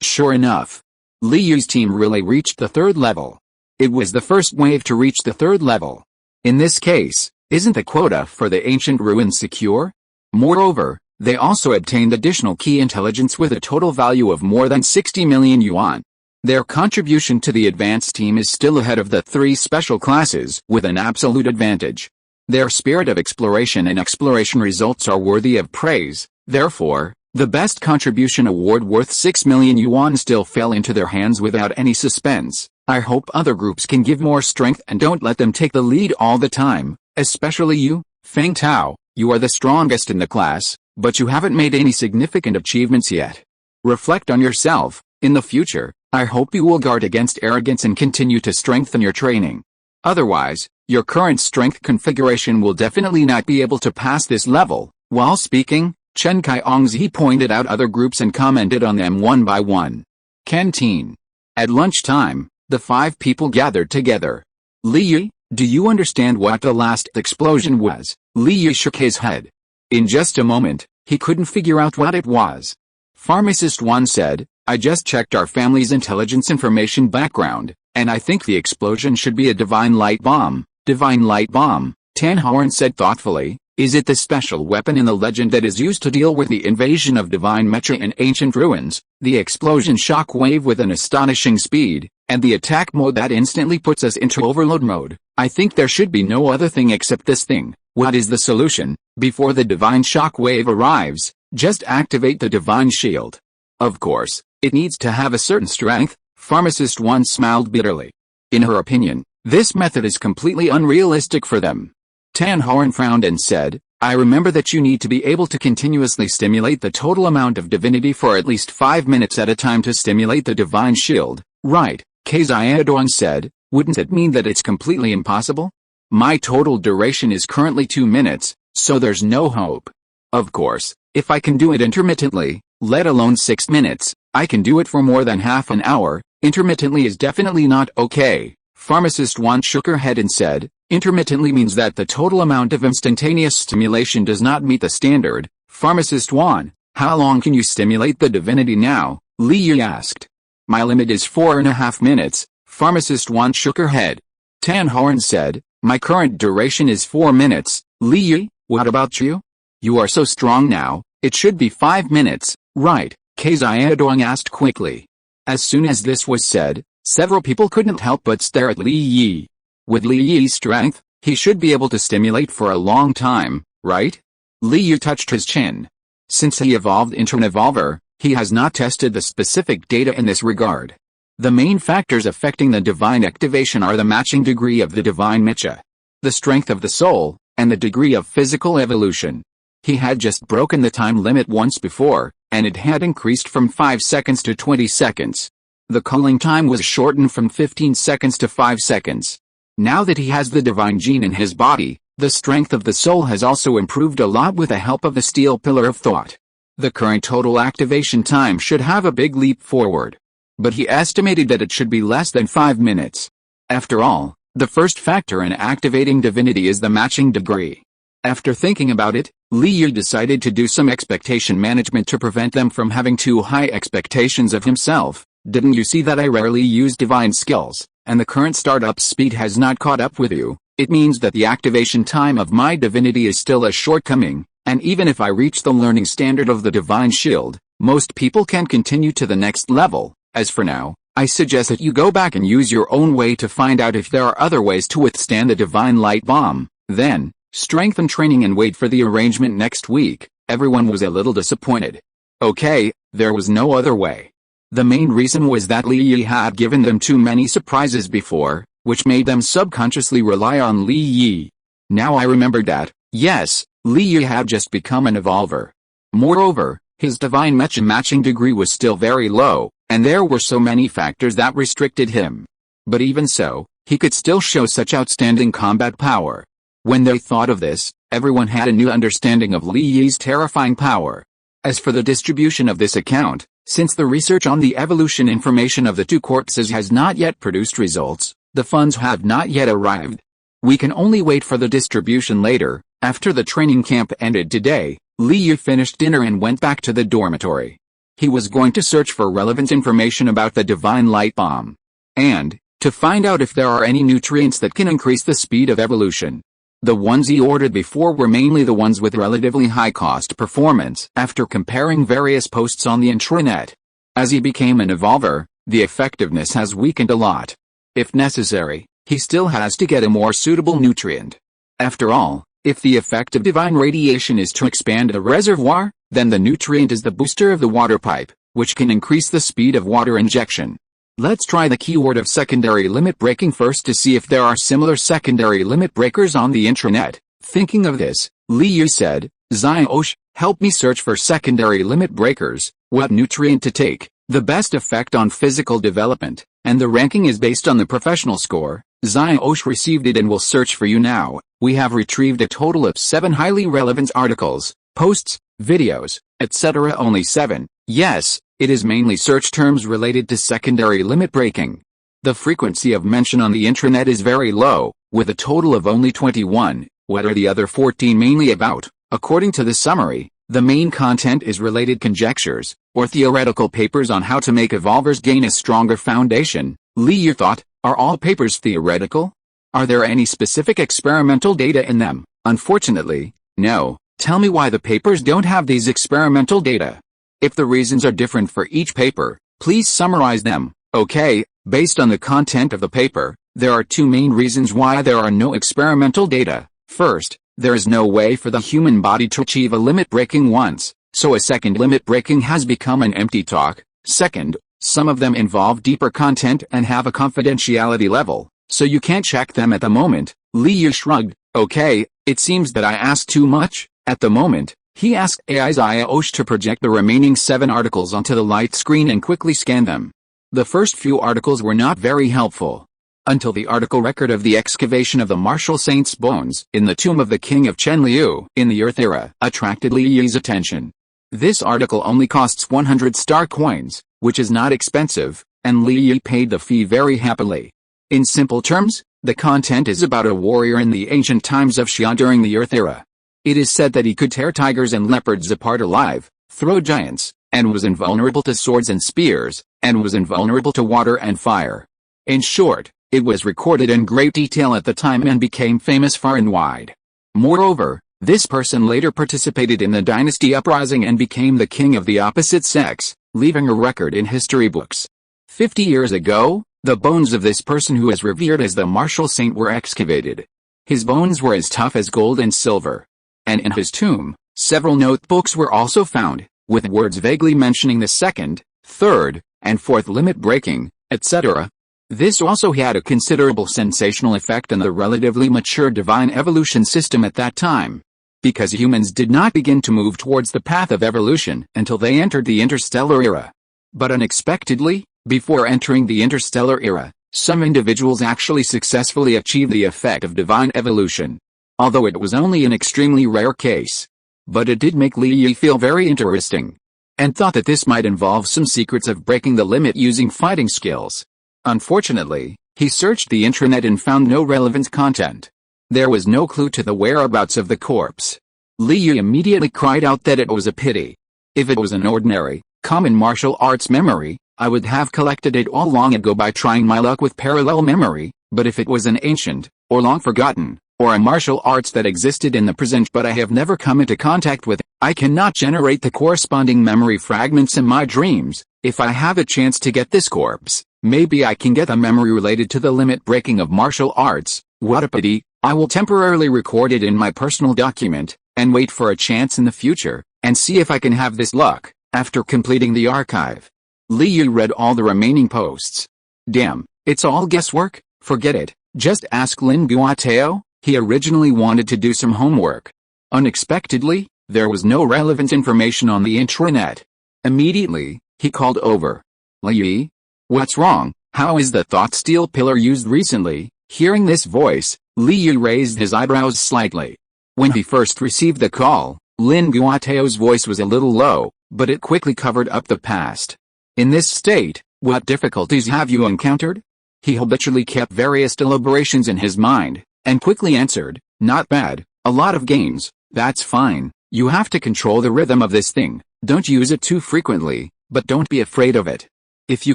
Sure enough, Li Yu's team really reached the third level. It was the first wave to reach the third level. In this case, isn't the quota for the ancient ruins secure? Moreover, they also obtained additional key intelligence with a total value of more than 60 million yuan. Their contribution to the advanced team is still ahead of the 3 special classes with an absolute advantage. Their spirit of exploration and exploration results are worthy of praise. Therefore, the best contribution award worth 6 million yuan still fell into their hands without any suspense. I hope other groups can give more strength and don't let them take the lead all the time, especially you, Feng Tao. You are the strongest in the class, but you haven't made any significant achievements yet. Reflect on yourself. In the future, I hope you will guard against arrogance and continue to strengthen your training. Otherwise, your current strength configuration will definitely not be able to pass this level." While speaking, Chen Kaiongzi pointed out other groups and commented on them one by one. Canteen. At lunchtime, the 5 people gathered together. "Li Yi, do you understand what the last explosion was?" Li Yi shook his head. In just a moment, he couldn't figure out what it was. Pharmacist 1 said, "I just checked our family's intelligence information background, and I think the explosion should be a divine light bomb." Divine light bomb, Tan Horan said thoughtfully. "Is it the special weapon in the legend that is used to deal with the invasion of divine Mecha in ancient ruins, the explosion shock wave with an astonishing speed, and the attack mode that instantly puts us into overload mode? I think there should be no other thing except this thing. What is the solution? Before the divine shock wave arrives, just activate the divine shield." Of course, It needs to have a certain strength, Pharmacist 1 smiled bitterly. In her opinion, this method is completely unrealistic for them. Tan Horn frowned and said, I remember that you need to be able to continuously stimulate the total amount of divinity for at least 5 minutes at a time to stimulate the divine shield, right? Xiaodong said, wouldn't it mean that it's completely impossible? My total duration is currently 2 minutes, so there's no hope. Of course, if I can do it intermittently, let alone 6 minutes, I can do it for more than half an hour. Intermittently is definitely not okay. Pharmacist 1 shook her head and said, intermittently means that the total amount of instantaneous stimulation does not meet the standard. Pharmacist 1, how long can you stimulate the divinity now? Li Yi asked. My limit is 4.5 minutes. Pharmacist 1 shook her head. Tan Horn said, my current duration is 4 minutes. Li Yi, what about you? You are so strong now, it should be 5 minutes, right? Xiaodong asked quickly. As soon as this was said, several people couldn't help but stare at Li Yi. With Li Yi's strength, he should be able to stimulate for a long time, right? Li Yi touched his chin. Since he evolved into an evolver, he has not tested the specific data in this regard. The main factors affecting the divine activation are the matching degree of the divine mecha, the strength of the soul, and the degree of physical evolution. He had just broken the time limit once before, and it had increased from 5 seconds to 20 seconds. The cooling time was shortened from 15 seconds to 5 seconds. Now that he has the divine gene in his body, the strength of the soul has also improved a lot with the help of the steel pillar of thought. The current total activation time should have a big leap forward. But he estimated that it should be less than 5 minutes. After all, the first factor in activating divinity is the matching degree. After thinking about it, Li Yi decided to do some expectation management to prevent them from having too high expectations of himself. Didn't you see that I rarely use divine skills, and the current startup speed has not caught up with you? It means that the activation time of my divinity is still a shortcoming, and even if I reach the learning standard of the divine shield, most people can continue to the next level. As for now, I suggest that you go back and use your own way to find out if there are other ways to withstand the divine light bomb. Then, strengthen training and wait for the arrangement next week. Everyone was a little disappointed. Okay, there was no other way. The main reason was that Li Yi had given them too many surprises before, which made them subconsciously rely on Li Yi. Now I remembered that, yes, Li Yi had just become an evolver. Moreover, his divine mecha matching degree was still very low, and there were so many factors that restricted him. But even so, he could still show such outstanding combat power. When they thought of this, everyone had a new understanding of Li Yi's terrifying power. As for the distribution of this account, since the research on the evolution information of the two corpses has not yet produced results, the funds have not yet arrived. We can only wait for the distribution later. After the training camp ended today, Li Yi finished dinner and went back to the dormitory. He was going to search for relevant information about the divine light bomb, and to find out if there are any nutrients that can increase the speed of evolution. The ones he ordered before were mainly the ones with relatively high cost performance. After comparing various posts on the intranet, as he became an evolver, the effectiveness has weakened a lot. If necessary, he still has to get a more suitable nutrient. After all, if the effect of divine radiation is to expand a reservoir, then the nutrient is the booster of the water pipe, which can increase the speed of water injection. Let's try the keyword of secondary limit breaking first to see if there are similar secondary limit breakers on the intranet. Thinking of this, Li Yi said, Ziosh, help me search for secondary limit breakers, what nutrient to take, the best effect on physical development, and the ranking is based on the professional score. Ziosh received it and will search for you now. We have retrieved a total of 7 highly relevant articles, posts, videos, etc. Only 7, yes. It is mainly search terms related to secondary limit breaking. The frequency of mention on the intranet is very low, with a total of only 21. What are the other 14 mainly about? According to the summary, the main content is related conjectures, or theoretical papers on how to make evolvers gain a stronger foundation. Li Yi thought, are all papers theoretical? Are there any specific experimental data in them? Unfortunately, no. Tell me why the papers don't have these experimental data. If the reasons are different for each paper, please summarize them. Okay, based on the content of the paper, there are 2 main reasons why there are no experimental data. First, there is no way for the human body to achieve a limit breaking once, so a second limit breaking has become an empty talk. Second, some of them involve deeper content and have a confidentiality level, so you can't check them at the moment. Li Yu shrugged. Okay, it seems that I asked too much. At the moment, he asked AI Xiaosh to project the remaining 7 articles onto the light screen and quickly scan them. The first few articles were not very helpful. Until the article record of the excavation of the martial saint's bones in the tomb of the king of Chenliu in the Earth era attracted Li Yu's attention. This article only costs 100 star coins, which is not expensive, and Li Yu paid the fee very happily. In simple terms, the content is about a warrior in the ancient times of Xia during the Earth era. It is said that he could tear tigers and leopards apart alive, throw giants, and was invulnerable to swords and spears, and was invulnerable to water and fire. In short, it was recorded in great detail at the time and became famous far and wide. Moreover, this person later participated in the dynasty uprising and became the king of the opposite sex, leaving a record in history books. 50 years ago, the bones of this person who is revered as the martial saint were excavated. His bones were as tough as gold and silver. And in his tomb, several notebooks were also found, with words vaguely mentioning the 2nd, 3rd, and 4th limit breaking, etc. This also had a considerable sensational effect on the relatively mature divine evolution system at that time, because humans did not begin to move towards the path of evolution until they entered the interstellar era. But unexpectedly, before entering the interstellar era, some individuals actually successfully achieved the effect of divine evolution, although it was only an extremely rare case. But it did make Li Yu feel very interesting, and thought that this might involve some secrets of breaking the limit using fighting skills. Unfortunately, he searched the intranet and found no relevant content. There was no clue to the whereabouts of the corpse. Li Yu immediately cried out that it was a pity. If it was an ordinary, common martial arts memory, I would have collected it all long ago by trying my luck with parallel memory, but if it was an ancient, or long forgotten, or a martial arts that existed in the present but I have never come into contact with, I cannot generate the corresponding memory fragments in my dreams. If I have a chance to get this corpse, maybe I can get a memory related to the limit breaking of martial arts. What a pity. I will temporarily record it in my personal document, and wait for a chance in the future, and see if I can have this luck, after completing the archive. Li Yu read all the remaining posts. Damn, it's all guesswork, forget it, just ask Lin Guotao. He originally wanted to do some homework. Unexpectedly, there was no relevant information on the intranet. Immediately, he called over. Li Yu? What's wrong? How is the thought steal pillar used recently? Hearing this voice, Li Yu raised his eyebrows slightly. When he first received the call, Lin Guotao's voice was a little low, but it quickly covered up the past. In this state, what difficulties have you encountered? He habitually kept various deliberations in his mind, and quickly answered, not bad, a lot of gains, that's fine. You have to control the rhythm of this thing, don't use it too frequently, but don't be afraid of it. If you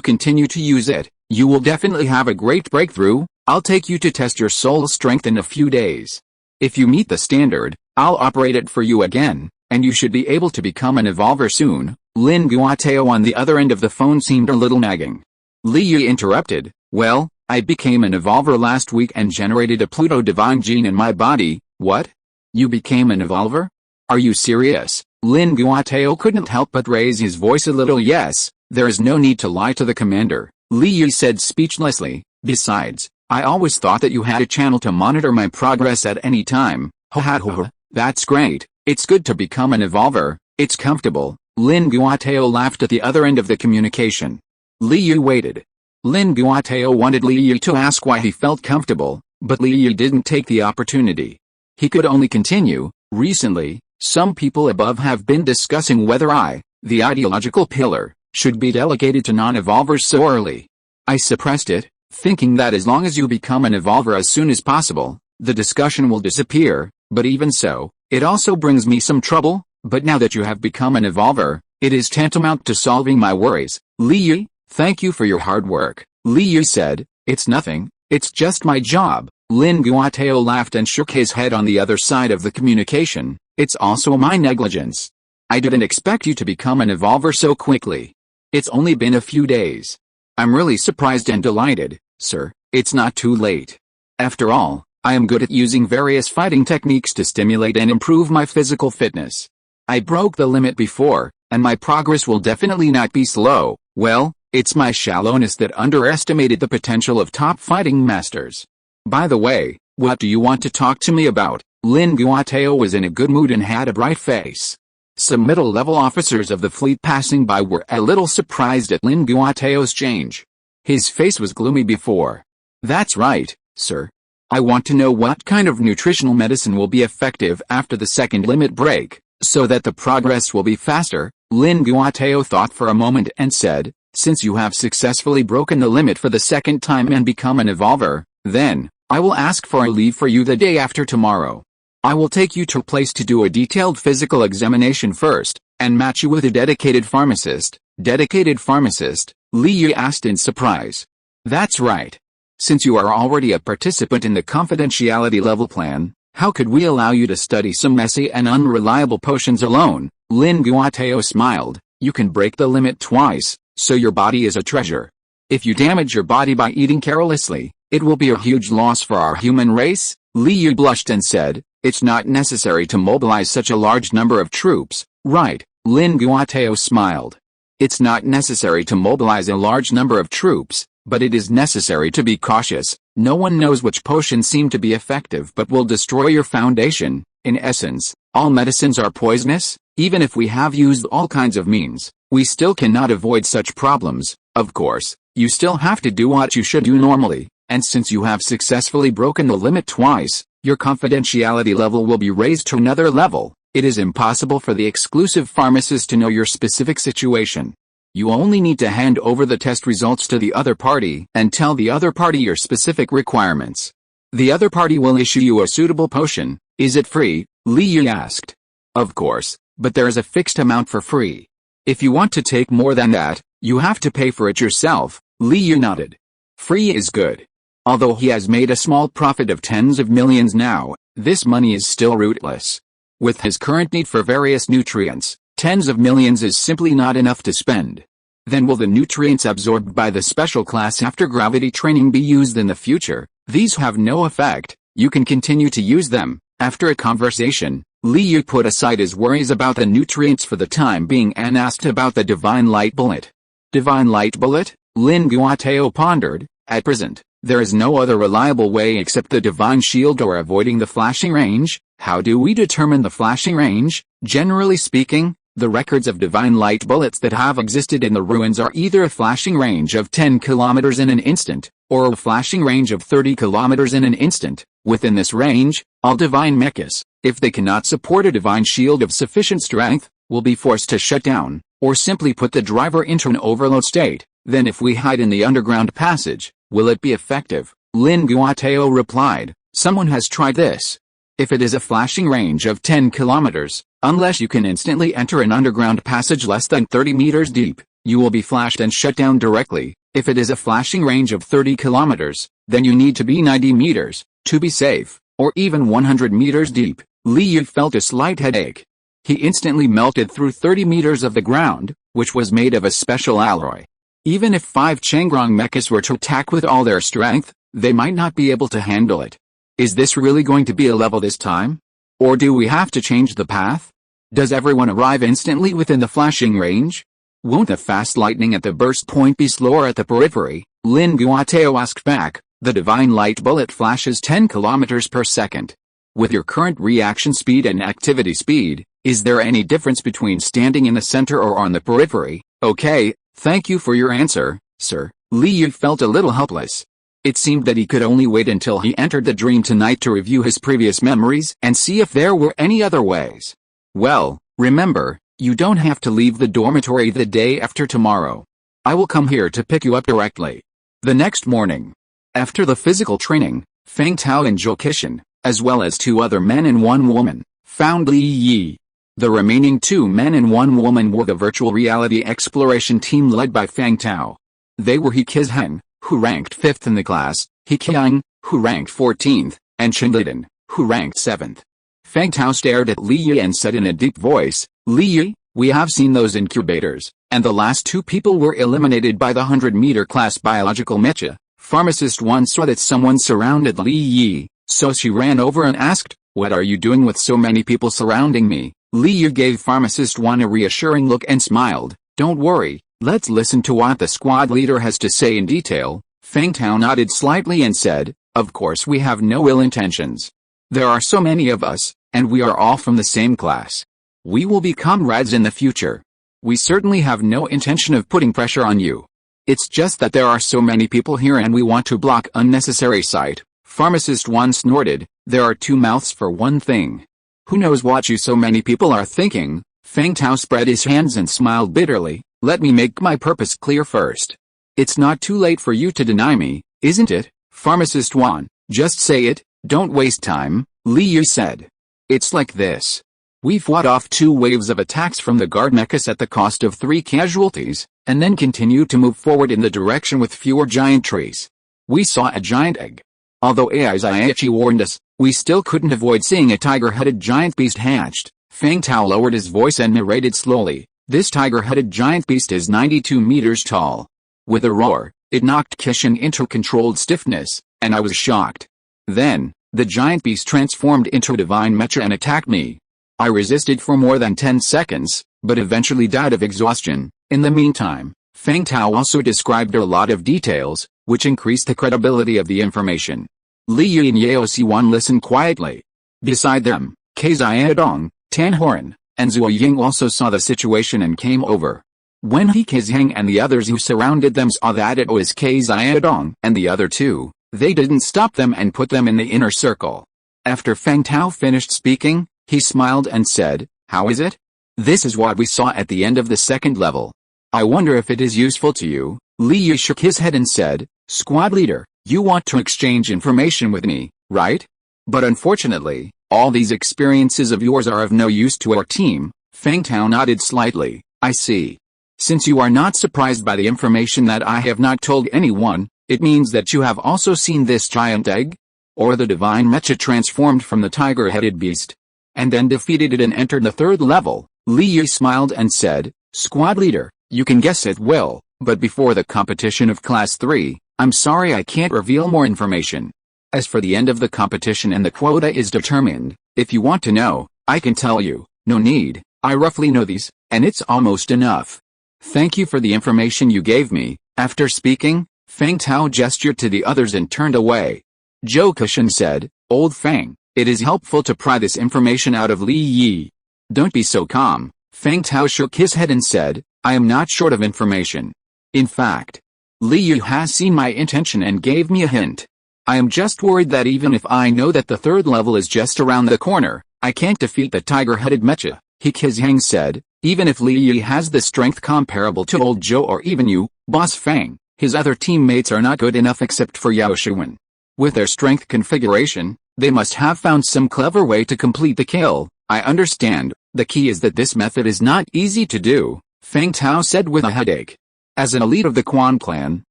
continue to use it, you will definitely have a great breakthrough. I'll take you to test your soul strength in a few days. If you meet the standard, I'll operate it for you again, and you should be able to become an evolver soon. Lin Guotao on the other end of the phone seemed a little nagging. Li Yu interrupted, well, I became an evolver last week and generated a Pluto divine gene in my body. What? You became an evolver? Are you serious? Lin Guotao couldn't help but raise his voice a little. Yes, there is no need to lie to the commander, Li Yu said speechlessly. Besides, I always thought that you had a channel to monitor my progress at any time. Ha, that's great. It's good to become an evolver. It's comfortable. Lin Guotao laughed at the other end of the communication. Li Yu waited. Lin Guotao wanted Li Yu to ask why he felt comfortable, but Li Yu didn't take the opportunity. He could only continue. Recently, some people above have been discussing whether I, the ideological pillar, should be delegated to non-evolvers so early. I suppressed it, thinking that as long as you become an evolver as soon as possible, the discussion will disappear, but even so, it also brings me some trouble. But now that you have become an evolver, it is tantamount to solving my worries. Li Yu, thank you for your hard work. Li Yu said, it's nothing, it's just my job. Lin Guotao laughed and shook his head on the other side of the communication. It's also my negligence. I didn't expect you to become an evolver so quickly. It's only been a few days. I'm really surprised and delighted, sir. It's not too late. After all, I am good at using various fighting techniques to stimulate and improve my physical fitness. I broke the limit before, and my progress will definitely not be slow. Well, it's my shallowness that underestimated the potential of top fighting masters. By the way, what do you want to talk to me about? Lin Guotao was in a good mood and had a bright face. Some middle-level officers of the fleet passing by were a little surprised at Lin Guotao's change. His face was gloomy before. That's right, sir. I want to know what kind of nutritional medicine will be effective after the second limit break, so that the progress will be faster. Lin Guotao thought for a moment and said, since you have successfully broken the limit for the second time and become an evolver, then, I will ask for a leave for you the day after tomorrow. I will take you to a place to do a detailed physical examination first, and match you with a dedicated pharmacist. Dedicated pharmacist? Li Yi asked in surprise. That's right. Since you are already a participant in the confidentiality level plan, how could we allow you to study some messy and unreliable potions alone? Lin Guotao smiled. You can break the limit twice, so your body is a treasure. If you damage your body by eating carelessly, it will be a huge loss for our human race. Li Yi blushed and said, it's not necessary to mobilize such a large number of troops, right? Lin Guotao smiled. It's not necessary to mobilize a large number of troops, but it is necessary to be cautious. No one knows which potions seem to be effective but will destroy your foundation. In essence, all medicines are poisonous. Even if we have used all kinds of means, we still cannot avoid such problems. Of course, you still have to do what you should do normally, and since you have successfully broken the limit twice, your confidentiality level will be raised to another level. It is impossible for the exclusive pharmacist to know your specific situation. You only need to hand over the test results to the other party and tell the other party your specific requirements. The other party will issue you a suitable potion. Is it free? Li Yi asked. Of course, but there is a fixed amount for free. If you want to take more than that, you have to pay for it yourself. Li Yi nodded. Free is good. Although he has made a small profit of tens of millions now, this money is still rootless. With his current need for various nutrients, tens of millions is simply not enough to spend. Then will the nutrients absorbed by the special class after gravity training be used in the future? These have no effect. You can continue to use them. After a conversation, Li Yi put aside his worries about the nutrients for the time being and asked about the Divine Light Bullet. Divine Light Bullet? Lin Guotao pondered. At present, there is no other reliable way except the Divine Shield or avoiding the flashing range. How do we determine the flashing range? Generally speaking, the records of Divine Light Bullets that have existed in the ruins are either a flashing range of 10 kilometers in an instant, or a flashing range of 30 kilometers in an instant. Within this range, all divine mechas, if they cannot support a divine shield of sufficient strength, will be forced to shut down, or simply put the driver into an overload state. Then if we hide in the underground passage, will it be effective? Lin Guotao replied, someone has tried this. If it is a flashing range of 10 kilometers, unless you can instantly enter an underground passage less than 30 meters deep, you will be flashed and shut down directly. If it is a flashing range of 30 kilometers, then you need to be 90 meters, to be safe, or even 100 meters deep. Li Yi felt a slight headache. He instantly melted through 30 meters of the ground, which was made of a special alloy. Even if 5 Changrong mechas were to attack with all their strength, they might not be able to handle it. Is this really going to be a level this time? Or do we have to change the path? Does everyone arrive instantly within the flashing range? Won't the fast lightning at the burst point be slower at the periphery? Lin Guotao asked back. The Divine Light Bullet flashes 10 kilometers per second. With your current reaction speed and activity speed, is there any difference between standing in the center or on the periphery? Okay, thank you for your answer, sir. Li Yi felt a little helpless. It seemed that he could only wait until he entered the dream tonight to review his previous memories and see if there were any other ways. Well, remember, you don't have to leave the dormitory the day after tomorrow. I will come here to pick you up directly. The next morning, after the physical training, Feng Tao and Zhou Qixin, as well as 2 other men and 1 woman, found Li Yi. The remaining 2 men and 1 woman were the virtual reality exploration team led by Feng Tao. They were He Qizheng, who ranked 5th in the class, He Qiang, who ranked 14th, and Chen Liden, who ranked 7th. Feng Tao stared at Li Yi and said in a deep voice, Li Yi, we have seen those incubators, and the last 2 people were eliminated by the 100-meter class biological mecha. Pharmacist 1 saw that someone surrounded Li Yi, so she ran over and asked, what are you doing with so many people surrounding me? Li Yi gave Pharmacist 1 a reassuring look and smiled, don't worry, Let's listen to what the squad leader has to say in detail. Feng Tao nodded slightly and said, of course we have no ill intentions. There are so many of us, and we are all from the same class. We will be comrades in the future. We certainly have no intention of putting pressure on you. It's just that there are so many people here and we want to block unnecessary sight. Pharmacist 1 snorted, there are two mouths for one thing. Who knows what you so many people are thinking? Feng Tao spread his hands and smiled bitterly. Let me make my purpose clear first. It's not too late for you to deny me, isn't it? Pharmacist 1, just say it, don't waste time, Li Yu said. It's like this. We fought off 2 waves of attacks from the guard mechas at the cost of 3 casualties, and then continued to move forward in the direction with fewer giant trees. We saw a giant egg. Although Aichi warned us, we still couldn't avoid seeing a tiger-headed giant beast hatched. Feng Tao lowered his voice and narrated slowly. This tiger-headed giant beast is 92 meters tall. With a roar, it knocked Kishin into controlled stiffness, and I was shocked. Then, the giant beast transformed into a divine mecha and attacked me. I resisted for more than 10 seconds, but eventually died of exhaustion. In the meantime, Feng Tao also described a lot of details, which increased the credibility of the information. Li Yu and Yao Si1 listened quietly. Beside them, Ziyadong, Tan Horan, and Zuo Ying also saw the situation and came over. When He Zhang and the others who surrounded them saw that it was Ziyadong and the other 2, they didn't stop them and put them in the inner circle. After Feng Tao finished speaking, he smiled and said, how is it? This is what we saw at the end of the 2nd level. I wonder if it is useful to you. Li Yu shook his head and said, squad leader, you want to exchange information with me, right? But unfortunately, all these experiences of yours are of no use to our team. Feng Tao nodded slightly. I see. Since you are not surprised by the information that I have not told anyone, it means that you have also seen this giant egg? Or the divine mecha transformed from the tiger-headed beast? And then defeated it and entered the 3rd level. Li Yu smiled and said, squad leader, you can guess it well, but before the competition of class 3, I'm sorry I can't reveal more information. As for the end of the competition and the quota is determined, if you want to know, I can tell you. No need, I roughly know these, and it's almost enough. Thank you for the information you gave me. After speaking, Feng Tao gestured to the others and turned away. Zhou Kushan said, Old Feng, it is helpful to pry this information out of Li Yi. Don't be so calm. Feng Tao shook his head and said, I am not short of information. In fact, Li Yu has seen my intention and gave me a hint. I am just worried that even if I know that the 3rd level is just around the corner, I can't defeat the tiger-headed mecha. He Zhang said, even if Li Yi has the strength comparable to old Zhou or even you, Boss Feng, his other teammates are not good enough except for Yao Shuwen. With their strength configuration, they must have found some clever way to complete the kill. I understand, the key is that this method is not easy to do, Feng Tao said with a headache. As an elite of the Quan clan,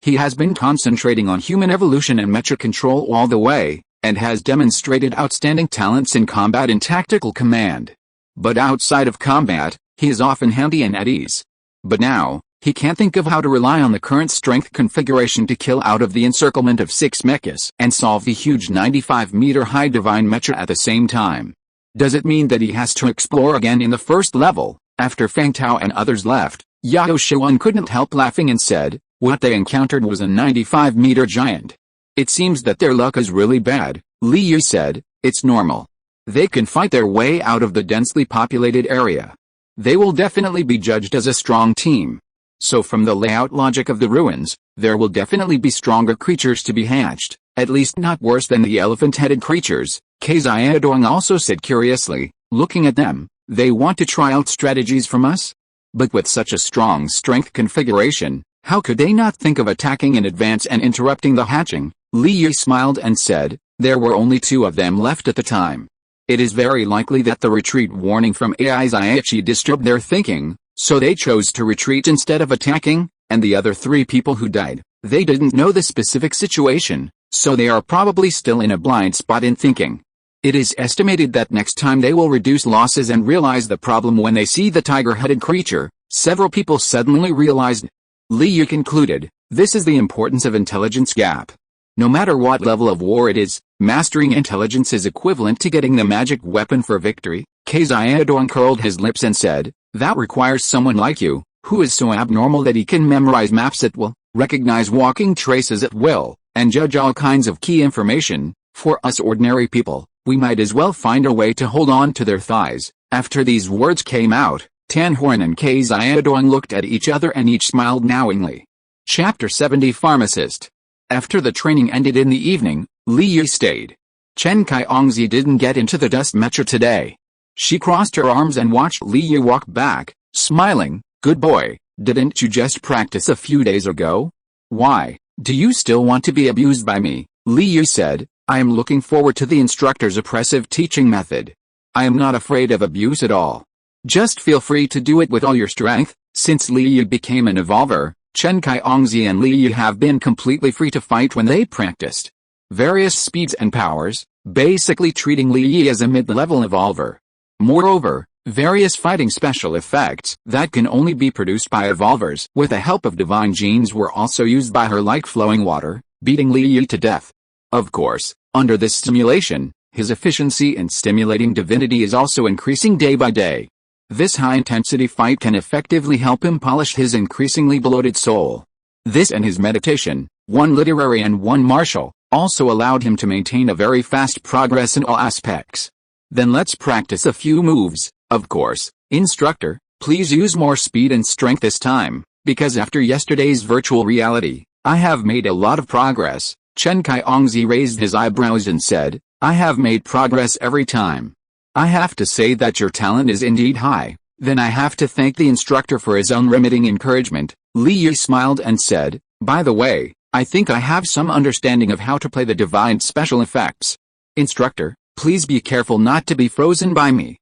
he has been concentrating on human evolution and mecha control all the way, and has demonstrated outstanding talents in combat and tactical command. But outside of combat, he is often handy and at ease. But now, he can't think of how to rely on the current strength configuration to kill out of the encirclement of 6 mechas and solve the huge 95-meter-high divine mecha at the same time. Does it mean that he has to explore again in the 1st level? After Feng Tao and others left, Yao Shuan couldn't help laughing and said, what they encountered was a 95-meter giant. It seems that their luck is really bad, Li Yu said, it's normal. They can fight their way out of the densely populated area. They will definitely be judged as a strong team. So from the layout logic of the ruins, there will definitely be stronger creatures to be hatched, at least not worse than the elephant-headed creatures, Ziyadong also said curiously, looking at them, they want to try out strategies from us? But with such a strong strength configuration, how could they not think of attacking in advance and interrupting the hatching? Li Yu smiled and said, there were only 2 of them left at the time. It is very likely that the retreat warning from Aichi disturbed their thinking, so they chose to retreat instead of attacking, and the other 3 people who died, they didn't know the specific situation, so they are probably still in a blind spot in thinking. It is estimated that next time they will reduce losses and realize the problem when they see the tiger-headed creature. Several people suddenly realized. Li Yu concluded, this is the importance of intelligence gap. No matter what level of war it is, mastering intelligence is equivalent to getting the magic weapon for victory. Ziyadong curled his lips and said, that requires someone like you, Who is so abnormal that he can memorize maps at will, recognize walking traces at will, and judge all kinds of key information? For us ordinary people, we might as well find a way to hold on to their thighs." After these words came out, Tan Horn and Kei Xiaodong looked at each other and each smiled knowingly. Chapter 70 Pharmacist. After the training ended in the evening, Li Yi stayed. Chen Kai-ongzi didn't get into the dust mecha today. She crossed her arms and watched Li Yi walk back, smiling. "Good boy, didn't you just practice a few days ago? Why, do you still want to be abused by me?" Li Yi said. "I am looking forward to the instructor's oppressive teaching method. I am not afraid of abuse at all. Just feel free to do it with all your strength." Since Li Yi became an evolver, Chen Kai-ongzi and Li Yi have been completely free to fight when they practiced various speeds and powers, basically treating Li Yi as a mid-level evolver. Moreover, various fighting special effects that can only be produced by evolvers with the help of divine genes were also used by her, like flowing water, beating Li Yi to death. Of course, under this stimulation, his efficiency in stimulating divinity is also increasing day by day. This high-intensity fight can effectively help him polish his increasingly bloated soul. This and his meditation, one literary and one martial, also allowed him to maintain a very fast progress in all aspects. Then let's practice a few moves. Of course, instructor, please use more speed and strength this time, because after yesterday's virtual reality, I have made a lot of progress. Chen Kai-ongzi raised his eyebrows and said, "I have made progress every time. I have to say that your talent is indeed high." Then I have to thank the instructor for his unremitting encouragement. Li Yi smiled and said, "By the way, I think I have some understanding of how to play the divine special effects. Instructor, please be careful not to be frozen by me.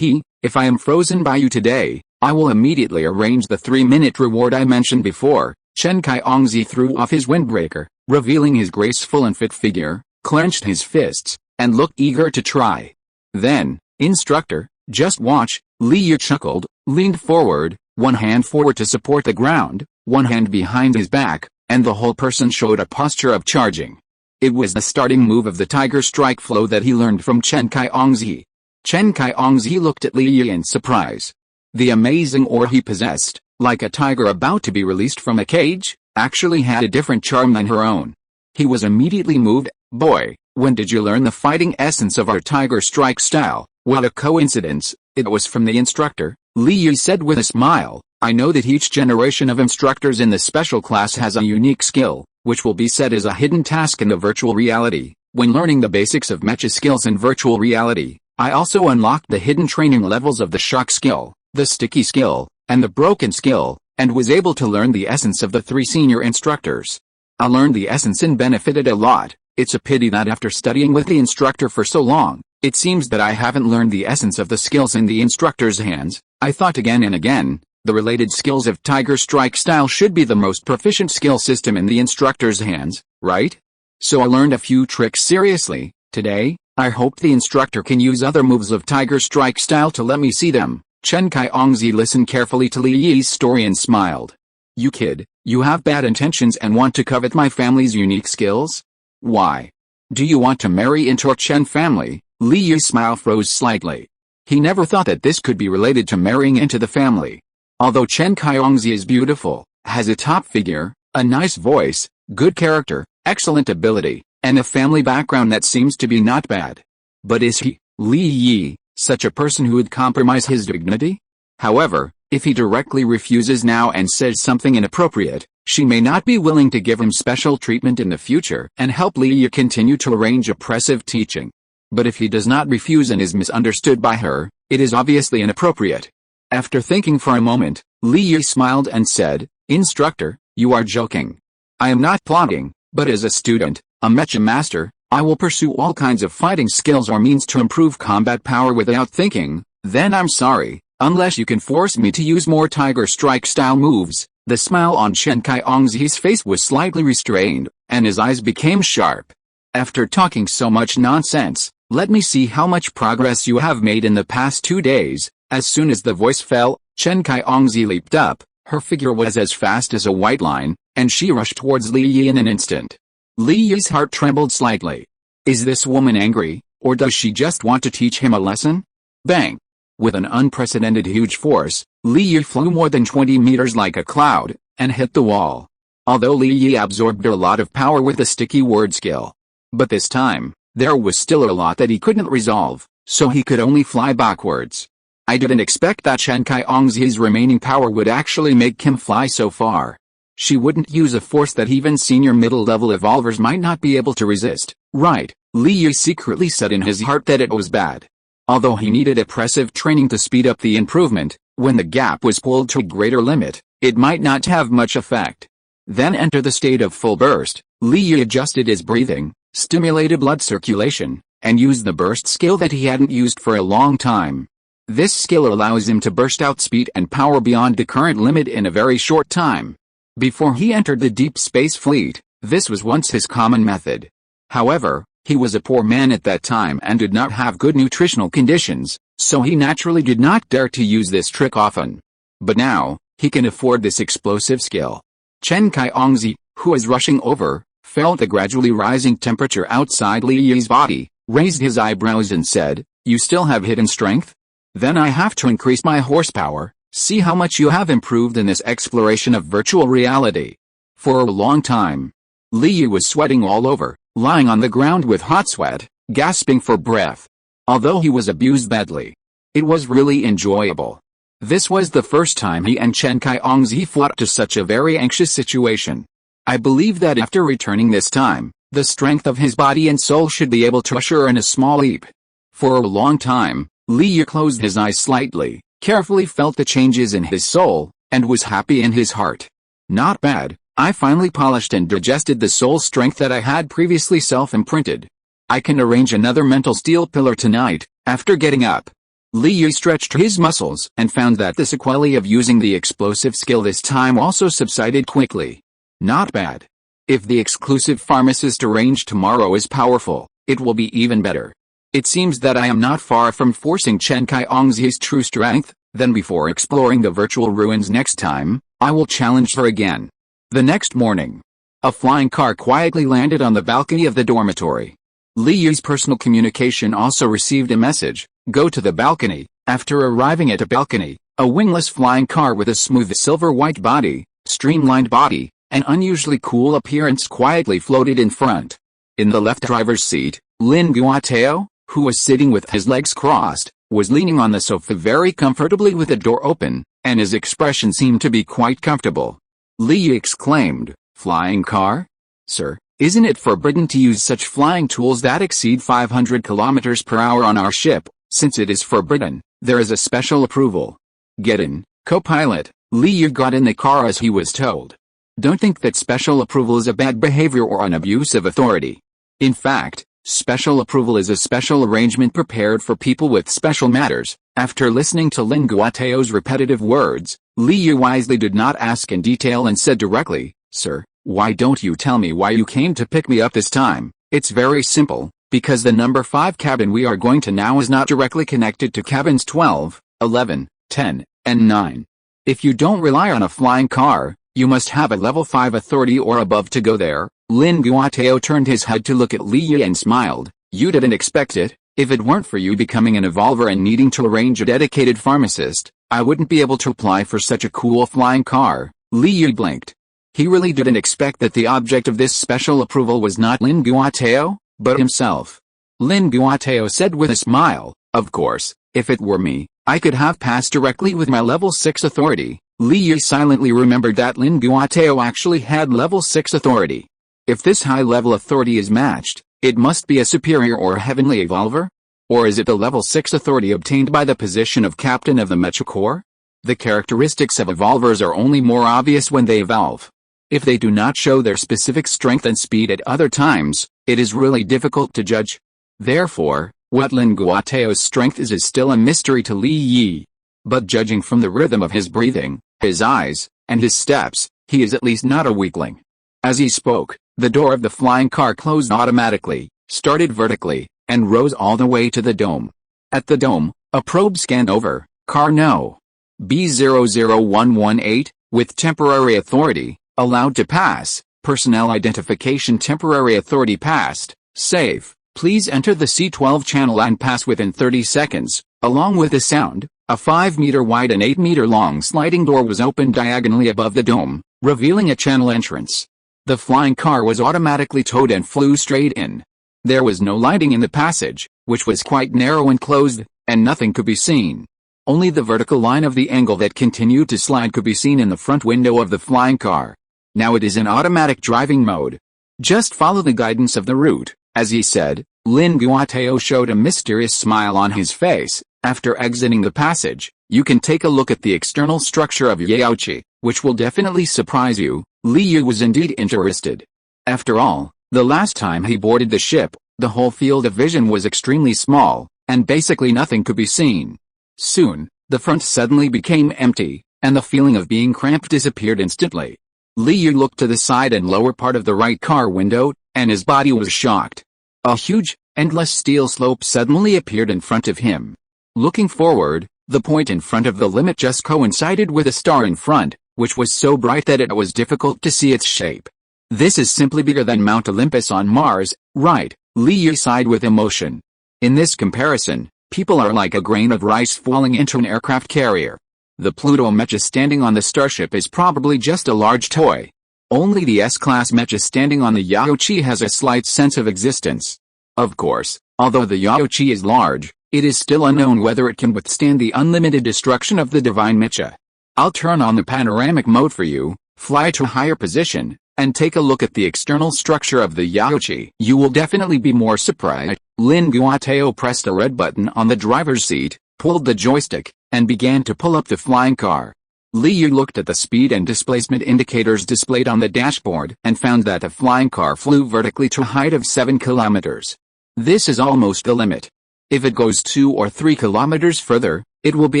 If I am frozen by you today, I will immediately arrange the 3-minute reward I mentioned before." Chen Kai-ongzi threw off his windbreaker, revealing his graceful and fit figure, clenched his fists, and looked eager to try. Then, "Instructor, just watch." Li Yi chuckled, leaned forward, one hand forward to support the ground, one hand behind his back, and the whole person showed a posture of charging. It was the starting move of the Tiger Strike flow that he learned from Chen Kai-ongzi. Chen Kai-ongzi looked at Li Yi in surprise. The amazing aura he possessed, like a tiger about to be released from a cage, actually had a different charm than her own. He was immediately moved. "Boy, when did you learn the fighting essence of our Tiger Strike style?" "What a coincidence, it was from the instructor," Li Yi said with a smile. "I know that each generation of instructors in the special class has a unique skill, which will be set as a hidden task in the virtual reality. When learning the basics of mecha skills in virtual reality, I also unlocked the hidden training levels of the shock skill, the sticky skill, and the broken skill, and was able to learn the essence of the 3 senior instructors. I learned the essence and benefited a lot. It's a pity that after studying with the instructor for so long, it seems that I haven't learned the essence of the skills in the instructor's hands." I thought again and again, the related skills of Tiger Strike style should be the most proficient skill system in the instructor's hands, right? So I learned a few tricks seriously. Today, I hope the instructor can use other moves of Tiger Strike style to let me see them. Chen Kai-ongzi listened carefully to Li Yi's story and smiled. "You kid, you have bad intentions and want to covet my family's unique skills? Why? Do you want to marry into our Chen family?" Li Yi's smile froze slightly. He never thought that this could be related to marrying into the family. Although Chen Kai-ongzi is beautiful, has a top figure, a nice voice, good character, excellent ability, and a family background that seems to be not bad. But is he, Li Yi, such a person who would compromise his dignity? However, if he directly refuses now and says something inappropriate, she may not be willing to give him special treatment in the future and help Li Yi continue to arrange oppressive teaching. But if he does not refuse and is misunderstood by her, it is obviously inappropriate. After thinking for a moment, Li Yi smiled and said, "Instructor, you are joking. I am not plotting, but as a student, a mecha master, I will pursue all kinds of fighting skills or means to improve combat power without thinking. Then I'm sorry, unless you can force me to use more Tiger Strike style moves." The smile on Chen Kai-ongzi's face was slightly restrained, and his eyes became sharp. "After talking so much nonsense, let me see how much progress you have made in the past 2 days. As soon as the voice fell, Chen Kai-ongzi leaped up. Her figure was as fast as a white line, and she rushed towards Li Yi in an instant. Li Yi's heart trembled slightly. Is this woman angry, or does she just want to teach him a lesson? Bang! With an unprecedented huge force, Li Yi flew more than 20 meters like a cloud, and hit the wall. Although Li Yi absorbed a lot of power with the sticky word skill. But this time, there was still a lot that he couldn't resolve, so he could only fly backwards. I didn't expect that Chen Qiongzi's remaining power would actually make him fly so far. She wouldn't use a force that even senior middle-level evolvers might not be able to resist, right? Li Yi secretly said in his heart that it was bad. Although he needed oppressive training to speed up the improvement, when the gap was pulled to a greater limit, it might not have much effect. Then enter the state of full burst. Li Yi adjusted his breathing, stimulated blood circulation, and used the burst skill that he hadn't used for a long time. This skill allows him to burst out speed and power beyond the current limit in a very short time. Before he entered the Deep Space Fleet, this was once his common method. However, he was a poor man at that time and did not have good nutritional conditions, so he naturally did not dare to use this trick often. But now, he can afford this explosive skill. Chen Qiongzi, who was rushing over, felt the gradually rising temperature outside Li Yi's body, raised his eyebrows and said, "You still have hidden strength? Then I have to increase my horsepower. See how much you have improved in this exploration of virtual reality." For a long time, Li Yi was sweating all over, lying on the ground with hot sweat, gasping for breath. Although he was abused badly, it was really enjoyable. This was the first time he and Chen Qiongzi fought to such a very anxious situation. I believe that after returning this time, the strength of his body and soul should be able to usher in a small leap. For a long time, Li Yi closed his eyes slightly, carefully felt the changes in his soul, and was happy in his heart. Not bad, I finally polished and digested the soul strength that I had previously self-imprinted. I can arrange another mental steel pillar tonight, after getting up. Li Yi stretched his muscles and found that the sequelae of using the explosive skill this time also subsided quickly. Not bad. If the exclusive pharmacist arranged tomorrow is powerful, it will be even better. It seems that I am not far from forcing Chen Qiongzi's true strength. Then before exploring the virtual ruins next time, I will challenge her again. The next morning, a flying car quietly landed on the balcony of the dormitory. Li Yi's personal communication also received a message, "Go to the balcony." After arriving at a balcony, a wingless flying car with a smooth silver-white body, streamlined body, and unusually cool appearance quietly floated in front. In the left driver's seat, Lin Guotao, who was sitting with his legs crossed, was leaning on the sofa very comfortably with the door open, and his expression seemed to be quite comfortable. Li Yi exclaimed, "Flying car? Sir, isn't it forbidden to use such flying tools that exceed 500 kilometers per hour on our ship? Since it is forbidden, there is a special approval. Get in, co-pilot." Li Yi got in the car as he was told. Don't think that special approval is a bad behavior or an abuse of authority. In fact, special approval is a special arrangement prepared for people with special matters. After listening to Lin Guotao's repetitive words, Li Yi wisely did not ask in detail and said directly, "Sir, why don't you tell me why you came to pick me up this time?" "It's very simple, because the number 5 cabin we are going to now is not directly connected to cabins 12, 11, 10, and 9. If you don't rely on a flying car, you must have a level 5 authority or above to go there." Lin Guotao turned his head to look at Li Yi and smiled. "You didn't expect it? If it weren't for you becoming an evolver and needing to arrange a dedicated pharmacist, I wouldn't be able to apply for such a cool flying car." Li Yi blinked. He really didn't expect that the object of this special approval was not Lin Guotao, but himself. Lin Guotao said with a smile, "Of course, if it were me, I could have passed directly with my level 6 authority." Li Yi silently remembered that Lin Guotao actually had level 6 authority. If this high-level authority is matched, it must be a superior or heavenly evolver? Or is it the level 6 authority obtained by the position of captain of the Mecha Corps? The characteristics of evolvers are only more obvious when they evolve. If they do not show their specific strength and speed at other times, it is really difficult to judge. Therefore, what Lin Guotao's strength is still a mystery to Li Yi. But judging from the rhythm of his breathing, his eyes, and his steps, he is at least not a weakling. As he spoke, the door of the flying car closed automatically, started vertically, and rose all the way to the dome. At the dome, a probe scanned over, car no. B00118, with temporary authority, allowed to pass, personnel identification temporary authority passed, safe, Please enter the C12 channel and pass within 30 seconds. Along with the sound, a 5-meter wide and 8-meter long sliding door was opened diagonally above the dome, revealing a channel entrance. The flying car was automatically towed and flew straight in. There was no lighting in the passage, which was quite narrow and closed, and nothing could be seen. Only the vertical line of the angle that continued to slide could be seen in the front window of the flying car. Now it is in automatic driving mode. Just follow the guidance of the route, as he said. Lin Guotao showed a mysterious smile on his face. After exiting the passage, you can take a look at the external structure of Yaoqi, which will definitely surprise you. Li Yu was indeed interested. After all, the last time he boarded the ship, the whole field of vision was extremely small, and basically nothing could be seen. Soon, the front suddenly became empty, and the feeling of being cramped disappeared instantly. Li Yu looked to the side and lower part of the right car window, and his body was shocked. A huge, endless steel slope suddenly appeared in front of him. Looking forward, the point in front of the limit just coincided with a star in front, which was so bright that it was difficult to see its shape. This is simply bigger than Mount Olympus on Mars, right? Li Yu sighed with emotion. In this comparison, people are like a grain of rice falling into an aircraft carrier. The Pluto mecha standing on the starship is probably just a large toy. Only the S-class mecha standing on the Yaoqi has a slight sense of existence. Of course, although the Yaoqi is large, it is still unknown whether it can withstand the unlimited destruction of the divine mecha. I'll turn on the panoramic mode for you, fly to a higher position, and take a look at the external structure of the Yaoqi. You will definitely be more surprised. Lin Guotao pressed a red button on the driver's seat, pulled the joystick, and began to pull up the flying car. Li Yu looked at the speed and displacement indicators displayed on the dashboard and found that the flying car flew vertically to a height of 7 kilometers. This is almost the limit. If it goes 2 or 3 kilometers further, it will be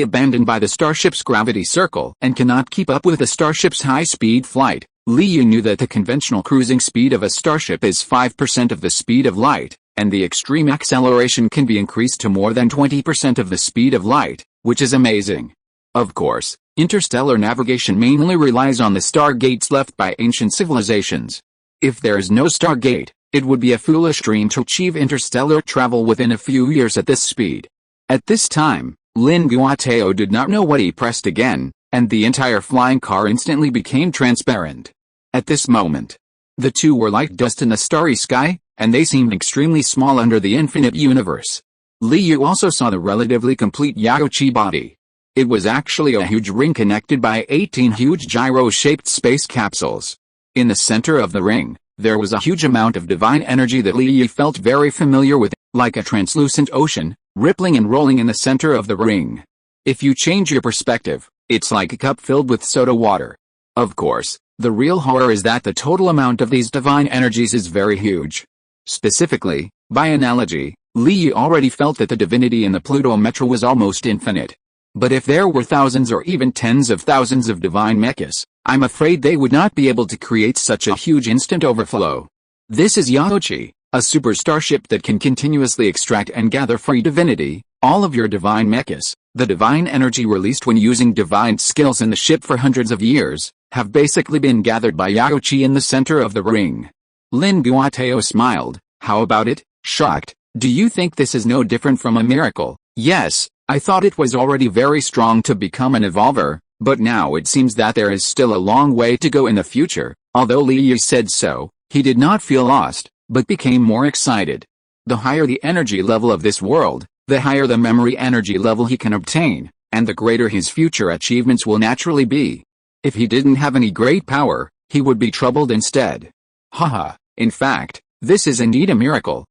abandoned by the starship's gravity circle and cannot keep up with the starship's high-speed flight. Li Yu knew that the conventional cruising speed of a starship is 5% of the speed of light, and the extreme acceleration can be increased to more than 20% of the speed of light, which is amazing. Of course, interstellar navigation mainly relies on the stargates left by ancient civilizations. If there is no stargate, it would be a foolish dream to achieve interstellar travel within a few years at this speed. At this time, Lin Guotao did not know what he pressed again, and the entire flying car instantly became transparent. At this moment, the two were like dust in the starry sky, and they seemed extremely small under the infinite universe. Li Yu also saw the relatively complete Yaoqi body. It was actually a huge ring connected by 18 huge gyro-shaped space capsules. In the center of the ring, there was a huge amount of divine energy that Li Yu felt very familiar with, like a translucent ocean, rippling and rolling in the center of the ring. If you change your perspective, it's like a cup filled with soda water. Of course, the real horror is that the total amount of these divine energies is very huge. Specifically, by analogy, Li Yu already felt that the divinity in the Pluto mecha was almost infinite. But if there were thousands or even tens of thousands of divine mechas, I'm afraid they would not be able to create such a huge instant overflow. This is Yaoqi, a super starship that can continuously extract and gather free divinity, all of your divine mechas. The divine energy released when using divine skills in the ship for hundreds of years, have basically been gathered by Yaoqi in the center of the ring. Lin Guotao smiled. How about it? Shocked. Do you think this is no different from a miracle? Yes, I thought it was already very strong to become an evolver, but now it seems that there is still a long way to go in the future. Although Li Yu said so, he did not feel lost, but became more excited. The higher the energy level of this world, the higher the memory energy level he can obtain, and the greater his future achievements will naturally be. If he didn't have any great power, he would be troubled instead. Haha, in fact, this is indeed a miracle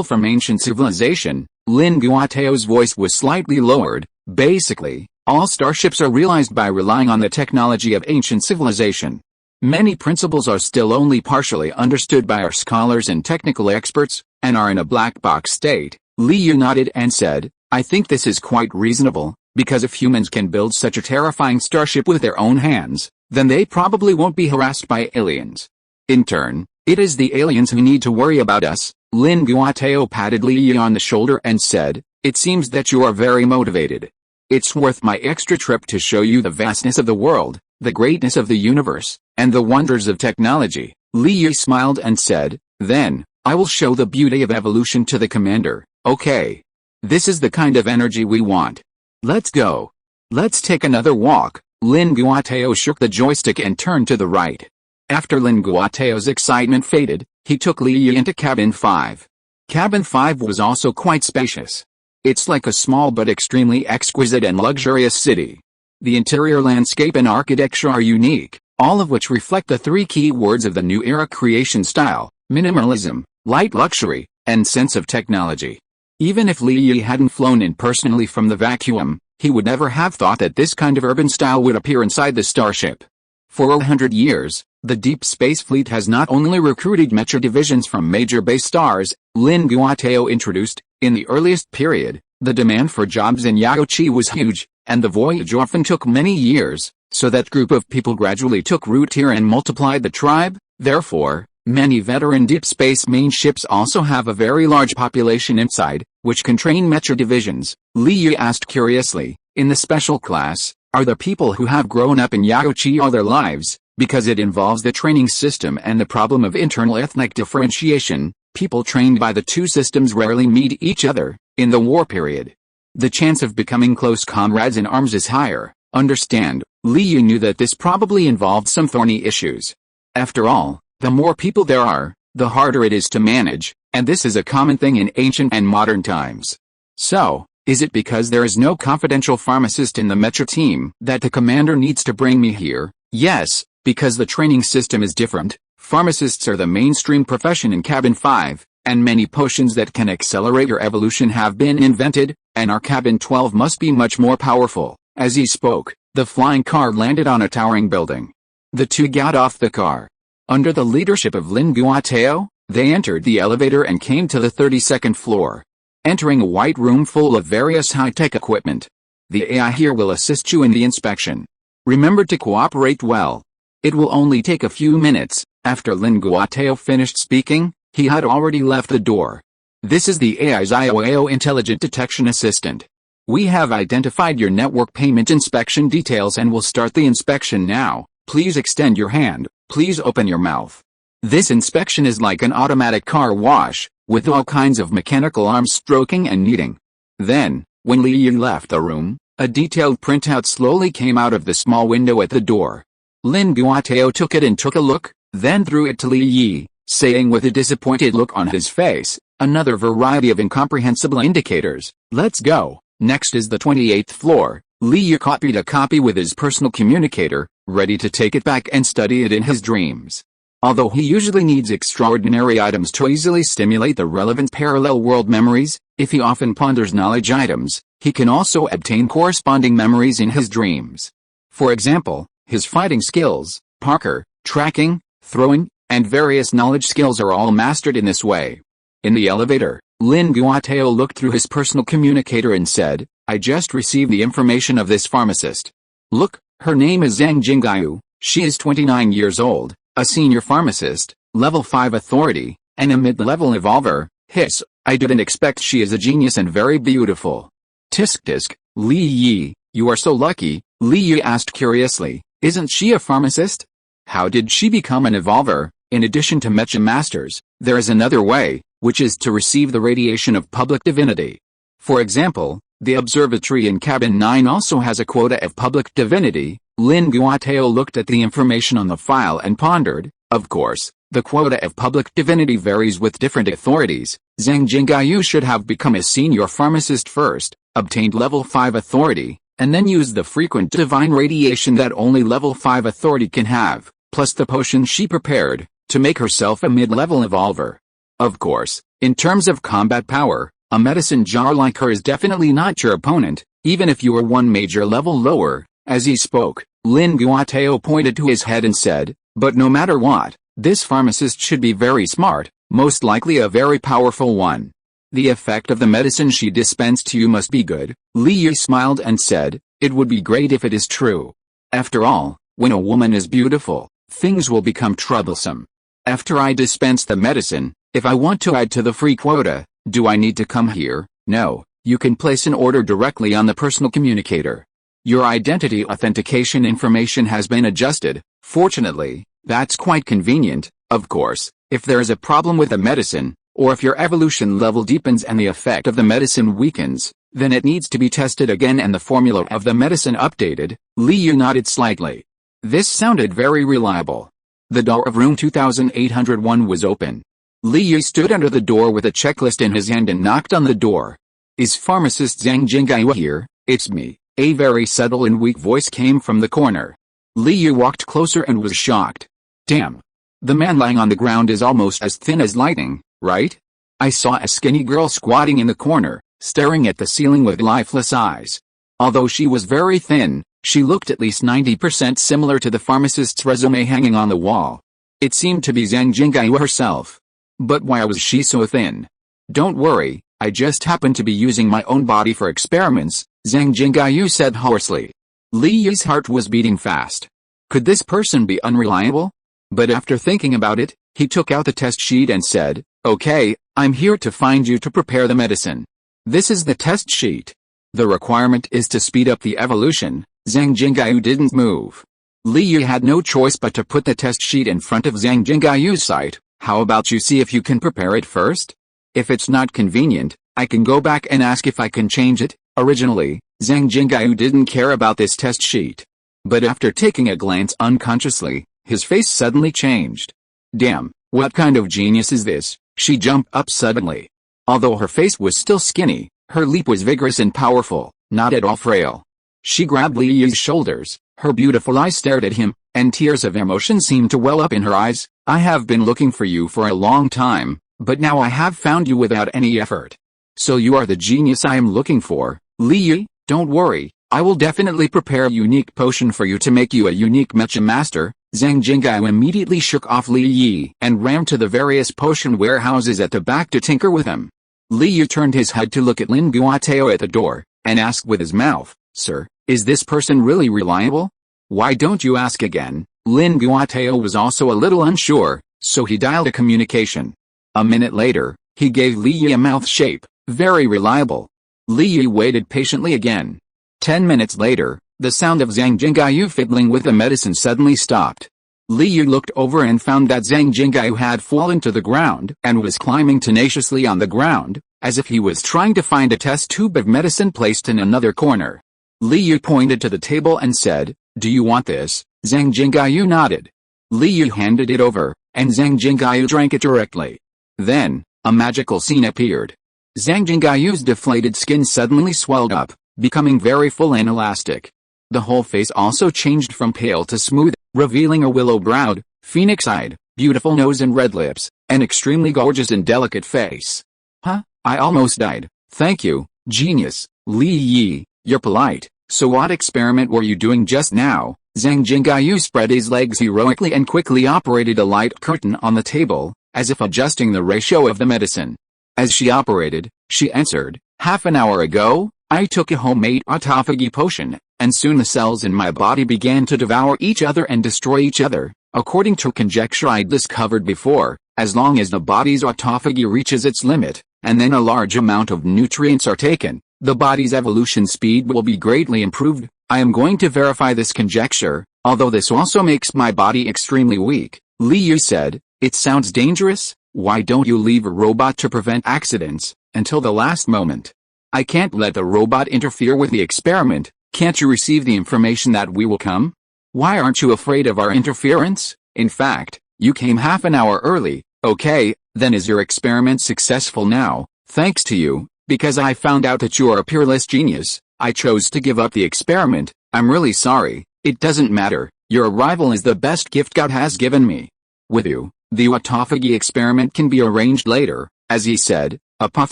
from ancient civilization. Lin Guotao's voice was slightly lowered. Basically, all starships are realized by relying on the technology of ancient civilization. Many principles are still only partially understood by our scholars and technical experts, and are in a black box state. Li Yu nodded and said, I think this is quite reasonable, because if humans can build such a terrifying starship with their own hands, then they probably won't be harassed by aliens. In turn, it is the aliens who need to worry about us. Lin Guotao patted Li Yu on the shoulder and said, it seems that you are very motivated. It's worth my extra trip to show you the vastness of the world, the greatness of the universe, and the wonders of technology. Li Yu smiled and said, then, I will show the beauty of evolution to the commander, okay? This is the kind of energy we want. Let's go. Let's take another walk. Lin Guotao shook the joystick and turned to the right. After Lin Guotao's excitement faded, he took Li Yi into Cabin 5. Cabin 5 was also quite spacious. It's like a small but extremely exquisite and luxurious city. The interior landscape and architecture are unique, all of which reflect the three key words of the new era creation style: minimalism, light luxury, and sense of technology. Even if Li Yi hadn't flown in personally from the vacuum, he would never have thought that this kind of urban style would appear inside the starship. For 100 years, the Deep Space Fleet has not only recruited mecha divisions from major base stars, Lin Guotao introduced. In the earliest period, the demand for jobs in Yaoqi was huge, and the voyage often took many years, so that group of people gradually took root here and multiplied the tribe. Therefore, many veteran deep space main ships also have a very large population inside, which can train mecha divisions. Li Yi asked curiously, in the special class, are there people who have grown up in Yaoqi all their lives? Because it involves the training system and the problem of internal ethnic differentiation, people trained by the two systems rarely meet each other. In the war period, the chance of becoming close comrades in arms is higher. Understand, Li Yi knew that this probably involved some thorny issues. After all, the more people there are, the harder it is to manage, and this is a common thing in ancient and modern times. So, is it because there is no confidential pharmacist in the mecha team that the commander needs to bring me here? Yes, because the training system is different. Pharmacists are the mainstream profession in Cabin 5, and many potions that can accelerate your evolution have been invented, and our Cabin 12 must be much more powerful. As he spoke, the flying car landed on a towering building. The two got off the car. Under the leadership of Lin Guotao, they entered the elevator and came to the 32nd floor. Entering a white room full of various high-tech equipment. The AI here will assist you in the inspection. Remember to cooperate well. It will only take a few minutes. After Lin Guotao finished speaking, he had already left the door. This is the AI's IOAO Intelligent Detection Assistant. We have identified your network payment inspection details and will start the inspection now. Please extend your hand. Please open your mouth. This inspection is like an automatic car wash, with all kinds of mechanical arms stroking and kneading. Then, when Li Yi left the room, a detailed printout slowly came out of the small window at the door. Lin Guotao took it and took a look, then threw it to Li Yi, saying with a disappointed look on his face, another variety of incomprehensible indicators. Let's go. Next is the 28th floor. Li Yi copied a copy with his personal communicator, ready to take it back and study it in his dreams. Although he usually needs extraordinary items to easily stimulate the relevant parallel world memories, if he often ponders knowledge items, he can also obtain corresponding memories in his dreams. For example, his fighting skills, parkour, tracking, throwing, and various knowledge skills are all mastered in this way. In the elevator, Lin Guotao looked through his personal communicator and said, I just received the information of this pharmacist. Look, her name is Zhang Jingyu, she is 29 years old, a senior pharmacist, level 5 authority, and a mid-level evolver. Hiss, I didn't expect she is a genius and very beautiful. Tisk, Li Yi, you are so lucky, Li Yi asked curiously, isn't she a pharmacist? How did she become an evolver? In addition to Mecha Masters, there is another way, which is to receive the radiation of public divinity. For example, the observatory in Cabin 9 also has a quota of public divinity. Lin Guotao looked at the information on the file and pondered. Of course, the quota of public divinity varies with different authorities. Zhang Jingyu should have become a senior pharmacist first, obtained level 5 authority, and then used the frequent divine radiation that only level 5 authority can have, plus the potion she prepared, to make herself a mid-level evolver. Of course, in terms of combat power, a medicine jar like her is definitely not your opponent, even if you are one major level lower. As he spoke, Lin Guotao pointed to his head and said, but no matter what, this pharmacist should be very smart, most likely a very powerful one. The effect of the medicine she dispensed to you must be good. Li Yi smiled and said, it would be great if it is true. After all, when a woman is beautiful, things will become troublesome. After I dispense the medicine, if I want to add to the free quota, do I need to come here? No, you can place an order directly on the personal communicator. Your identity authentication information has been adjusted. Fortunately, that's quite convenient. Of course, If there is a problem with the medicine, or if your evolution level deepens and the effect of the medicine weakens, then it needs to be tested again and the formula of the medicine updated. Liu nodded slightly. This sounded very reliable. The door of room 2801 was open. Liu stood under the door with a checklist in his hand and knocked on the door. Is pharmacist Zhang Jingyu here? It's me. A very subtle and weak voice came from the corner. Liu walked closer and was shocked. Damn. The man lying on the ground is almost as thin as lightning, right? I saw a skinny girl squatting in the corner, staring at the ceiling with lifeless eyes. Although she was very thin, she looked at least 90% similar to the pharmacist's resume hanging on the wall. It seemed to be Zhang Jingyu herself. But why was she so thin? Don't worry, I just happened to be using my own body for experiments, Zhang Jingyu said hoarsely. Liu's heart was beating fast. Could this person be unreliable? But after thinking about it, he took out the test sheet and said, okay, I'm here to find you to prepare the medicine. This is the test sheet. The requirement is to speed up the evolution. Zhang Jingyu didn't move. Liu had no choice but to put the test sheet in front of Zhang Jingyu's site. How about you see if you can prepare it first? If it's not convenient, I can go back and ask if I can change it. Originally, Zhang Jingyu didn't care about this test sheet. But after taking a glance unconsciously, his face suddenly changed. Damn, what kind of genius is this? She jumped up suddenly. Although her face was still skinny, her leap was vigorous and powerful, not at all frail. She grabbed Liu's shoulders, her beautiful eyes stared at him, and tears of emotion seemed to well up in her eyes. I have been looking for you for a long time, but now I have found you without any effort. So you are the genius I am looking for, Liu. Don't worry, I will definitely prepare a unique potion for you to make you a unique mecha master. Zhang Jingyu immediately shook off Liu and ran to the various potion warehouses at the back to tinker with them. Liu turned his head to look at Lin Guotao at the door, and asked with his mouth, Sir, is this person really reliable? Why don't you ask again? Lin Guotao was also a little unsure, so he dialed a communication. A minute later, he gave Liu a mouth shape, very reliable. Liu waited patiently again. 10 minutes later, the sound of Zhang Jingyu fiddling with the medicine suddenly stopped. Liu looked over and found that Zhang Jingyu had fallen to the ground and was climbing tenaciously on the ground, as if he was trying to find a test tube of medicine placed in another corner. Liu pointed to the table and said, Do you want this? Zhang Jingyu nodded. Liu handed it over, and Zhang Jingyu drank it directly. Then, a magical scene appeared. Zhang Jingyu's deflated skin suddenly swelled up, becoming very full and elastic. The whole face also changed from pale to smooth, revealing a willow-browed, phoenix-eyed, beautiful nose and red lips, an extremely gorgeous and delicate face. Huh? I almost died. Thank you, genius. Li, you're polite. So what experiment were you doing just now? Zhang Jingyu spread his legs heroically and quickly operated a light curtain on the table, as if adjusting the ratio of the medicine. As she operated, she answered, half an hour ago, I took a homemade autophagy potion, and soon the cells in my body began to devour each other and destroy each other. According to conjecture I'd discovered before, as long as the body's autophagy reaches its limit, and then a large amount of nutrients are taken, the body's evolution speed will be greatly improved. I am going to verify this conjecture, although this also makes my body extremely weak. Liu said, it sounds dangerous. Why don't you leave a robot to prevent accidents, until the last moment? I can't let the robot interfere with the experiment. Can't you receive the information that we will come? Why aren't you afraid of our interference? In fact, you came half an hour early. Okay, then is your experiment successful now? Thanks to you, because I found out that you are a peerless genius, I chose to give up the experiment. I'm really sorry. It doesn't matter. Your arrival is the best gift God has given me. With you, the autophagy experiment can be arranged later. As he said, a puff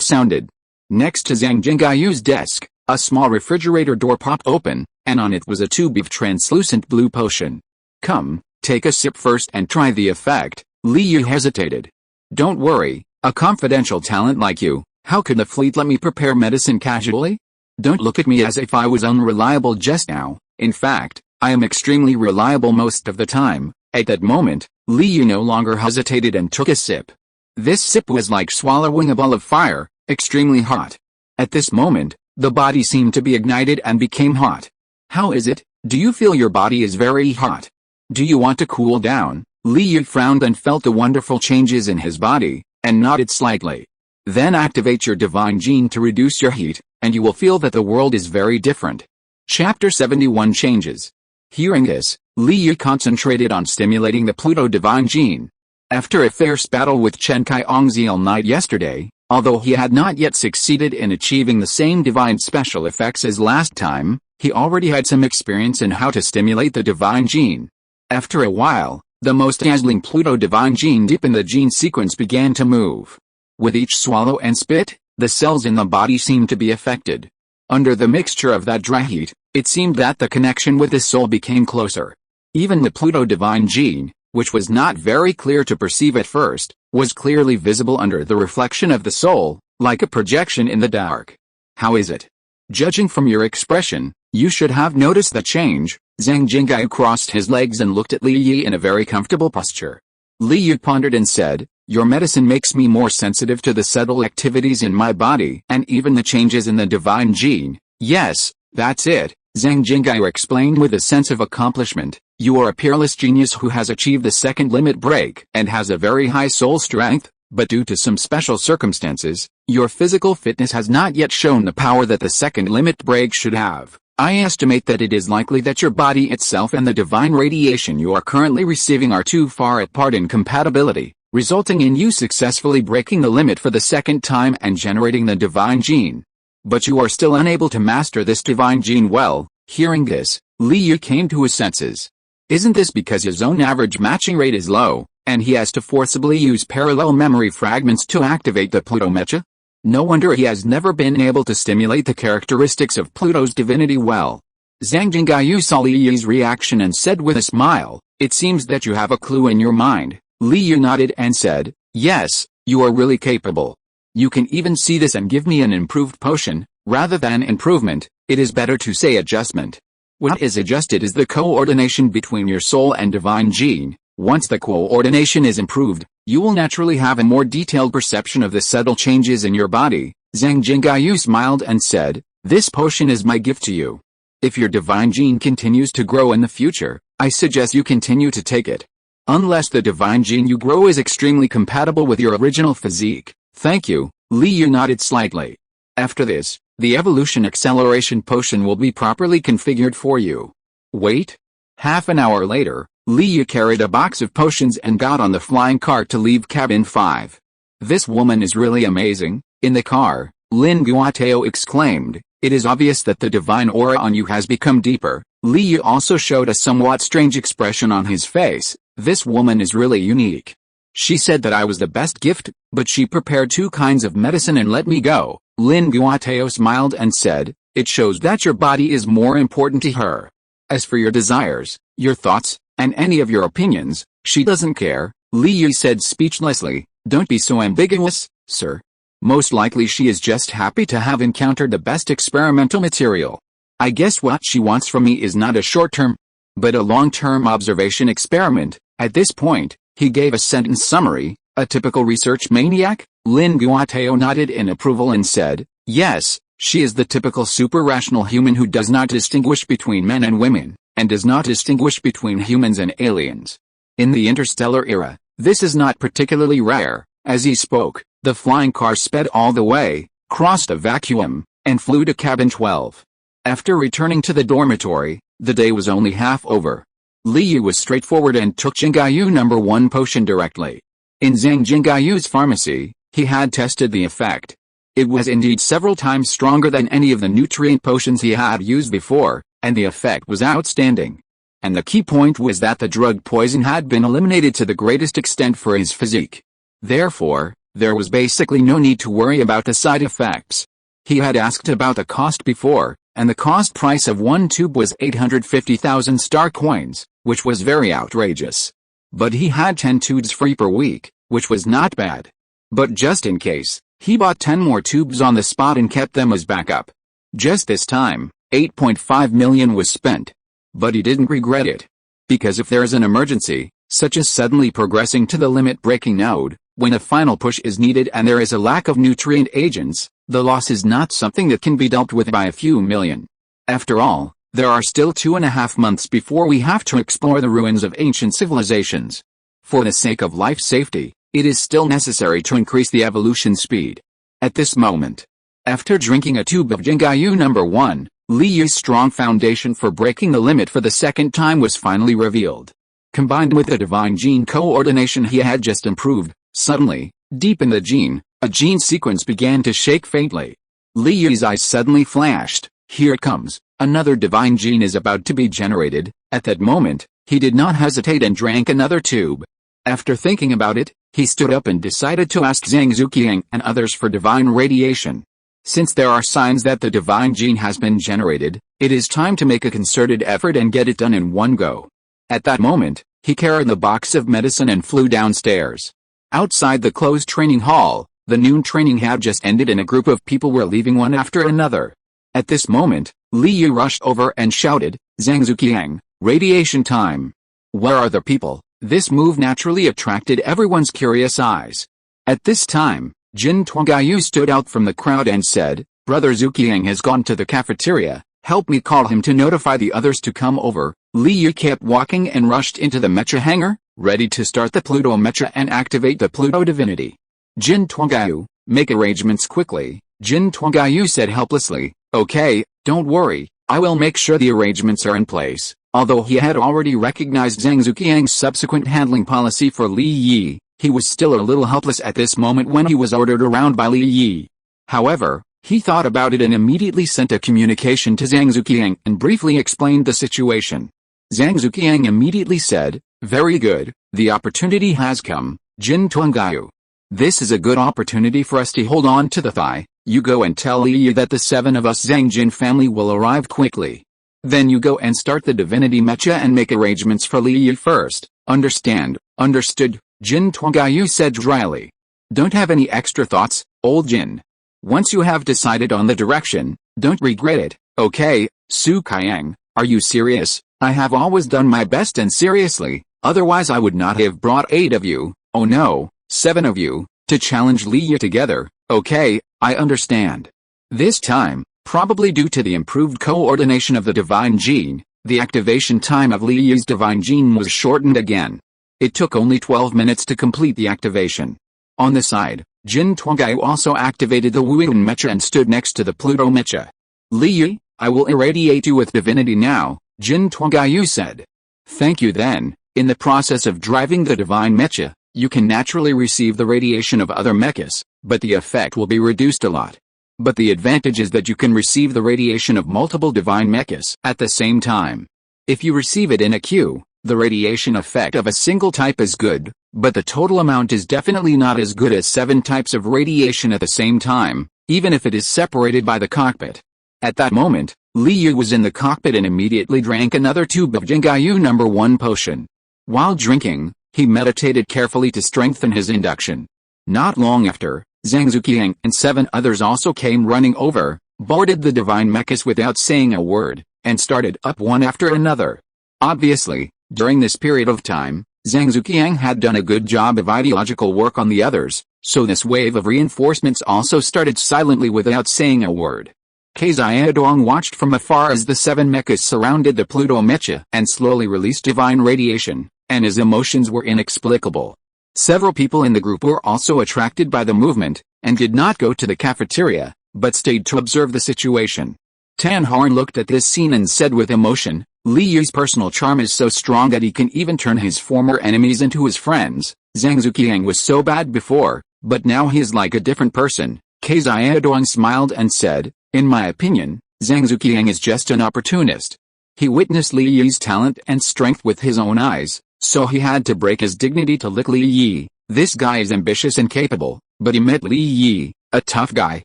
sounded. Next to Zhang Jingyu's desk, a small refrigerator door popped open, and on it was a tube of translucent blue potion. Come, take a sip first and try the effect. Liu hesitated. Don't worry, a confidential talent like you, how could the fleet let me prepare medicine casually? Don't look at me as if I was unreliable just now. In fact, I am extremely reliable most of the time. At that moment, Liu no longer hesitated and took a sip. This sip was like swallowing a ball of fire, extremely hot. At this moment, the body seemed to be ignited and became hot. How is it? Do you feel your body is very hot? Do you want to cool down? Li Yu frowned and felt the wonderful changes in his body, and nodded slightly. Then activate your divine gene to reduce your heat, and you will feel that the world is very different. Chapter 71 Changes. Hearing this, Li Yu concentrated on stimulating the Pluto divine gene. After a fierce battle with Chen Kai-ongzi all night yesterday, although he had not yet succeeded in achieving the same divine special effects as last time, he already had some experience in how to stimulate the divine gene. After a while, the most dazzling Pluto divine gene deep in the gene sequence began to move. With each swallow and spit, the cells in the body seemed to be affected. Under the mixture of that dry heat, it seemed that the connection with the soul became closer. Even the Pluto divine gene, which was not very clear to perceive at first, was clearly visible under the reflection of the soul, like a projection in the dark. How is it? Judging from your expression, you should have noticed the change. Zhang Jingyu crossed his legs and looked at Li Yi in a very comfortable posture. Li Yi pondered and said, your medicine makes me more sensitive to the subtle activities in my body and even the changes in the divine gene. Yes, that's it, Zhang Jingyu explained with a sense of accomplishment. You are a peerless genius who has achieved the second limit break and has a very high soul strength, but due to some special circumstances, your physical fitness has not yet shown the power that the second limit break should have. I estimate that it is likely that your body itself and the divine radiation you are currently receiving are too far apart in compatibility, resulting in you successfully breaking the limit for the second time and generating the divine gene. But you are still unable to master this divine gene well. Hearing this, Li Yu came to his senses. Isn't this because his own average matching rate is low, and he has to forcibly use parallel memory fragments to activate the Pluto Mecha? No wonder he has never been able to stimulate the characteristics of Pluto's divinity well. Zhang Jingyu saw Li Yu's reaction and said with a smile, it seems that you have a clue in your mind. Li Yu nodded and said, yes, you are really capable. You can even see this and give me an improved potion. Rather than improvement, it is better to say adjustment. What is adjusted is the coordination between your soul and divine gene. Once the coordination is improved, you will naturally have a more detailed perception of the subtle changes in your body. Zhang Jingyu smiled and said, this potion is my gift to you. If your divine gene continues to grow in the future, I suggest you continue to take it. Unless the divine gene you grow is extremely compatible with your original physique. Thank you, Li Yu nodded slightly. After this, the evolution acceleration potion will be properly configured for you. Wait. Half an hour later, Li Yu carried a box of potions and got on the flying cart to leave cabin 5. This woman is really amazing. In the car, Lin Guotao exclaimed, it is obvious that the divine aura on you has become deeper. Li Yu also showed a somewhat strange expression on his face. This woman is really unique. She said that I was the best gift, but she prepared 2 kinds of medicine and let me go. Lin Guotao smiled and said, it shows that your body is more important to her. As for your desires, your thoughts, and any of your opinions, she doesn't care. Li Yu said speechlessly, don't be so ambiguous, sir. Most likely she is just happy to have encountered the best experimental material. I guess what she wants from me is not a short-term, but a long-term observation experiment. At this point, he gave a sentence summary. A typical research maniac? Lin Guotao nodded in approval and said, yes, she is the typical super-rational human who does not distinguish between men and women, and does not distinguish between humans and aliens. In the interstellar era, this is not particularly rare. As he spoke, the flying car sped all the way, crossed a vacuum, and flew to cabin 12. After returning to the dormitory, the day was only half over. Li Yu was straightforward and took Xingyu No. 1 potion directly. In Zhang Jingyu's pharmacy, he had tested the effect. It was indeed several times stronger than any of the nutrient potions he had used before, and the effect was outstanding. And the key point was that the drug poison had been eliminated to the greatest extent for his physique. Therefore, there was basically no need to worry about the side effects. He had asked about the cost before, and the cost price of 1 tube was 850,000 star coins, which was very outrageous. But he had 10 tubes free per week, which was not bad. But just in case, he bought 10 more tubes on the spot and kept them as backup. Just this time, 8.5 million was spent. But he didn't regret it. Because if there is an emergency, such as suddenly progressing to the limit-breaking node, when a final push is needed and there is a lack of nutrient agents, the loss is not something that can be dealt with by a few million. After all, there are still 2.5 months before we have to explore the ruins of ancient civilizations. For the sake of life safety, it is still necessary to increase the evolution speed. At this moment, after drinking a tube of Xingyu number 1, Li Yu's strong foundation for breaking the limit for the second time was finally revealed. Combined with the divine gene coordination he had just improved, suddenly, deep in the gene, a gene sequence began to shake faintly. Li Yu's eyes suddenly flashed. Here it comes, another divine gene is about to be generated. At that moment, he did not hesitate and drank another tube. After thinking about it, he stood up and decided to ask Zhang Zuqiang and others for divine radiation. Since there are signs that the divine gene has been generated, it is time to make a concerted effort and get it done in one go. At that moment, he carried the box of medicine and flew downstairs. Outside the closed training hall, the noon training had just ended and a group of people were leaving one after another. At this moment, Li Yu rushed over and shouted, "Zhang Zuqiang, radiation time!" Where are the people? This move naturally attracted everyone's curious eyes. At this time, Jin Tuangayu stood out from the crowd and said, "Brother Zuqiang has gone to the cafeteria, help me call him to notify the others to come over." Li Yu kept walking and rushed into the Mecha hangar, ready to start the Pluto Mecha and activate the Pluto divinity. Jin Tuangayu, make arrangements quickly, Jin Tuangayu said helplessly. "Okay, don't worry, I will make sure the arrangements are in place." Although he had already recognized Zhang Zuqiang's subsequent handling policy for Li Yi, he was still a little helpless at this moment when he was ordered around by Li Yi. However, he thought about it and immediately sent a communication to Zhang Zuqiang and briefly explained the situation. Zhang Zuqiang immediately said, "Very good, the opportunity has come, Jin Tuangayu. This is a good opportunity for us to hold on to the thigh. You go and tell Li Yi that the 7 of us Zhang Jin family will arrive quickly. Then you go and start the divinity mecha and make arrangements for Li Yi first. Understand?" "Understood," Jin Tuangayu said dryly. "Don't have any extra thoughts, old Jin. Once you have decided on the direction, don't regret it." "Okay, Su Kaiang, are you serious? I have always done my best and seriously, otherwise I would not have brought 8 of you, oh no, 7 of you, to challenge Li Yi together." "Okay, I understand." This time, probably due to the improved coordination of the divine gene, the activation time of Li Yi's divine gene was shortened again. It took only 12 minutes to complete the activation. On the side, Jin Tuangayu also activated the Wuyin Mecha and stood next to the Pluto Mecha. "Li Yi, I will irradiate you with divinity now," Jin Tuangayu said. "Thank you then. In the process of driving the divine Mecha, you can naturally receive the radiation of other mechas, but the effect will be reduced a lot. But the advantage is that you can receive the radiation of multiple divine mechas at the same time. If you receive it in a queue, the radiation effect of a single type is good, but the total amount is definitely not as good as 7 types of radiation at the same time, even if it is separated by the cockpit." At that moment, Li Yu was in the cockpit and immediately drank another tube of Xingyu number 1 potion. While drinking, he meditated carefully to strengthen his induction. Not long after, Zhang Zuqiang and 7 others also came running over, boarded the divine mechas without saying a word, and started up one after another. Obviously, during this period of time, Zhang Zuqiang had done a good job of ideological work on the others, so this wave of reinforcements also started silently without saying a word. Xiaodong watched from afar as the 7 mechas surrounded the Pluto Mecha and slowly released divine radiation, and his emotions were inexplicable. Several people in the group were also attracted by the movement, and did not go to the cafeteria, but stayed to observe the situation. Tan Horn looked at this scene and said with emotion, "Li Yu's personal charm is so strong that he can even turn his former enemies into his friends. Zhang Zuqiang was so bad before, but now he is like a different person." Xiaodong smiled and said, "In my opinion, Zhang Zuqiang is just an opportunist. He witnessed Li Yi's talent and strength with his own eyes, so he had to break his dignity to lick Li Yi. This guy is ambitious and capable, but he met Li Yi, a tough guy.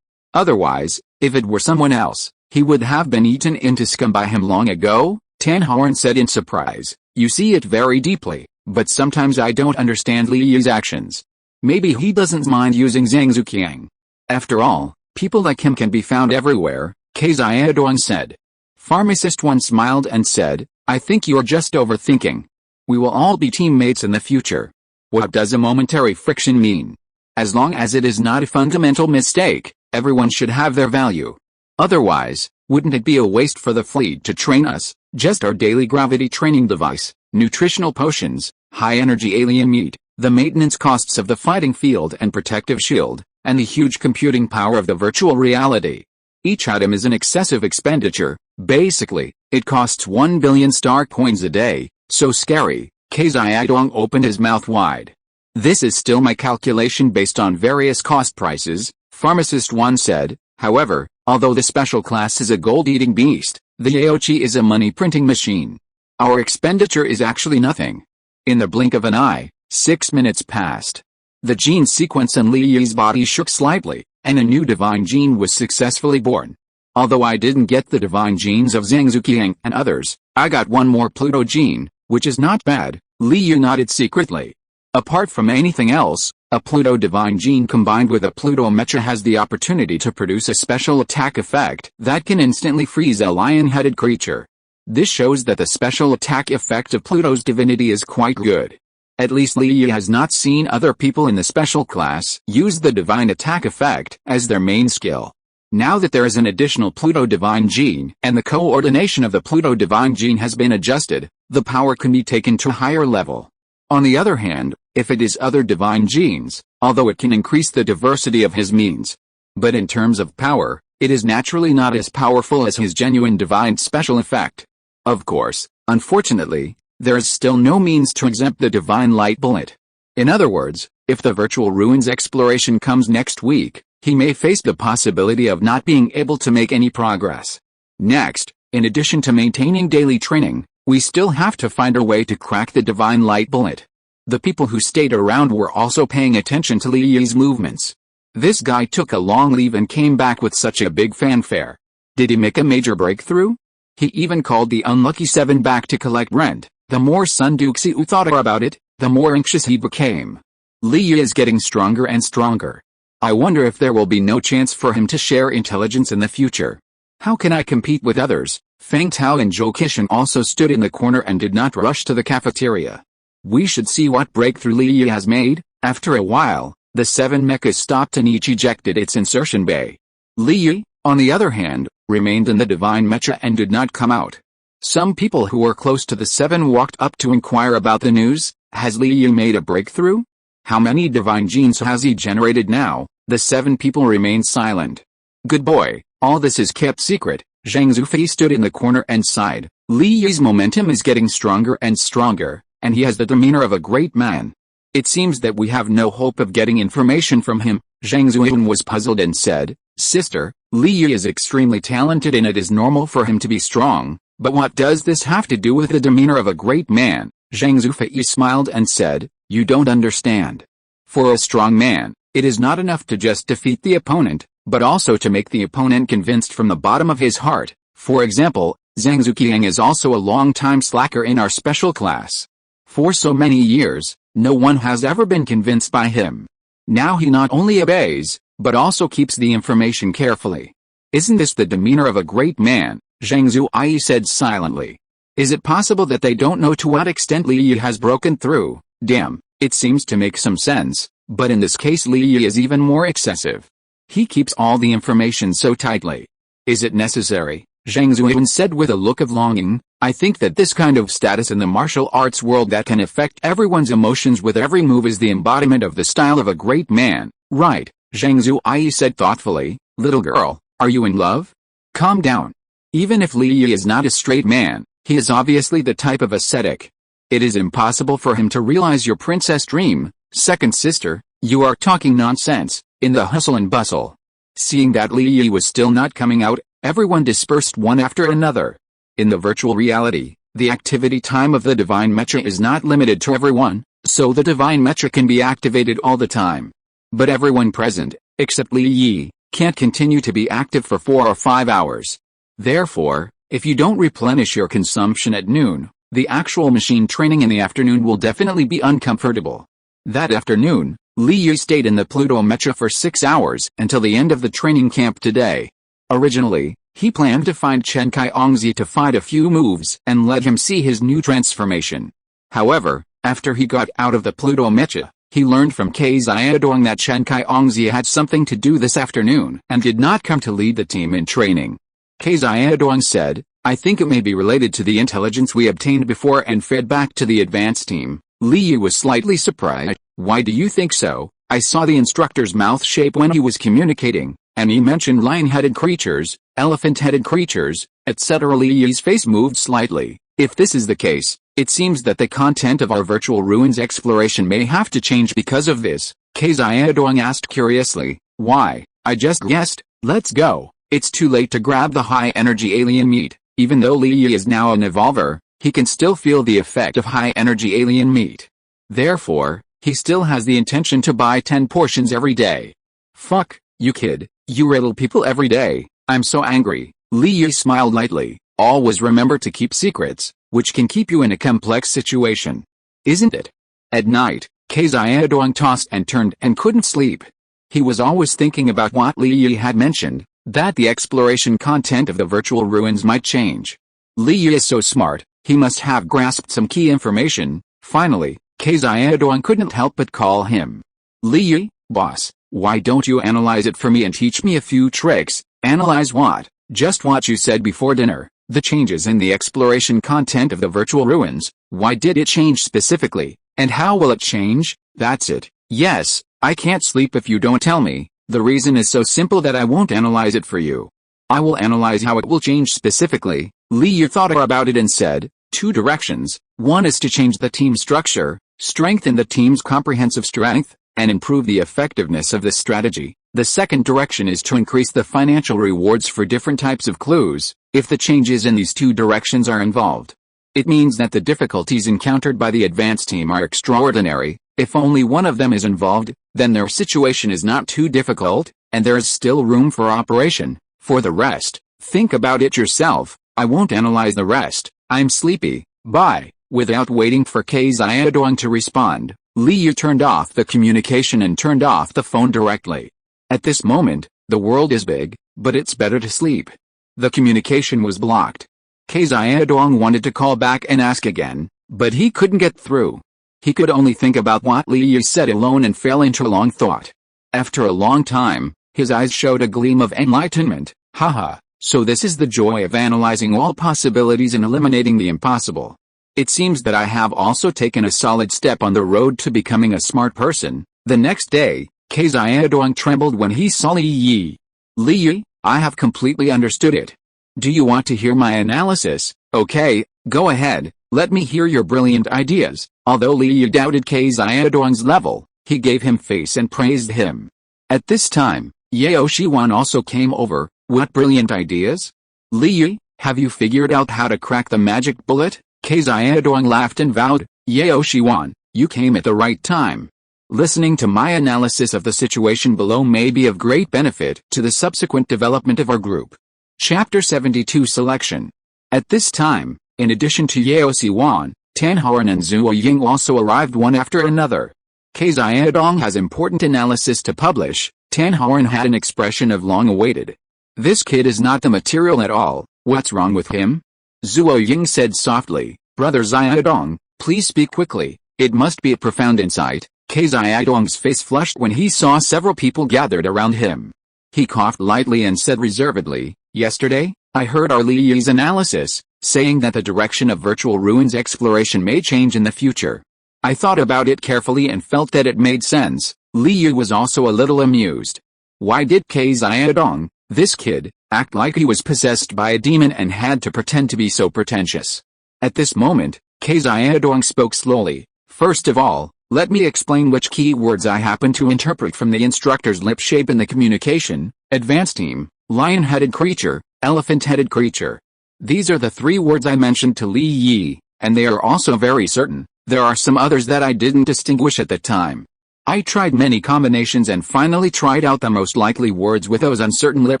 Otherwise, if it were someone else, he would have been eaten into scum by him long ago." Tan Horn said in surprise, "You see it very deeply, but sometimes I don't understand Li Yi's actions. Maybe he doesn't mind using Zhang Zuqiang. After all, people like him can be found everywhere," Xiaodong said. Pharmacist 1 smiled and said, "I think you're just overthinking. We will all be teammates in the future. What does a momentary friction mean? As long as it is not a fundamental mistake, everyone should have their value. Otherwise, wouldn't it be a waste for the fleet to train us? Just our daily gravity training device, nutritional potions, high-energy alien meat, the maintenance costs of the fighting field and protective shield, and the huge computing power of the virtual reality. Each item is an excessive expenditure. Basically, it costs 1 billion star coins a day. So scary. Xiaodong opened his mouth wide. This is still my calculation based on various cost prices, Pharmacist 1 said. However, although the special class is a gold-eating beast, the Yaoqi is a money-printing machine. Our expenditure is actually nothing. In the blink of an eye, 6 minutes passed. The gene sequence in Li Yi's body shook slightly, and a new divine gene was successfully born. Although I didn't get the divine genes of Zhang Zuqiang and others, I got one more Pluto gene, which is not bad, Li Yi nodded secretly. Apart from anything else, a Pluto divine gene combined with a Pluto mecha has the opportunity to produce a special attack effect that can instantly freeze a lion-headed creature. This shows that the special attack effect of Pluto's divinity is quite good. At least Li Yi has not seen other people in the special class use the divine attack effect as their main skill. Now that there is an additional Pluto divine gene and the coordination of the Pluto divine gene has been adjusted, the power can be taken to a higher level. On the other hand, if it is other divine genes, although it can increase the diversity of his means, but in terms of power, it is naturally not as powerful as his genuine divine special effect. Of course, unfortunately, there is still no means to exempt the divine light bullet. In other words, if the virtual ruins exploration comes next week, he may face the possibility of not being able to make any progress. Next, in addition to maintaining daily training, we still have to find a way to crack the divine light bullet. The people who stayed around were also paying attention to Li Yi's movements. This guy took a long leave and came back with such a big fanfare. Did he make a major breakthrough? He even called the unlucky 7 back to collect rent. The more Sun Duxiu thought about it, the more anxious he became. Li Yi is getting stronger and stronger. I wonder if there will be no chance for him to share intelligence in the future. How can I compete with others? Feng Tao and Zhou Qishan also stood in the corner and did not rush to the cafeteria. We should see what breakthrough Li Yi has made. After a while, the 7 mechas stopped and each ejected its insertion bay. Li Yi, on the other hand, remained in the divine mecha and did not come out. Some people who were close to the 7 walked up to inquire about the news. Has Li Yi made a breakthrough? How many divine genes has he generated now? The 7 people remained silent. Good boy, all this is kept secret. Zhang Zufei stood in the corner and sighed. Li Yi's momentum is getting stronger and stronger, and he has the demeanor of a great man. It seems that we have no hope of getting information from him. Zhang Zuiyun was puzzled and said, Sister, Li Yi is extremely talented and it is normal for him to be strong, but what does this have to do with the demeanor of a great man? Zhang Zufei smiled and said, You don't understand. For a strong man, it is not enough to just defeat the opponent, but also to make the opponent convinced from the bottom of his heart. For example, Zhang Zuqiang is also a long-time slacker in our special class. For so many years, no one has ever been convinced by him. Now he not only obeys, but also keeps the information carefully. Isn't this the demeanor of a great man? Zhang Zuyi said silently. Is it possible that they don't know to what extent Li Yi has broken through? Damn, it seems to make some sense, but in this case Li Yi is even more excessive. He keeps all the information so tightly. Is it necessary? Zhang Zuiyun said with a look of longing. I think that this kind of status in the martial arts world that can affect everyone's emotions with every move is the embodiment of the style of a great man. Right, Zhang Zuyi said thoughtfully. Little girl, are you in love? Calm down. Even if Li Yi is not a straight man, he is obviously the type of ascetic. It is impossible for him to realize your princess dream. Second sister, you are talking nonsense. In the hustle and bustle. Seeing that Li Yi was still not coming out, everyone dispersed one after another. In the virtual reality, the activity time of the divine mecha is not limited to everyone, so the divine mecha can be activated all the time. But everyone present, except Li Yi, can't continue to be active for 4 or 5 hours. Therefore, if you don't replenish your consumption at noon, the actual machine training in the afternoon will definitely be uncomfortable. That afternoon, Li Yi stayed in the Pluto mecha for 6 hours until the end of the training camp today. Originally, he planned to find Chen Kai-ongzi to fight a few moves and let him see his new transformation. However, after he got out of the Pluto mecha, he learned from Xiaodong that Chen Kai-ongzi had something to do this afternoon and did not come to lead the team in training. Xiaodong said, I think it may be related to the intelligence we obtained before and fed back to the advanced team. Li Yi was slightly surprised. Why do you think so? I saw the instructor's mouth shape when he was communicating, and he mentioned lion-headed creatures, elephant-headed creatures, etc. Li Yi's face moved slightly. If this is the case, it seems that the content of our virtual ruins exploration may have to change because of this. Xiaodong asked curiously. Why? I just guessed. Let's go. It's too late to grab the high-energy alien meat. Even though Li Yi is now an evolver, he can still feel the effect of high-energy alien meat. Therefore, he still has the intention to buy 10 portions every day. Fuck, you kid, you riddle people every day. I'm so angry. Li Yi smiled lightly. Always remember to keep secrets, which can keep you in a complex situation. Isn't it? At night, Xiaodong tossed and turned and couldn't sleep. He was always thinking about what Li Yi had mentioned, that the exploration content of the virtual ruins might change. Li Yi is so smart, he must have grasped some key information. Finally, Xiaodong couldn't help but call him. Li Yi, boss, why don't you analyze it for me and teach me a few tricks? Analyze what? Just what you said before dinner, the changes in the exploration content of the virtual ruins. Why did it change specifically, and how will it change? That's it. Yes, I can't sleep if you don't tell me. The reason is so simple that I won't analyze it for you. I will analyze how it will change specifically. Li Yi thought about it and said, 2 directions. One is to change the team structure, strengthen the team's comprehensive strength, and improve the effectiveness of this strategy. The second direction is to increase the financial rewards for different types of clues, if the changes in these 2 directions are involved. It means that the difficulties encountered by the advanced team are extraordinary. If only one of them is involved, then their situation is not too difficult, and there is still room for operation. For the rest, think about it yourself. I won't analyze the rest. I'm sleepy. Bye. Without waiting for Xiaodong to respond, Li Yi turned off the communication and turned off the phone directly. At this moment, the world is big, but it's better to sleep. The communication was blocked. Xiaodong wanted to call back and ask again, but he couldn't get through. He could only think about what Li Yi said alone and fell into long thought. After a long time, his eyes showed a gleam of enlightenment. Haha, so this is the joy of analyzing all possibilities and eliminating the impossible. It seems that I have also taken a solid step on the road to becoming a smart person. The next day, Xiaodong trembled when he saw Li Yi. Li Yi, I have completely understood it. Do you want to hear my analysis? Okay, go ahead, let me hear your brilliant ideas. Although Li Yi doubted Xiaodong's level, he gave him face and praised him. At this time, Yao Shiwan also came over. What brilliant ideas? Li Yi, have you figured out how to crack the magic bullet? Xiaodong laughed and vowed, Yao Shiwan, you came at the right time. Listening to my analysis of the situation below may be of great benefit to the subsequent development of our group. Chapter 72 Selection. At this time, in addition to Yao Shiwan, Tan Haren and Zuo Ying also arrived one after another. Xiaodong has important analysis to publish. Tan Haren had an expression of long-awaited. This kid is not the material at all. What's wrong with him? Zuo Ying said softly, Brother Xiaodong, please speak quickly. It must be a profound insight. Xiaodong's face flushed when he saw several people gathered around him. He coughed lightly and said reservedly, Yesterday, I heard our Li Yi's analysis, saying that the direction of virtual ruins exploration may change in the future. I thought about it carefully and felt that it made sense. Li Yi was also a little amused. Why did Xiaodong, this kid, act like he was possessed by a demon and had to pretend to be so pretentious? At this moment, Xiaodong spoke slowly. First of all, let me explain which key words I happen to interpret from the instructor's lip shape in the communication. Advanced team, lion-headed creature, elephant-headed creature. These are the 3 words I mentioned to Li Yi, and they are also very certain. There are some others that I didn't distinguish at the time. I tried many combinations and finally tried out the most likely words with those uncertain lip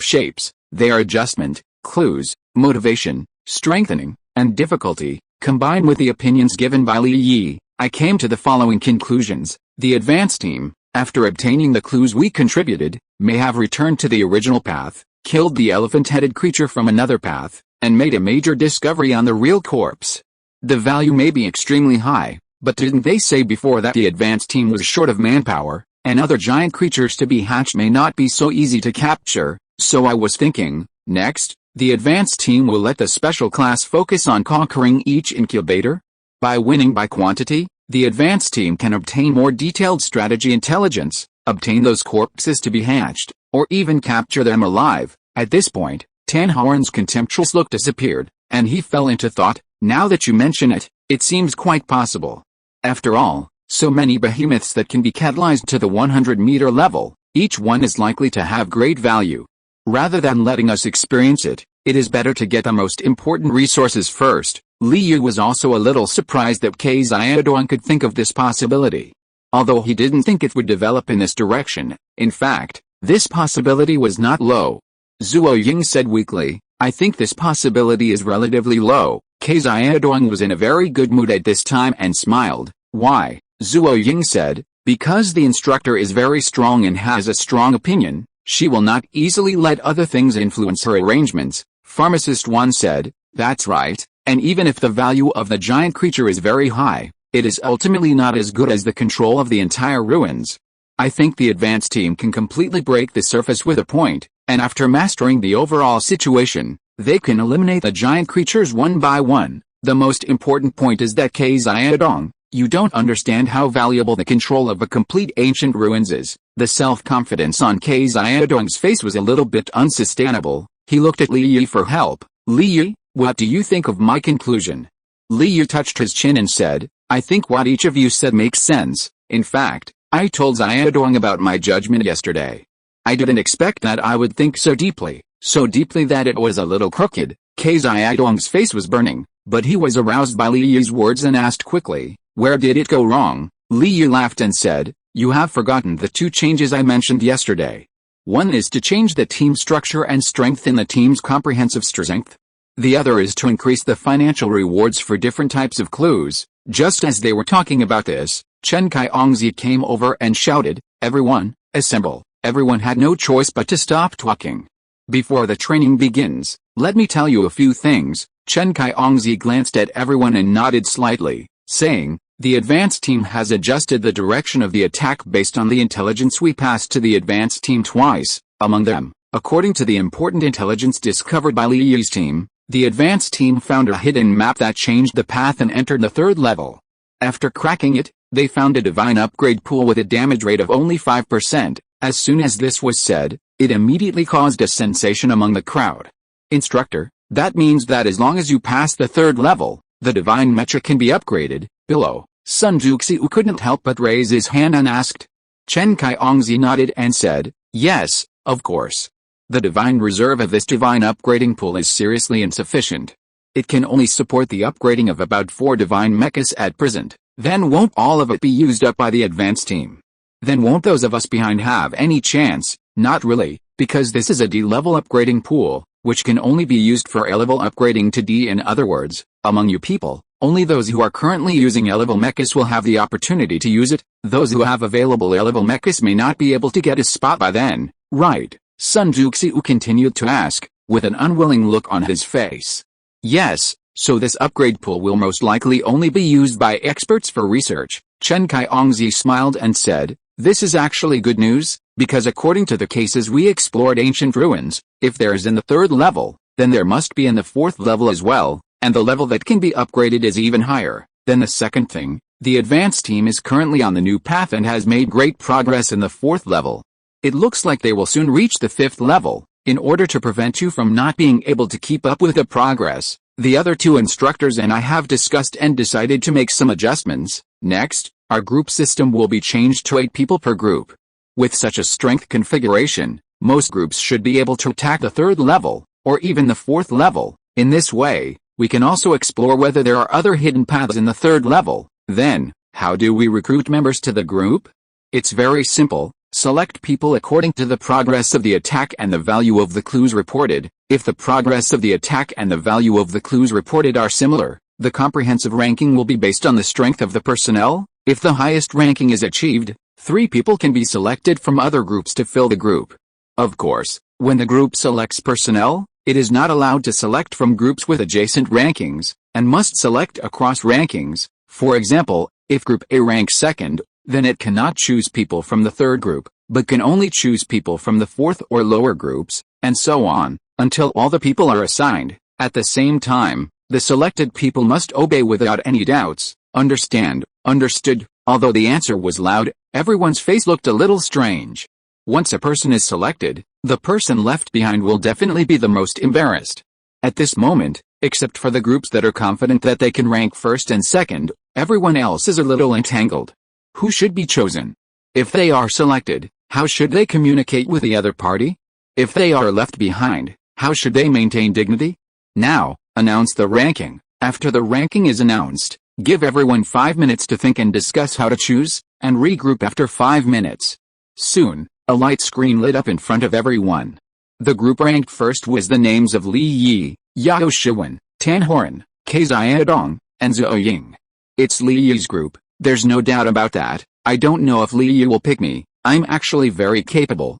shapes. They are adjustment, clues, motivation, strengthening, and difficulty. Combined with the opinions given by Li Yi, I came to the following conclusions. The advanced team, after obtaining the clues we contributed, may have returned to the original path, killed the elephant-headed creature from another path, and made a major discovery on the real corpse. The value may be extremely high, but didn't they say before that the advanced team was short of manpower, and other giant creatures to be hatched may not be so easy to capture? So I was thinking, next, the advanced team will let the special class focus on conquering each incubator? By winning by quantity, The advanced team can obtain more detailed strategy intelligence, obtain those corpses to be hatched, or even capture them alive. At this point, Tan Horn's contemptuous look disappeared, and he fell into thought. Now that you mention it, it seems quite possible. After all, so many behemoths that can be catalyzed to the 100-meter level, each one is likely to have great value. Rather than letting us experience it, it is better to get the most important resources first. Li Yu was also a little surprised that Xiaodong could think of this possibility. Although he didn't think it would develop in this direction, in fact, this possibility was not low. Zhuo Ying said weakly, I think this possibility is relatively low. Xiaodong was in a very good mood at this time and smiled. Why? Zhuo Ying said, because the instructor is very strong and has a strong opinion, she will not easily let other things influence her arrangements. Pharmacist 1 said, that's right, and even if the value of the giant creature is very high, it is ultimately not as good as the control of the entire ruins. I think the advanced team can completely break the surface with a point, and after mastering the overall situation, they can eliminate the giant creatures one by one. The most important point is that Xiaodong, you don't understand how valuable the control of a complete ancient ruins is. The self-confidence on Xiaodong's face was a little bit unsustainable. He looked at Li Yu for help. Li Yu, what do you think of my conclusion? Li Yu touched his chin and said, I think what each of you said makes sense. In fact, I told Xiaodong about my judgment yesterday. I didn't expect that I would think so deeply that it was a little crooked. Xiaodong's face was burning, but he was aroused by Li Yu's words and asked quickly, where did it go wrong? Li Yu laughed and said, you have forgotten the two changes I mentioned yesterday. One is to change the team structure and strengthen the team's comprehensive strength. The other is to increase the financial rewards for different types of clues. Just as they were talking about this, Chen Kaiyongzi came over and shouted, everyone, assemble. Everyone had no choice but to stop talking. Before the training begins, let me tell you a few things. Chen Kaiyongzi glanced at everyone and nodded slightly, saying, the advanced team has adjusted the direction of the attack based on the intelligence we passed to the advanced team twice. Among them, according to the important intelligence discovered by Li Yu's team, the advanced team found a hidden map that changed the path and entered the third level. After cracking it, they found a divine upgrade pool with a damage rate of only 5%. As soon as this was said, it immediately caused a sensation among the crowd. Instructor, that means that as long as you pass the third level, the divine mecha can be upgraded. Below, Sun Juxiu couldn't help but raise his hand and asked. Chen Kaiyongzi nodded and said, yes, of course. The divine reserve of this divine upgrading pool is seriously insufficient. It can only support the upgrading of about 4 divine mechas at present. Then won't all of it be used up by the advanced team? Then won't those of us behind have any chance? Not really, because this is a D-level upgrading pool, which can only be used for A-level upgrading to D. In other words, among you people, only those who are currently using A-level mechas will have the opportunity to use it. Those who have available A-level mechas may not be able to get a spot by then, right? Sun Juxiu continued to ask, with an unwilling look on his face. Yes, so this upgrade pool will most likely only be used by experts for research. Chen Kaiyongzi smiled and said, this is actually good news, because according to the cases we explored ancient ruins, if there is in the third level, then there must be in the fourth level as well, and the level that can be upgraded is even higher. Then the second thing, the advanced team is currently on the new path and has made great progress in the fourth level. It looks like they will soon reach the fifth level. In order to prevent you from not being able to keep up with the progress, the other two instructors and I have discussed and decided to make some adjustments. Next, our group system will be changed to 8 people per group. With such a strength configuration, most groups should be able to attack the third level, or even the fourth level. In this way, we can also explore whether there are other hidden paths in the third level. Then, how do we recruit members to the group? It's very simple. Select people according to the progress of the attack and the value of the clues reported. If the progress of the attack and the value of the clues reported are similar, the comprehensive ranking will be based on the strength of the personnel. If the highest ranking is achieved, 3 people can be selected from other groups to fill the group. Of course, when the group selects personnel, it is not allowed to select from groups with adjacent rankings, and must select across rankings. For example, if Group A ranks second, then it cannot choose people from the third group, but can only choose people from the fourth or lower groups, and so on, until all the people are assigned. At the same time, the selected people must obey without any doubts. Understand, Understood. Although the answer was loud, everyone's face looked a little strange. Once a person is selected, the person left behind will definitely be the most embarrassed. At this moment, except for the groups that are confident that they can rank first and second, everyone else is a little entangled. Who should be chosen? If they are selected, how should they communicate with the other party? If they are left behind, how should they maintain dignity? Now, announce the ranking. After the ranking is announced, give everyone 5 minutes to think and discuss how to choose, and regroup after 5 minutes. Soon, a light screen lit up in front of everyone. The group ranked first was the names of Li Yi, Yao Shiwen, Tan Horan, Ke Xiaodong, and Zhou Ying. It's Li Yi's group, there's no doubt about that. I don't know if Li Yi will pick me. I'm actually very capable.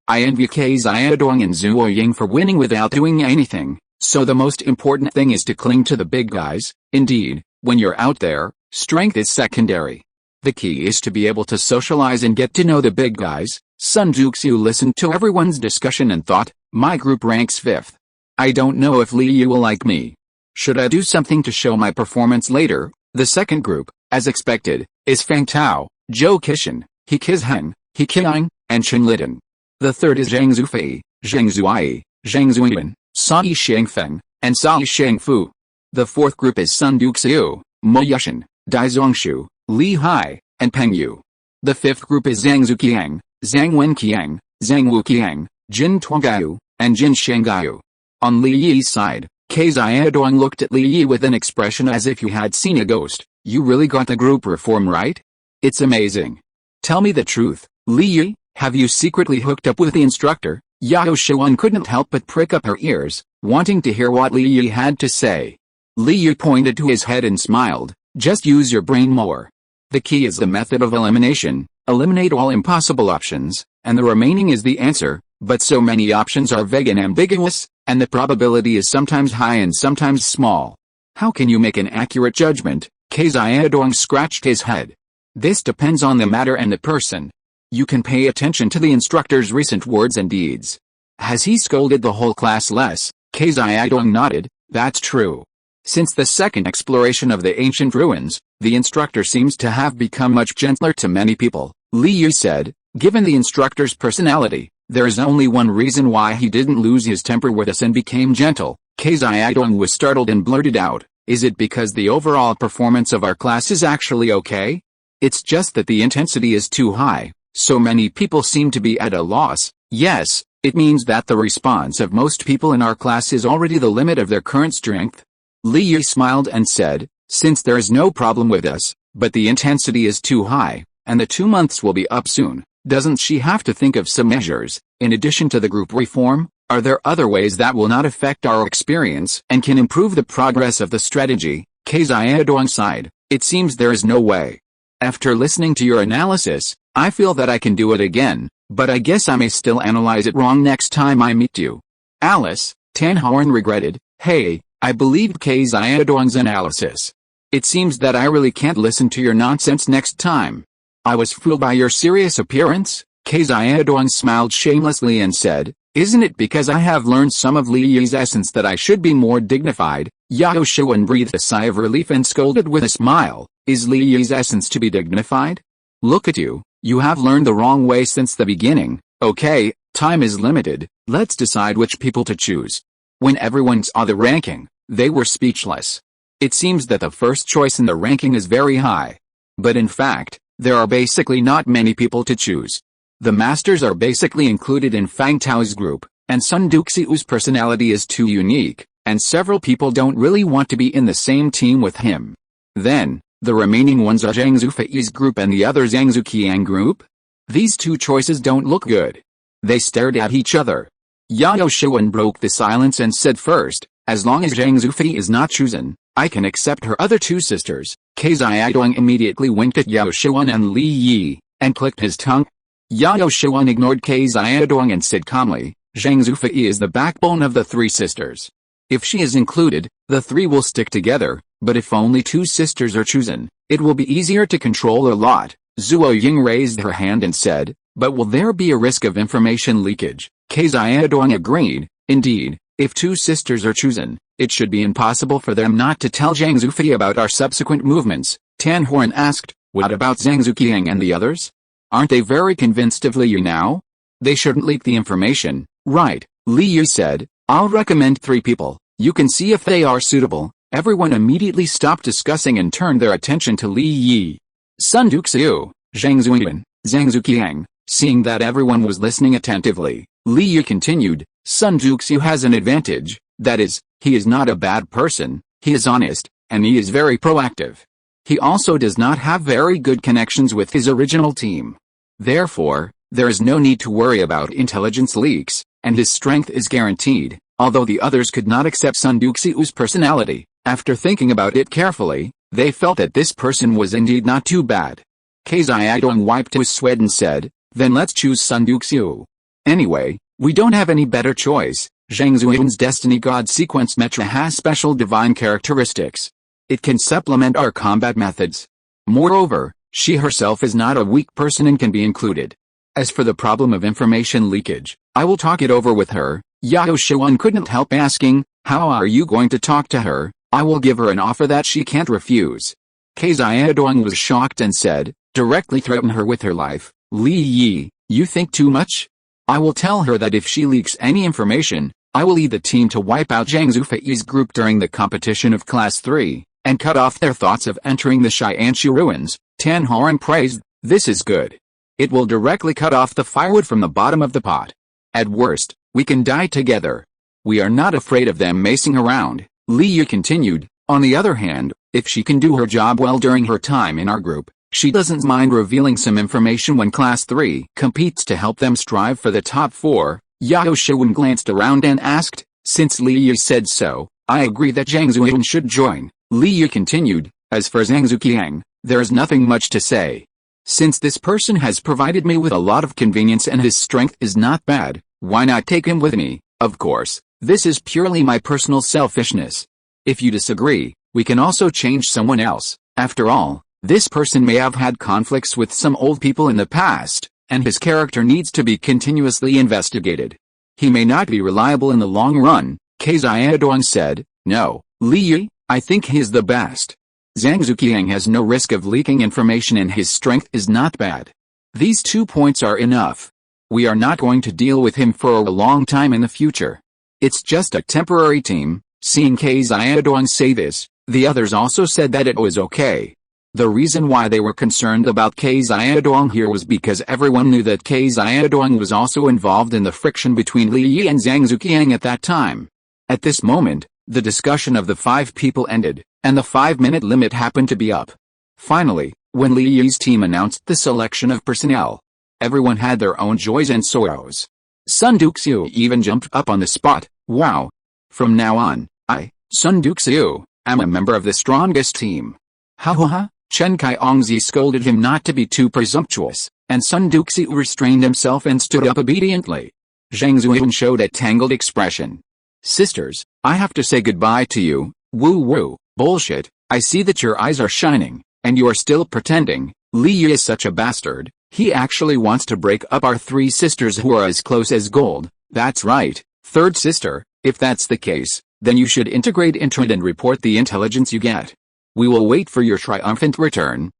I envy Ke Xiaodong and Zhou Ying for winning without doing anything, so the most important thing is to cling to the big guys. Indeed, when you're out there, strength is secondary. The key is to be able to socialize and get to know the big guys. Sun Duxiu listened to everyone's discussion and thought, my group ranks 5th. I don't know if Li Yi will like me. Should I do something to show my performance later? The second group, as expected, is Fang Tao, Zhou Qishan, He Qizheng, He Qiang, and Chen Liden. The third is Zhang Zufei, Zhang Zuai, Zhang Zuiwen, Sai Shangfeng, and Sai Shangfu. The fourth group is Sun Duxiu, Mo Yushan, Dai Zongshu, Li Hai, and Peng Yu. The fifth group is Zhang Zuqiang, Zhang Wenqiang, Zhang Wuqiang, Jin Tuangaiyu, and Jin Shangaiyu. On Li Yi's side, Ke Xiaodong looked at Li Yi with an expression as if you had seen a ghost. You really got the group reform right? It's amazing. Tell me the truth, Li Yi, have you secretly hooked up with the instructor? Yao Shiwen couldn't help but prick up her ears, wanting to hear what Li Yi had to say. Li Yi pointed to his head and smiled, just use your brain more. The key is the method of elimination. Eliminate all impossible options, and the remaining is the answer, but so many options are vague and ambiguous, and the probability is sometimes high and sometimes small. How can you make an accurate judgment? Ke Xiaodong scratched his head. This depends on the matter and the person. You can pay attention to the instructor's recent words and deeds. Has he scolded the whole class less? Ke Xiaodong nodded, that's true. Since the second exploration of the ancient ruins, the instructor seems to have become much gentler to many people, Li Yi said. Given the instructor's personality, there is only one reason why he didn't lose his temper with us and became gentle. Ke Xiaodong was startled and blurted out, is it because the overall performance of our class is actually okay? It's just that the intensity is too high, so many people seem to be at a loss. Yes, it means that the response of most people in our class is already the limit of their current strength. Li Yi smiled and said, since there is no problem with us, but the intensity is too high, and the 2 months will be up soon, doesn't she have to think of some measures, in addition to the group reform? Are there other ways that will not affect our experience and can improve the progress of the strategy? Ke Xiaodong sighed, it seems there is no way. After listening to your analysis, I feel that I can do it again, but I guess I may still analyze it wrong next time I meet you. Alice, Tan Horan regretted, hey, I believed Ke Xiaodong's analysis. It seems that I really can't listen to your nonsense next time. I was fooled by your serious appearance. Ke Xiaodong smiled shamelessly and said, isn't it because I have learned some of Li Yi's essence that I should be more dignified? Yao Shiwen breathed a sigh of relief and scolded with a smile, is Li Yi's essence to be dignified? Look at you, you have learned the wrong way since the beginning. Okay, time is limited, let's decide which people to choose. When everyone saw the ranking, they were speechless. It seems that the first choice in the ranking is very high. But in fact, there are basically not many people to choose. The masters are basically included in Fang Tao's group, and Sun Duxiu's personality is too unique, and several people don't really want to be in the same team with him. Then, the remaining ones are Zhang Zufei's group and the other Zhang Zuqiang group? These two choices don't look good. They stared at each other. Yao Shiwen broke the silence and said first, as long as Zhang Zufei is not chosen, I can accept her other two sisters. Ke Xiaodong immediately winked at Yao Shiwen and Li Yi, and clicked his tongue. Yao Shiwen ignored Ke Xiaodong and said calmly, Zhang Zufei is the backbone of the three sisters. If she is included, the three will stick together, but if only two sisters are chosen, it will be easier to control a lot. Zhou Ying raised her hand and said, but will there be a risk of information leakage? Ke Xiaodong agreed, indeed, if two sisters are chosen, it should be impossible for them not to tell Zhang Zufei about our subsequent movements. Tan Horan asked, what about Zhang Zuqiang and the others? Aren't they very convinced of Li Yu now? They shouldn't leak the information, right? Li Yu said, I'll recommend 3 people, you can see if they are suitable. Everyone immediately stopped discussing and turned their attention to Li Yi. Sun Duxiu, Zhang Zuiyuan, Zhang Zuqiang. Seeing that everyone was listening attentively, Li Yu continued, Sun Duxiu has an advantage, that is, he is not a bad person, he is honest, and he is very proactive. He also does not have very good connections with his original team. Therefore, there is no need to worry about intelligence leaks, and his strength is guaranteed. Although the others could not accept Sun Duxiu's personality, after thinking about it carefully, they felt that this person was indeed not too bad. Xiaodong wiped his sweat and said, then let's choose Sun Duxiu. Anyway, we don't have any better choice. Zhang Zuiyuan's Destiny God Sequence Mecha has special divine characteristics. It can supplement our combat methods. Moreover, she herself is not a weak person and can be included. As for the problem of information leakage, I will talk it over with her. Yao Shuan couldn't help asking, how are you going to talk to her? I will give her an offer that she can't refuse. Xiaodong was shocked and said, directly threaten her with her life. Li Yi, you think too much? I will tell her that if she leaks any information, I will lead the team to wipe out Zhang Zufei's group during the competition of Class 3, and cut off their thoughts of entering the Xianxu ruins. Tan Horan praised, this is good. It will directly cut off the firewood from the bottom of the pot. At worst, we can die together. We are not afraid of them macing around. Li Yu continued, on the other hand, if she can do her job well during her time in our group, she doesn't mind revealing some information when Class 3 competes to help them strive for the top 4. Yao Shuan glanced around and asked, since Li Yu said so, I agree that Zhang Zuiyuan should join. Li Yu continued, as for Zhang Zuqiang, there is nothing much to say. Since this person has provided me with a lot of convenience and his strength is not bad, why not take him with me? Of course, this is purely my personal selfishness. If you disagree, we can also change someone else. After all, this person may have had conflicts with some old people in the past, and his character needs to be continuously investigated. He may not be reliable in the long run. Xiaodong said, no, Li Yu, I think he is the best. Zhang Zuqiang has no risk of leaking information and his strength is not bad. These 2 points are enough. We are not going to deal with him for a long time in the future. It's just a temporary team. Seeing Xiaodong say this, the others also said that it was okay. The reason why they were concerned about Xiaodong here was because everyone knew that Xiaodong was also involved in the friction between Li Yi and Zhang Zuqiang at that time. At this moment, the discussion of the 5 people ended, and the 5-minute limit happened to be up. Finally, when Li Yi's team announced the selection of personnel, everyone had their own joys and sorrows. Sun Duxiu even jumped up on the spot, wow. From now on, I, Sun Duxiu, am a member of the strongest team. Ha ha ha. Chen Kaiongzi scolded him not to be too presumptuous, and Sun Duxiu restrained himself and stood up obediently. Zhang Zuiyuan showed a tangled expression. Sisters, I have to say goodbye to you. Woo woo, bullshit, I see that your eyes are shining, and you are still pretending. Li Yu is such a bastard, he actually wants to break up our 3 sisters who are as close as gold. That's right, 3rd sister, if that's the case, then you should integrate into it and report the intelligence you get. We will wait for your triumphant return.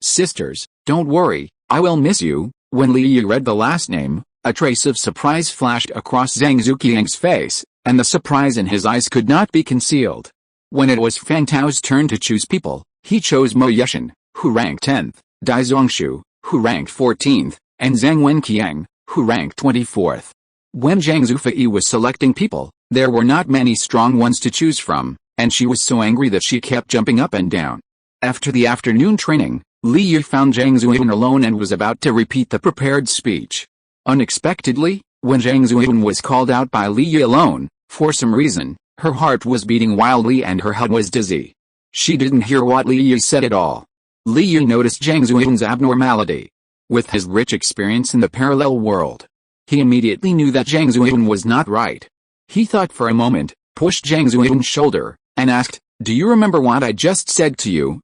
Sisters, don't worry, I will miss you. When Li Yu read the last name, a trace of surprise flashed across Zhang Zuqiang's face, and the surprise in his eyes could not be concealed. When it was Fan Tao's turn to choose people, he chose Mo Yeshan, who ranked 10th, Dai Zongshu, who ranked 14th, and Zhang Wenqiang, who ranked 24th. When Zhang Zufei was selecting people, there were not many strong ones to choose from, and she was so angry that she kept jumping up and down. After the afternoon training, Li Yu found Zhang Zuiyuan alone and was about to repeat the prepared speech. Unexpectedly, when Zhang Zuiyuan was called out by Li Yu alone, for some reason, her heart was beating wildly and her head was dizzy. She didn't hear what Li Yu said at all. Li Yu noticed Zhang Zuiyuan's abnormality. With his rich experience in the parallel world, he immediately knew that Zhang Zuiyuan was not right. He thought for a moment, pushed Zhang Zuiyuan's shoulder, and asked, do you remember what I just said to you?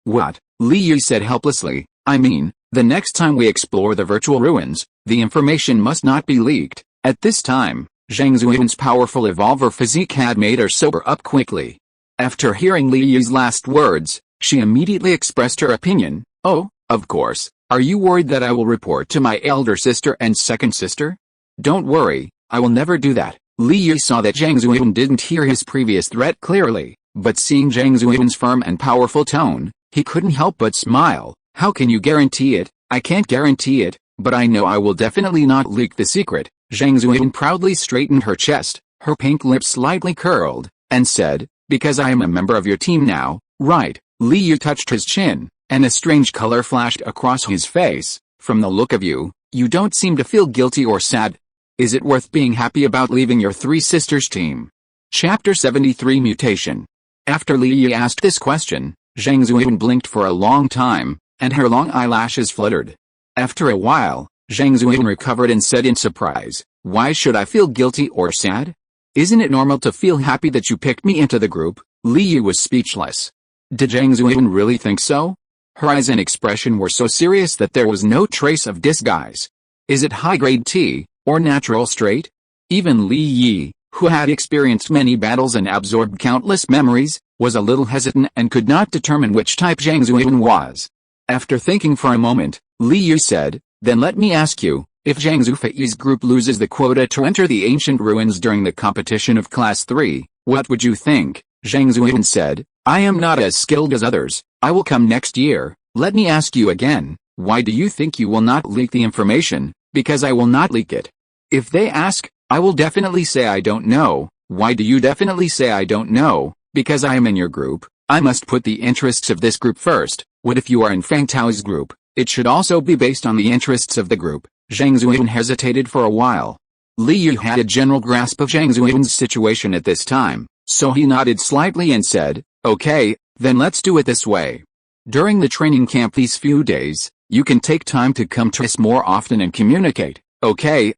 What? Li Yu said helplessly, I mean, the next time we explore the virtual ruins, the information must not be leaked. At this time, Zhang Zuiyuan's powerful evolver physique had made her sober up quickly. After hearing Li Yu's last words, She immediately expressed her opinion. "Oh, of course. Are you worried that I will report to my elder sister and second sister? Don't worry, I will never do that." Li Yi saw that Zhang Zuiyun didn't hear his previous threat clearly, but seeing Zhang Zuiyun's firm and powerful tone, he couldn't help but smile. "How can you guarantee it?" "I can't guarantee it, but I know I will definitely not leak the secret." Zhang Zuiyun proudly straightened her chest, her pink lips slightly curled, and said, "Because I am a member of your team now, right?" Li Yi touched his chin, and a strange color flashed across his face. "From the look of you, you don't seem to feel guilty or sad. Is it worth being happy about leaving your three sisters' team?" Chapter 73 Mutation. After Li Yi asked this question, Zhang Zuiyun blinked for a long time, and her long eyelashes fluttered. After a while, Zhang Zuiyun recovered and said in surprise, "Why should I feel guilty or sad? Isn't it normal to feel happy that you picked me into the group?" Li Yi was speechless. Did Zhang Zuiyun really think so? Her eyes and expression were so serious that there was no trace of disguise. Is it high-grade T, or natural straight? Even Li Yi, who had experienced many battles and absorbed countless memories, was a little hesitant and could not determine which type Zhang Zuiyun was. After thinking for a moment, Li Yi said, "Then let me ask you, if Zhang Zufei's group loses the quota to enter the ancient ruins during the competition of Class 3, what would you think?" Zhang Zuiyun said, "I am not as skilled as others. I will come next year." "Let me ask you again, why do you think you will not leak the information?" "Because I will not leak it. If they ask, I will definitely say I don't know." "Why do you definitely say I don't know?" "Because I am in your group. I must put the interests of this group first. What if you are in Fang Tao's group? It should also be based on the interests of the group." Zhang Zuiyun hesitated for a while. Li Yi had a general grasp of Zhang Zuiyun's situation at this time, so he nodded slightly and said, "Okay, then let's do it this way. During the training camp these few days, you can take time to come to us more often and communicate." Okay,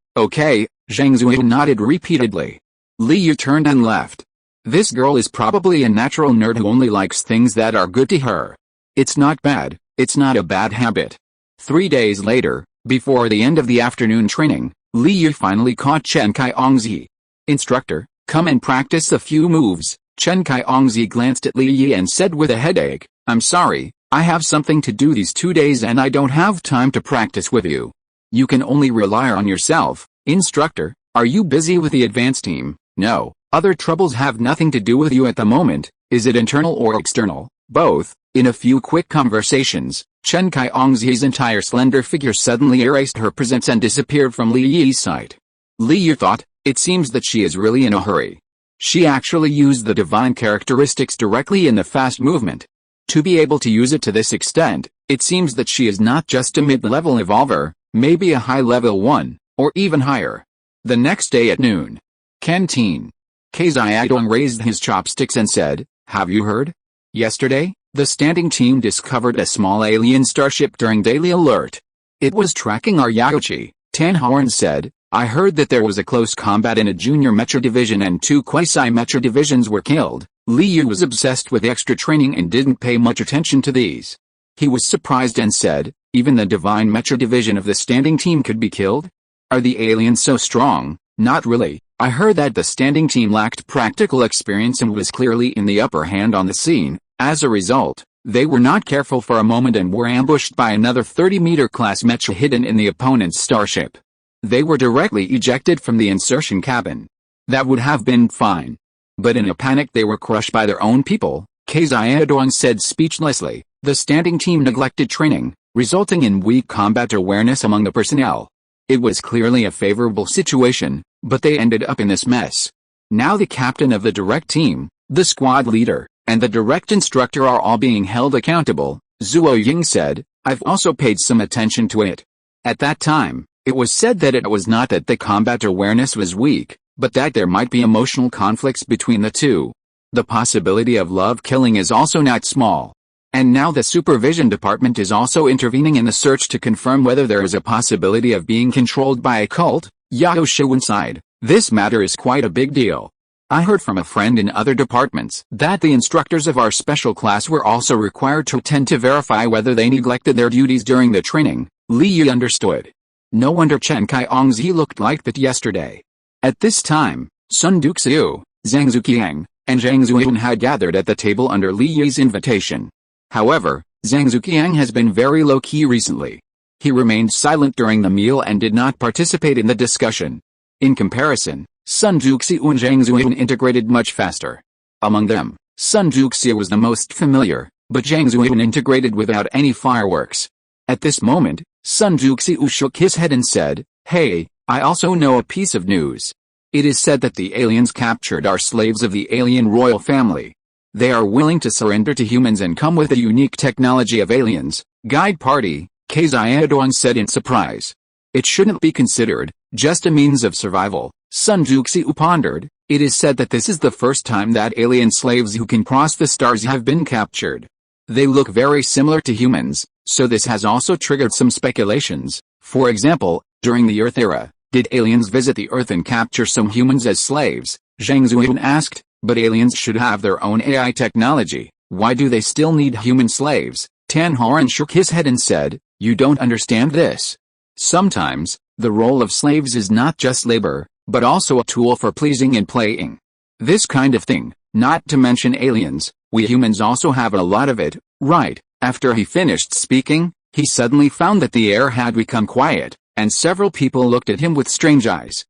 Zhang Zuiyun nodded repeatedly. Li Yi turned and left. This girl is probably a natural nerd who only likes things that are good to her. It's not bad, it's not a bad habit. 3 days later, before the end of the afternoon training, Li Yi finally caught Chen Kai-ongzi. "Instructor, come and practice a few moves." Chen Kai-ongzi glanced at Li Yi and said with a headache, "I'm sorry, I have something to do these 2 days and I don't have time to practice with you. You can only rely on yourself." "Instructor, are you busy with the advanced team?" "No, other troubles have nothing to do with you at the moment." "Is it internal or external?" "Both." In a few quick conversations, Chen Kai-ongzi's entire slender figure suddenly erased her presence and disappeared from Li Yi's sight. Li Yi thought, it seems that she is really in a hurry. She actually used the divine characteristics directly in the fast movement. To be able to use it to this extent, it seems that she is not just a mid-level evolver, maybe a high-level one, or even higher. The next day at noon. Canteen. Xiaodong raised his chopsticks and said, "Have you heard? Yesterday, the standing team discovered a small alien starship during daily alert. It was tracking our Yaochi." Tan Horn said, "I heard that there was a close combat in a junior mecha division and 2 quasi-mecha divisions were killed." Li Yi was obsessed with extra training and didn't pay much attention to these. He was surprised and said, "Even the divine mecha division of the standing team could be killed? Are the aliens so strong?" "Not really. I heard that the standing team lacked practical experience and was clearly in the upper hand on the scene. As a result, they were not careful for a moment and were ambushed by another 30-meter class mecha hidden in the opponent's starship. They were directly ejected from the insertion cabin. That would have been fine. But in a panic they were crushed by their own people." Xiaodong said speechlessly. "The standing team neglected training, resulting in weak combat awareness among the personnel. It was clearly a favorable situation, but they ended up in this mess. Now the captain of the direct team, the squad leader, and the direct instructor are all being held accountable." Zuo Ying said, "I've also paid some attention to it. At that time, it was said that it was not that the combat awareness was weak, but that there might be emotional conflicts between the two. The possibility of love killing is also not small. And now the supervision department is also intervening in the search to confirm whether there is a possibility of being controlled by a cult." Yao Shiwen sighed, "This matter is quite a big deal. I heard from a friend in other departments that the instructors of our special class were also required to attend to verify whether they neglected their duties during the training." Li Yi understood. No wonder Chen Kai-ongzi looked like that yesterday. At this time, Sun Duxiu, Zhang Zuqiang, and Zhang Zuiyun had gathered at the table under Li Yi's invitation. However, Zhang Zuqiang has been very low-key recently. He remained silent during the meal and did not participate in the discussion. In comparison, Sun Juxiu and Zhang Zuqiang integrated much faster. Among them, Sun Juxiu was the most familiar, but Zhang Zuqiang integrated without any fireworks. At this moment, Sun Juxiu shook his head and said, "Hey, I also know a piece of news. It is said that the aliens captured our slaves of the alien royal family. They are willing to surrender to humans and come with the unique technology of aliens." Guide party, Xiaodong said in surprise. "It shouldn't be considered just a means of survival," Sun Juxiu pondered. "It is said that this is the first time that alien slaves who can cross the stars have been captured. They look very similar to humans, so this has also triggered some speculations. For example, during the Earth era, did aliens visit the Earth and capture some humans as slaves?" Zhang Zuqiang asked. "But aliens should have their own AI technology. Why do they still need human slaves?" Tan Horan shook his head and said, "You don't understand this. Sometimes, the role of slaves is not just labor, but also a tool for pleasing and playing. This kind of thing, not to mention aliens, we humans also have a lot of it, right?" After he finished speaking, he suddenly found that the air had become quiet, and several people looked at him with strange eyes.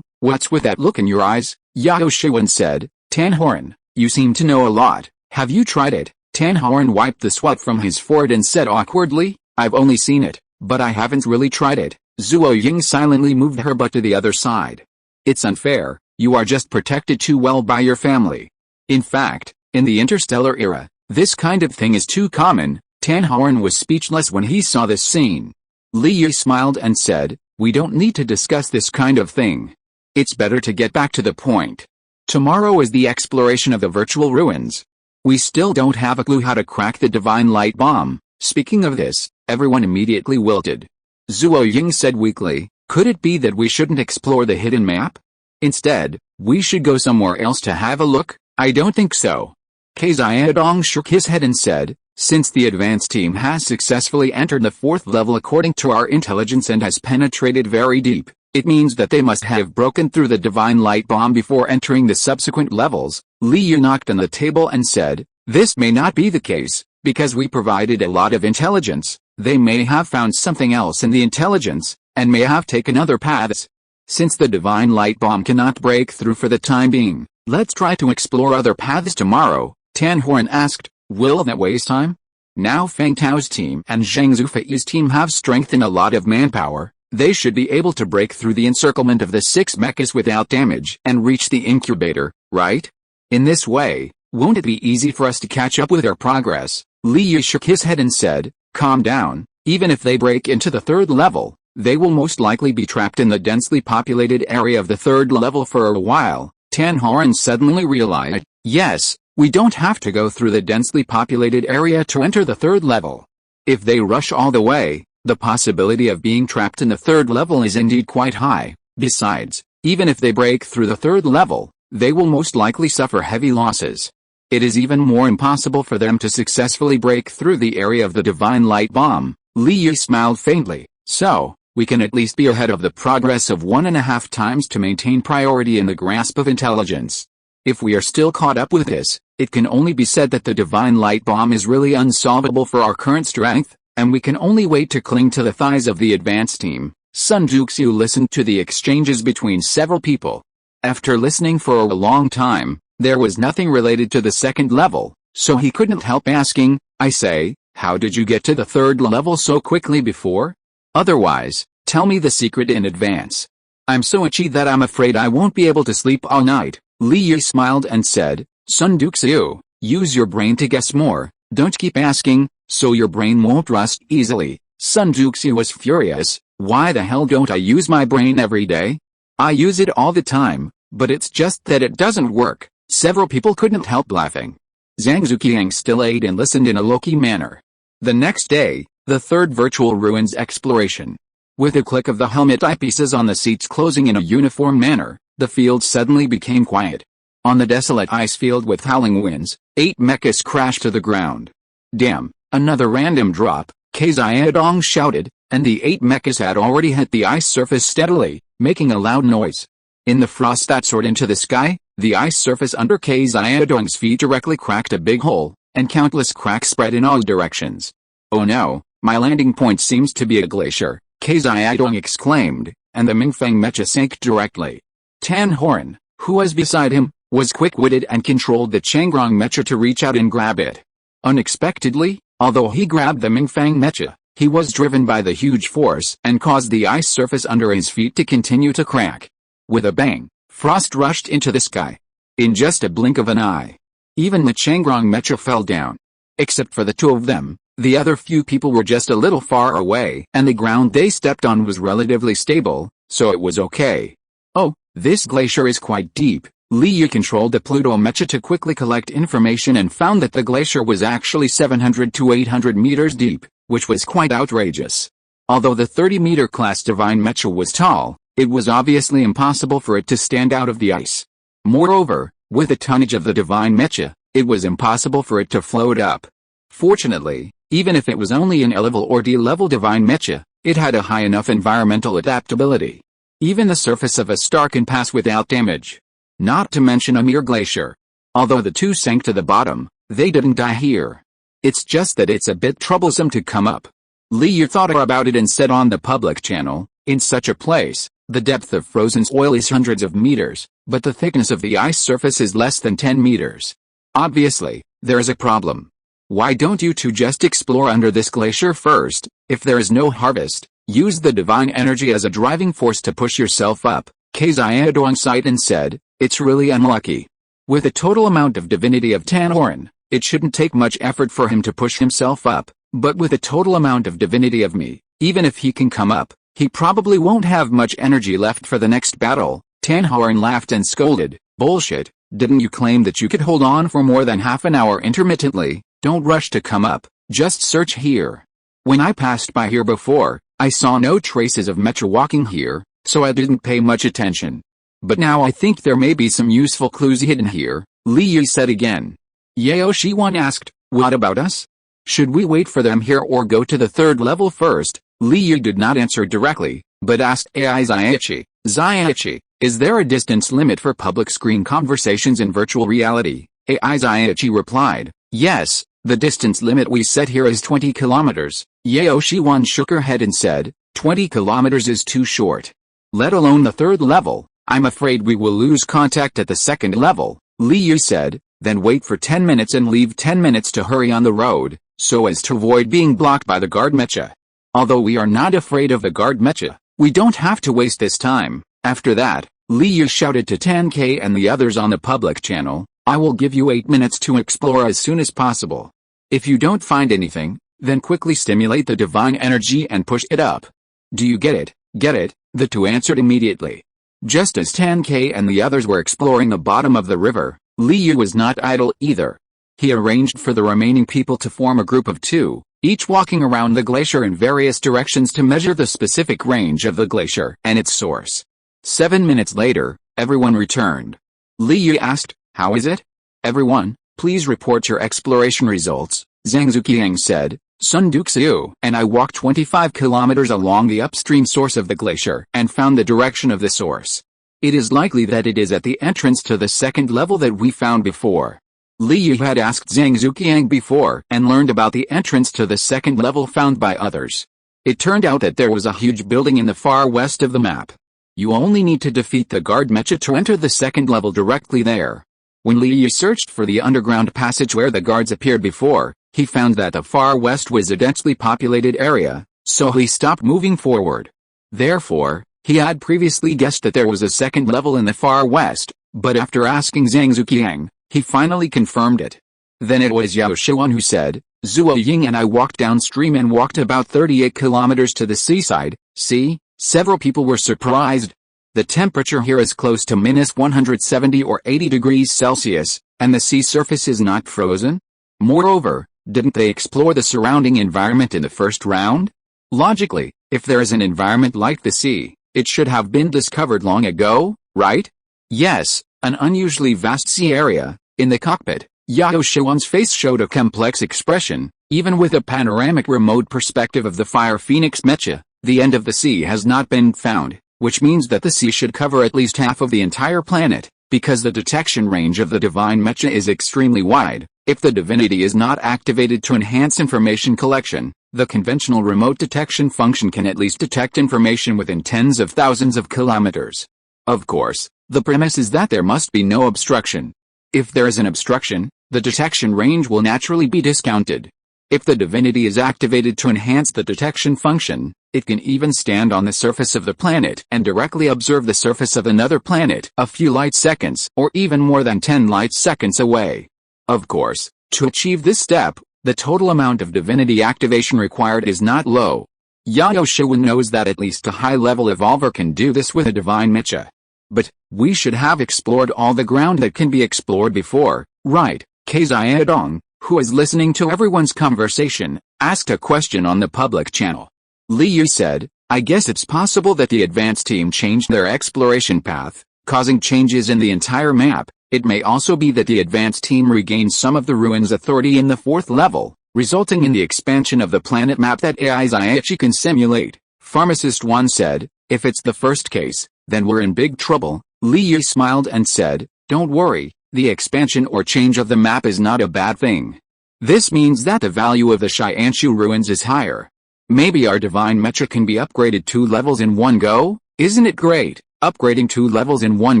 What's with that look in your eyes?" Yao Shiwen said. "Tan Horan, you seem to know a lot. Have you tried it?" Tan Horan wiped the sweat from his forehead and said awkwardly, "I've only seen it, but I haven't really tried it." Zuo Ying silently moved her butt to the other side. "It's unfair, you are just protected too well by your family. In fact, in the interstellar era, this kind of thing is too common." Tan Horan was speechless when he saw this scene. Li Yi smiled and said, "We don't need to discuss this kind of thing. It's better to get back to the point. Tomorrow is the exploration of the virtual ruins. We still don't have a clue how to crack the divine light bomb." Speaking of this, everyone immediately wilted. Zuo Ying said weakly, "Could it be that we shouldn't explore the hidden map? Instead, we should go somewhere else to have a look?" "I don't think so." Xiaodong shook his head and said, "Since the advanced team has successfully entered the 4th level according to our intelligence and has penetrated very deep, it means that they must have broken through the divine light bomb before entering the subsequent levels." Li Yu knocked on the table and said, "This may not be the case, because we provided a lot of intelligence. They may have found something else in the intelligence, and may have taken other paths. Since the divine light bomb cannot break through for the time being, let's try to explore other paths tomorrow." Tan Horan asked, "Will that waste time? Now Feng Tao's team and Zhang Zufei's team have strength and a lot of manpower. They should be able to break through the encirclement of the 6 mechas without damage and reach the incubator, right? In this way, won't it be easy for us to catch up with our progress?" Li Yi shook his head and said, "Calm down. Even if they break into the 3rd level, they will most likely be trapped in the densely populated area of the 3rd level for a while." Tan Horan suddenly realized, yes, we don't have to go through the densely populated area to enter the 3rd level. If they rush all the way, the possibility of being trapped in the 3rd level is indeed quite high. Besides, even if they break through the 3rd level, they will most likely suffer heavy losses. It is even more impossible for them to successfully break through the area of the divine light bomb. Li Yi smiled faintly. "So, we can at least be ahead of the progress of 1.5 times to maintain priority in the grasp of intelligence. If we are still caught up with this, it can only be said that the divine light bomb is really unsolvable for our current strength, and we can only wait to cling to the thighs of the advanced team." Sun Juxiu listened to the exchanges between several people. After listening for a long time, there was nothing related to the 2nd level, so he couldn't help asking, "I say, how did you get to the 3rd level so quickly before? Otherwise, tell me the secret in advance. I'm so itchy that I'm afraid I won't be able to sleep all night." Li Yi smiled and said, "Sun Duxiu, use your brain to guess more, don't keep asking, so your brain won't rust easily." Sun Duxiu was furious. "Why the hell don't I use my brain every day? I use it all the time, but it's just that it doesn't work." Several people couldn't help laughing. Zhang Zuqiang still ate and listened in a low-key manner. The next day, the 3rd virtual ruins exploration. With a click of the helmet eyepieces on the seats closing in a uniform manner, the field suddenly became quiet. On the desolate ice field with howling winds, 8 mechas crashed to the ground. "Damn, another random drop," Xiaodong shouted, and the 8 mechas had already hit the ice surface steadily, making a loud noise. In the frost that soared into the sky, the ice surface under Xiaodong's feet directly cracked a big hole, and countless cracks spread in all directions. "Oh no, my landing point seems to be a glacier," Xiaodong exclaimed, and the Mingfeng mecha sank directly. Tan Horan, who was beside him, was quick-witted and controlled the Changrong mecha to reach out and grab it. Unexpectedly, although he grabbed the Mingfeng mecha, he was driven by the huge force and caused the ice surface under his feet to continue to crack. With a bang, frost rushed into the sky. In just a blink of an eye, even the Changrong mecha fell down. Except for the two of them, the other few people were just a little far away, and the ground they stepped on was relatively stable, so it was okay. "Oh, this glacier is quite deep." Li Yu controlled the Pluto mecha to quickly collect information and found that the glacier was actually 700 to 800 meters deep, which was quite outrageous. Although the 30-meter class divine mecha was tall, it was obviously impossible for it to stand out of the ice. Moreover, with the tonnage of the divine mecha, it was impossible for it to float up. Fortunately, even if it was only an A-level or D-level divine mecha, it had a high enough environmental adaptability. Even the surface of a star can pass without damage. Not to mention a mere glacier. Although the two sank to the bottom, they didn't die here. It's just that it's a bit troublesome to come up. Li Yu thought about it and said on the public channel, "In such a place, the depth of frozen soil is hundreds of meters, but the thickness of the ice surface is less than 10 meters. Obviously, there is a problem. Why don't you two just explore under this glacier first? If there is no harvest, use the divine energy as a driving force to push yourself up." Xiaodong sighed and said, "It's really unlucky. With a total amount of divinity of Tan Horan, it shouldn't take much effort for him to push himself up, but with a total amount of divinity of me, even if he can come up, he probably won't have much energy left for the next battle." Tan Horan laughed and scolded, "Bullshit, didn't you claim that you could hold on for more than half an hour intermittently? Don't rush to come up, just search here. When I passed by here before, I saw no traces of mecha walking here, so I didn't pay much attention. But now I think there may be some useful clues hidden here," Li Yu said again. Yao Shiwan asked, "What about us? Should we wait for them here or go to the third level first?" Li Yu did not answer directly, but asked AI Zaichi, "Zaichi, is there a distance limit for public screen conversations in virtual reality?" AI Zaichi replied, "Yes, the distance limit we set here is 20 kilometers. Yao Shiwan shook her head and said, 20 kilometers is too short. Let alone the third level, I'm afraid we will lose contact at the second level." Li Yu said, "Then wait for 10 minutes and leave 10 minutes to hurry on the road, so as to avoid being blocked by the guard mecha. Although we are not afraid of the guard mecha, we don't have to waste this time." After that, Li Yu shouted to Tan K and the others on the public channel, "I will give you 8 minutes to explore as soon as possible. If you don't find anything, then quickly stimulate the divine energy and push it up." "Do you get it?" "Get it," the two answered immediately. Just as Tan K and the others were exploring the bottom of the river, Li Yu was not idle either. He arranged for the remaining people to form a group of 2, each walking around the glacier in various directions to measure the specific range of the glacier and its source. 7 minutes later, everyone returned. Li Yu asked, "How is it? Everyone, please report your exploration results," Zhang Zuqiang said. Sun Duxiu and I walked 25 kilometers along the upstream source of the glacier and found the direction of the source. It is likely that it is at the entrance to the second level that we found before. Li Yu had asked Zhang Zuqiang before and learned about the entrance to the second level found by others. It turned out that there was a huge building in the far west of the map. You only need to defeat the guard mecha to enter the second level directly there. When Li Yu searched for the underground passage where the guards appeared before, he found that the far west was a densely populated area, so he stopped moving forward. Therefore, he had previously guessed that there was a second level in the far west, but after asking Zhang Zuqiang, he finally confirmed it. Then it was Yao Shiwan who said, "Zuo Ying and I walked downstream and walked about 38 kilometers to the seaside." See, several people were surprised. The temperature here is close to -170 or 80 degrees Celsius, and the sea surface is not frozen. Moreover, didn't they explore the surrounding environment in the first round? Logically, if there is an environment like the sea, it should have been discovered long ago, right? Yes, an unusually vast sea area. In the cockpit, Yao Shiwan's face showed a complex expression. Even with a panoramic remote perspective of the Fire Phoenix Mecha, the end of the sea has not been found, which means that the sea should cover at least half of the entire planet, because the detection range of the divine Mecha is extremely wide. If the divinity is not activated to enhance information collection, the conventional remote detection function can at least detect information within tens of thousands of kilometers. Of course, the premise is that there must be no obstruction. If there is an obstruction, the detection range will naturally be discounted. If the divinity is activated to enhance the detection function, it can even stand on the surface of the planet and directly observe the surface of another planet a few light seconds or even more than 10 light seconds away. Of course, to achieve this step, the total amount of divinity activation required is not low. Yao Shiwen knows that at least a high-level evolver can do this with a divine mecha. But, we should have explored all the ground that can be explored before, right? Xiaodong, who is listening to everyone's conversation, asked a question on the public channel. Li Yu said, I guess it's possible that the advanced team changed their exploration path, causing changes in the entire map. It may also be that the advanced team regained some of the ruins authority in the 4th level, resulting in the expansion of the planet map that AI Zaichi can simulate. Pharmacist 1 said, if it's the first case, then we're in big trouble. Li Yu smiled and said, don't worry, the expansion or change of the map is not a bad thing. This means that the value of the Xianshu ruins is higher. Maybe our divine mecha can be upgraded 2 levels in one go? Isn't it great, upgrading 2 levels in one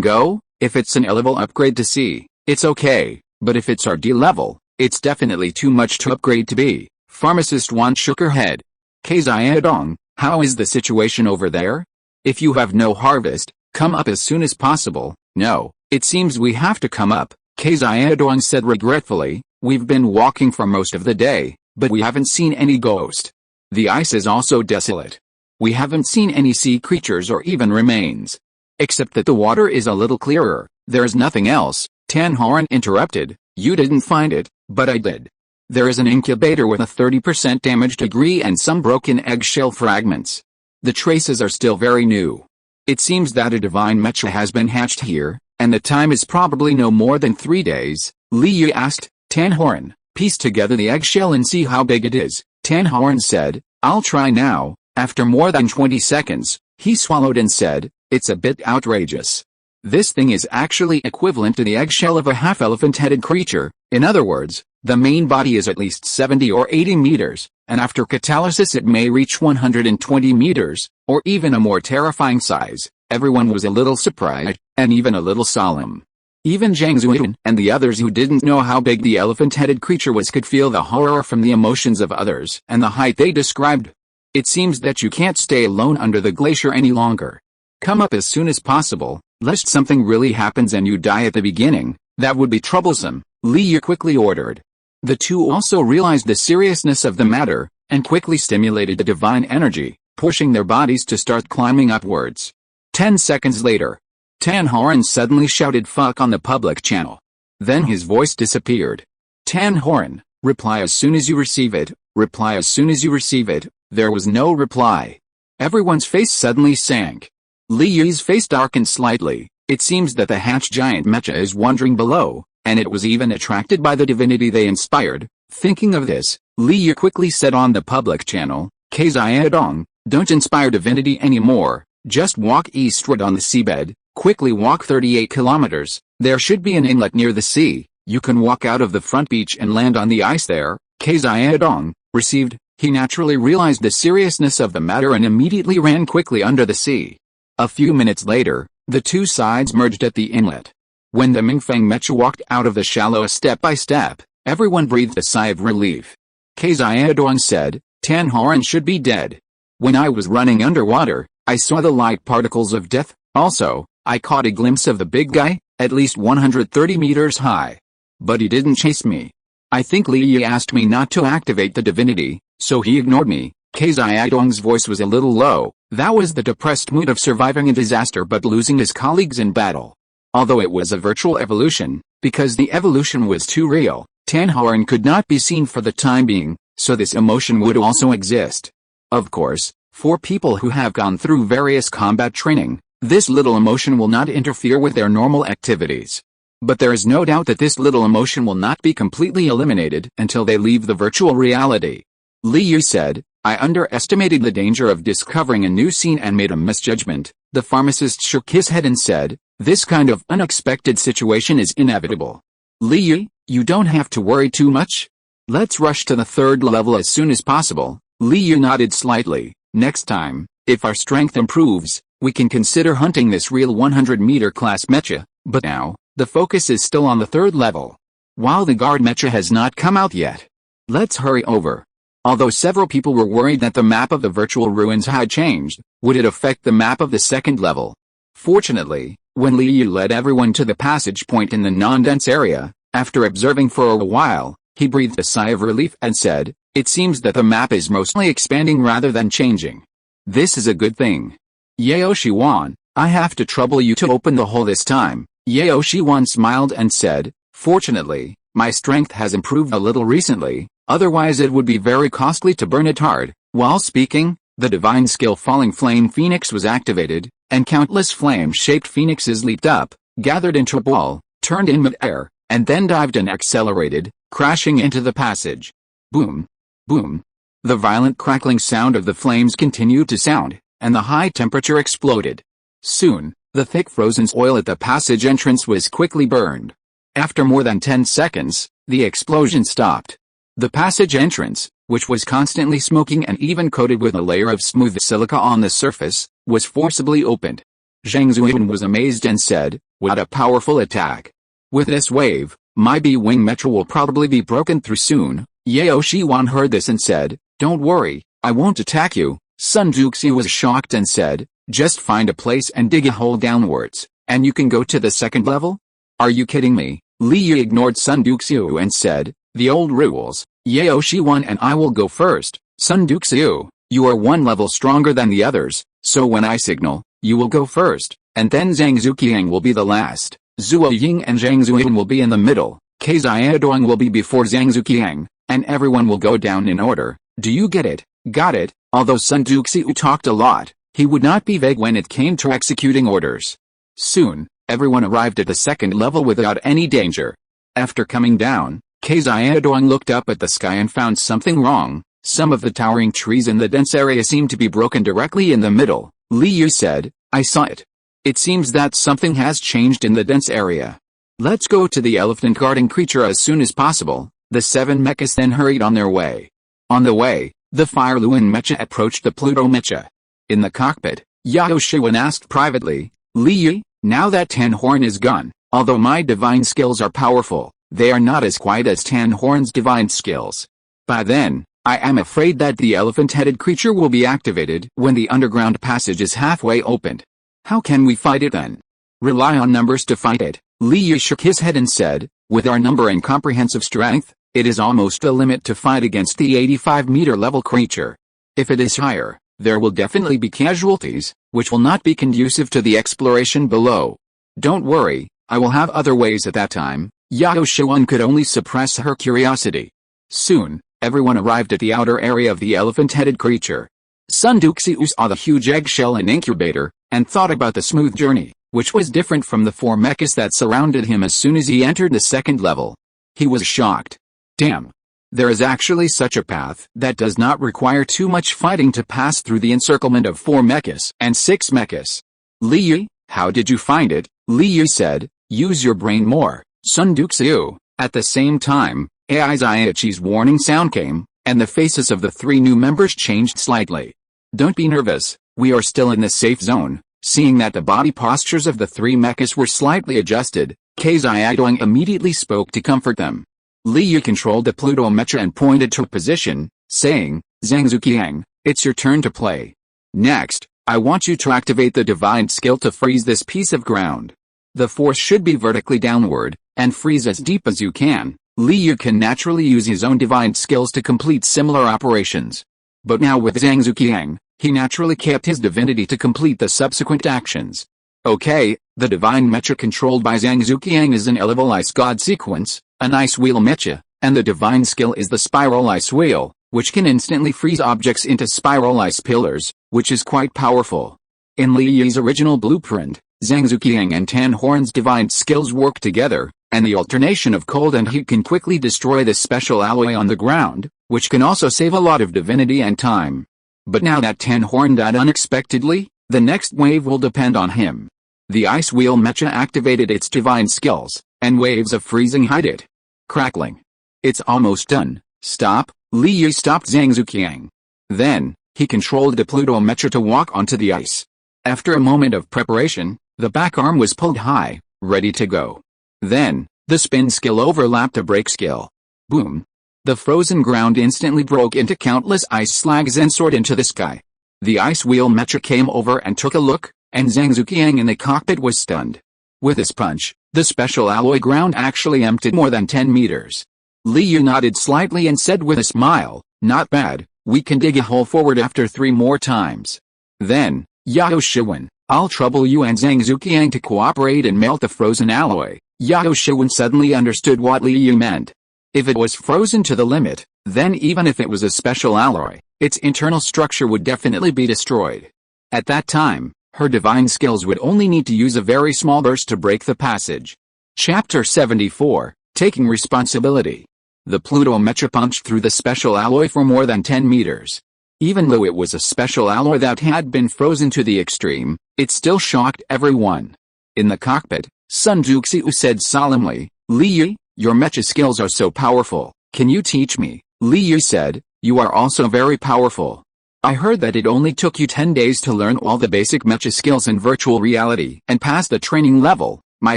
go? If it's an A-level upgrade to C, it's okay, but if it's our D level, it's definitely too much to upgrade to B. Pharmacist 1 shook her head. Xiaodong, how is the situation over there? If you have no harvest, come up as soon as possible. No, it seems we have to come up, Xiaodong said regretfully. We've been walking for most of the day, but we haven't seen any ghost. The ice is also desolate. We haven't seen any sea creatures or even remains. Except that the water is a little clearer, there's nothing else. Tan Horan interrupted, you didn't find it, but I did. There is an incubator with a 30% damage degree and some broken eggshell fragments. The traces are still very new. It seems that a divine mecha has been hatched here, and the time is probably no more than 3 days. Li Yu asked, Tan Horan, piece together the eggshell and see how big it is. Tan Horan said, I'll try now. After more than 20 seconds, he swallowed and said, it's a bit outrageous. This thing is actually equivalent to the eggshell of a half-elephant-headed creature. In other words, the main body is at least 70 or 80 meters, and after catalysis it may reach 120 meters, or even a more terrifying size. Everyone was a little surprised, and even a little solemn. Even Zhang Zuiyun and the others who didn't know how big the elephant-headed creature was could feel the horror from the emotions of others and the height they described. It seems that you can't stay alone under the glacier any longer. Come up as soon as possible, lest something really happens and you die at the beginning. That would be troublesome, Li Yu quickly ordered. The two also realized the seriousness of the matter, and quickly stimulated the divine energy, pushing their bodies to start climbing upwards. 10 seconds later, Tan Horan suddenly shouted fuck on the public channel. Then his voice disappeared. Tan Horan, reply as soon as you receive it, reply as soon as you receive it. There was no reply. Everyone's face suddenly sank. Li Yu's face darkened slightly. It seems that the hatched giant mecha is wandering below, and it was even attracted by the divinity they inspired. Thinking of this, Li Yu quickly said on the public channel, Xiaodong, don't inspire divinity anymore, just walk eastward on the seabed, quickly walk 38 kilometers, there should be an inlet near the sea, you can walk out of the front beach and land on the ice there. Xiaodong received. He naturally realized the seriousness of the matter and immediately ran quickly under the sea. A few minutes later, the two sides merged at the inlet. When the Mingfeng mecha walked out of the shallow step by step, everyone breathed a sigh of relief. Xiaodong said, Tan Horan should be dead. When I was running underwater, I saw the light particles of death. Also, I caught a glimpse of the big guy, at least 130 meters high. But he didn't chase me. I think Li Yi asked me not to activate the divinity, so he ignored me. Xiaodong's voice was a little low. That was the depressed mood of surviving a disaster but losing his colleagues in battle. Although it was a virtual evolution, because the evolution was too real, Tan Horan could not be seen for the time being, so this emotion would also exist. Of course, for people who have gone through various combat training, this little emotion will not interfere with their normal activities. But there is no doubt that this little emotion will not be completely eliminated until they leave the virtual reality. Li Yu said, I underestimated the danger of discovering a new scene and made a misjudgment. The pharmacist shook his head and said, this kind of unexpected situation is inevitable. Li Yu, You don't have to worry too much. Let's rush to the third level as soon as possible. Liu nodded slightly. Next time, if our strength improves, we can consider hunting this real 100-meter class mecha, but now, the focus is still on the third level. While the guard mecha has not come out yet. Let's hurry over. Although several people were worried that the map of the virtual ruins had changed, would it affect the map of the second level? Fortunately, when Liu led everyone to the passage point in the non-dense area, after observing for a while, he breathed a sigh of relief and said, "It seems that the map is mostly expanding rather than changing. This is a good thing. Yao Shiwan, I have to trouble you to open the hole this time." Yao Shiwan smiled and said, "Fortunately, my strength has improved a little recently, otherwise it would be very costly to burn it hard." While speaking, the divine skill Falling Flame Phoenix was activated, and countless flame-shaped phoenixes leaped up, gathered into a ball, turned in mid-air, and then dived and accelerated, crashing into the passage. Boom! Boom! The violent crackling sound of the flames continued to sound, and the high temperature exploded. Soon, the thick frozen oil at the passage entrance was quickly burned. After more than 10 seconds, the explosion stopped. The passage entrance, which was constantly smoking and even coated with a layer of smooth silica on the surface, was forcibly opened. Zhang Zuoyuan was amazed and said, "What a powerful attack. With this wave, my B-wing mecha will probably be broken through soon." Yao Shiwan heard this and said, "Don't worry, I won't attack you." Sun Duxi was shocked and said, "Just find a place and dig a hole downwards, and you can go to the second level? Are you kidding me?" Liu ignored Sun Duxiu and said, "The old rules, Yao Shiwan and I will go first. Sun Duxiu, you are one level stronger than the others, so when I signal, you will go first, and then Zhang Zuqiang will be the last. Zuo Ying and Zhang Zuoyuan will be in the middle, Ke Xiaoduang will be before Zhang Zuqiang, and everyone will go down in order. Do you get it?" Got it. Although Sun Duxiu talked a lot, he would not be vague when it came to executing orders. Soon, everyone arrived at the second level without any danger. After coming down, Ke Xiaoduang looked up at the sky and found something wrong. Some of the towering trees in the dense area seemed to be broken directly in the middle. Liu said, "I saw it. It seems that something has changed in the dense area. Let's go to the elephant guarding creature as soon as possible." The 7 mechas then hurried on their way. On the way, the Fire Luan mecha approached the Pluto mecha. In the cockpit, Yao Shiwan asked privately, "Liu, now that Tan Horn is gone, although my divine skills are powerful, they are not as quiet as Tan Horn's divine skills. By then, I am afraid that the elephant-headed creature will be activated when the underground passage is halfway opened. How can we fight it then? Rely on numbers to fight it." Liu shook his head and said, "With our number and comprehensive strength, it is almost the limit to fight against the 85-meter level creature. If it is higher, there will definitely be casualties, which will not be conducive to the exploration below. Don't worry, I will have other ways at that time." Yao Shiwan could only suppress her curiosity. Soon, everyone arrived at the outer area of the elephant-headed creature. Sun Duxiu saw the huge eggshell and incubator, and thought about the smooth journey, which was different from the 4 mechas that surrounded him as soon as he entered the second level. He was shocked. Damn! There is actually such a path that does not require too much fighting to pass through the encirclement of 4 mechas and 6 mechas. "Liu, how did you find it?" Liu said, "Use your brain more, Sun Duxiu." At the same time, Ai Zaichi's warning sound came, and the faces of the 3 new members changed slightly. "Don't be nervous, we are still in the safe zone." Seeing that the body postures of the 3 mechas were slightly adjusted, Ke Xiaoduang immediately spoke to comfort them. Liu controlled the Pluto mecha and pointed to a position, saying, "Zhang Zuqiang, it's your turn to play. Next, I want you to activate the divine skill to freeze this piece of ground. The force should be vertically downward, and freeze as deep as you can." Liu can naturally use his own divine skills to complete similar operations. But now with Zhang Zuqiang, he naturally kept his divinity to complete the subsequent actions. Okay, the divine mecha controlled by Zhang Zuqiang is an level ice god sequence, an ice wheel mecha, and the divine skill is the spiral ice wheel, which can instantly freeze objects into spiral ice pillars, which is quite powerful. In Liu's original blueprint, Zhang Zuqiang and Tan Horn's divine skills work together, and the alternation of cold and heat can quickly destroy the special alloy on the ground, which can also save a lot of divinity and time. But now that Tan Horn died unexpectedly, the next wave will depend on him. The Ice Wheel Mecha activated its divine skills, and waves of freezing hide it. crackling. It's almost done. Stop. Li Yi stopped Zhang Zuqiang. Then, he controlled the Pluto Mecha to walk onto the ice. After a moment of preparation, the back arm was pulled high, ready to go. Then, the spin skill overlapped a brake skill. Boom. The frozen ground instantly broke into countless ice slags and soared into the sky. The ice wheel Mecha came over and took a look, and Zhang Zuqiang in the cockpit was stunned. With this punch, the special alloy ground actually emptied more than 10 meters. Li Yu nodded slightly and said with a smile, "Not bad, we can dig a hole forward after 3 more times. Then, Yao Shiwen, I'll trouble you and Zhang Zuqiang to cooperate and melt the frozen alloy." Yao Shiwen suddenly understood what Li Yu meant. If it was frozen to the limit, then even if it was a special alloy, its internal structure would definitely be destroyed. At that time, her divine skills would only need to use a very small burst to break the passage. Chapter 74, Taking Responsibility. The Pluto Mecha punched through the special alloy for more than 10 meters. Even though it was a special alloy that had been frozen to the extreme, it still shocked everyone. In the cockpit, Sun Juxiu said solemnly, "Li Yi, your mecha skills are so powerful, can you teach me?" Li Yi said, "You are also very powerful. I heard that it only took you 10 days to learn all the basic mecha skills in virtual reality and pass the training level. My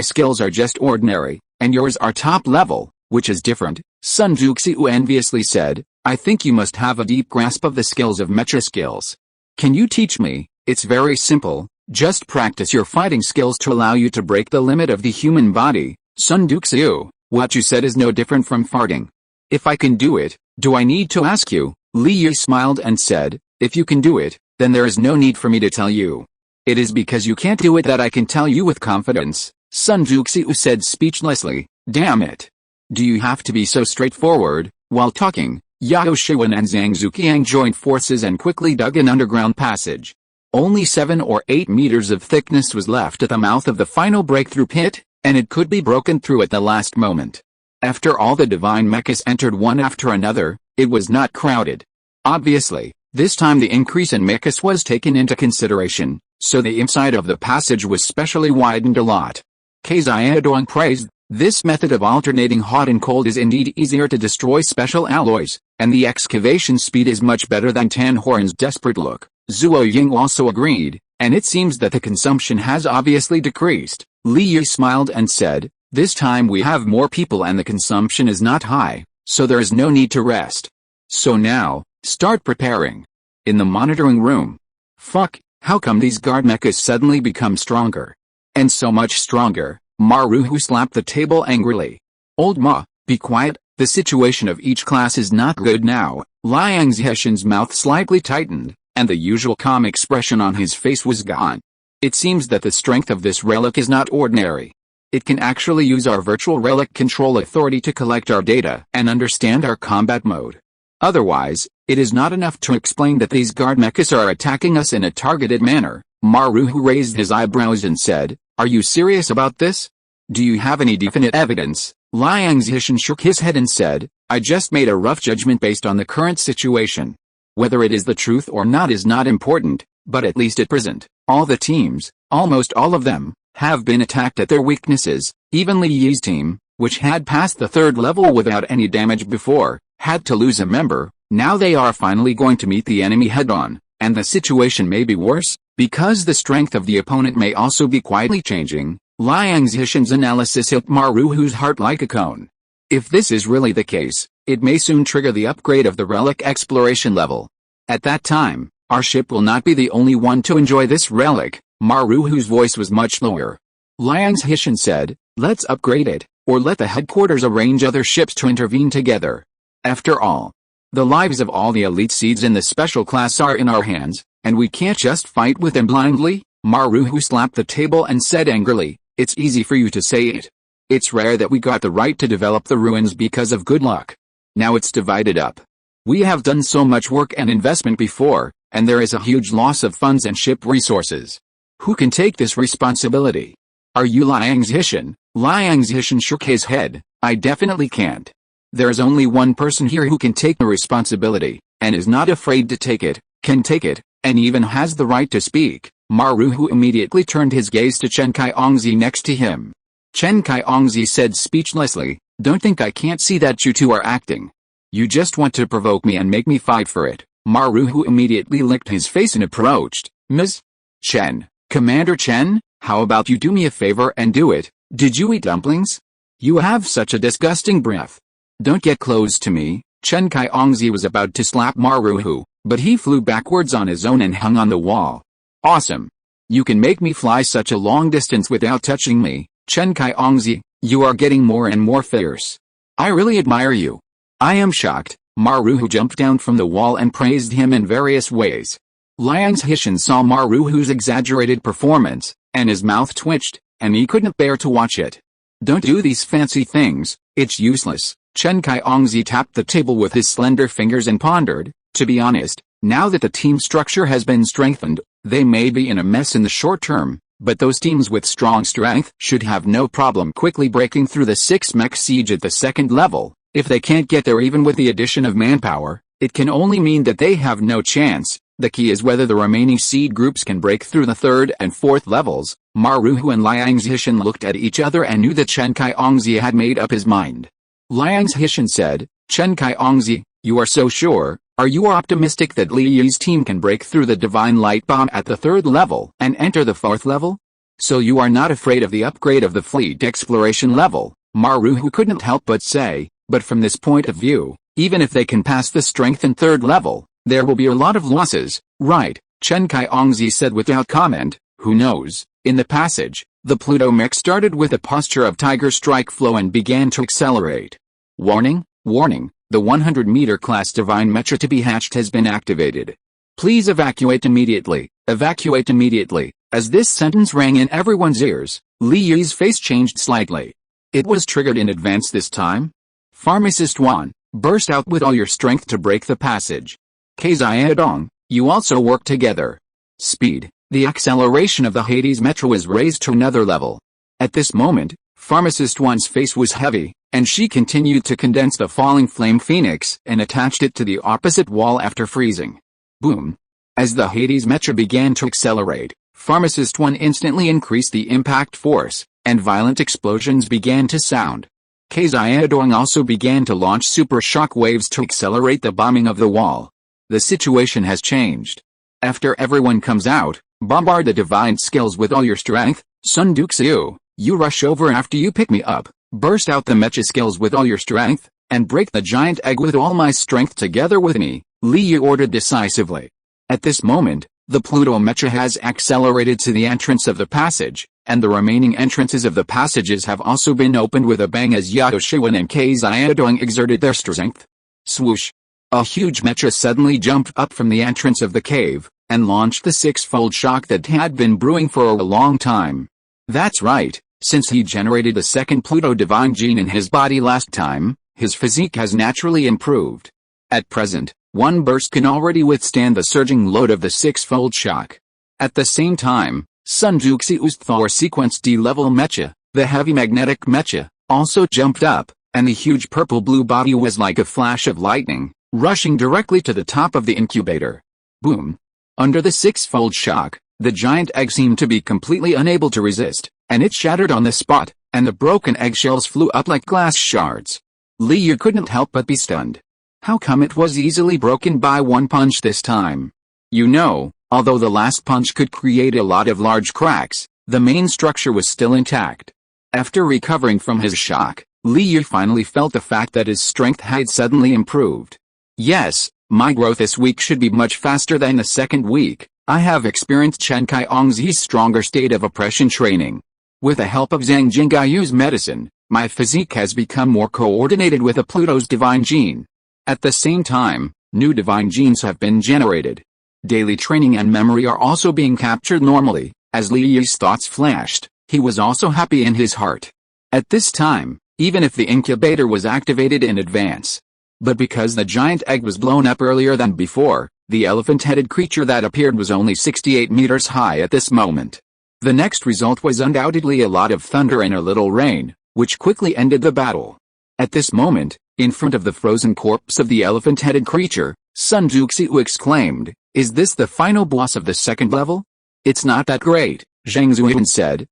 skills are just ordinary, and yours are top level, which is different." Sun Juxiu enviously said, "I think you must have a deep grasp of the skills of mecha skills. Can you teach me?" "It's very simple, just practice your fighting skills to allow you to break the limit of the human body." Sun Juxiu, "What you said is no different from farting. If I can do it, do I need to ask you?" Li Yi smiled and said, "If you can do it, then there is no need for me to tell you. It is because you can't do it that I can tell you with confidence." Sun Juxiu said speechlessly, "Damn it. Do you have to be so straightforward?" While talking, Yao Shiwen and Zhang Zuqiang joined forces and quickly dug an underground passage. Only 7 or 8 meters of thickness was left at the mouth of the final breakthrough pit, and it could be broken through at the last moment. After all the divine mechas entered one after another, it was not crowded. Obviously, this time the increase in mechas was taken into consideration, so the inside of the passage was specially widened a lot. Xiaodong praised, "This method of alternating hot and cold is indeed easier to destroy special alloys, and the excavation speed is much better than Tan Horn's desperate look." Zuo Ying also agreed, "And it seems that the consumption has obviously decreased." Li Yi smiled and said, "This time we have more people and the consumption is not high, so there is no need to rest. So now, start preparing." In the monitoring room. "Fuck, how come these guard mechas suddenly become stronger? And so much stronger?" Maruhu slapped the table angrily. "Old Ma, be quiet, the situation of each class is not good now." Liang Zheshen's mouth slightly tightened, and the usual calm expression on his face was gone. "It seems that the strength of this relic is not ordinary. It can actually use our virtual relic control authority to collect our data and understand our combat mode. Otherwise, it is not enough to explain that these guard mechas are attacking us in a targeted manner." Maruhu raised his eyebrows and said, "Are you serious about this? Do you have any definite evidence?" Liang Zhishan shook his head and said, "I just made a rough judgment based on the current situation. Whether it is the truth or not is not important, but at least at present, all the teams, almost all of them, have been attacked at their weaknesses. Even Li Yi's team, which had passed the 3rd level without any damage before, had to lose a member. Now they are finally going to meet the enemy head-on, and the situation may be worse, because the strength of the opponent may also be quietly changing." Liang Zhishan's analysis hit Maruhu's heart like a cone. If this is really the case, it may soon trigger the upgrade of the relic exploration level. At that time, our ship will not be the only one to enjoy this relic. Maruhu's voice was much lower. Liang Zhishan said, "Let's upgrade it, or let the headquarters arrange other ships to intervene together. After all, the lives of all the elite seeds in the special class are in our hands, and we can't just fight with them blindly." Maruhu slapped the table and said angrily, "It's easy for you to say it. It's rare that we got the right to develop the ruins because of good luck. Now it's divided up. We have done so much work and investment before, and there is a huge loss of funds and ship resources. Who can take this responsibility? Are you Liang Zhishan?" Liang Zhishan shook his head, "I definitely can't. There is only one person here who can take the responsibility, and is not afraid to take it, can take it, and even has the right to speak." Maruhu immediately turned his gaze to Chen Kai-ongzi next to him. Chen Kaiyongzi said speechlessly, "Don't think I can't see that you two are acting. You just want to provoke me and make me fight for it." Maruhu immediately licked his face and approached. "Ms. Chen, Commander Chen, how about you do me a favor and do it? Did you eat dumplings? You have such a disgusting breath. Don't get close to me." Chen Kaiyongzi was about to slap Maruhu, but he flew backwards on his own and hung on the wall. "Awesome. You can make me fly such a long distance without touching me. Chen Kaiyongzi, you are getting more and more fierce. I really admire you." "I am shocked." Maruhu jumped down from the wall and praised him in various ways. Liang Zhishan saw Maruhu's exaggerated performance, and his mouth twitched, and he couldn't bear to watch it. "Don't do these fancy things, it's useless." Chen Kaiyongzi tapped the table with his slender fingers and pondered, "To be honest, now that the team structure has been strengthened, they may be in a mess in the short term, but those teams with strong strength should have no problem quickly breaking through the 6-mech siege at the second level. If they can't get there even with the addition of manpower, it can only mean that they have no chance. The key is whether the remaining seed groups can break through the 3rd and 4th levels." Maruhu and Liang Zhishan looked at each other and knew that Chen Kaiyongzi had made up his mind. Liang Zhishan said, "Chen Kaiyongzi, you are so sure? Are you optimistic that Li Yi's team can break through the Divine Light Bomb at the 3rd level and enter the 4th level? So you are not afraid of the upgrade of the fleet exploration level?" Maruhu couldn't help but say, "But from this point of view, even if they can pass the strengthened 3rd level, there will be a lot of losses, right?" Chen Kaiyongzi said without comment, "Who knows?" In the passage, the Pluto mech started with a posture of Tiger Strike flow and began to accelerate. "Warning, warning, the 100-meter class Divine Mecha to be hatched has been activated. Please evacuate immediately, evacuate immediately." As this sentence rang in everyone's ears, Li Yi's face changed slightly. It was triggered in advance this time. "Pharmacist 1, burst out with all your strength to break the passage. Zayadong, you also work together. Speed." The acceleration of the Hades Metro was raised to another level. At this moment, Pharmacist 1's face was heavy, and she continued to condense the falling flame phoenix and attached it to the opposite wall after freezing. Boom! As the Hades Metro began to accelerate, Pharmacist 1 instantly increased the impact force, and violent explosions began to sound. Zayadong also began to launch super shock waves to accelerate the bombing of the wall. The situation has changed. After everyone comes out, bombard the divine skills with all your strength. Sun Duxiu, you rush over after you pick me up, burst out the mecha skills with all your strength, and break the giant egg with all my strength together with me, Li Yi ordered decisively. At this moment, the Pluto mecha has accelerated to the entrance of the passage, and the remaining entrances of the passages have also been opened with a bang as Yao Shiwen and Zayadong exerted their strength. Swoosh! A huge mecha suddenly jumped up from the entrance of the cave, and launched the 6-fold shock that had been brewing for a long time. That's right, since he generated the second Pluto Divine Gene in his body last time, his physique has naturally improved. At present, one burst can already withstand the surging load of the 6-fold shock. At the same time, Sun Duxiu's Thor Sequence D-level mecha, the heavy magnetic mecha, also jumped up, and the huge purple-blue body was like a flash of lightning, rushing directly to the top of the incubator. Boom! Under the 6-fold shock, the giant egg seemed to be completely unable to resist, and it shattered on the spot, and the broken eggshells flew up like glass shards. Li Yi couldn't help but be stunned. How come it was easily broken by one punch this time? You know, although the last punch could create a lot of large cracks, the main structure was still intact. After recovering from his shock, Li Yi finally felt the fact that his strength had suddenly improved. "Yes, my growth this week should be much faster than the second week. I have experienced Chen Kaiyongzi's stronger state of oppression training. With the help of Zhang Jingyu's medicine, my physique has become more coordinated with the Pluto's divine gene. At the same time, new divine genes have been generated. Daily training and memory are also being captured normally." As Li Yi's thoughts flashed, he was also happy in his heart. At this time, even if the incubator was activated in advance, but because the giant egg was blown up earlier than before, the elephant-headed creature that appeared was only 68 meters high at this moment. The next result was undoubtedly a lot of thunder and a little rain, which quickly ended the battle. At this moment, in front of the frozen corpse of the elephant-headed creature, Sun Duxiu exclaimed, "Is this the final boss of the second level?" "It's not that great," Zhang Zuyan said.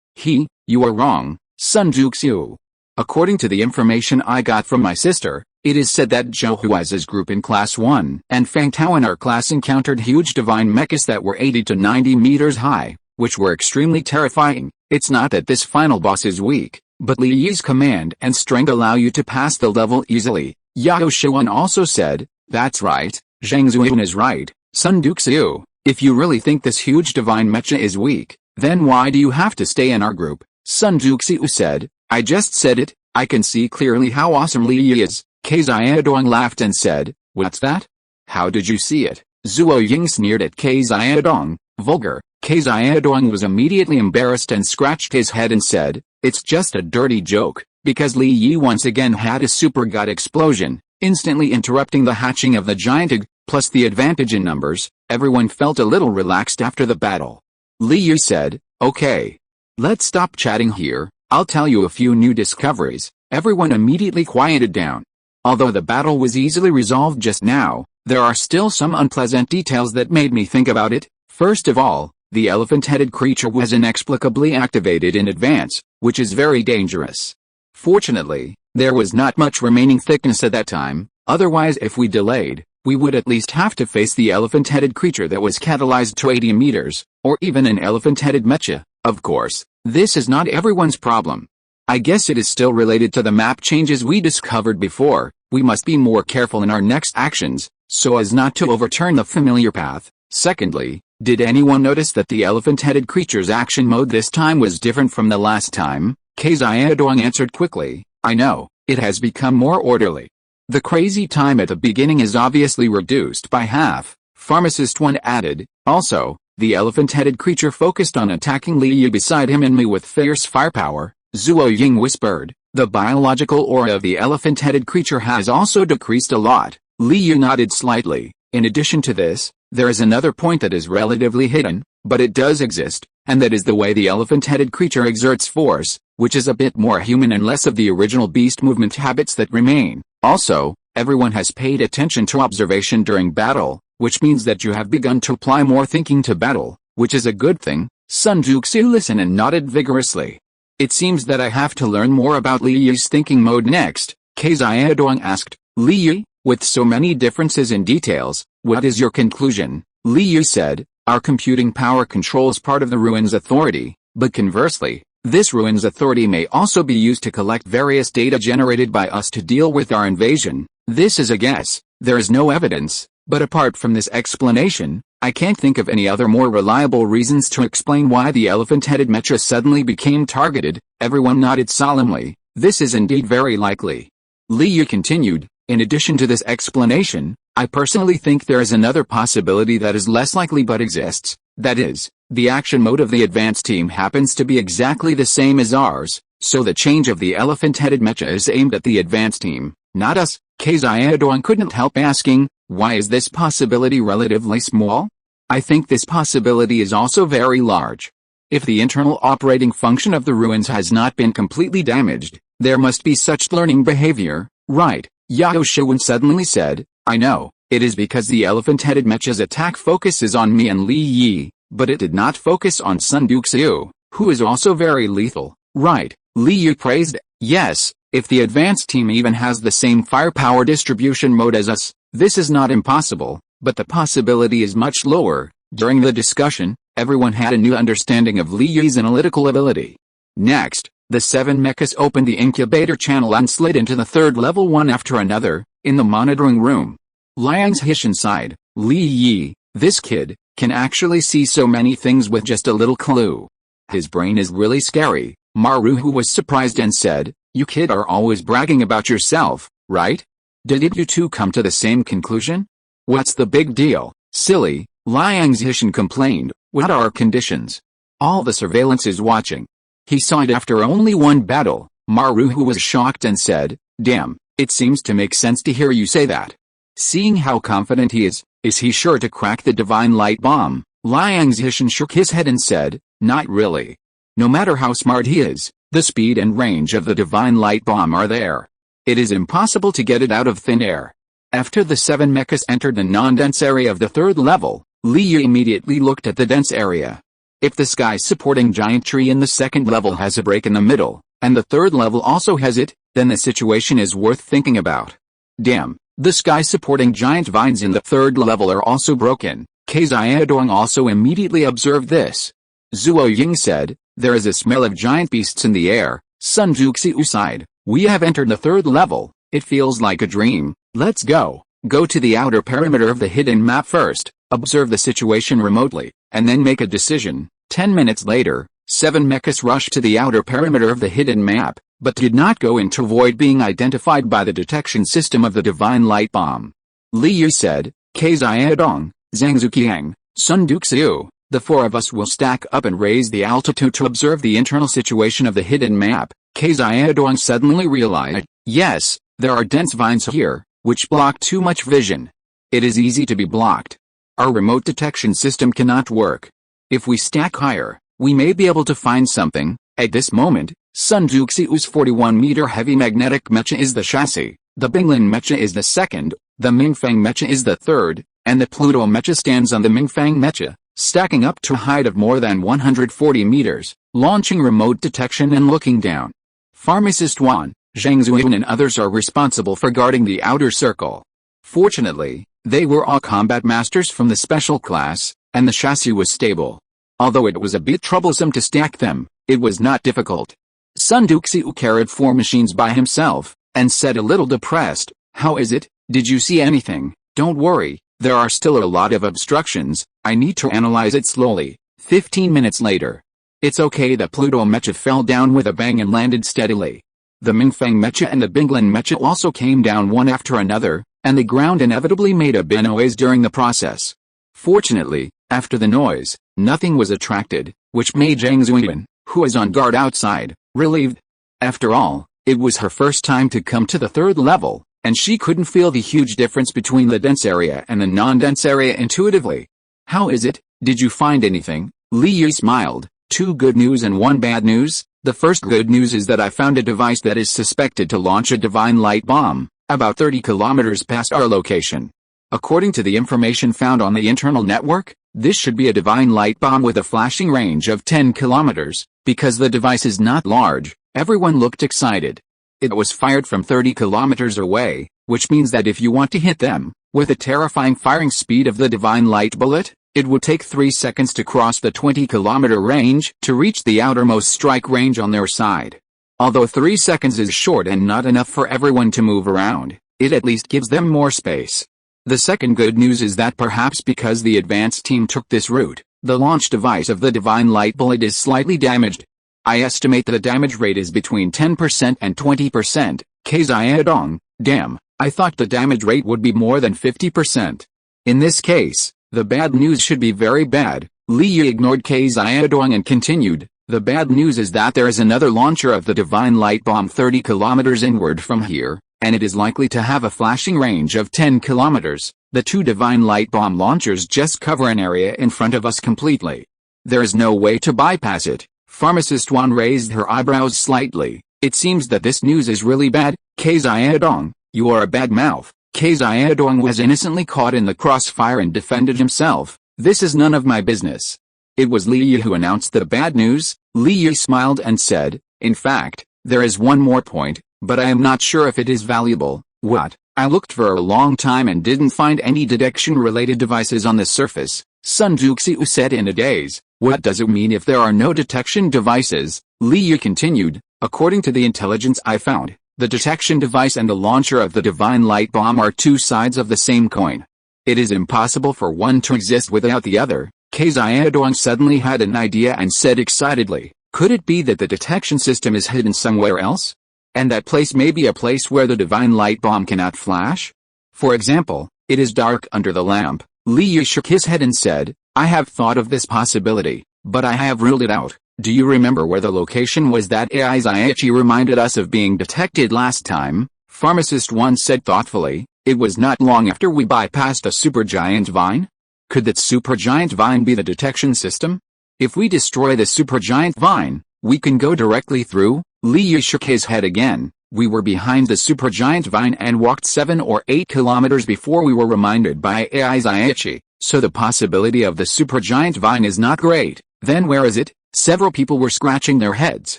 You are wrong. Sun Duxiu. According to the information I got from my sister, it is said that Zhou Huai's group in Class 1 and Fang Tao in our class encountered huge divine mechas that were 80 to 90 meters high, which were extremely terrifying. It's not that this final boss is weak, but Li Yi's command and strength allow you to pass the level easily. Yao Shuan also said, that's right, Zhang Zuiyun is right, Sun Duxiu. If you really think this huge divine mecha is weak, then why do you have to stay in our group? Sun Duxiu said, I just said it, I can see clearly how awesome Li Yi is. Ke Xiaodong laughed and said, what's that? How did you see it? Zuo Ying sneered at Ke Xiaodong, vulgar. Ke Xiaodong was immediately embarrassed and scratched his head and said, it's just a dirty joke, because Li Yi once again had a super god explosion, instantly interrupting the hatching of the giant egg, plus the advantage in numbers. Everyone felt a little relaxed after the battle. Li Yi said, okay. Let's stop chatting here, I'll tell you a few new discoveries. Everyone immediately quieted down. Although the battle was easily resolved just now, there are still some unpleasant details that made me think about it. First of all, the elephant-headed creature was inexplicably activated in advance, which is very dangerous. Fortunately, there was not much remaining thickness at that time, otherwise if we delayed, we would at least have to face the elephant-headed creature that was catalyzed to 80 meters, or even an elephant-headed mecha. Of course, this is not everyone's problem. I guess it is still related to the map changes we discovered before. We must be more careful in our next actions, so as not to overturn the familiar path. Secondly, did anyone notice that the elephant-headed creature's action mode this time was different from the last time? Ke Xiaodong answered quickly, I know, it has become more orderly. The crazy time at the beginning is obviously reduced by half, Pharmacist 1 added. Also, the elephant-headed creature focused on attacking Li Yi beside him and me with fierce firepower, Zuo Ying whispered. The biological aura of the elephant-headed creature has also decreased a lot. Li Yi nodded slightly. In addition to this, there is another point that is relatively hidden, but it does exist, and that is the way the elephant-headed creature exerts force, which is a bit more human and less of the original beast movement habits that remain. Also, everyone has paid attention to observation during battle, which means that you have begun to apply more thinking to battle, which is a good thing. Sun Duxiu listened and nodded vigorously. It seems that I have to learn more about Li Yi's thinking mode next, Ke Xiaodong asked. Li Yi, with so many differences in details, what is your conclusion? Li Yi said, our computing power controls part of the ruin's authority, but conversely, this ruin's authority may also be used to collect various data generated by us to deal with our invasion. This is a guess, there is no evidence, but apart from this explanation, I can't think of any other more reliable reasons to explain why the elephant-headed mecha suddenly became targeted. Everyone nodded solemnly. This is indeed very likely. Li Yi continued, in addition to this explanation, I personally think there is another possibility that is less likely but exists. That is, the action mode of the advanced team happens to be exactly the same as ours, so the change of the elephant-headed mecha is aimed at the advanced team, not us. Ke Xiaodong couldn't help asking, why is this possibility relatively small? I think this possibility is also very large. If the internal operating function of the ruins has not been completely damaged, there must be such learning behavior, right? Yao Shuan suddenly said, I know, it is because the elephant-headed mecha's attack focuses on me and Li Yi, but it did not focus on Sun Duxiu, who is also very lethal, right? Li Yi praised, yes, if the advanced team even has the same firepower distribution mode as us, this is not impossible, but the possibility is much lower. During the discussion, everyone had a new understanding of Li Yi's analytical ability. Next, the 7 mechas opened the incubator channel and slid into the third level one after another, in the monitoring room. Liang's Hishan sighed, Li Yi, this kid, can actually see so many things with just a little clue. His brain is really scary. Maru, who was surprised and said, you kid are always bragging about yourself, right? Did you two come to the same conclusion? What's the big deal, silly? Liang's Hishan complained, what are our conditions? All the surveillance is watching. He saw it after only one battle. Maru, who was shocked and said, damn, it seems to make sense to hear you say that. Seeing how confident he is he sure to crack the divine light bomb? Liang's Hishan shook his head and said, not really. No matter how smart he is, the speed and range of the divine light bomb are there. It is impossible to get it out of thin air. After the 7 mechas entered the non-dense area of the third level, Li Yi immediately looked at the dense area. If the sky-supporting giant tree in the second level has a break in the middle, and the third level also has it, then the situation is worth thinking about. Damn, the sky supporting giant vines in the third level are also broken. Xiaodong also immediately observed this. Zuo Ying said, there is a smell of giant beasts in the air. Sun Juxiu sighed, we have entered the third level, it feels like a dream, let's go. Go to the outer perimeter of the hidden map first, observe the situation remotely, and then make a decision. 10 minutes later, 7 mechas rushed to the outer perimeter of the hidden map, but did not go in to avoid being identified by the detection system of the divine light bomb. Li Yu said, Xiaodong, Zhang Zuqiang, Sun Duxiu, the 4 of us will stack up and raise the altitude to observe the internal situation of the hidden map. Xiaodong suddenly realized, yes, there are dense vines here, which block too much vision. It is easy to be blocked. Our remote detection system cannot work. If we stack higher, we may be able to find something. At this moment, Sun Duxiu's 41-meter heavy magnetic mecha is the chassis, the Binglin mecha is the second, the Mingfang mecha is the third, and the Pluto mecha stands on the Mingfang mecha, stacking up to a height of more than 140 meters, launching remote detection and looking down. Pharmacist Wan, Zhang Zuiyun and others are responsible for guarding the outer circle. Fortunately, they were all combat masters from the special class, and the chassis was stable. Although it was a bit troublesome to stack them, it was not difficult. Sun Duxiu carried 4 machines by himself, and said a little depressed, how is it, did you see anything? Don't worry, there are still a lot of obstructions, I need to analyze it slowly. 15 minutes later. It's okay, the Pluto mecha fell down with a bang and landed steadily. The Mingfang mecha and the Binglin mecha also came down one after another, and the ground inevitably made a bit noise during the process. Fortunately, after the noise, nothing was attracted, which made Zhang Zuiyun, who was on guard outside, relieved. After all, it was her first time to come to the third level, and she couldn't feel the huge difference between the dense area and the non-dense area intuitively. How is it, did you find anything? Li Yu smiled, 2 good news and 1 bad news. The first good news is that I found a device that is suspected to launch a divine light bomb, about 30 kilometers past our location. According to the information found on the internal network, this should be a divine light bomb with a flashing range of 10 kilometers. Because the device is not large, everyone looked excited. It was fired from 30 kilometers away, which means that if you want to hit them, with the terrifying firing speed of the divine light bullet, it would take 3 seconds to cross the 20-kilometer range to reach the outermost strike range on their side. Although 3 seconds is short and not enough for everyone to move around, it at least gives them more space. The second good news is that perhaps because the advanced team took this route, the launch device of the divine light bullet is slightly damaged. I estimate that the damage rate is between 10% and 20%. Xiaodong, damn, I thought the damage rate would be more than 50%. In this case, the bad news should be very bad. Li Yu ignored Xiaodong and continued, the bad news is that there is another launcher of the divine light bomb 30 kilometers inward from here, and it is likely to have a flashing range of 10 kilometers. The 2 divine light bomb launchers just cover an area in front of us completely. There is no way to bypass it. Pharmacist Wan raised her eyebrows slightly. It seems that this news is really bad. Xiaodong, you are a bad mouth. Xiaodong was innocently caught in the crossfire and defended himself. This is none of my business. It was Li Yu who announced the bad news. Li Yu smiled and said, in fact, there is one more point, but I am not sure if it is valuable. What? I looked for a long time and didn't find any detection-related devices on the surface. Sun Duxiu said in a daze. What does it mean if there are no detection devices? Li Yu continued, according to the intelligence I found, the detection device and the launcher of the divine light bomb are 2 sides of the same coin. It is impossible for one to exist without the other. Xiaodong suddenly had an idea and said excitedly, could it be that the detection system is hidden somewhere else? And that place may be a place where the divine light bomb cannot flash? For example, it is dark under the lamp. Li Yu shook his head and said, I have thought of this possibility, but I have ruled it out. Do you remember where the location was that AI Zaichi reminded us of being detected last time? Pharmacist One said thoughtfully, it was not long after we bypassed a supergiant vine. Could that supergiant vine be the detection system? If we destroy the supergiant vine, we can go directly through. Li Yu shook his head again. We were behind the supergiant vine and walked 7 or 8 kilometers before we were reminded by AI Zaichi, so the possibility of the supergiant vine is not great. Then where is it? Several people were scratching their heads.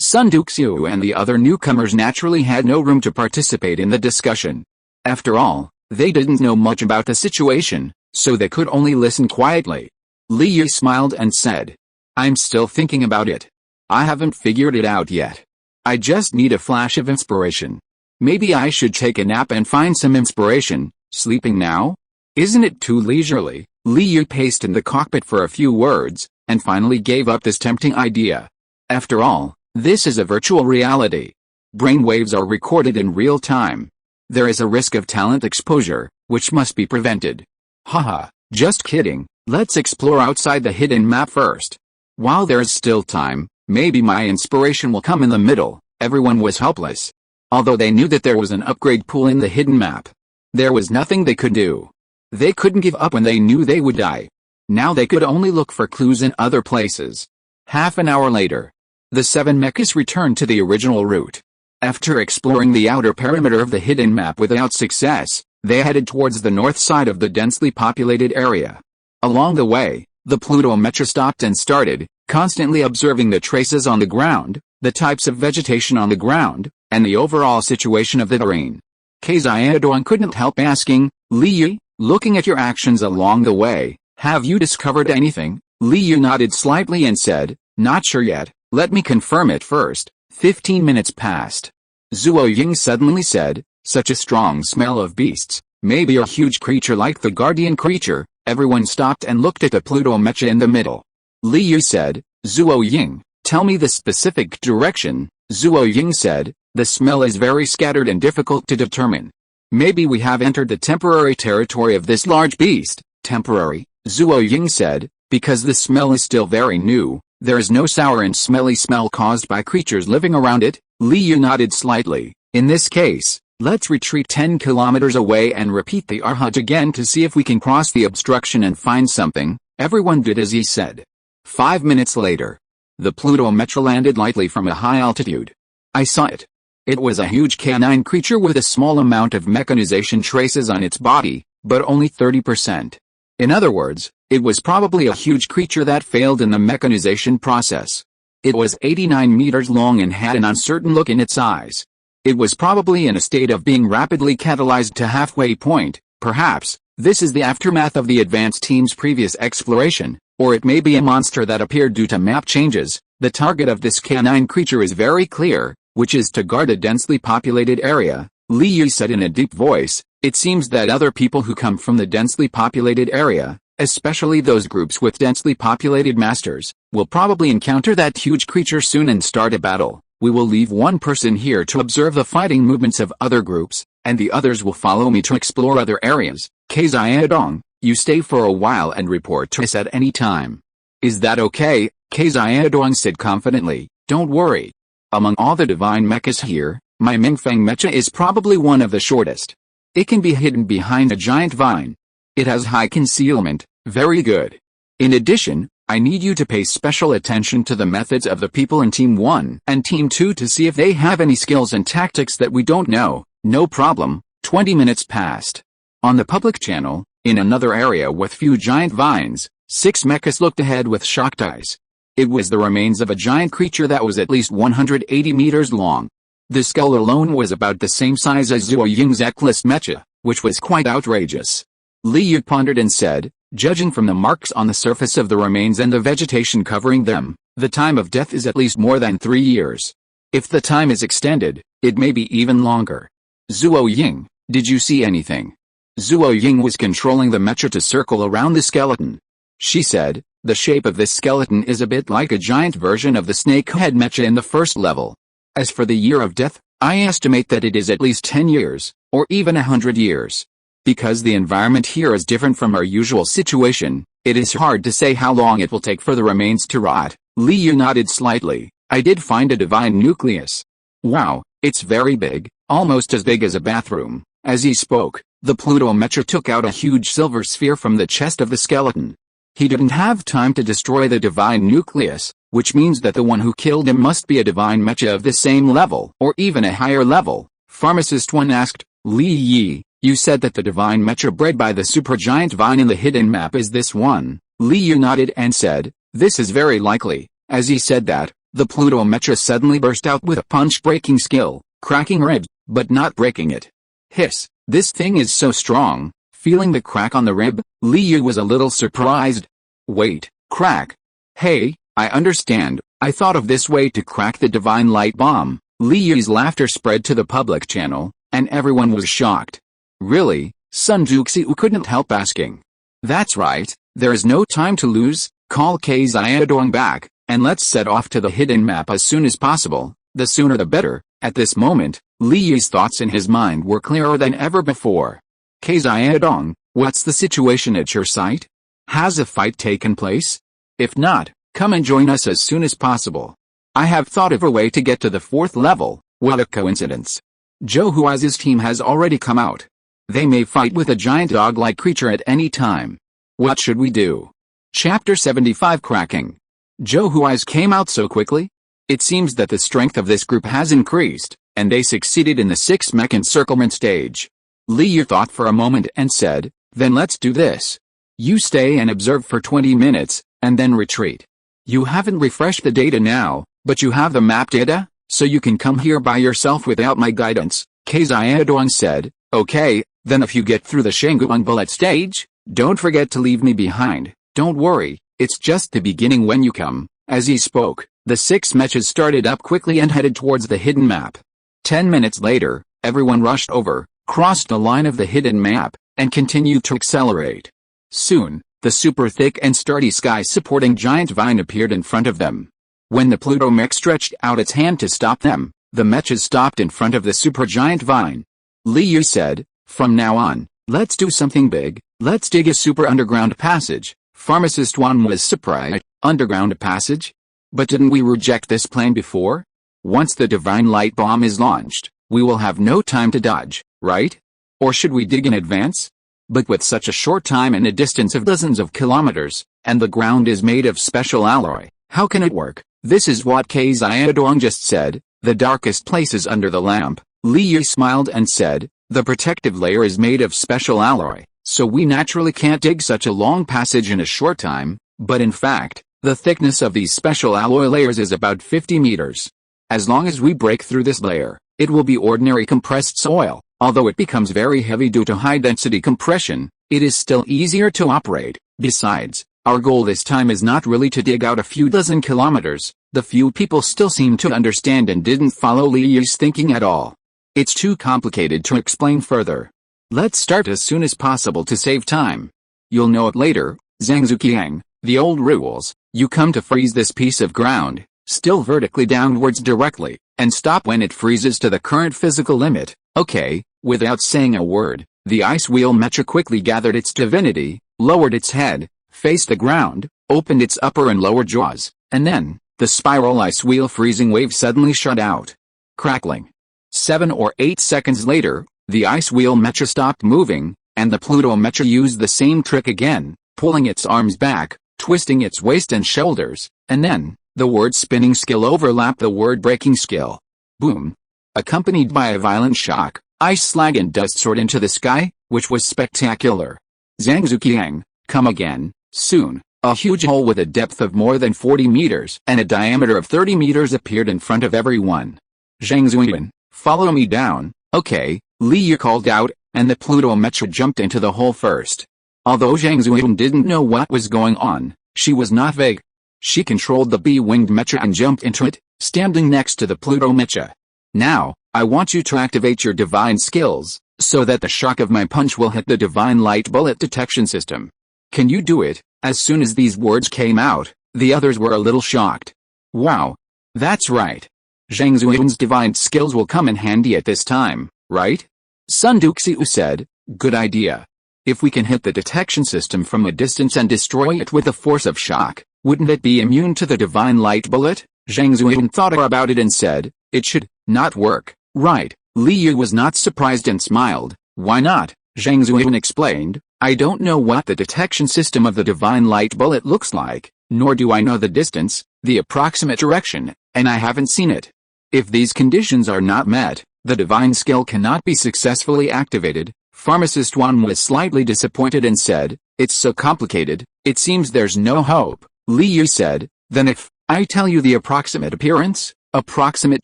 Sun Duxiu and the other newcomers naturally had no room to participate in the discussion. After all, they didn't know much about the situation, so they could only listen quietly. Li Yu smiled and said, "I'm still thinking about it. I haven't figured it out yet. I just need a flash of inspiration. Maybe I should take a nap and find some inspiration. Sleeping now? Isn't it too leisurely?" Li Yu paced in the cockpit for a few words, and finally gave up this tempting idea. After all, this is a virtual reality. Brainwaves are recorded in real time. There is a risk of talent exposure, which must be prevented. Haha, just kidding. Let's explore outside the hidden map first. While there is still time, maybe my inspiration will come in the middle. Everyone was helpless. Although they knew that there was an upgrade pool in the hidden map, there was nothing they could do. They couldn't give up when they knew they would die. Now they could only look for clues in other places. Half an hour later, the 7 mechas returned to the original route. After exploring the outer perimeter of the hidden map without success, they headed towards the north side of the densely populated area. Along the way, the Pluto Mecha stopped and started, constantly observing the traces on the ground, the types of vegetation on the ground, and the overall situation of the terrain. Xiaodong couldn't help asking, "Li Yu, looking at your actions along the way, have you discovered anything?" Li Yu nodded slightly and said, "Not sure yet, let me confirm it first." 15 minutes passed. Zuo Ying suddenly said, "Such a strong smell of beasts, maybe a huge creature like the guardian creature." Everyone stopped and looked at the Pluto Mecha in the middle. Li Yu said, "Zuo Ying, tell me the specific direction." Zuo Ying said, "The smell is very scattered and difficult to determine. Maybe we have entered the temporary territory of this large beast." "Temporary?" Zuo Ying said, "because the smell is still very new. There is no sour and smelly smell caused by creatures living around it." Li Yu nodded slightly. "In this case, let's retreat 10 kilometers away and repeat the Arhat again to see if we can cross the obstruction and find something." Everyone did as he said. 5 minutes later, the Pluto Mecha landed lightly from a high altitude. I saw it. It was a huge canine creature with a small amount of mechanization traces on its body, but only 30%. In other words, it was probably a huge creature that failed in the mechanization process. It was 89 meters long and had an uncertain look in its eyes. It was probably in a state of being rapidly catalyzed to halfway point. Perhaps, this is the aftermath of the advanced team's previous exploration, or it may be a monster that appeared due to map changes. The target of this canine creature is very clear, which is to guard a densely populated area. Li Yu said in a deep voice, "It seems that other people who come from the densely populated area, especially those groups with densely populated masters, will probably encounter that huge creature soon and start a battle. We will leave one person here to observe the fighting movements of other groups, and the others will follow me to explore other areas. Xiaodong, you stay for a while and report to us at any time." "Is that okay?" Xiaodong said confidently. "Don't worry. Among all the divine mechas here, my Mingfeng Mecha is probably one of the shortest. It can be hidden behind a giant vine. It has high concealment." "Very good. In addition, I need you to pay special attention to the methods of the people in Team 1 and Team 2 to see if they have any skills and tactics that we don't know." "No problem." 20 minutes passed. On the public channel, in another area with few giant vines, 6 mechas looked ahead with shocked eyes. It was the remains of a giant creature that was at least 180 meters long. The skull alone was about the same size as Zuo Ying's Eclipse Mecha, which was quite outrageous. Li Yu pondered and said, "Judging from the marks on the surface of the remains and the vegetation covering them, the time of death is at least more than 3 years. If the time is extended, it may be even longer." "Zuo Ying, did you see anything?" Zuo Ying was controlling the Mecha to circle around the skeleton. She said, "The shape of this skeleton is a bit like a giant version of the snake-head Mecha in the first level. As for the year of death, I estimate that it is at least 10 years, or even 100 years. Because the environment here is different from our usual situation, it is hard to say how long it will take for the remains to rot." Li Yu nodded slightly. "I did find a divine nucleus. Wow, it's very big, almost as big as a bathroom." As he spoke, the Pluto Mecha took out a huge silver sphere from the chest of the skeleton. He didn't have time to destroy the divine nucleus, which means that the one who killed him must be a divine Mecha of the same level, or even a higher level. Pharmacist 1 asked, "Li Yi, you said that the divine Mecha bred by the supergiant vine in the hidden map is this one?" Li Yu nodded and said, "This is very likely." As he said that, The Pluto Mecha suddenly burst out with a punch-breaking skill, cracking ribs, but not breaking it. Hiss, this thing is so strong. Feeling the crack on the rib, Li Yu was a little surprised. Wait, crack? Hey, I understand, I thought of this way to crack the divine light bomb. Li Yu's laughter spread to the public channel, and everyone was shocked. Really? Sun Juxiu couldn't help asking. That's right, there is no time to lose, call Xiaodong back, and let's set off to the hidden map as soon as possible, the sooner the better. At this moment, Li Yu's thoughts in his mind were clearer than ever before. Xiaodong, what's the situation at your site? Has a fight taken place? If not, come and join us as soon as possible. I have thought of a way to get to the 4th level. What a coincidence. Zhou Huai's team has already come out. They may fight with a giant dog-like creature at any time. What should we do? Chapter 75 Cracking. Zhou Huai's came out so quickly? It seems that the strength of this group has increased, and they succeeded in the 6 mech encirclement stage. Li Yu thought for a moment and said, then let's do this. You stay and observe for 20 minutes, and then retreat. You haven't refreshed the data now, but you have the map data, so you can come here by yourself without my guidance, Xiaodong said. Okay, then if you get through the Shenguang bullet stage, don't forget to leave me behind. Don't worry, it's just the beginning when you come. As he spoke, the 6 mechas started up quickly and headed towards the hidden map. 10 minutes later, everyone rushed over, crossed the line of the hidden map, and continued to accelerate. Soon, the super thick and sturdy sky-supporting giant vine appeared in front of them. When the Pluto mech stretched out its hand to stop them, the mechas stopped in front of the supergiant vine. Li Yu said, from now on, let's do something big, let's dig a super underground passage. Pharmacist 1 was surprised. Underground passage? But didn't we reject this plan before? Once the divine light bomb is launched, we will have no time to dodge, right? Or should we dig in advance? But with such a short time and a distance of dozens of kilometers, and the ground is made of special alloy, how can it work? This is what Xiaodong just said, the darkest places under the lamp. Li Yu smiled and said, the protective layer is made of special alloy, so we naturally can't dig such a long passage in a short time, but in fact, the thickness of these special alloy layers is about 50 meters. As long as we break through this layer, it will be ordinary compressed soil. Although it becomes very heavy due to high-density compression, it is still easier to operate. Besides, our goal this time is not really to dig out a few dozen kilometers. The few people still seemed to understand and didn't follow Li Yu's thinking at all. It's too complicated to explain further. Let's start as soon as possible to save time. You'll know it later, Zhangzuqiang, the old rules. You come to freeze this piece of ground, still vertically downwards directly, and stop when it freezes to the current physical limit. Okay. Without saying a word, the ice wheel mecha quickly gathered its divinity, lowered its head, faced the ground, opened its upper and lower jaws, and then, the spiral ice wheel freezing wave suddenly shut out. Crackling. 7 or 8 seconds later, the ice wheel mecha stopped moving, and the Pluto mecha used the same trick again, pulling its arms back, twisting its waist and shoulders, and then, the word spinning skill overlapped the word breaking skill. Boom. Accompanied by a violent shock, ice slag and dust soared into the sky, which was spectacular. Zhangzuqiang, come again, soon. A huge hole with a depth of more than 40 meters and a diameter of 30 meters appeared in front of everyone. Zhangzuqiang, follow me down. Okay, Li Yu called out, and the Pluto mecha jumped into the hole first. Although Zhangzuqiang didn't know what was going on, she was not vague. She controlled the bee-winged mecha and jumped into it, standing next to the Pluto mecha. Now, I want you to activate your divine skills, so that the shock of my punch will hit the divine light bullet detection system. Can you do it? As soon as these words came out, the others were a little shocked. Wow. That's right. Zhangzuqiang's divine skills will come in handy at this time, right? Sun Duxiu said, good idea. If we can hit the detection system from a distance and destroy it with the force of shock, wouldn't it be immune to the divine light bullet? Zhangzuqiang thought about it and said, it should not work, right? Li Yu was not surprised and smiled. Why not? Zhangzuqiang explained, I don't know what the detection system of the divine light bullet looks like, nor do I know the distance, the approximate direction, and I haven't seen it. If these conditions are not met, the divine skill cannot be successfully activated. Pharmacist 1 was slightly disappointed and said, it's so complicated, it seems there's no hope. Li Yu said, then if I tell you the approximate appearance, approximate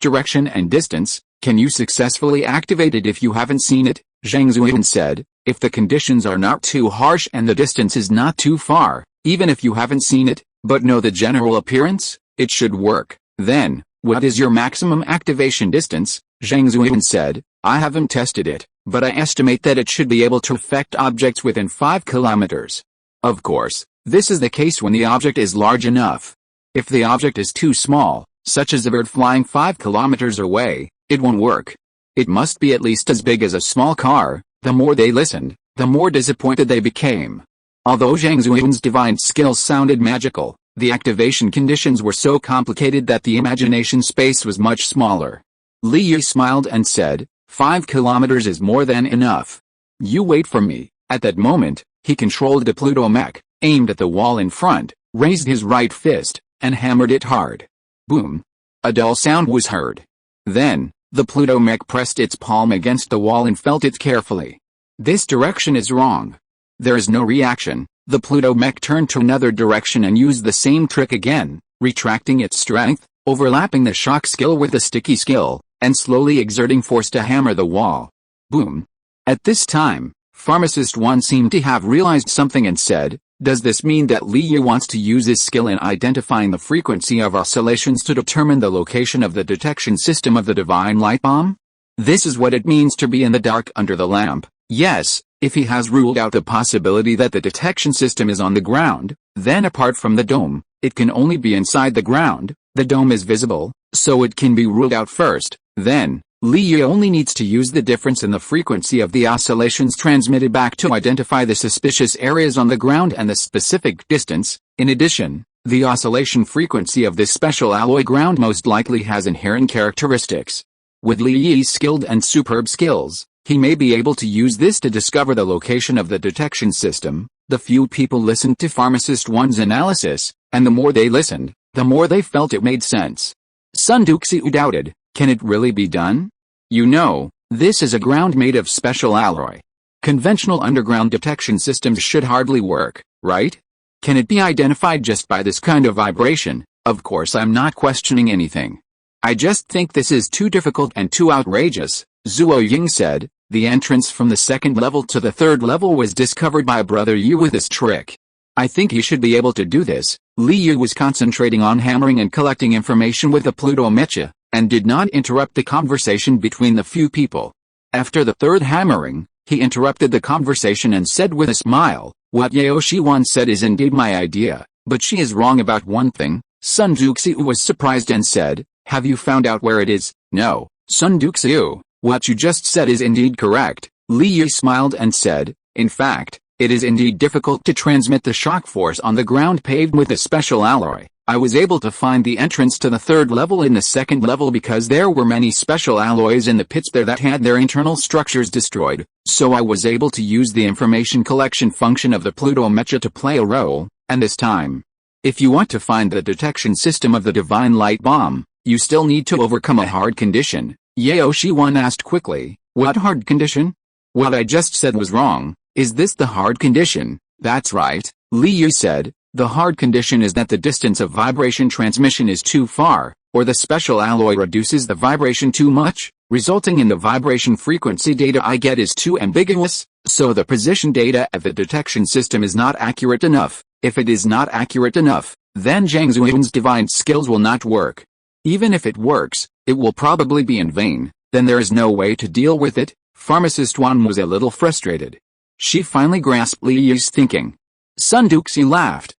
direction and distance. Can you successfully activate it if you haven't seen it? Zhang Zuoyun said. If the conditions are not too harsh and the distance is not too far, even if you haven't seen it, but know the general appearance, it should work. Then, what is your maximum activation distance? Zhang Zuoyun said. I haven't tested it, but I estimate that it should be able to affect objects within 5 kilometers. Of course, this is the case when the object is large enough. If the object is too small, such as a bird flying 5 kilometers away, it won't work. It must be at least as big as a small car. The more they listened, the more disappointed they became. Although Zhang Zuoyun's divine skills sounded magical, the activation conditions were so complicated that the imagination space was much smaller. Li Yi smiled and said, 5 kilometers is more than enough. You wait for me. At that moment, he controlled the Pluto mech, aimed at the wall in front, raised his right fist, and hammered it hard. Boom! A dull sound was heard. Then, the Pluto mech pressed its palm against the wall and felt it carefully. This direction is wrong. There is no reaction. The Pluto mech turned to another direction and used the same trick again, retracting its strength, overlapping the shock skill with the sticky skill, and slowly exerting force to hammer the wall. Boom! At this time, Pharmacist 1 seemed to have realized something and said, does this mean that Li Yi wants to use his skill in identifying the frequency of oscillations to determine the location of the detection system of the divine light bomb? This is what it means to be in the dark under the lamp. Yes, if he has ruled out the possibility that the detection system is on the ground, then apart from the dome, it can only be inside the ground. The dome is visible, so it can be ruled out first. Then, Li Yi only needs to use the difference in the frequency of the oscillations transmitted back to identify the suspicious areas on the ground and the specific distance. In addition, the oscillation frequency of this special alloy ground most likely has inherent characteristics. With Li Yi's skilled and superb skills, he may be able to use this to discover the location of the detection system. The few people listened to Pharmacist 1's analysis, and the more they listened, the more they felt it made sense. Sun Duxiu doubted, can it really be done? You know, this is a ground made of special alloy. Conventional underground detection systems should hardly work, right? Can it be identified just by this kind of vibration? Of course I'm not questioning anything. I just think this is too difficult and too outrageous, Zuo Ying said. The entrance from the second level to the third level was discovered by Brother Yu with this trick. I think he should be able to do this. Li Yu was concentrating on hammering and collecting information with the Pluto Mecha, and did not interrupt the conversation between the few people. After the third hammering, he interrupted the conversation and said with a smile, what Yao Shiwan said is indeed my idea, but she is wrong about one thing. Sun Duxiu was surprised and said, have you found out where it is? No, Sun Duxiu, what you just said is indeed correct. Li Yi smiled and said, in fact, it is indeed difficult to transmit the shock force on the ground paved with a special alloy. I was able to find the entrance to the third level in the second level because there were many special alloys in the pits there that had their internal structures destroyed, so I was able to use the information collection function of the Pluto Mecha to play a role, and this time. If you want to find the detection system of the divine light bomb, you still need to overcome a hard condition. Yao Shiwan asked quickly, what hard condition? What I just said was wrong. Is this the hard condition? That's right, Li Yu said. The hard condition is that the distance of vibration transmission is too far, or the special alloy reduces the vibration too much, resulting in the vibration frequency data I get is too ambiguous, so the position data of the detection system is not accurate enough. If it is not accurate enough, then Zhang Zuoyun's divine skills will not work. Even if it works, it will probably be in vain. Then there is no way to deal with it. Pharmacist 1 was a little frustrated. She finally grasped Li Yi's thinking. Sun Duxi laughed.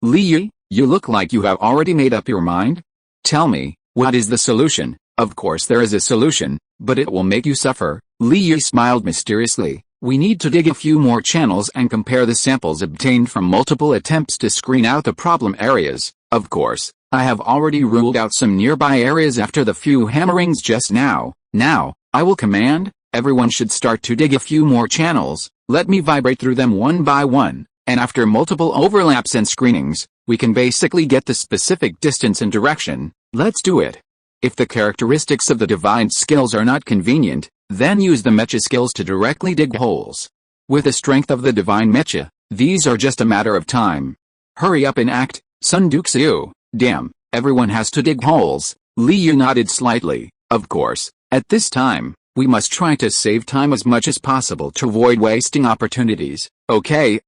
Li Yi, you look like you have already made up your mind. Tell me, what is the solution? Of course there is a solution, but it will make you suffer. Li Yi smiled mysteriously. We need to dig a few more channels and compare the samples obtained from multiple attempts to screen out the problem areas. Of course, I have already ruled out some nearby areas after the few hammerings just now. Now, I will command, everyone should start to dig a few more channels. Let me vibrate through them one by one. And after multiple overlaps and screenings, we can basically get the specific distance and direction. Let's do it. If the characteristics of the divine skills are not convenient, then use the Mecha skills to directly dig holes. With the strength of the divine Mecha, these are just a matter of time. Hurry up and act, Sun Duxiu. Damn, Everyone has to dig holes. Li Yu nodded slightly. Of course, at this time, we must try to save time as much as possible to avoid wasting opportunities. Okay,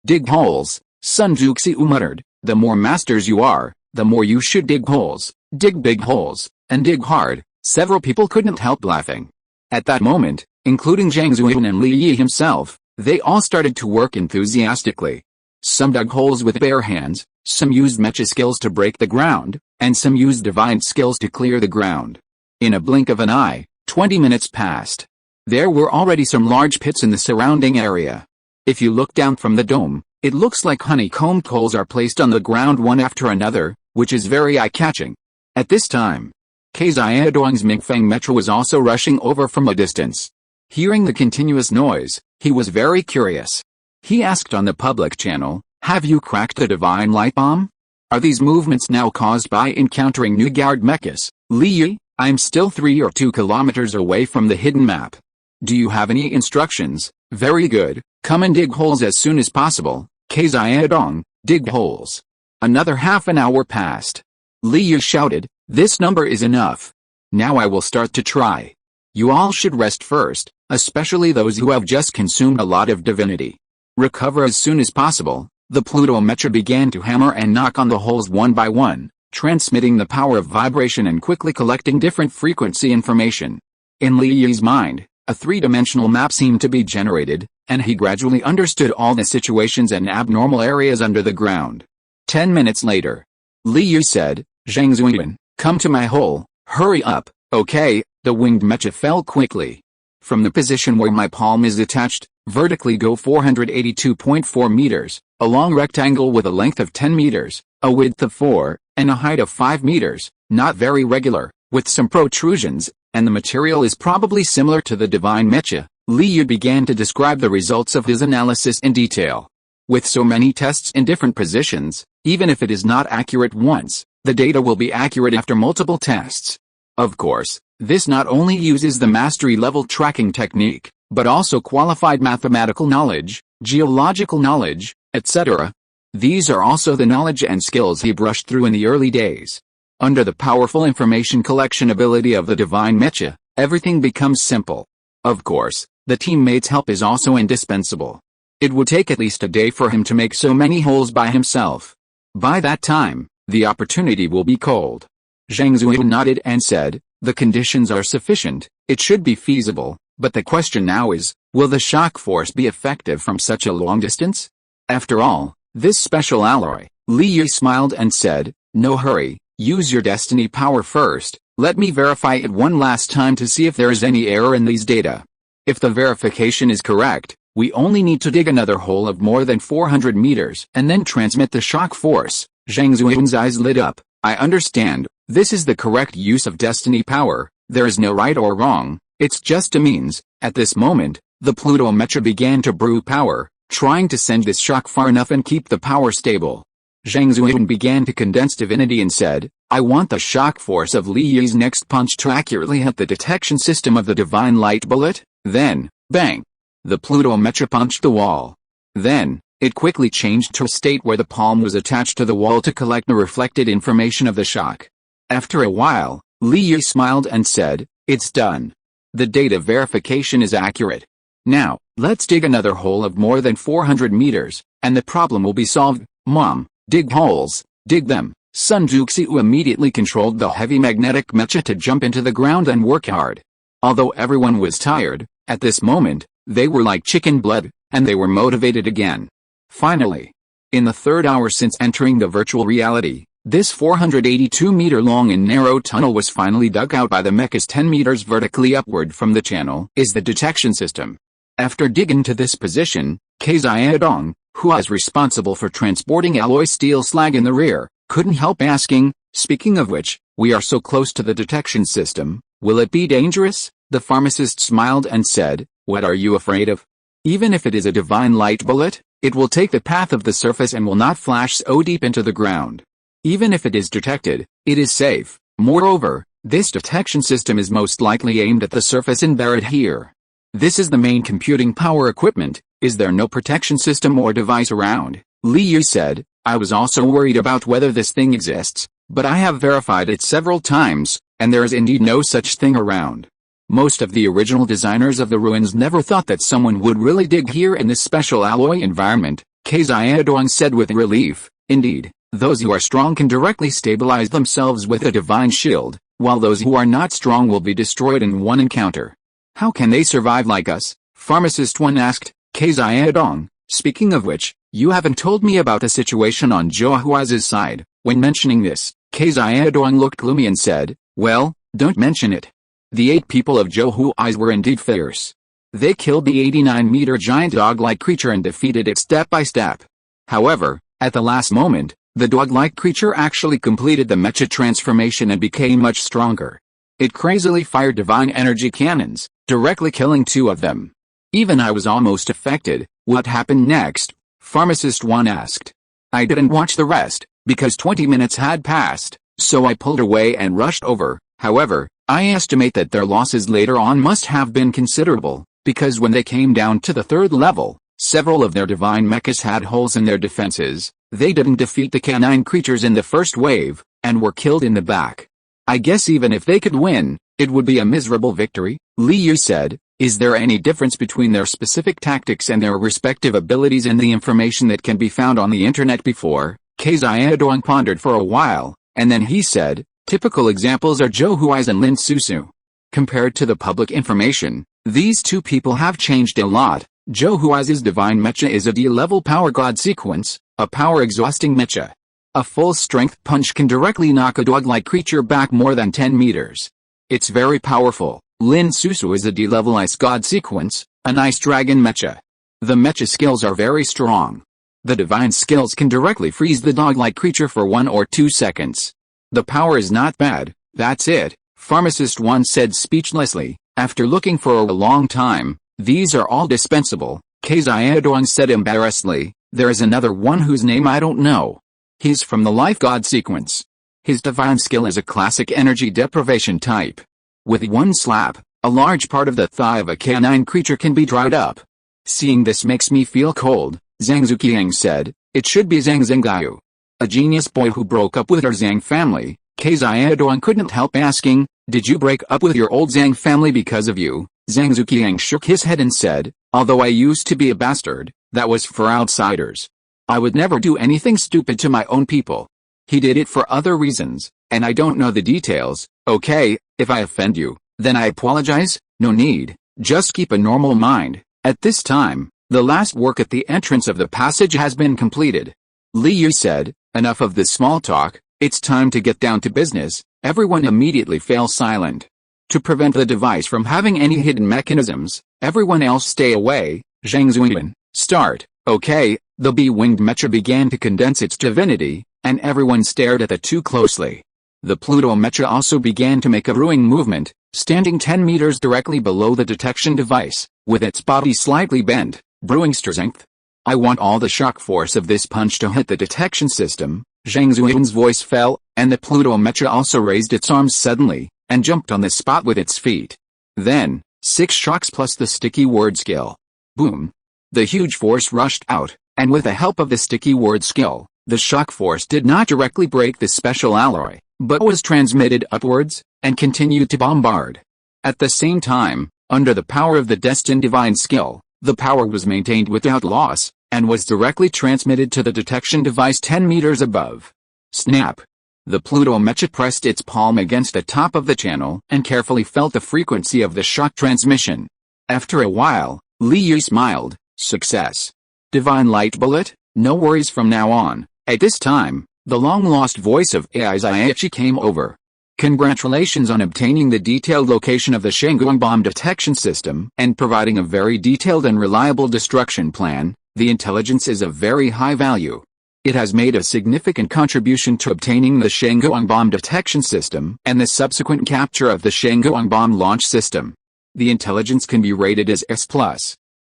dig holes, Sun Juxiu muttered. The more masters you are, the more you should dig holes. Dig big holes, and dig hard. Several people couldn't help laughing. At that moment, including Zhang Zuiyun and Li Yi himself, they all started to work enthusiastically. Some dug holes with bare hands, some used mecha skills to break the ground, and some used divine skills to clear the ground. In a blink of an eye, 20 minutes passed. There were already some large pits in the surrounding area. If you look down from the dome, it looks like honeycomb coals are placed on the ground one after another, which is very eye-catching. At this time, Xiaodong's Mingfeng Mecha was also rushing over from a distance. Hearing the continuous noise, he was very curious. He asked on the public channel, "Have you cracked the divine light bomb? Are these movements now caused by encountering new guard mechas?" "Li Yi, I'm still 3 or 2 kilometers away from the hidden map. Do you have any instructions?" "Very good, come and dig holes as soon as possible." Xiaodong, dig holes. Another half an hour passed. Li Yi shouted, "This number is enough. Now I will start to try. You all should rest first, especially those who have just consumed a lot of divinity. Recover as soon as possible." The Pluto Mecha began to hammer and knock on the holes one by one, transmitting the power of vibration and quickly collecting different frequency information. In Li Yi's mind, a three-dimensional map seemed to be generated, and he gradually understood all the situations and abnormal areas under the ground. 10 minutes later, Li Yi said, "Zhang Zuiyun, come to my hole, hurry up." "Okay." The winged mecha fell quickly. From the position where my palm is attached, vertically go 482.4 meters, a long rectangle with a length of 10 meters, a width of 4, and a height of 5 meters, not very regular, with some protrusions, and the material is probably similar to the divine mecha. Li Yi began to describe the results of his analysis in detail. With so many tests in different positions, even if it is not accurate once, the data will be accurate after multiple tests. Of course, this not only uses the mastery level tracking technique, but also qualified mathematical knowledge, geological knowledge, etc. These are also the knowledge and skills he brushed through in the early days. Under the powerful information collection ability of the divine mecha, everything becomes simple. Of course, the teammates' help is also indispensable. It would take at least a day for him to make so many holes by himself. By that time, the opportunity will be cold. Zhang Zuiyun nodded and said, "The conditions are sufficient, it should be feasible, but the question now is, will the shock force be effective from such a long distance? After all, this special alloy." Li Yi smiled and said, "No hurry, use your destiny power first, let me verify it one last time to see if there is any error in these data. If the verification is correct, we only need to dig another hole of more than 400 meters and then transmit the shock force." Zhang Zuiyun's eyes lit up. "I understand, this is the correct use of destiny power, there is no right or wrong, it's just a means." At this moment, the Pluto Mecha began to brew power, trying to send this shock far enough and keep the power stable. Zhang Zuiyun began to condense divinity and said, "I want the shock force of Li Yi's next punch to accurately hit the detection system of the divine light bullet." Then, bang! The Pluto Mecha punched the wall. Then, it quickly changed to a state where the palm was attached to the wall to collect the reflected information of the shock. After a while, Li Yi smiled and said, "It's done. The data verification is accurate. Now, let's dig another hole of more than 400 meters, and the problem will be solved." "Mom, dig holes, dig them." Sun Juxiu immediately controlled the heavy magnetic mecha to jump into the ground and work hard. Although everyone was tired, at this moment, they were like chicken blood, and they were motivated again. Finally, in the 3rd hour since entering the virtual reality, this 482-meter-long and narrow tunnel was finally dug out by the mechas 10 meters vertically upward from the channel is the detection system. After digging to this position, Xiaodong, who was responsible for transporting alloy steel slag in the rear, couldn't help asking, "Speaking of which, we are so close to the detection system, will it be dangerous?" The pharmacist smiled and said, "What are you afraid of? Even if it is a divine light bullet, it will take the path of the surface and will not flash so deep into the ground. Even if it is detected, it is safe. Moreover, this detection system is most likely aimed at the surface and buried here. This is the main computing power equipment. Is there no protection system or device around?" Li Yi said, "I was also worried about whether this thing exists, But I have verified it several times, and there is indeed no such thing around. Most of the original designers of the ruins never thought that someone would really dig here in this special alloy environment, Xingyu said with relief. Indeed, those who are strong can directly stabilize themselves with a divine shield, while those who are not strong will be destroyed in one encounter. How can they survive like us? Pharmacist 1 asked. Xingyu, speaking of which, you haven't told me about the situation on Zhou Huai's side. When mentioning this, Xingyu looked gloomy and said, well, don't mention it. The 8 people of Zhou Huai's were indeed fierce. They killed the 89-meter giant dog-like creature and defeated it step by step. However, at the last moment, the dog-like creature actually completed the mecha transformation and became much stronger. It crazily fired divine energy cannons, directly killing 2 of them. Even I was almost affected. What happened next? Pharmacist 1 asked. I didn't watch the rest, because 20 minutes had passed, so I pulled away and rushed over. However, I estimate that their losses later on must have been considerable, because when they came down to the 3rd level, several of their divine mechas had holes in their defenses. They didn't defeat the canine creatures in the first wave, and were killed in the back. I guess even if they could win, it would be a miserable victory. Liu said, is there any difference between their specific tactics and their respective abilities and the information that can be found on the internet before? Xingyu pondered for a while, and then he said, typical examples are Zhou Huai's and Lin Susu. Compared to the public information, these 2 people have changed a lot. Zhou Huai's divine mecha is a D-level power god sequence, a power-exhausting mecha. A full-strength punch can directly knock a dog-like creature back more than 10 meters. It's very powerful. Lin Susu is a D-level ice god sequence, an ice dragon mecha. The mecha skills are very strong. The divine skills can directly freeze the dog-like creature for 1 or 2 seconds. The power is not bad, that's it, Pharmacist 1 said speechlessly. After looking for a long time, these are all dispensable, Xingyu said embarrassedly. There is another one whose name I don't know. He's from the life god sequence. His divine skill is a classic energy deprivation type. With 1 slap, a large part of the thigh of a canine creature can be dried up. Seeing this makes me feel cold, Zhang Zuqiang said. It should be Zhang Zhengyu, a genius boy who broke up with her Zhang family. Xingyu couldn't help asking, did you break up with your old Zhang family because of you? Zhang Zuqiang shook his head and said, although I used to be a bastard, that was for outsiders. I would never do anything stupid to my own people. He did it for other reasons, and I don't know the details. Okay, if I offend you, then I apologize. No need, just keep a normal mind. At this time, the last work at the entrance of the passage has been completed. Liu said, enough of this small talk, it's time to get down to business. Everyone immediately fell silent. To prevent the device from having any hidden mechanisms, everyone else stay away. Zhang Zuyan, start. Okay, the bee-winged mecha began to condense its divinity, and everyone stared at the 2 closely. The Pluto mecha also began to make a brewing movement, standing 10 meters directly below the detection device, with its body slightly bent, brewing strength. I want all the shock force of this punch to hit the detection system. Zhang Zuyan's voice fell, and the Pluto mecha also raised its arms suddenly, and jumped on the spot with its feet. Then, 6 shocks plus the sticky word skill. Boom. The huge force rushed out, and with the help of the sticky word skill, the shock force did not directly break the special alloy, but was transmitted upwards, and continued to bombard. At the same time, under the power of the destined divine skill, the power was maintained without loss, and was directly transmitted to the detection device 10 meters above. Snap! The Pluto mecha pressed its palm against the top of the channel and carefully felt the frequency of the shock transmission. After a while, Liu smiled. Success. Divine light bullet, no worries from now on. At this time, the long-lost voice of Ai Zaichi came over. Congratulations on obtaining the detailed location of the Shenguang bomb detection system and providing a very detailed and reliable destruction plan. The intelligence is of very high value. It has made a significant contribution to obtaining the Shenguang bomb detection system and the subsequent capture of the Shenguang bomb launch system. The intelligence can be rated as S+.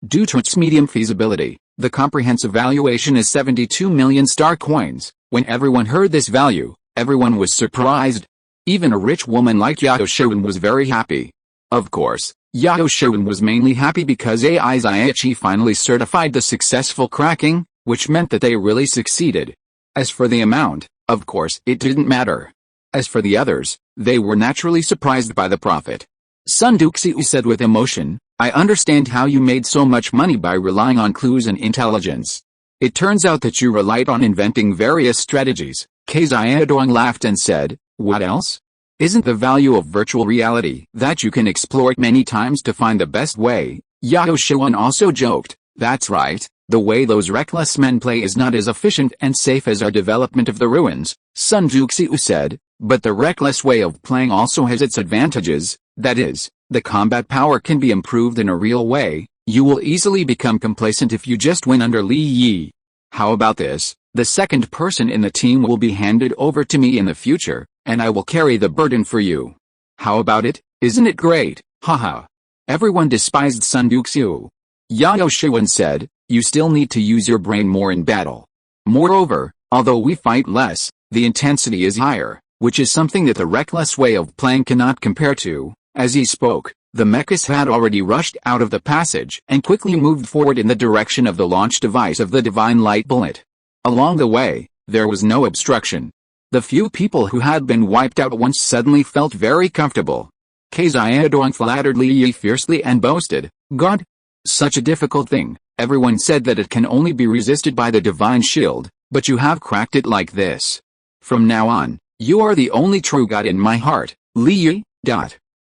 Due to its medium feasibility, the comprehensive valuation is 72 million star coins. When everyone heard this value, everyone was surprised. Even a rich woman like Yao Shun was very happy. Of course, Yao Shun was mainly happy because Ai Zaichi finally certified the successful cracking, which meant that they really succeeded. As for the amount, Of course, it didn't matter. As for the others, they were naturally surprised by the profit. Sun Duxiu said with emotion, I understand how you made so much money by relying on clues and intelligence. It turns out that you relied on inventing various strategies. Xiaodong laughed and said, what else? Isn't the value of virtual reality that you can explore it many times to find the best way? Yao Shiwen also joked, that's right, the way those reckless men play is not as efficient and safe as our development of the ruins, Sun Duxiu said, but the reckless way of playing also has its advantages, that is, the combat power can be improved in a real way. You will easily become complacent if you just win under Li Yi. How about this? The second person in the team will be handed over to me in the future, and I will carry the burden for you. How about it? Isn't it great? Haha. Everyone despised Sun Duxiu. Yao Shiwen said, you still need to use your brain more in battle. Moreover, although we fight less, the intensity is higher, which is something that the reckless way of playing cannot compare to. As he spoke, the mechas had already rushed out of the passage and quickly moved forward in the direction of the launch device of the divine light bullet. Along the way, there was no obstruction. The few people who had been wiped out once suddenly felt very comfortable. Xiaodong flattered Li Yi fiercely and boasted, God! Such a difficult thing. Everyone said that it can only be resisted by the divine shield, but you have cracked it like this. From now on, you are the only true God in my heart, Li Yi.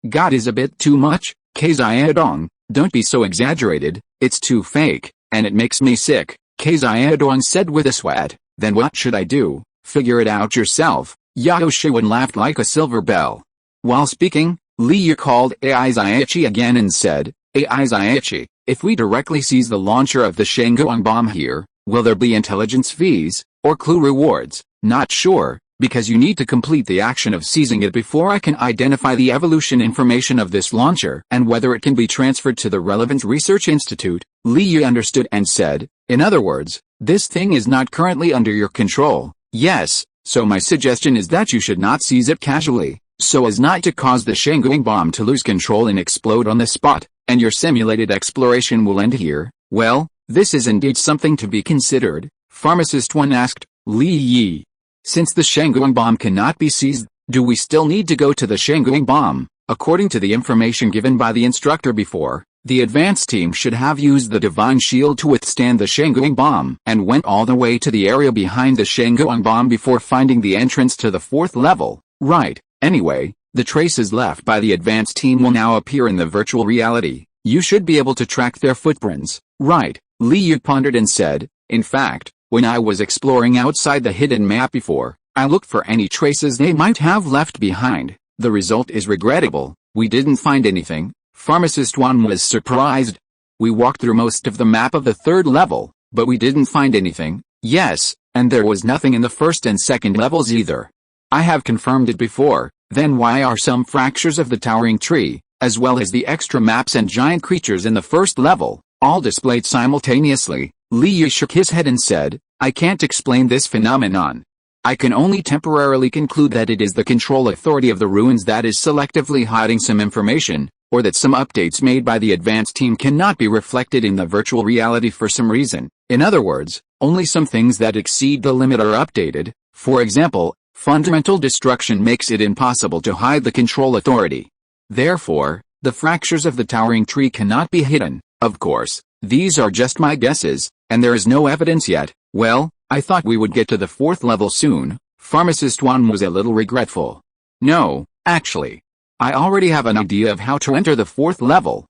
God is a bit too much, Xiaodong, don't be so exaggerated, it's too fake, and it makes me sick, Xiaodong said with a sweat. Then what should I do? Figure it out yourself. Yao Shiwen laughed like a silver bell. While speaking, Li Yi called Ai Zaichi again and said, Ai Zaichi, if we directly seize the launcher of the Shenguang bomb here, will there be intelligence fees, or clue rewards? Not sure, because you need to complete the action of seizing it before I can identify the evolution information of this launcher and whether it can be transferred to the relevant research institute. Li Yi understood and said, in other words, this thing is not currently under your control. Yes, so my suggestion is that you should not seize it casually, so as not to cause the Shenguang bomb to lose control and explode on the spot, and your simulated exploration will end here. Well, this is indeed something to be considered, Pharmacist 1 asked. Li Yi, since the Shenguang bomb cannot be seized, do we still need to go to the Shenguang bomb? According to the information given by the instructor before, the advanced team should have used the divine shield to withstand the Shenguang bomb and went all the way to the area behind the Shenguang bomb before finding the entrance to the 4th level. Right, anyway, the traces left by the advanced team will now appear in the virtual reality. You should be able to track their footprints. Right, Li Yi pondered and said, in fact, when I was exploring outside the hidden map before, I looked for any traces they might have left behind. The result is regrettable. We didn't find anything. Pharmacist 1 was surprised. We walked through most of the map of the 3rd level, but we didn't find anything. Yes, and there was nothing in the 1st and 2nd levels either. I have confirmed it before. Then why are some fractures of the towering tree, as well as the extra maps and giant creatures in the 1st level, all displayed simultaneously? Li Yi shook his head and said, I can't explain this phenomenon. I can only temporarily conclude that it is the control authority of the ruins that is selectively hiding some information, or that some updates made by the advanced team cannot be reflected in the virtual reality for some reason. In other words, only some things that exceed the limit are updated. For example, fundamental destruction makes it impossible to hide the control authority. Therefore, the fractures of the towering tree cannot be hidden. Of course, these are just my guesses, and there is no evidence yet. Well, I thought we would get to the 4th level soon. Pharmacist 1 was a little regretful. No, actually, I already have an idea of how to enter the 4th level.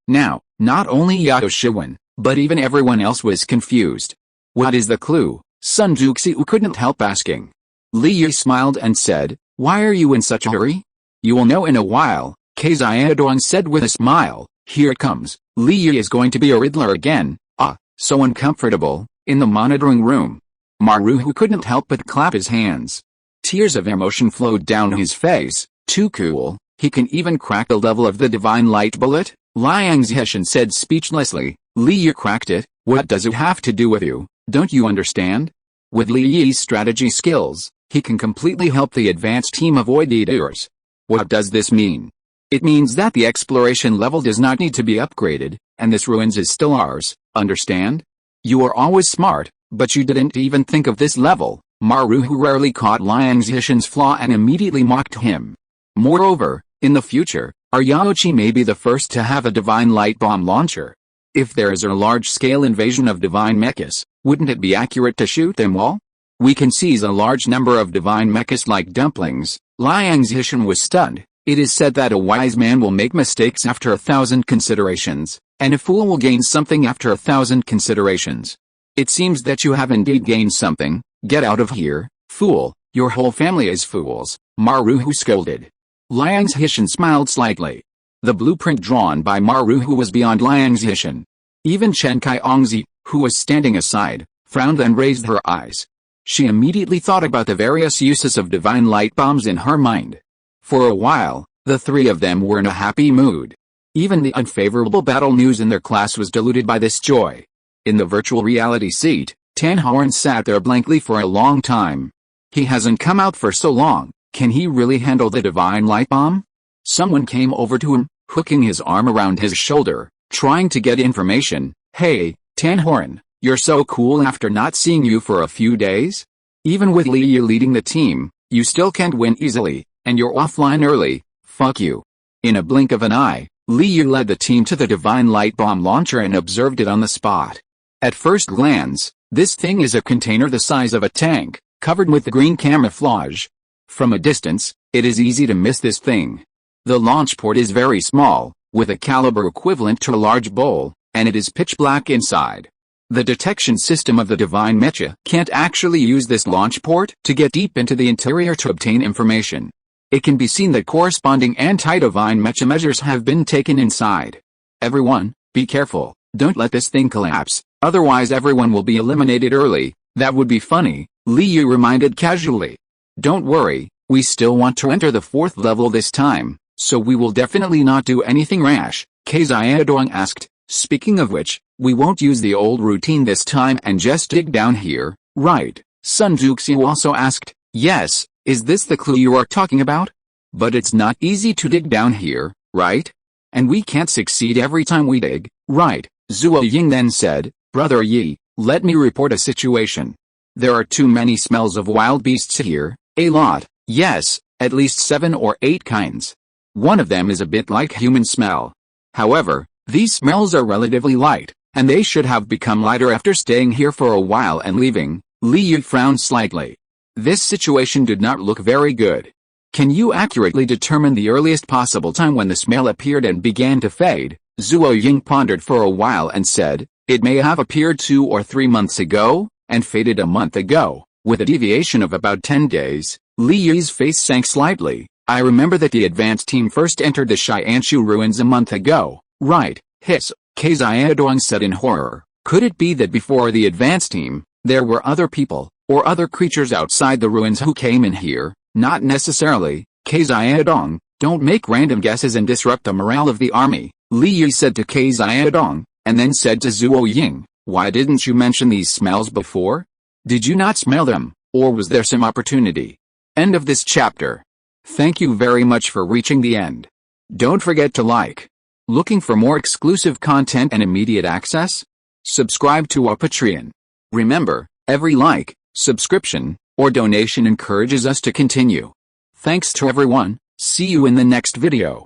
Now, not only Yao Shiwen, but even everyone else was confused. What is the clue? Sun Duxiu couldn't help asking. Li Yi smiled and said, why are you in such a hurry? You will know in a while, Xiaodong said with a smile. Here it comes. Li Yi is going to be a Riddler again. So uncomfortable, in the monitoring room. Maruhu couldn't help but clap his hands. Tears of emotion flowed down his face. Too cool, he can even crack the level of the divine light bullet? Liang Zheshan said speechlessly. Li Yi cracked it? What does it have to do with you? Don't you understand? With Li Yi's strategy skills, he can completely help the advanced team avoid detours. What does this mean? It means that the exploration level does not need to be upgraded, and this ruins is still ours, understand? You are always smart, but you didn't even think of this level. Maruhu rarely caught Liang Zhishan's flaw and immediately mocked him. Moreover, in the future, our Yaoqi may be the first to have a divine light bomb launcher. If there is a large-scale invasion of divine mechas, wouldn't it be accurate to shoot them all? We can seize a large number of divine mechas like dumplings. Liang Zhishan was stunned. It is said that a wise man will make mistakes after 1,000 considerations, and a fool will gain something after 1,000 considerations. It seems that you have indeed gained something. Get out of here, fool, your whole family is fools, Maruhu scolded. Liang Zhishan smiled slightly. The blueprint drawn by Maruhu was beyond Liang Zhishan. Even Chen Kai-ongzi, who was standing aside, frowned and raised her eyes. She immediately thought about the various uses of divine light bombs in her mind. For a while, the three of them were in a happy mood. Even the unfavorable battle news in their class was diluted by this joy. In the virtual reality seat, Tan Horn sat there blankly for a long time. He hasn't come out for so long, can he really handle the divine light bomb? Someone came over to him, hooking his arm around his shoulder, trying to get information. Hey, Tan Horn, you're so cool after not seeing you for a few days? Even with Li Yu leading the team, you still can't win easily, and you're offline early, fuck you. In a blink of an eye, Li Yu led the team to the divine light bomb launcher and observed it on the spot. At first glance, this thing is a container the size of a tank, covered with green camouflage. From a distance, it is easy to miss this thing. The launch port is very small, with a caliber equivalent to a large bowl, and it is pitch black inside. The detection system of the divine mecha can't actually use this launch port to get deep into the interior to obtain information. It can be seen that corresponding anti-divine mecha measures have been taken inside. Everyone, be careful, don't let this thing collapse, otherwise everyone will be eliminated early. That would be funny, Li Yu reminded casually. Don't worry, we still want to enter the 4th level this time, so we will definitely not do anything rash, Xiaodong asked. Speaking of which, we won't use the old routine this time and just dig down here, right? Sun Zuxiu also asked. Yes, is this the clue you are talking about? But it's not easy to dig down here, right? And we can't succeed every time we dig, right? Zuo Ying then said. Brother Yi, let me report a situation. There are too many smells of wild beasts here, a lot, yes, at least 7 or 8 kinds. One of them is a bit like human smell. However, these smells are relatively light, and they should have become lighter after staying here for a while and leaving. Li Yu frowned slightly. This situation did not look very good. Can you accurately determine the earliest possible time when the smell appeared and began to fade? Zuo Ying pondered for a while and said, it may have appeared 2 or 3 months ago, and faded a month ago, with a deviation of about 10 days. Li Yu's face sank slightly. I remember that the advanced team first entered the Xianshu ruins a month ago, right? Hiss, Xiaodong said in horror. Could it be that before the advanced team, there were other people, or other creatures outside the ruins who came in here? Not necessarily, Xiaodong, don't make random guesses and disrupt the morale of the army, Li Yu said to Xiaodong, and then said to Zuo Ying, why didn't you mention these smells before? Did you not smell them, or was there some opportunity? End of this chapter. Thank you very much for reaching the end. Don't forget to like. Looking for more exclusive content and immediate access? Subscribe to our Patreon. Remember, every like, subscription, or donation encourages us to continue. Thanks to everyone, see you in the next video.